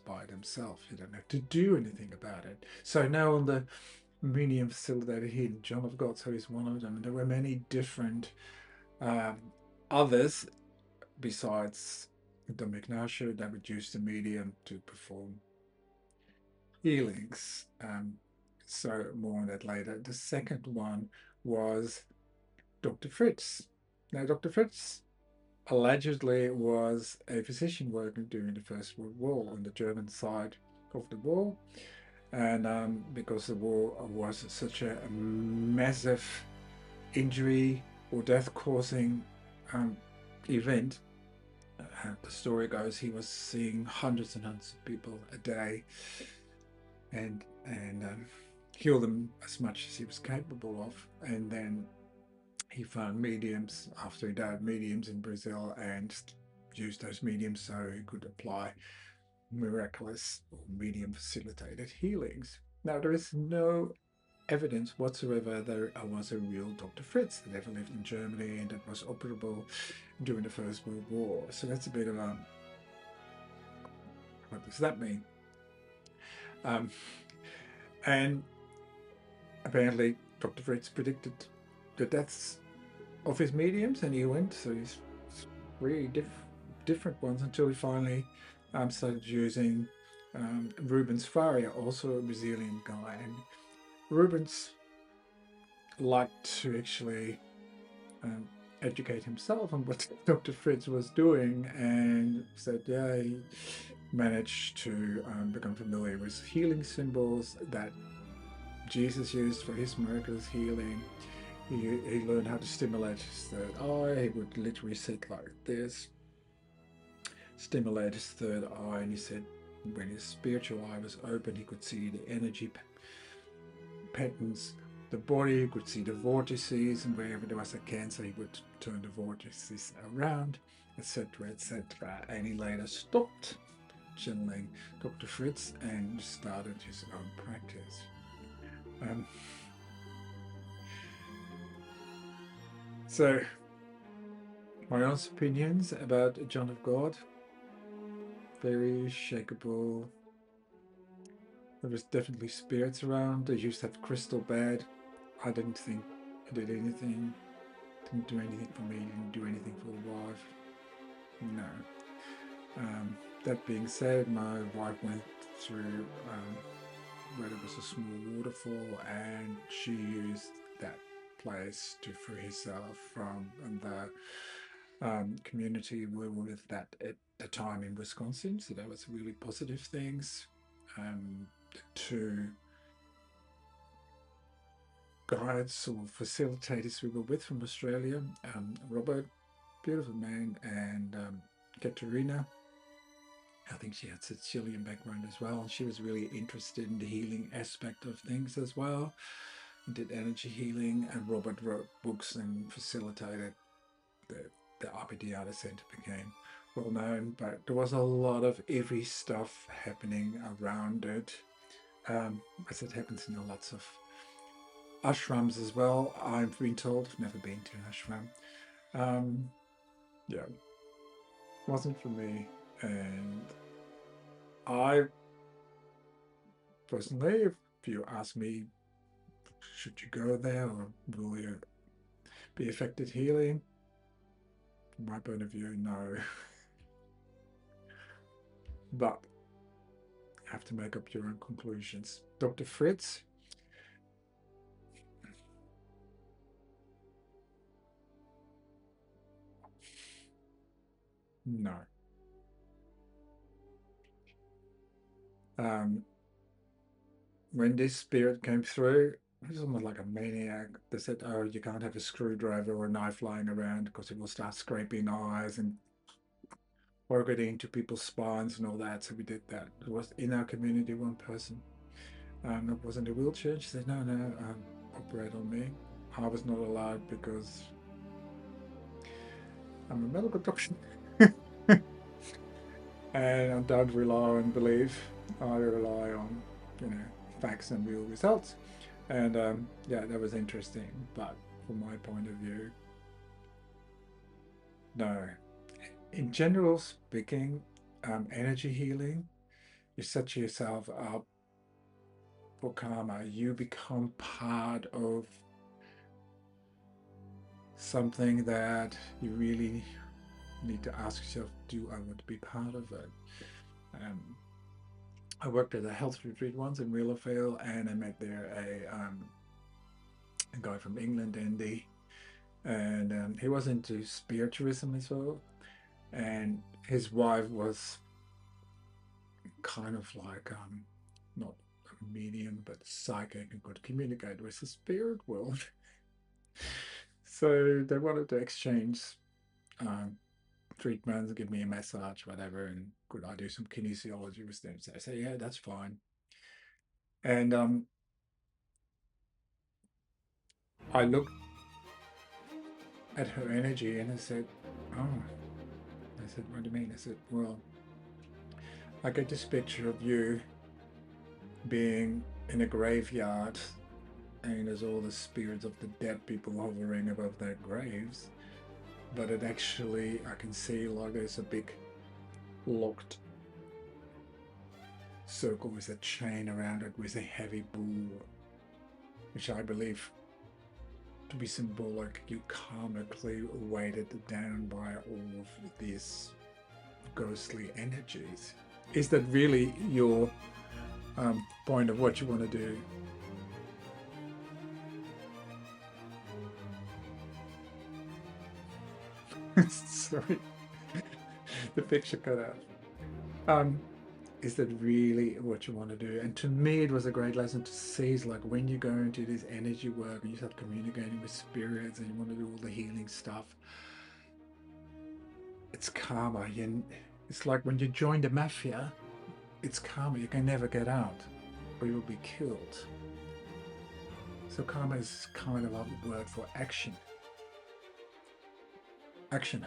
by themselves. You don't have to do anything about it. So now on the medium facilitated healing, John of God, so he's one of them. And there were many different others besides Dom Ignacio that would use the medium to perform healings. So more on that later. The second one was Dr. Fritz. Now, Dr. Fritz allegedly was a physician working during the First World War on the German side of the war. And because the war was such a massive injury or death-causing event, the story goes he was seeing hundreds and hundreds of people a day, and heal them as much as he was capable of. And then he found mediums after he died, mediums in Brazil, and used those mediums so he could apply miraculous or medium facilitated healings. Now, there is no evidence whatsoever there was a real Dr. Fritz that ever lived in Germany and that was operable during the First World War. So that's a bit of a, what does that mean? And apparently Dr. Fritz predicted the deaths of his mediums, and he went through these really different ones until he finally started using Rubens Faria, also a Brazilian guy, and Rubens liked to actually educate himself on what Dr. Fritz was doing, and said, yeah, he managed to become familiar with healing symbols that Jesus used for his miraculous healing. He learned how to stimulate his third eye. He would literally sit like this, stimulate his third eye, and he said when his spiritual eye was open, he could see the energy patterns, the body, he could see the vortices, and wherever there was a cancer, he would turn the vortices around, etc., etc. And he later stopped channeling Dr. Fritz and started his own practice. So, my honest opinions about John of God, very shakeable. There was definitely spirits around. They used that crystal bed. I didn't think it did anything. Didn't do anything for me. Didn't do anything for the wife. No. That being said, my wife went through where there was a small waterfall, and she used that place to free herself from the community we were with that at the time in Wisconsin. So that was really positive things. Two guides or facilitators we were with from Australia, Robert, beautiful man, and Katerina. I think she had Sicilian background as well, and she was really interested in the healing aspect of things as well. Did energy healing, and Robert wrote books and facilitated the Abadiana Center became well known, but there was a lot of every stuff happening around it, as it happens in lots of ashrams as well. I've been told, I've never been to an ashram. Yeah, wasn't for me, and I personally, if you ask me, should you go there or will you be affected healing? From my point of view, no. But you have to make up your own conclusions. Dr. Fritz? No. When this spirit came through, it was almost like a maniac. They said, oh, you can't have a screwdriver or a knife lying around because it will start scraping eyes and or getting into people's spines and all that. So we did that. It was in our community, one person. It was in a wheelchair. She said, no, operate on me. I was not allowed because I'm a medical doctor. And I don't rely on belief. I rely on, facts and real results. And yeah, that was interesting. But from my point of view, no. In general speaking, energy healing, you set yourself up for karma. You become part of something that you really need to ask yourself, do I want to be part of it? I worked at a health retreat once in Wheelerfield, and I met there a guy from England, Andy, and he was into spiritualism as well, and his wife was kind of like not a medium but psychic and could communicate with the spirit world. So they wanted to exchange treatments, give me a massage, whatever, and could I do some kinesiology with them? So I said, yeah, that's fine. And I looked at her energy and I said, oh. I said, what do you mean? I said, well, I get this picture of you being in a graveyard and there's all the spirits of the dead people hovering above their graves. But it actually, I can see like there's a big locked circle with a chain around it with a heavy bull, which I believe to be symbolic. You karmically weighted down by all of these ghostly energies. is that really your point of what you want to do? Sorry, the picture cut out. Is that really what you want to do? And to me, it was a great lesson to see. Is like when you go into this energy work and you start communicating with spirits and you want to do all the healing stuff, it's karma. It's like when you join the mafia, it's karma. You can never get out, or you'll be killed. So karma is kind of a word for action. Action.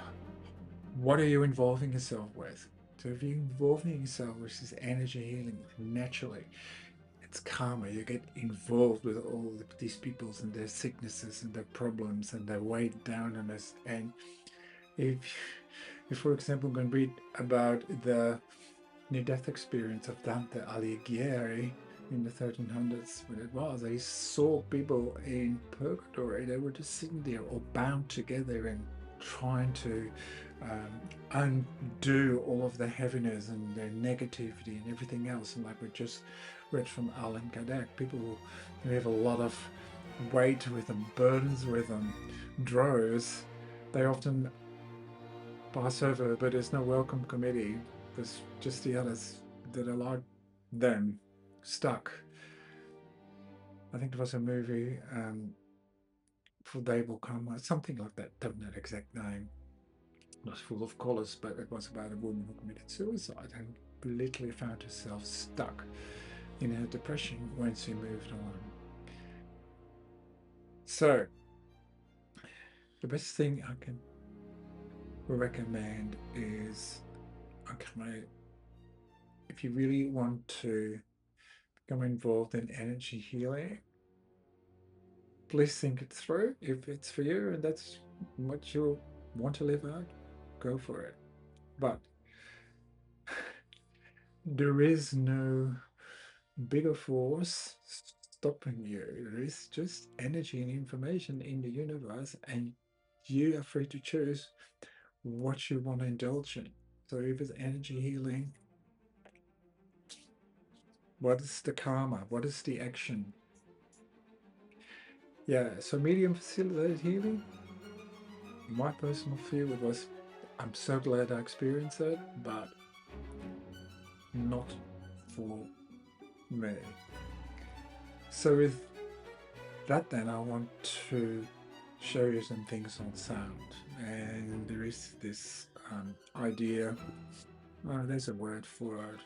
What are you involving yourself with? So if you're involving yourself with this energy healing naturally, it's karma. You get involved with all these peoples and their sicknesses and their problems and their weight down on us. And if for example, going to read about the near-death experience of Dante Alighieri in the 1300s, when it was, he saw people in purgatory. They were just sitting there all bound together and trying to undo all of the heaviness and the negativity and everything else. And like we just read from Allan Kardec, people who have a lot of weight with them, burdens with them, droves, they often pass over, but there's no welcome committee. There's just the others that are like them, stuck. I think there was a movie for They Will Come, something like that, don't know the exact name. It was full of colours, but it was about a woman who committed suicide and literally found herself stuck in her depression when she moved on. So, the best thing I can recommend is, okay, if you really want to become involved in energy healing, please think it through. If it's for you and that's what you want to live out, go for it. But there is no bigger force stopping you. There is just energy and information in the universe, and you are free to choose what you want to indulge in. So if it's energy healing, what is the karma? What is the action? Yeah, so medium facilitated healing, in my personal view, it was, I'm so glad I experienced it, but not for me. So with that then, I want to show you some things on sound. And there is this idea, there's a word for it.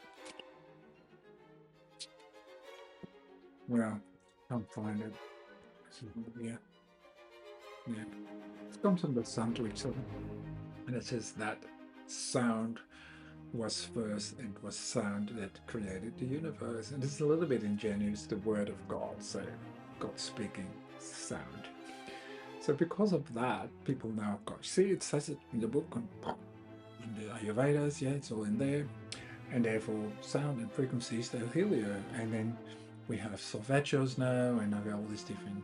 Well, can't find it. Yeah. It comes from the sound to each other. And it says that sound was first, and it was sound that created the universe. And it's a little bit ingenuous, the word of God, so God speaking sound. So because of that, people now see, it says it in the book, in the Ayurvedas, yeah, it's all in there. And therefore sound and frequencies, they'll heal you. And then we have solfeggios now, and I've got all these different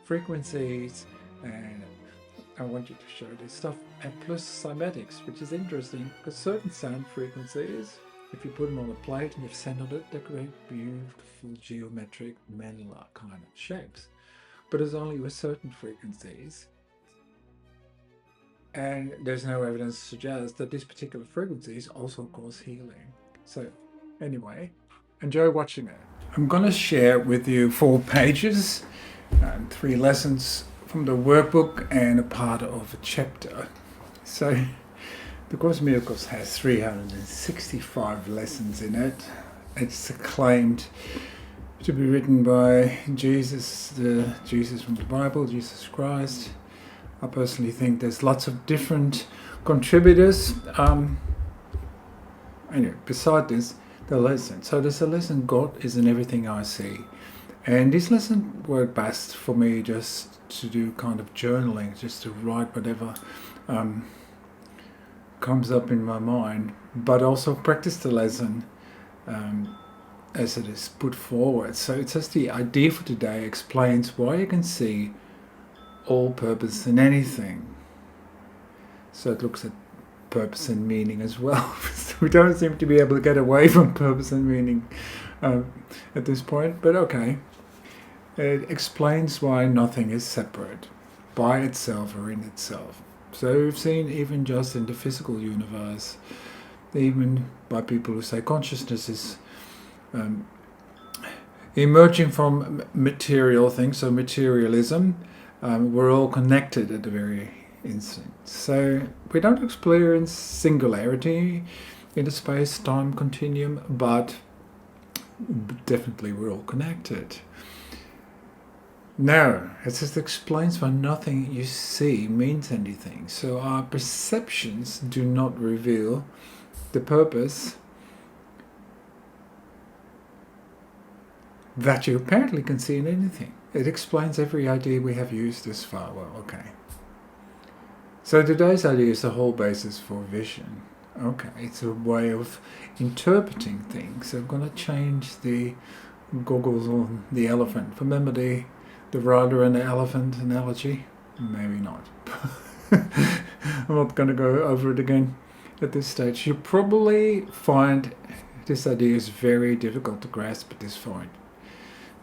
frequencies, and I want you to show this stuff. And plus cymatics, which is interesting, because certain sound frequencies, if you put them on a plate and you've centered it, they create beautiful geometric mandala kind of shapes. But it's only with certain frequencies. And there's no evidence to suggest that these particular frequencies also cause healing. So anyway, enjoy watching it. I'm going to share with you 4 pages and 3 lessons from the workbook and a part of a chapter. So the Course in Miracles has 365 lessons in it. It's claimed to be written by Jesus, the Jesus from the Bible, Jesus Christ. I personally think there's lots of different contributors. Anyway, beside this, the lesson. So there's a lesson, God is in everything I see. And this lesson worked best for me just to do kind of journaling, just to write whatever comes up in my mind, but also practice the lesson as it is put forward. So it's just the idea for today explains why you can see all purpose in anything. So it looks at purpose and meaning as well. So we don't seem to be able to get away from purpose and meaning at this point, but okay. It explains why nothing is separate by itself or in itself. So we've seen even just in the physical universe, even by people who say consciousness is emerging from material things, so materialism, we're all connected at the very instant. So we don't experience singularity in the space-time continuum, but definitely we're all connected. Now, it just explains why nothing you see means anything. So our perceptions do not reveal the purpose that you apparently can see in anything. It explains every idea we have used this far. Well, okay. So today's idea is the whole basis for vision. Okay, it's a way of interpreting things. I'm going to change the goggles on the elephant. Remember the rider and the elephant analogy? Maybe not. I'm not going to go over it again at this stage. You probably find this idea is very difficult to grasp at this point.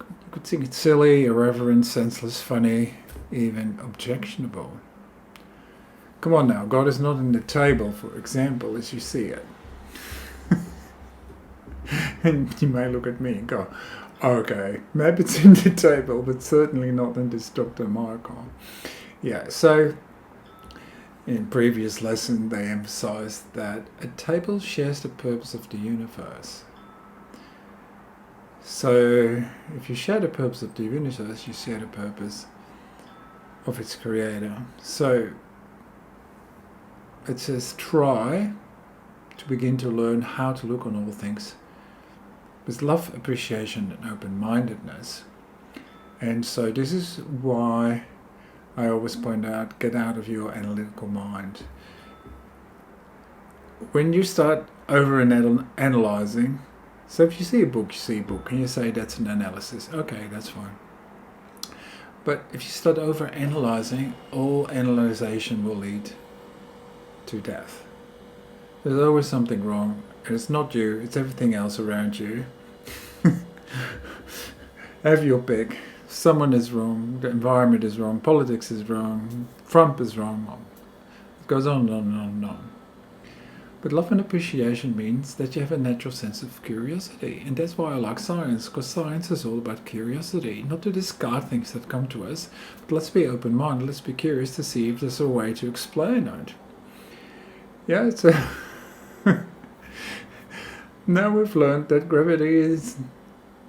You could think it's silly, irreverent, senseless, funny, even objectionable. Come on now, God is not in the table, for example, as you see it. And you may look at me and go, okay, maybe it's in the table, but certainly not in this Dr. Michael. Yeah, so in previous lesson they emphasized that a table shares the purpose of the universe. So if you share the purpose of the universe, you share the purpose of its creator. So it says try to begin to learn how to look on all things with love, appreciation and open-mindedness. And so this is why I always point out, get out of your analytical mind. When you start over-analyzing, so if you see a book, you see a book, and you say that's an analysis. Okay, that's fine. But if you start over-analyzing, all analyzation will lead to death. There's always something wrong, and it's not you, it's everything else around you. Have your pick. Someone is wrong, the environment is wrong, politics is wrong, Trump is wrong. It goes on and on and on and on. But love and appreciation means that you have a natural sense of curiosity. And that's why I like science, because science is all about curiosity. Not to discard things that come to us, but let's be open-minded, let's be curious to see if there's a way to explain it. Yeah, it's a... Now we've learned that gravity is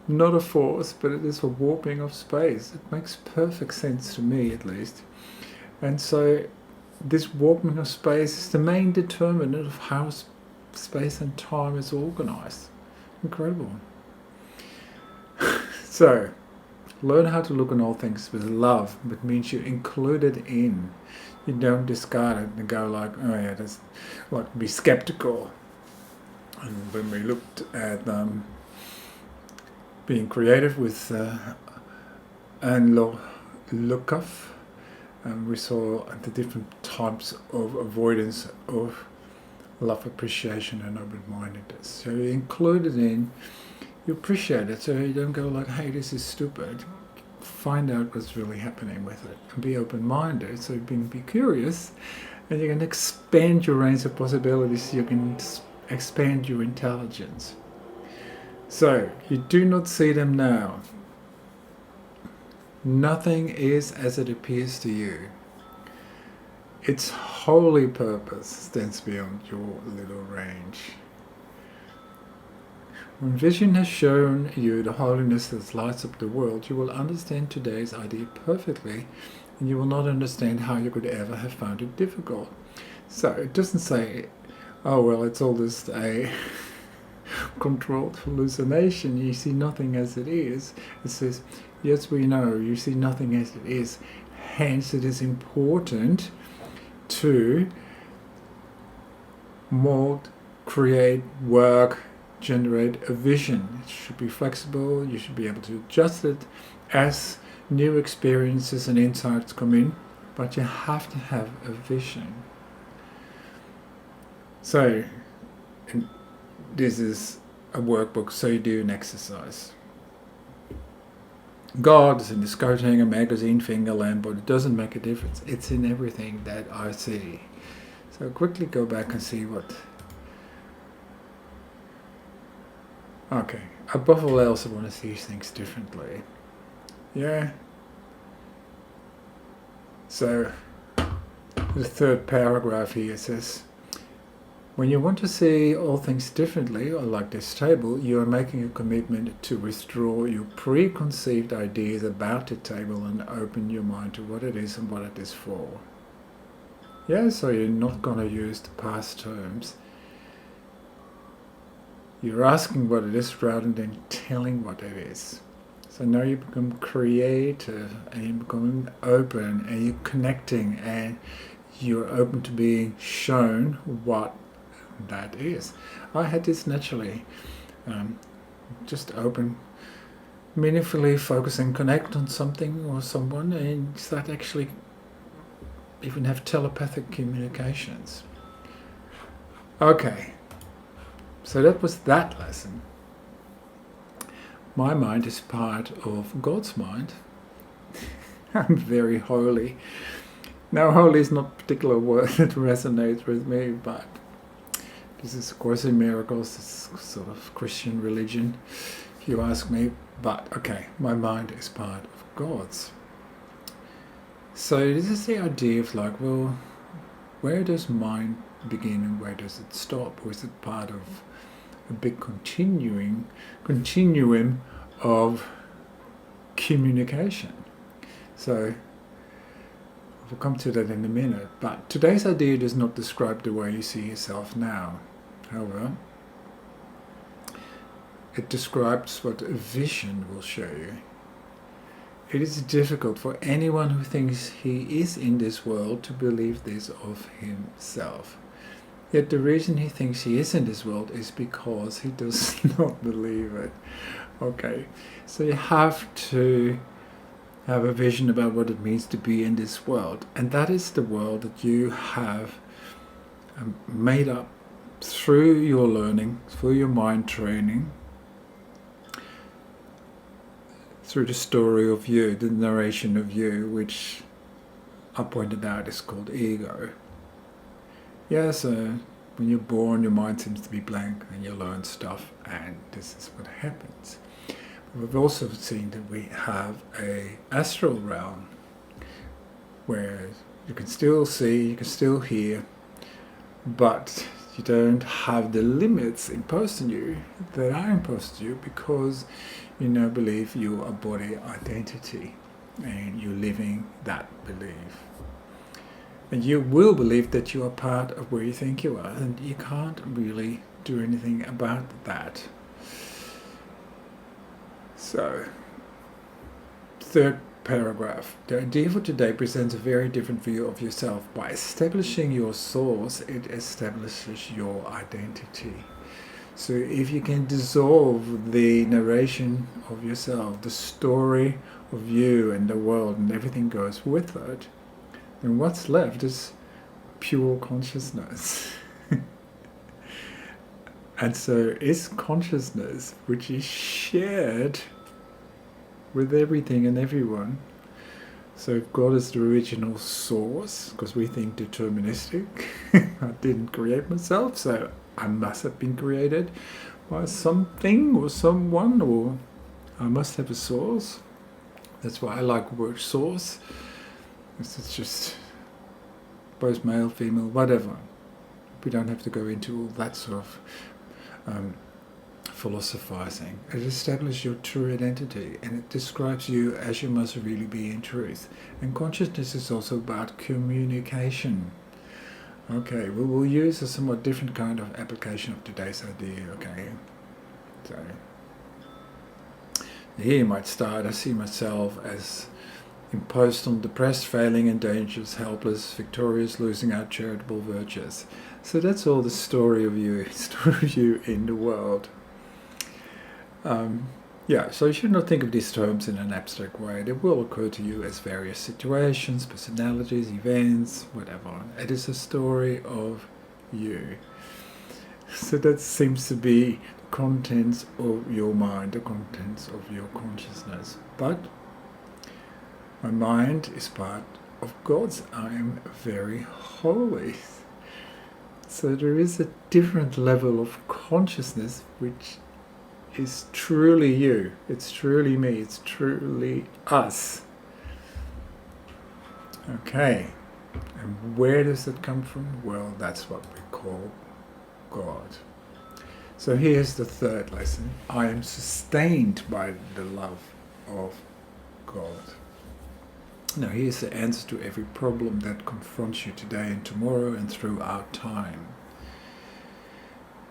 not a force, but it is a warping of space. It makes perfect sense to me, at least. And so this warping of space is the main determinant of how space and time is organized. Incredible. So, learn how to look on all things with love, but means you include it in. You don't discard it and go like, oh yeah, that's like, be skeptical. And when we looked at being creative with Anne Lukov, we saw the different types of avoidance of love, appreciation and open-mindedness. So you include it in, you appreciate it, so you don't go like, hey, this is stupid. Find out what's really happening with it and be open-minded, so you can be curious and you can expand your range of possibilities, you can expand your intelligence. So, you do not see them now. Nothing is as it appears to you. Its holy purpose stands beyond your little range. When vision has shown you the holiness that lights up the world, you will understand today's idea perfectly, and you will not understand how you could ever have found it difficult. So, it doesn't say, oh well, it's all just a controlled hallucination, you see nothing as it is. It says, yes, we know, you see nothing as it is. Hence, it is important to mold, create, work, generate a vision. It should be flexible, you should be able to adjust it as new experiences and insights come in, but you have to have a vision. So, this is a workbook, so you do an exercise. God is in this coat hanger, magazine, finger lamp, but it doesn't make a difference. It's in everything that I see. So quickly go back and see what... Okay, above all else I want to see things differently. Yeah. So, the third paragraph here says, when you want to see all things differently, or like this table, you are making a commitment to withdraw your preconceived ideas about the table and open your mind to what it is and what it is for. Yeah, so you're not going to use the past terms. You're asking what it is rather than telling what it is. So now you become creative and you're becoming open and you're connecting and you're open to being shown what that is. I had this naturally, just open, meaningfully focus and connect on something or someone and start actually even have telepathic communications. Okay, so that was that lesson. My mind is part of God's mind. I'm very holy. Now, holy is not a particular word that resonates with me, but this is of course in miracles, this sort of Christian religion, if you ask me. But okay, my mind is part of God's. So this is the idea of like, well, where does mind begin and where does it stop? Or is it part of a big continuum of communication? So we'll come to that in a minute. But today's idea does not describe the way you see yourself now. However, it describes what a vision will show you. It is difficult for anyone who thinks he is in this world to believe this of himself. Yet the reason he thinks he is in this world is because he does not believe it. Okay, so you have to have a vision about what it means to be in this world. And that is the world that you have made up through your learning, through your mind training, through the story of you, the narration of you, which I pointed out is called ego. Yeah, so when you're born, your mind seems to be blank and you learn stuff, and this is what happens. But we've also seen that we have a astral realm where you can still see, you can still hear, but you don't have the limits imposed on you that are imposed on you because you now believe you are body identity and you're living that belief. And you will believe that you are part of where you think you are, and you can't really do anything about that. So, third paragraph. The idea for today presents a very different view of yourself. By establishing your source, it establishes your identity. So if you can dissolve the narration of yourself, the story of you and the world and everything goes with it, then what's left is pure consciousness. And so it's consciousness which is shared with everything and everyone. So if God is the original source, because we think deterministic, I didn't create myself, so I must have been created by something or someone, or I must have a source. That's why I like the word source. It's just both male, female, whatever. We don't have to go into all that sort of philosophizing. It establishes your true identity and it describes you as you must really be in truth. And consciousness is also about communication. Okay, we will use a somewhat different kind of application of today's idea, okay? So, here you might start, I see myself as imposed on depressed, failing, and dangerous, helpless, victorious, losing out charitable virtues. So that's all the story of you in the world. Yeah, so you should not think of these terms in an abstract way. They will occur to you as various situations, personalities, events, whatever. It is a story of you. So that seems to be the contents of your mind, the contents of your consciousness. But my mind is part of God's. I am very holy. So there is a different level of consciousness which is truly you. It's truly me. It's truly us. Okay. And where does it come from? Well, that's what we call God. So here's the third lesson. I am sustained by the love of God. Now here's the answer to every problem that confronts you today and tomorrow and throughout time.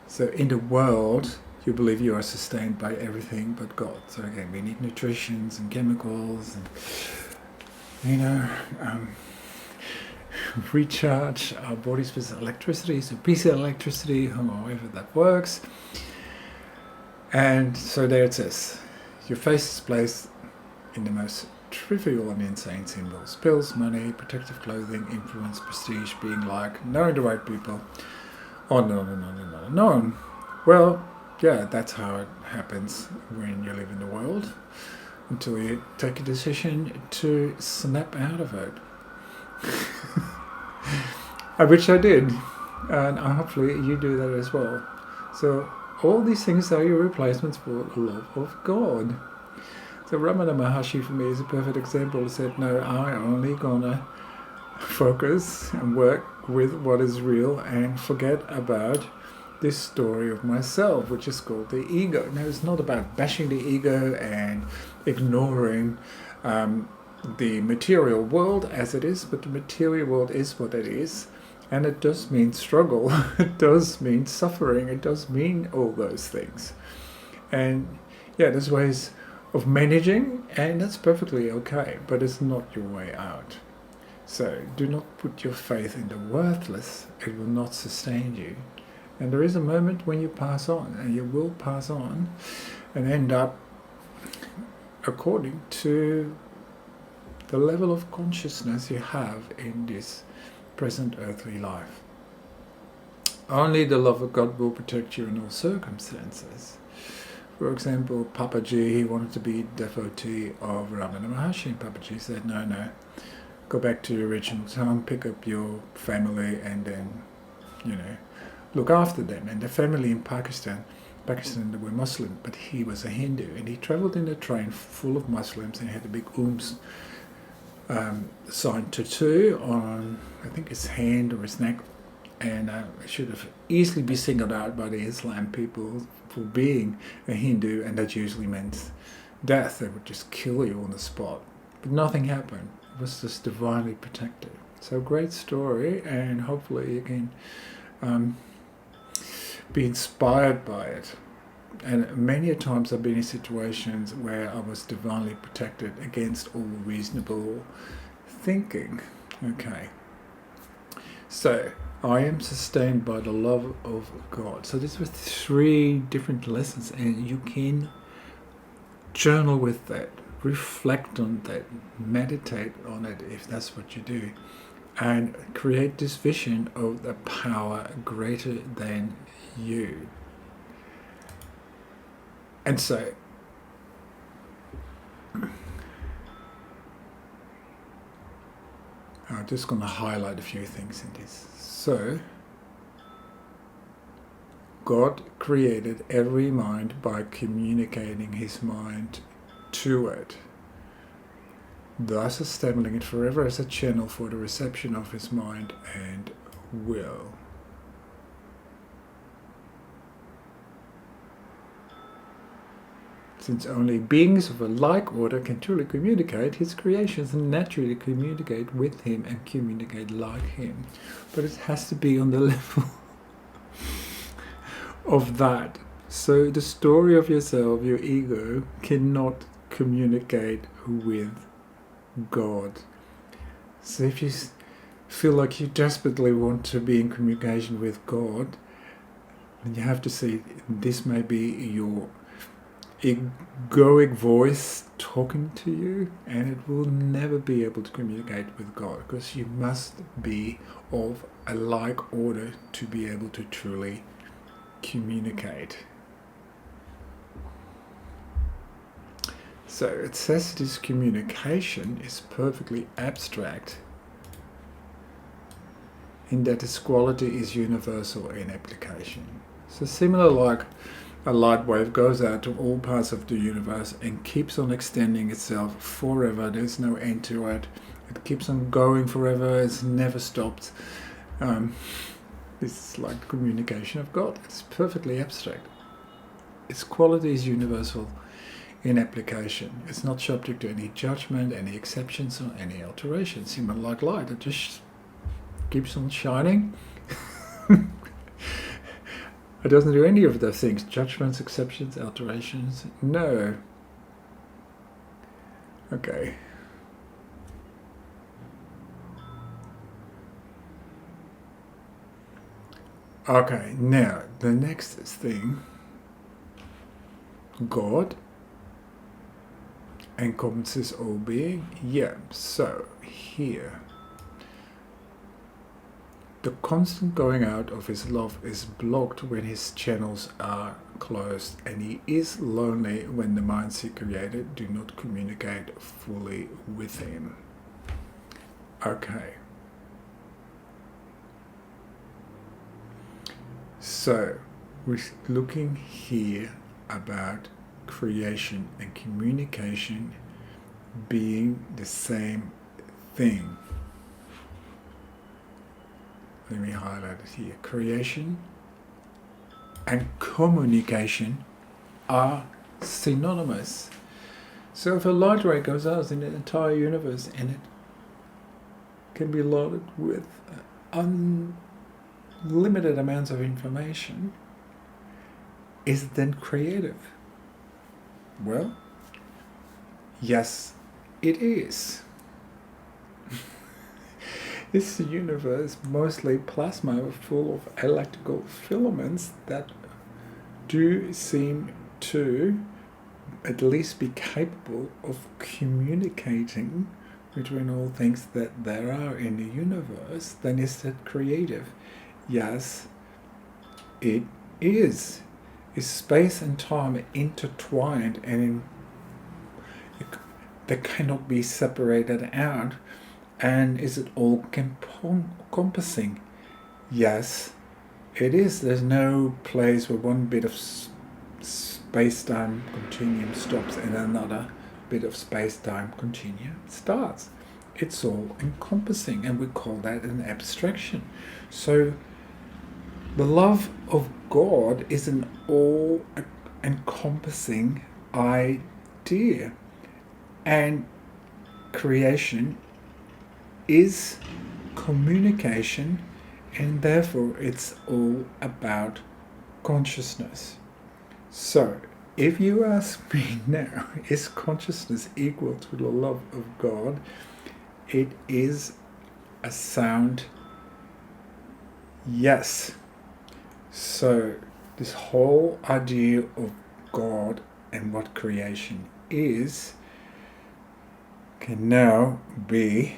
So in the world, you believe you are sustained by everything but God. So again, we need nutritions and chemicals and, recharge our bodies with electricity, so piezoelectricity, however that works. And so there it is. Your face is placed in the most trivial and insane symbols. Pills, money, protective clothing, influence, prestige, being liked, knowing the right people. On and on and on and on and on. Well, yeah, that's how it happens when you live in the world, until you take a decision to snap out of it. Which I did, and hopefully you do that as well. So all these things are your replacements for the love of God. So Ramana Maharshi for me is a perfect example. He said, no, I'm only gonna focus and work with what is real and forget about this story of myself, which is called the ego. Now, it's not about bashing the ego and ignoring the material world as it is, but the material world is what it is, and it does mean struggle, it does mean suffering, it does mean all those things. And yeah, there's ways of managing, and that's perfectly okay, but it's not your way out. So do not put your faith in the worthless, it will not sustain you. And there is a moment when you pass on, and you will pass on and end up according to the level of consciousness you have in this present earthly life. Only the love of God will protect you in all circumstances. For example, Papaji, he wanted to be a devotee of Ramana Maharshi, and Papaji said, no, go back to your original town, pick up your family, and then, look after them. And the family in Pakistan, they were Muslim, but he was a Hindu, and he traveled in a train full of Muslims, and he had a big sign tattoo on, I think, his hand or his neck, and should have easily be singled out by the Islam people for being a Hindu, and that usually meant death. They would just kill you on the spot. But nothing happened. It was just divinely protected. So great story, and hopefully you can be inspired by it. And many a times I've been in situations where I was divinely protected against all reasonable thinking. Okay. So, I am sustained by the love of God. So these were 3 different lessons, and you can journal with that, reflect on that, meditate on it if that's what you do, and create this vision of the power greater than you. And so, I'm just going to highlight a few things in this. So, God created every mind by communicating his mind to it, thus establishing it forever as a channel for the reception of his mind and will. Since only beings of a like order can truly communicate, his creations naturally communicate with him and communicate like him. But it has to be on the level of that. So the story of yourself, your ego, cannot communicate with God. So if you feel like you desperately want to be in communication with God, then you have to see this may be your egoic voice talking to you, and it will never be able to communicate with God, because you must be of a like order to be able to truly communicate. So it says this communication is perfectly abstract in that its quality is universal in application. So similar like a light wave goes out to all parts of the universe and keeps on extending itself forever. There's no end to it. It keeps on going forever. It's never stopped. This is like the communication of God. It's perfectly abstract. Its quality is universal in application. It's not subject to any judgment, any exceptions, or any alterations. Similar like light. It just keeps on shining. It doesn't do any of those things. Judgments, exceptions, alterations. No. Okay. Okay, now the next thing. God encompasses all being. Yeah, so here. The constant going out of his love is blocked when his channels are closed, and he is lonely when the minds he created do not communicate fully with him. Okay. So, we're looking here about creation and communication being the same thing. Let me highlight it here. Creation and communication are synonymous. So if a light ray goes out in the entire universe and it can be loaded with unlimited amounts of information, is it then creative? Well, yes, it is. This universe, mostly plasma, full of electrical filaments that do seem to at least be capable of communicating between all things that there are in the universe, then is that creative? Yes, it is. Is space and time intertwined and they cannot be separated out? And is it all encompassing? Yes, it is. There's no place where one bit of space-time continuum stops and another bit of space-time continuum starts. It's all encompassing, and we call that an abstraction. So the love of God is an all-encompassing idea, and creation is communication, and therefore it's all about consciousness. So, if you ask me now, is consciousness equal to the love of God? It is a sound yes. So, this whole idea of God and what creation is can now be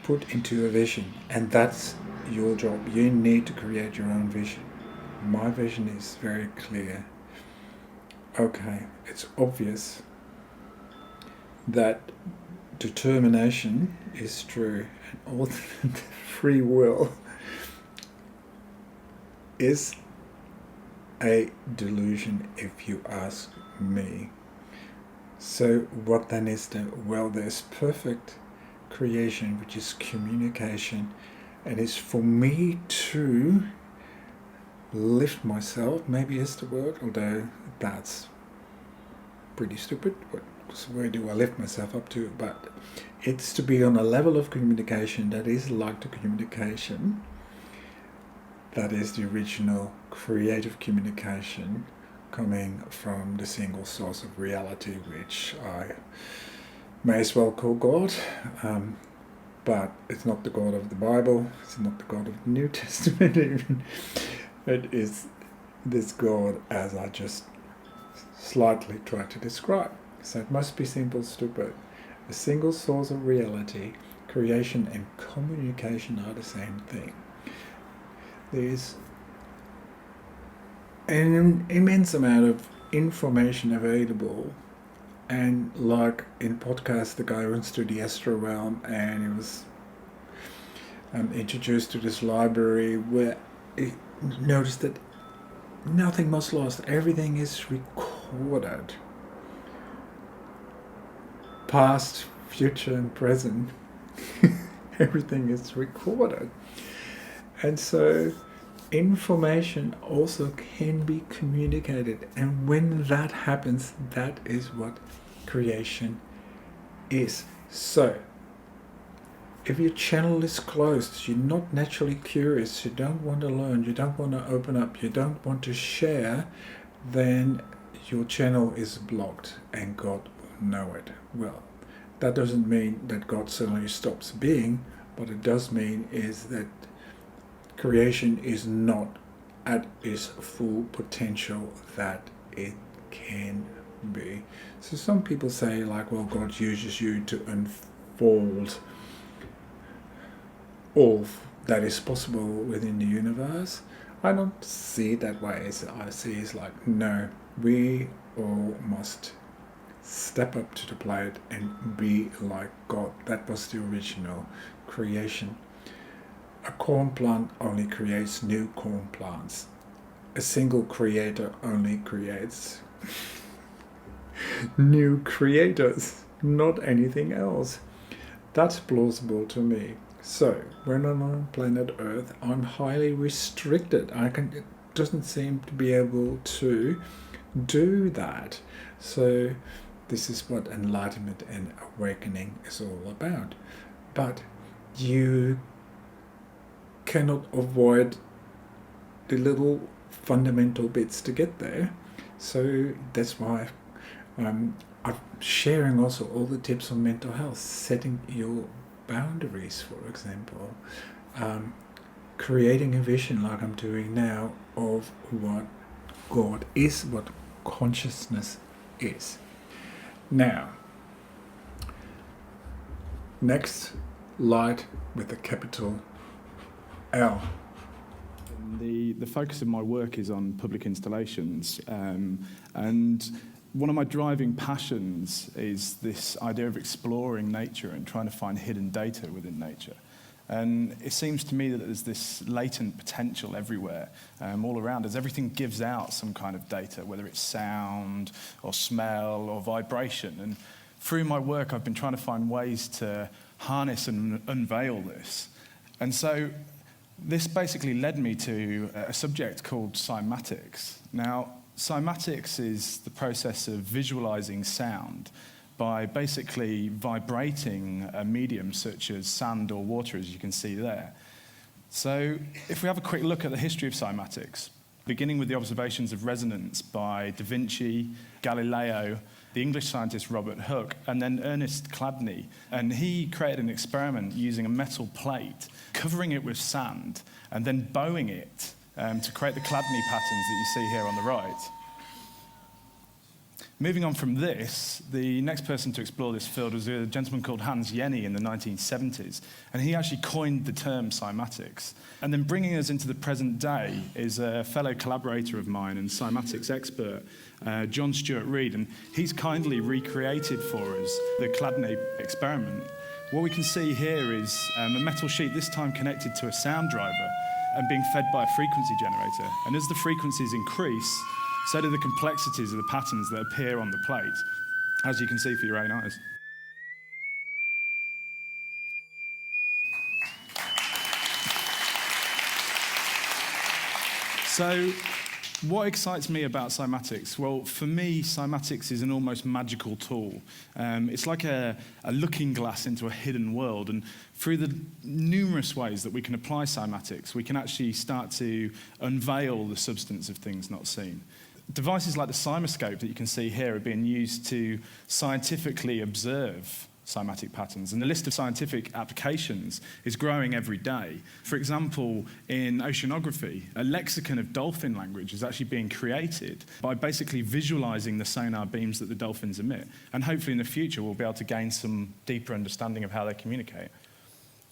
put into a vision, and that's your job. You need to create your own vision. My vision is very clear. Okay, it's obvious that determination is true, and all free will is a delusion, if you ask me. So what then is the, well, there's perfect creation, which is communication, and it's for me to lift myself, maybe is the word, although that's pretty stupid. So where do I lift myself up to? But it's to be on a level of communication that is like the communication that is the original creative communication coming from the single source of reality, which I may as well call God, but it's not the God of the Bible, it's not the God of the New Testament even. It is this God, as I just slightly try to describe. So it must be simple, stupid. A single source of reality, creation and communication are the same thing. There's an immense amount of information available, and like in podcast, the guy runs to the astral realm, and he was introduced to this library where he noticed that nothing was lost, everything is recorded, past, future and present. Everything is recorded, and so information also can be communicated, and when that happens, that is what creation is. So if your channel is closed, you're not naturally curious, you don't want to learn, you don't want to open up, you don't want to share, then your channel is blocked and God will know it. Well, that doesn't mean that God suddenly stops being. What it does mean is that creation is not at its full potential that it can be. So some people say like, well, God uses you to unfold all that is possible within the universe. I don't see it that way. I see it's like, no, we all must step up to the plate and be like God. That was the original creation. A corn plant only creates new corn plants. A single creator only creates new creators, not anything else. That's plausible to me. So, when I'm on planet Earth, I'm highly restricted. It doesn't seem to be able to do that. So, this is what enlightenment and awakening is all about. But you cannot avoid the little fundamental bits to get there. So that's why I'm sharing also all the tips on mental health, setting your boundaries, for example, creating a vision like I'm doing now of what God is, what consciousness is. Now, next, light with a capital L. The focus of my work is on public installations, and one of my driving passions is this idea of exploring nature and trying to find hidden data within nature. And it seems to me that there's this latent potential everywhere, all around us. Everything gives out some kind of data, whether it's sound or smell or vibration. And through my work, I've been trying to find ways to harness and unveil this. And so this basically led me to a subject called cymatics. Now, cymatics is the process of visualizing sound by basically vibrating a medium such as sand or water, as you can see there. So if we have a quick look at the history of cymatics, beginning with the observations of resonance by Da Vinci, Galileo, the English scientist Robert Hooke, and then Ernest Chladni. And he created an experiment using a metal plate, covering it with sand, and then bowing it to create the Chladni patterns that you see here on the right. Moving on from this, the next person to explore this field was a gentleman called Hans Jenny in the 1970s, and he actually coined the term cymatics. And then bringing us into the present day is a fellow collaborator of mine and cymatics expert, John Stuart Reid, and he's kindly recreated for us the Chladni experiment. What we can see here is a metal sheet, this time connected to a sound driver and being fed by a frequency generator. And as the frequencies increase, so do the complexities of the patterns that appear on the plate, as you can see for your own eyes. So, what excites me about cymatics? Well, for me, cymatics is an almost magical tool. It's like a looking glass into a hidden world, and through the numerous ways that we can apply cymatics, we can actually start to unveil the substance of things not seen. Devices like the cymoscope that you can see here are being used to scientifically observe cymatic patterns. And the list of scientific applications is growing every day. For example, in oceanography, a lexicon of dolphin language is actually being created by basically visualizing the sonar beams that the dolphins emit. And hopefully in the future, we'll be able to gain some deeper understanding of how they communicate.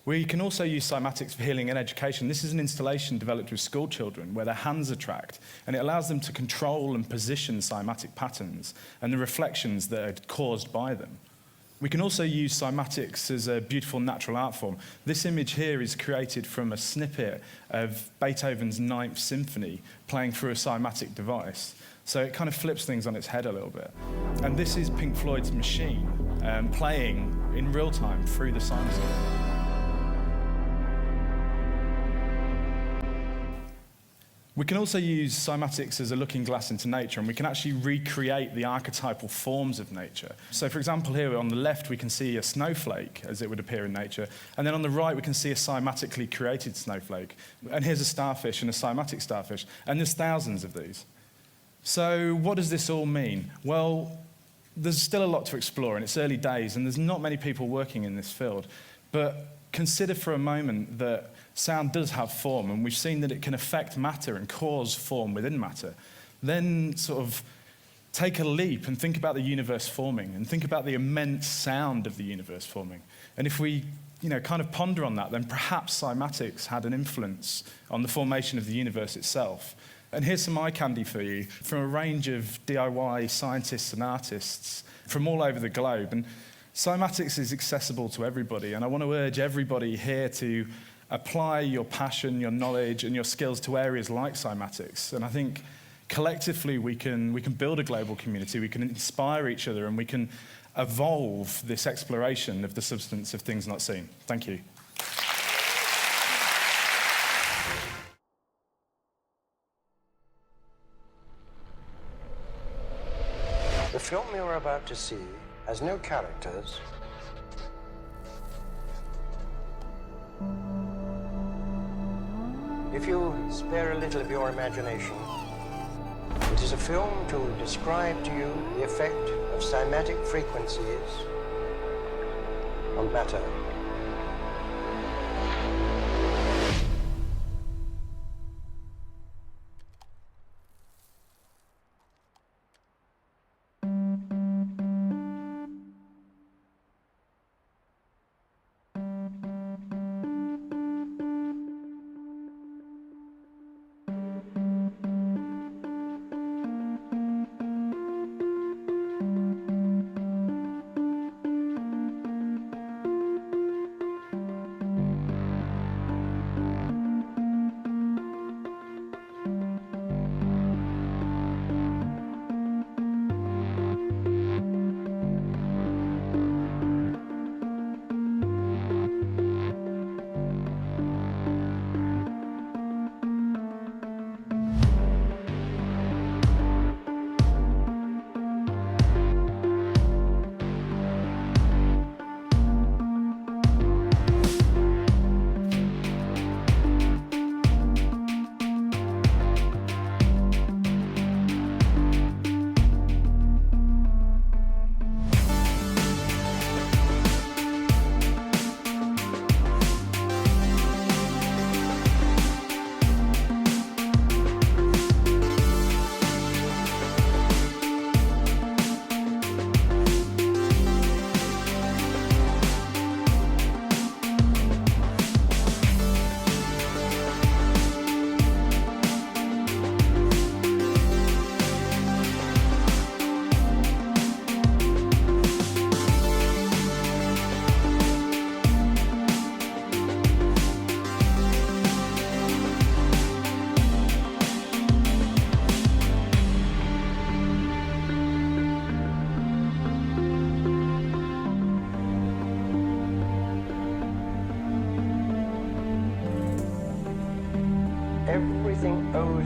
We can also use cymatics for healing and education. This is an installation developed with school children where their hands are tracked, and it allows them to control and position cymatic patterns and the reflections that are caused by them. We can also use cymatics as a beautiful natural art form. This image here is created from a snippet of Beethoven's Ninth Symphony playing through a cymatic device. So it kind of flips things on its head a little bit. And this is Pink Floyd's Machine playing in real time through the sinusoid. We can also use cymatics as a looking glass into nature, and we can actually recreate the archetypal forms of nature. So, for example, here on the left, we can see a snowflake as it would appear in nature, and then on the right, we can see a cymatically created snowflake. And here's a starfish and a cymatic starfish, and there's thousands of these. So what does this all mean? Well, there's still a lot to explore, and it's early days, and there's not many people working in this field. But consider for a moment that sound does have form, and we've seen that it can affect matter and cause form within matter. Then sort of take a leap and think about the universe forming, and think about the immense sound of the universe forming. And if we kind of ponder on that, then perhaps cymatics had an influence on the formation of the universe itself. And here's some eye candy for you from a range of DIY scientists and artists from all over the globe. And cymatics is accessible to everybody, and I want to urge everybody here to apply your passion, your knowledge, and your skills to areas like cymatics. And I think collectively we can build a global community, we can inspire each other, and we can evolve this exploration of the substance of things not seen. Thank you. The film you're about to see has no characters. If you spare a little of your imagination, it is a film to describe to you the effect of cymatic frequencies on matter. Everything owes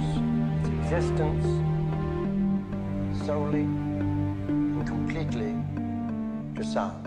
its existence solely and completely to sound.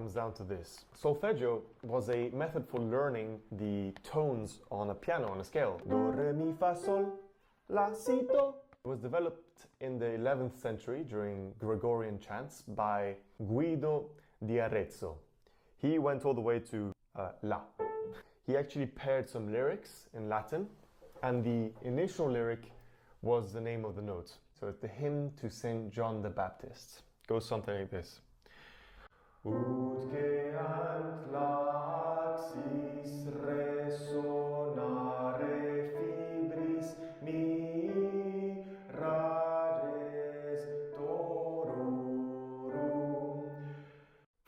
comes down to this. Solfeggio was a method for learning the tones on a piano, on a scale. Do, re, mi, fa, sol, la, si, do. It was developed in the 11th century during Gregorian chants by Guido di Arezzo. He went all the way to la. He actually paired some lyrics in Latin, and the initial lyric was the name of the note. So it's the hymn to St. John the Baptist. It goes something like this. Ut geant laxis resonare fibris mi rages tororum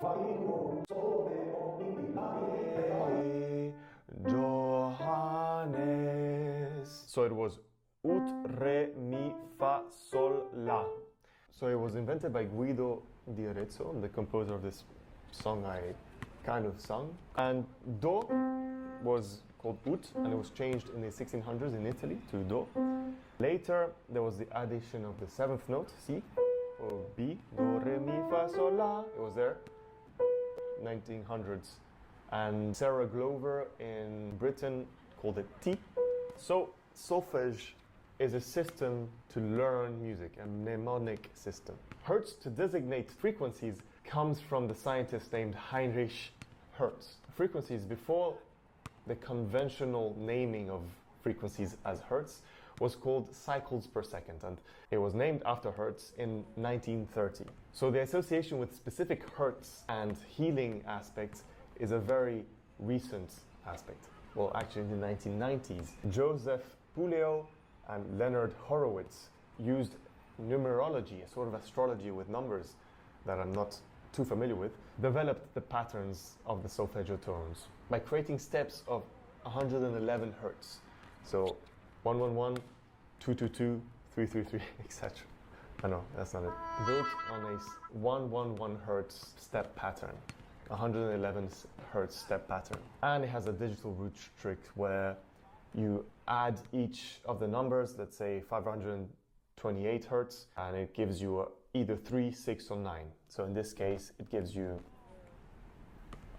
faigum sole omnibilae Johannes. So it was ut, re, mi, fa, sol, la. So it was invented by Guido di Arezzo, the composer of this song I kind of sung. And do was called ut, and it was changed in the 1600s in Italy to do. Later, there was the addition of the seventh note, si, or B, do, re, mi, fa, sol, la. It was there, 1900s. And Sarah Glover in Britain called it T. So solfege is a system to learn music, a mnemonic system. Hertz to designate frequencies comes from the scientist named Heinrich Hertz. Frequencies before the conventional naming of frequencies as hertz was called cycles per second, and it was named after Hertz in 1930. So the association with specific hertz and healing aspects is a very recent aspect. Well, actually in the 1990s, Joseph Puleo and Leonard Horowitz used numerology, a sort of astrology with numbers that I'm not too familiar with, developed the patterns of the solfeggio tones by creating steps of 111 hertz. So 111, 222, 333, etc. I know, that's not it. Built on a 111 hertz step pattern, 111 hertz step pattern. And it has a digital root trick where you add each of the numbers, let's say 528 hertz, and it gives you either 3, 6, or 9. So in this case, it gives you,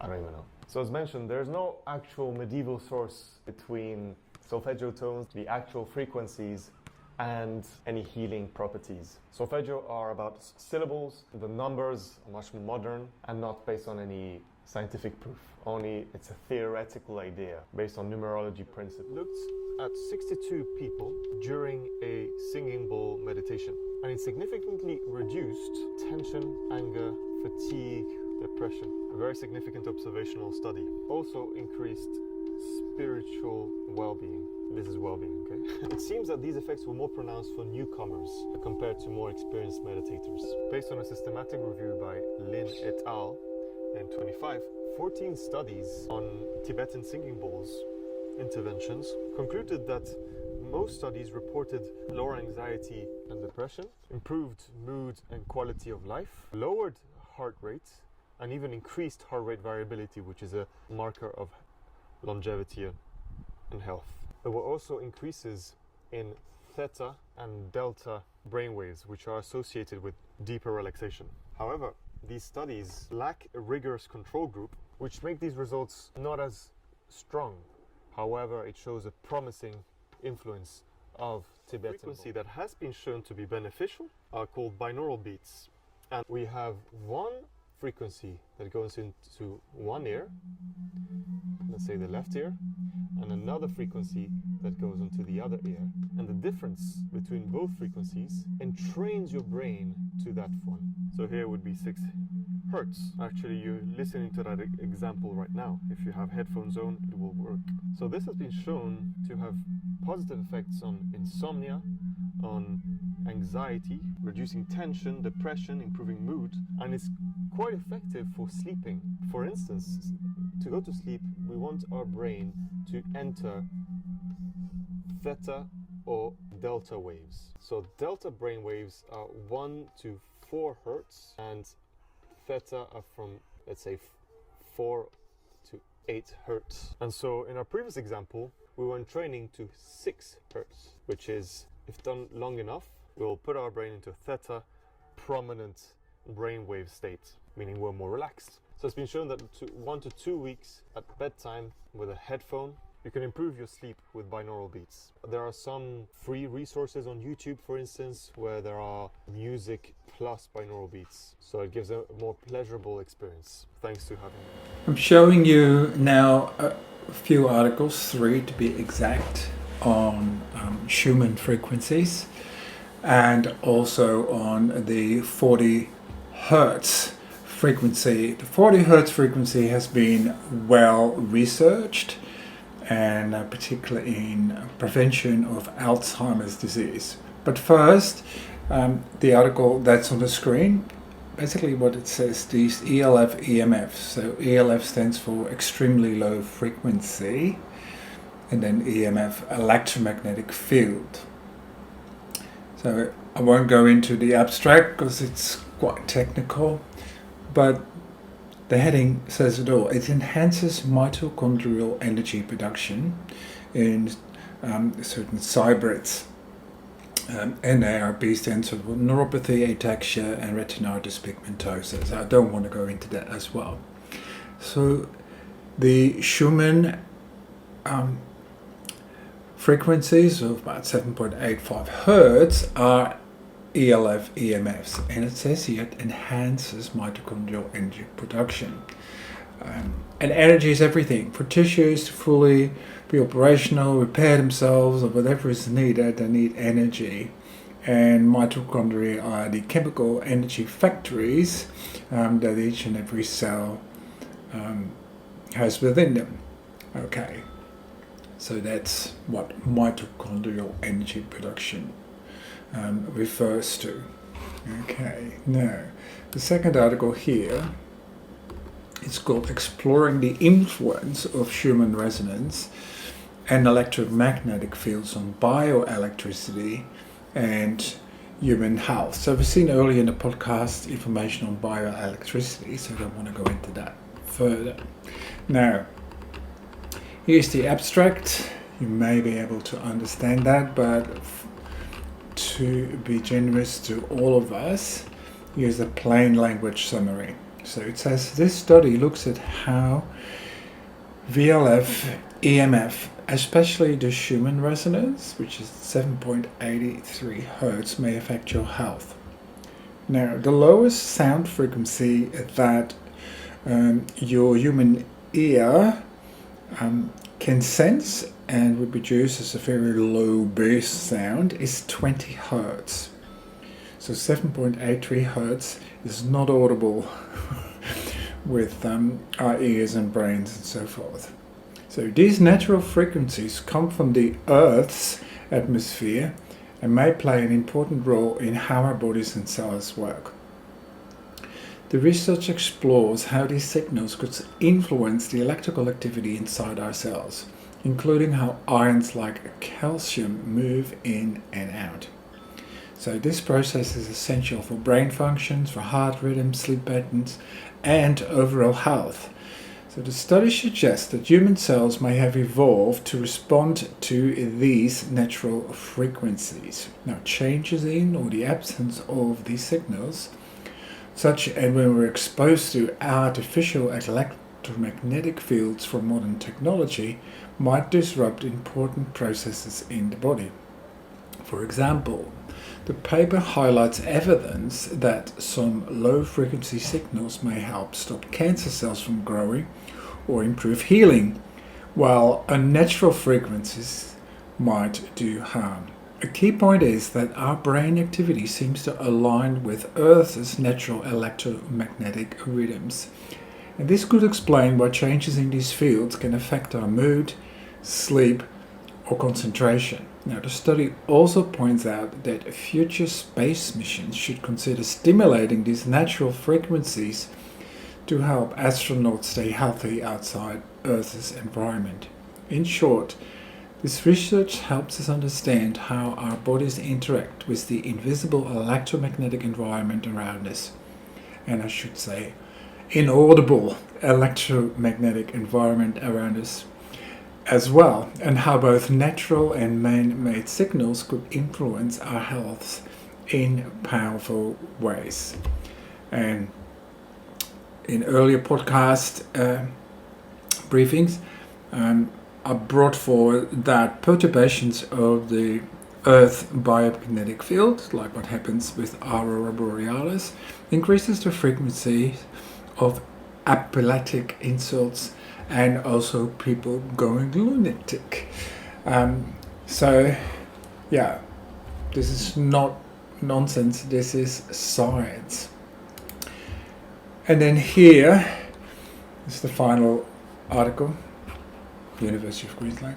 I don't even know. So as mentioned, there's no actual medieval source between solfeggio tones, the actual frequencies, and any healing properties. Solfeggio are about syllables. The numbers are much more modern and not based on any scientific proof. Only it's a theoretical idea based on numerology principles. Looked at 62 people during a singing bowl meditation, and it significantly reduced tension, anger, fatigue, depression. A very significant observational study. Also increased spiritual well-being. This is well-being, okay? It seems that these effects were more pronounced for newcomers compared to more experienced meditators. Based on a systematic review by Lin et al. In 14 studies on Tibetan singing bowls interventions concluded that most studies reported lower anxiety and depression, improved mood and quality of life, lowered heart rate, and even increased heart rate variability, which is a marker of longevity and health. There were also increases in theta and delta brainwaves, which are associated with deeper relaxation. However, these studies lack a rigorous control group, which make these results not as strong. However, it shows a promising influence of Tibetan frequency that has been shown to be beneficial are called binaural beats. And we have one frequency that goes into one ear, let's say the left ear, and another frequency that goes into the other ear. And the difference between both frequencies entrains your brain to that one. So here would be 6 hertz. Actually, you're listening to that example right now. If you have headphones on, it will work. So this has been shown to have positive effects on insomnia, on anxiety, reducing tension, depression, improving mood, and it's quite effective for sleeping. For instance, to go to sleep, we want our brain to enter theta or delta waves. So delta brain waves are 1 to 4 hertz, and theta are from, let's say, 4 to 8 hertz. And so in our previous example, we were training to 6 hertz, which is, if done long enough, we'll put our brain into theta prominent brainwave state, meaning we're more relaxed. So it's been shown that 1 to 2 weeks at bedtime with a headphone, you can improve your sleep with binaural beats. There are some free resources on YouTube, for instance, where there are music plus binaural beats. So it gives a more pleasurable experience. Thanks to having me. I'm showing you now a few articles, 3 to be exact, on Schumann frequencies and also on the 40 Hertz frequency. The 40 Hertz frequency has been well researched, and particularly in prevention of Alzheimer's disease. But first, the article that's on the screen, basically what it says, these ELF EMFs. So ELF stands for extremely low frequency, and then EMF, electromagnetic field. So I won't go into the abstract because it's quite technical, but the heading says it all. It enhances mitochondrial energy production in certain cybrids. NARP stands for neuropathy, ataxia, and retinitis pigmentosa. So I don't want to go into that as well. So the Schumann frequencies of about 7.85 Hertz are ELF EMFs, and it says here it enhances mitochondrial energy production. And energy is everything. For tissues to fully be operational, repair themselves, or whatever is needed, they need energy. And mitochondria are the chemical energy factories that each and every cell has within them. Okay, so that's what mitochondrial energy production refers to. Okay, now the second article here is called Exploring the Influence of Schumann Resonance and Electromagnetic Fields on Bioelectricity and Human Health. So we've seen earlier in the podcast information on bioelectricity, so I don't want to go into that further. Now, here's the abstract. You may be able to understand that, but to be generous to all of us, here's a plain language summary. So it says this study looks at how VLF EMF, especially the Schumann resonance, which is 7.83 Hertz, may affect your health. Now, the lowest sound frequency that your human ear can sense and would produce as a very low bass sound is 20 Hertz. So 7.83 Hertz is not audible with our ears and brains and so forth. So these natural frequencies come from the Earth's atmosphere and may play an important role in how our bodies and cells work. The research explores how these signals could influence the electrical activity inside our cells, including how ions like calcium move in and out. So this process is essential for brain functions, for heart rhythm, sleep patterns, and overall health. So the study suggests that human cells may have evolved to respond to these natural frequencies. Now, changes in or the absence of these signals, such as when we're exposed to artificial electromagnetic fields from modern technology, might disrupt important processes in the body. For example, the paper highlights evidence that some low-frequency signals may help stop cancer cells from growing or improve healing, while unnatural frequencies might do harm. A key point is that our brain activity seems to align with Earth's natural electromagnetic rhythms. And this could explain why changes in these fields can affect our mood, sleep, or concentration. Now, the study also points out that future space missions should consider stimulating these natural frequencies to help astronauts stay healthy outside Earth's environment. In short, this research helps us understand how our bodies interact with the invisible electromagnetic environment around us. And I should say, inaudible electromagnetic environment around us as well, and how both natural and man-made signals could influence our health in powerful ways. And in earlier podcast briefings, I brought forward that perturbations of the Earth biomagnetic field, like what happens with aurora borealis, increases the frequency of epileptic insults and also people going lunatic. So, yeah, this is not nonsense, this is science. And then here is the final article, University of Queensland.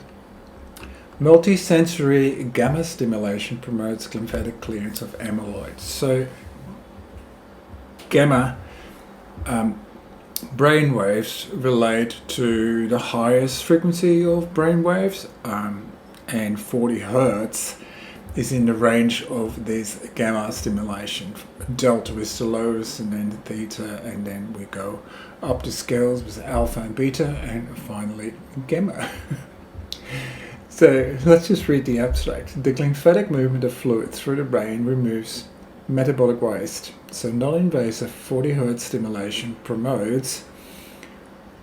Multisensory gamma stimulation promotes lymphatic clearance of amyloid. So, gamma brain waves relate to the highest frequency of brain waves, and 40 hertz is in the range of this gamma stimulation. Delta is the lowest, and then theta, and then we go up the scales with alpha and beta, and finally gamma. So let's just read the abstract. The lymphatic movement of fluid through the brain removes metabolic waste. So non-invasive 40 Hz stimulation promotes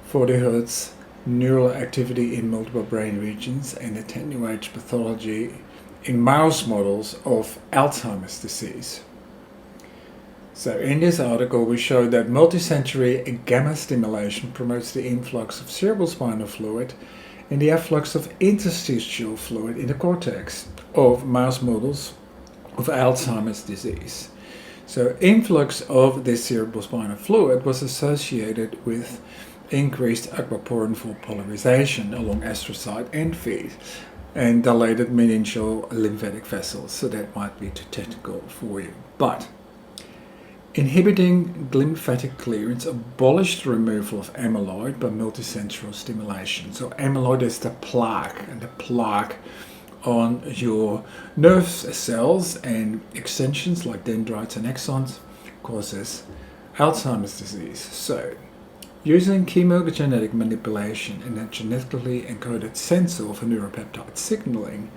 40 Hz neural activity in multiple brain regions and attenuates pathology in mouse models of Alzheimer's disease. So in this article we show that multisensory gamma stimulation promotes the influx of cerebrospinal fluid and the efflux of interstitial fluid in the cortex of mouse models of Alzheimer's disease. So influx of this cerebrospinal fluid was associated with increased aquaporin-4 polarization along astrocyte end feet and dilated meningeal lymphatic vessels. So that might be too technical for you. But inhibiting lymphatic clearance abolished the removal of amyloid by multisensory stimulation. So amyloid is the plaque, and the plaque on your nerve cells and extensions like dendrites and axons causes Alzheimer's disease. So using chemogenetic manipulation and a genetically encoded sensor for neuropeptide signaling,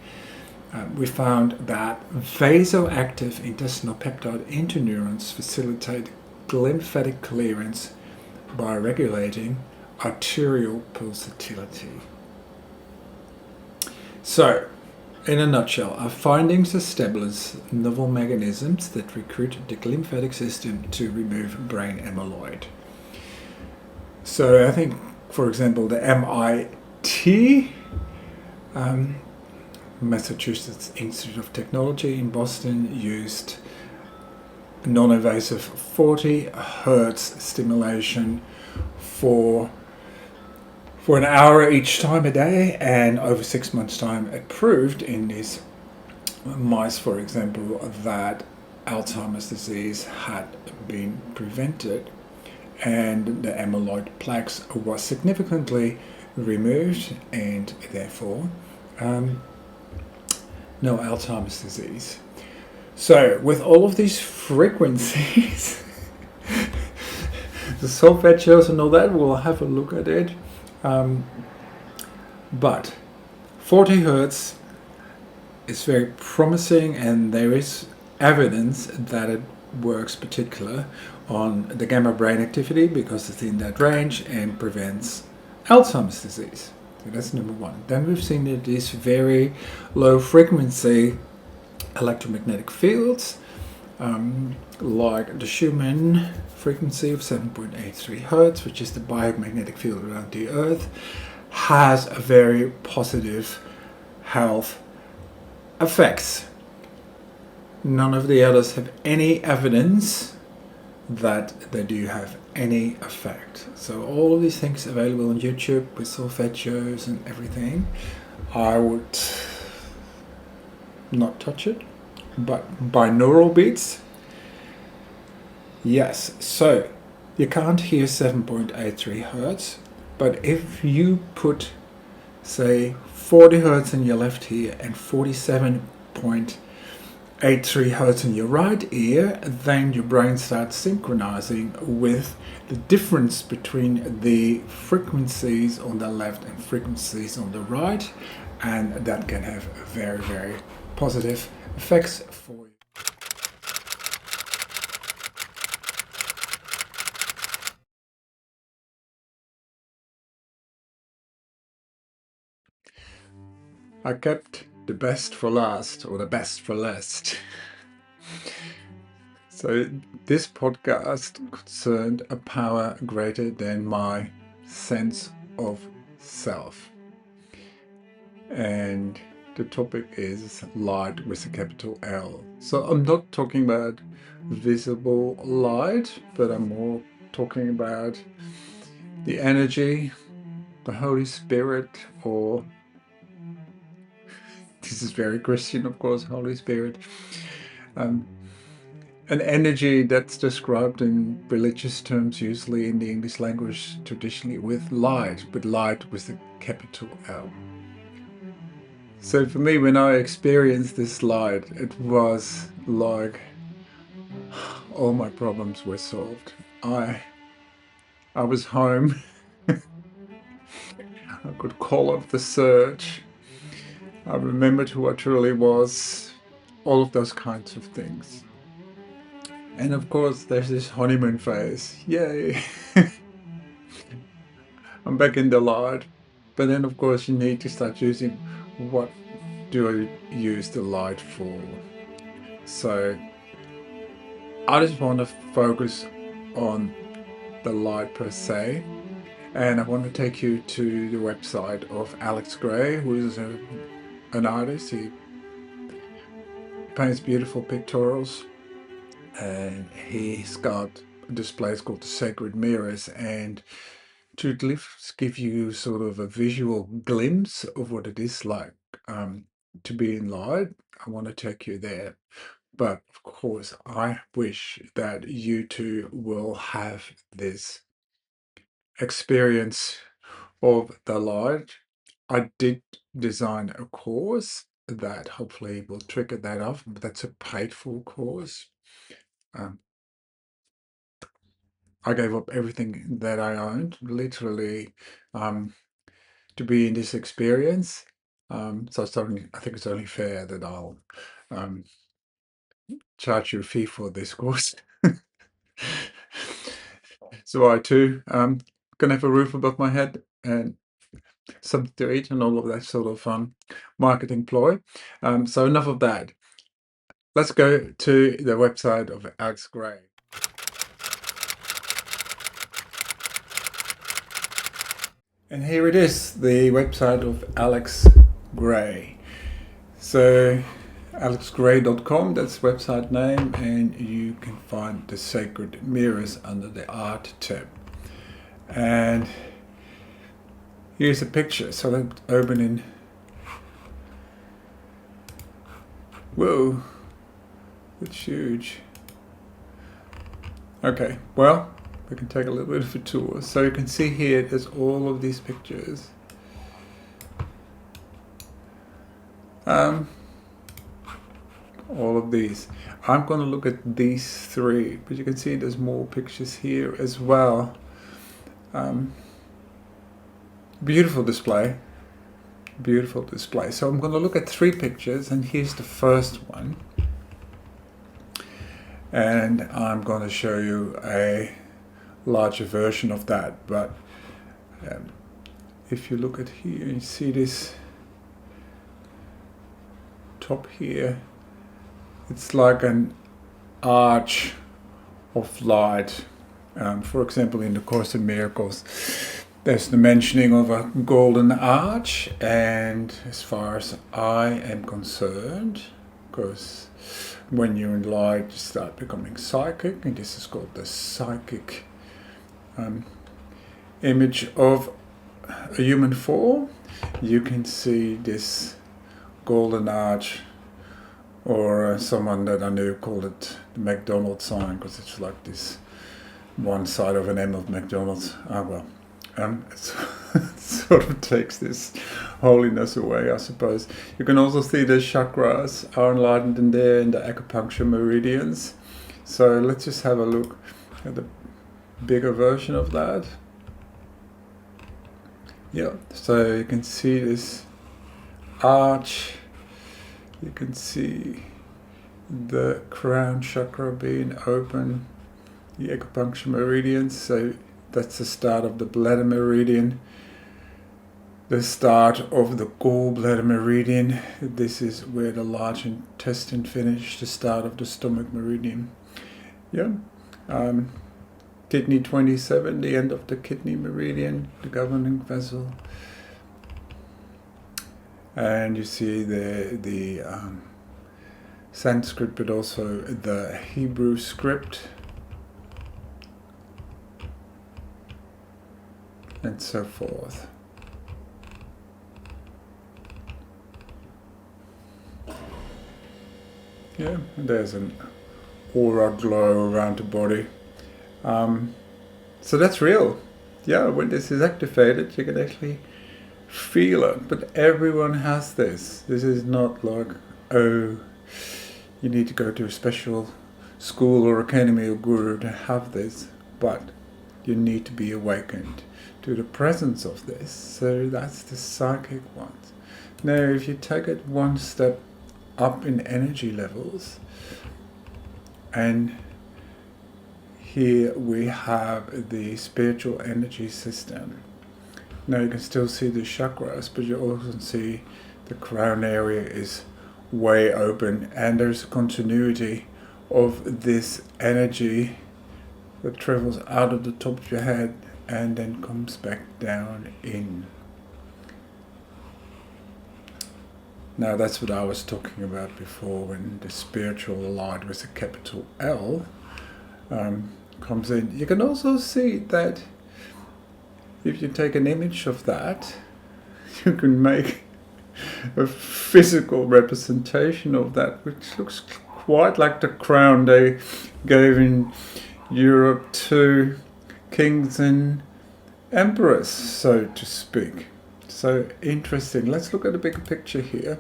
we found that vasoactive intestinal peptide interneurons facilitate lymphatic clearance by regulating arterial pulsatility. So, in a nutshell, our findings establish novel mechanisms that recruit the lymphatic system to remove brain amyloid. So I think, for example, the MIT, Massachusetts Institute of Technology in Boston, used non-invasive 40 Hertz stimulation for an hour each time a day, and over 6 months' time it proved in these mice, for example, that Alzheimer's disease had been prevented and the amyloid plaques was significantly removed, and therefore no Alzheimer's disease. So with all of these frequencies, the solfeggios and all that, we'll have a look at it. But 40 Hertz is very promising, and there is evidence that it works particular on the gamma brain activity because it's in that range and prevents Alzheimer's disease. So that's number one. Then we've seen that these very low frequency electromagnetic fields, like the Schumann frequency of 7.83 Hertz, which is the biomagnetic field around the Earth, has a very positive health effects. None of the others have any evidence that they do have any effect. So all of these things available on YouTube with solfeggios and everything, I would not touch it. But binaural beats, yes. So you can't hear 7.83 Hertz, but if you put, say, 40 Hertz in your left ear and 47.83 Hertz in your right ear, then your brain starts synchronizing with the difference between the frequencies on the left and frequencies on the right, and that can have very, very positive effects for you. I kept the best for last, or the best for last. So this podcast concerned a power greater than my sense of self. And the topic is light with a capital L. So I'm not talking about visible light, but I'm more talking about the energy, the Holy Spirit, or this is very Christian, of course, Holy Spirit. An energy that's described in religious terms, usually in the English language, traditionally with light, but light with a capital L. So for me, when I experienced this light, it was like all my problems were solved. I was home. I could call off the search. I remembered who I truly was. All of those kinds of things. And of course, there's this honeymoon phase. Yay! I'm back in the light. But then, of course, you need to start using what do I use the light for. So I just want to focus on the light per se. And I want to take you to the website of Alex Gray, who is an artist. He paints beautiful pictorials. And he's got displays called the Sacred Mirrors. And to give you sort of a visual glimpse of what it is like to be in light, I want to take you there. But of course, I wish that you too will have this experience of the light. I did design a course that hopefully will trigger that off, but that's a paid-for course. I gave up everything that I owned, literally, to be in this experience. So I think it's only fair that I'll charge you a fee for this course. So I too can have a roof above my head and something to eat and all of that sort of marketing ploy. So enough of that. Let's go to the website of Alex Gray. And here it is, the website of Alex Gray. So alexgray.com, that's website name, and you can find the Sacred Mirrors under the Art tab. And here's a picture. So let's open in. Whoa, it's huge. Okay, well, we can take a little bit of a tour. So you can see here, there's all of these pictures. All of these. I'm going to look at these three, but you can see there's more pictures here as well. Beautiful display. Beautiful display. So I'm going to look at three pictures, and here's the first one. And I'm going to show you a larger version of that. But if you look at here, you see this top here. It's like an arch of light. For example, in the Course in Miracles, there's the mentioning of a golden arch, and as far as I am concerned, because when you're in light, you start becoming psychic, and this is called the psychic image of a human form. You can see this golden arch, or someone that I knew called it the McDonald's sign, because it's like this one side of an M of McDonald's. It sort of takes this holiness away, I suppose. You can also see the chakras are enlightened in there, in the acupuncture meridians. So let's just have a look at the bigger version of that. Yeah, so you can see this arch. You can see the crown chakra being open, the acupuncture meridians. So that's the start of the bladder meridian. the start of the gallbladder meridian. This is where the large intestine finishes, the start of the stomach meridian. Yeah. Kidney 27, the end of the kidney meridian, the governing vessel. And you see the Sanskrit, but also the Hebrew script, and so forth. Yeah, and there's an aura glow around the body. So that's real. Yeah, when this is activated, you can actually feel it. But everyone has this. This is not like, oh, you need to go to a special school or academy or guru to have this. But you need to be awakened to the presence of this. So that's the psychic one. Now, if you take it one step up in energy levels, and here we have the spiritual energy system. Now you can still see the chakras, but you also see the crown area is way open, and there's a continuity of this energy that travels out of the top of your head and then comes back down in. Now that's what I was talking about before, when the spiritual light with a capital L comes in. You can also see that if you take an image of that, you can make a physical representation of that, which looks quite like the crown they gave in Europe to kings and emperors, so to speak. So interesting. Let's look at the bigger picture here.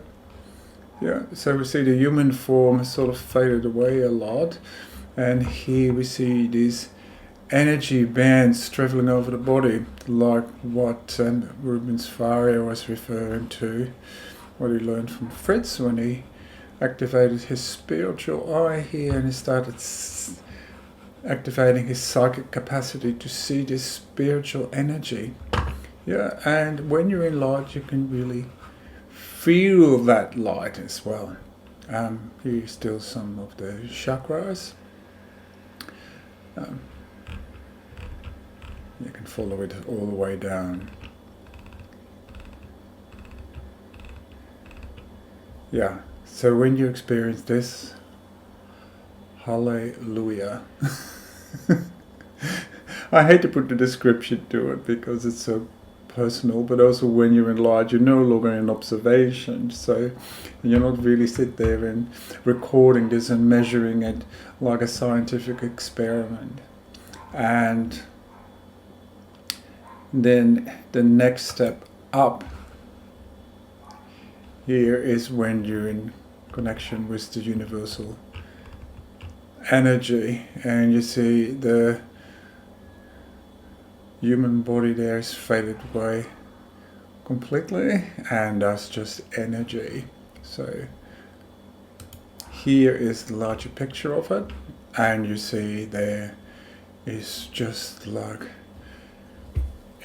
Yeah, so we see the human form has sort of faded away a lot, and here we see these energy bands traveling over the body, like what Rubens Faria was referring to, what he learned from Fritz when he activated his spiritual eye here, and he started activating his psychic capacity to see this spiritual energy. Yeah, and when you're in light, you can really feel that light as well. Here's still some of the chakras. You can follow it all the way down. Yeah, so when you experience this, hallelujah. I hate to put the description to it because it's so personal, but also when you're in light, you're no longer in observation, so you're not really sit there and recording this and measuring it like a scientific experiment. And then the next step up here is when you're in connection with the universal energy, and you see the human body there is faded away completely, and that's just energy. So here is the larger picture of it, and you see there is just like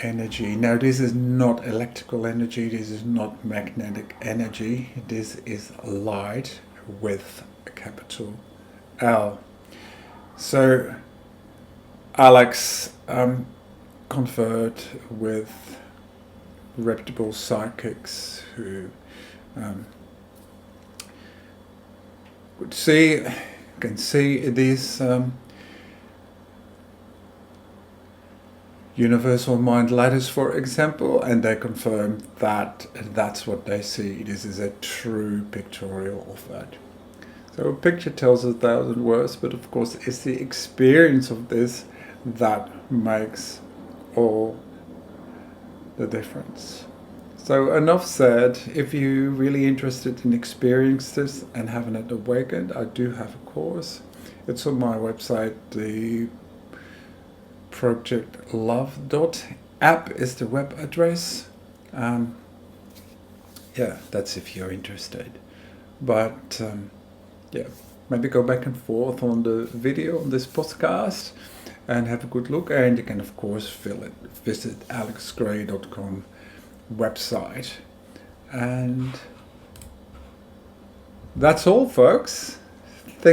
energy. Now this is not electrical energy, this is not magnetic energy, this is light with a capital L. So Alex conferred with reputable psychics who can see these universal mind ladders, for example, and they confirm that that's what they see. This is a true pictorial of that. So a picture tells 1,000 words, but of course it's the experience of this that makes all the difference. So enough said. If you're really interested in experiencing this and having it awakened, I do have a course. It's on my website. The projectlove.app is the web address. Yeah, that's if you're interested. But yeah, maybe go back and forth on the video on this podcast and have a good look. And you can of course visit alexgray.com website. And that's all, folks.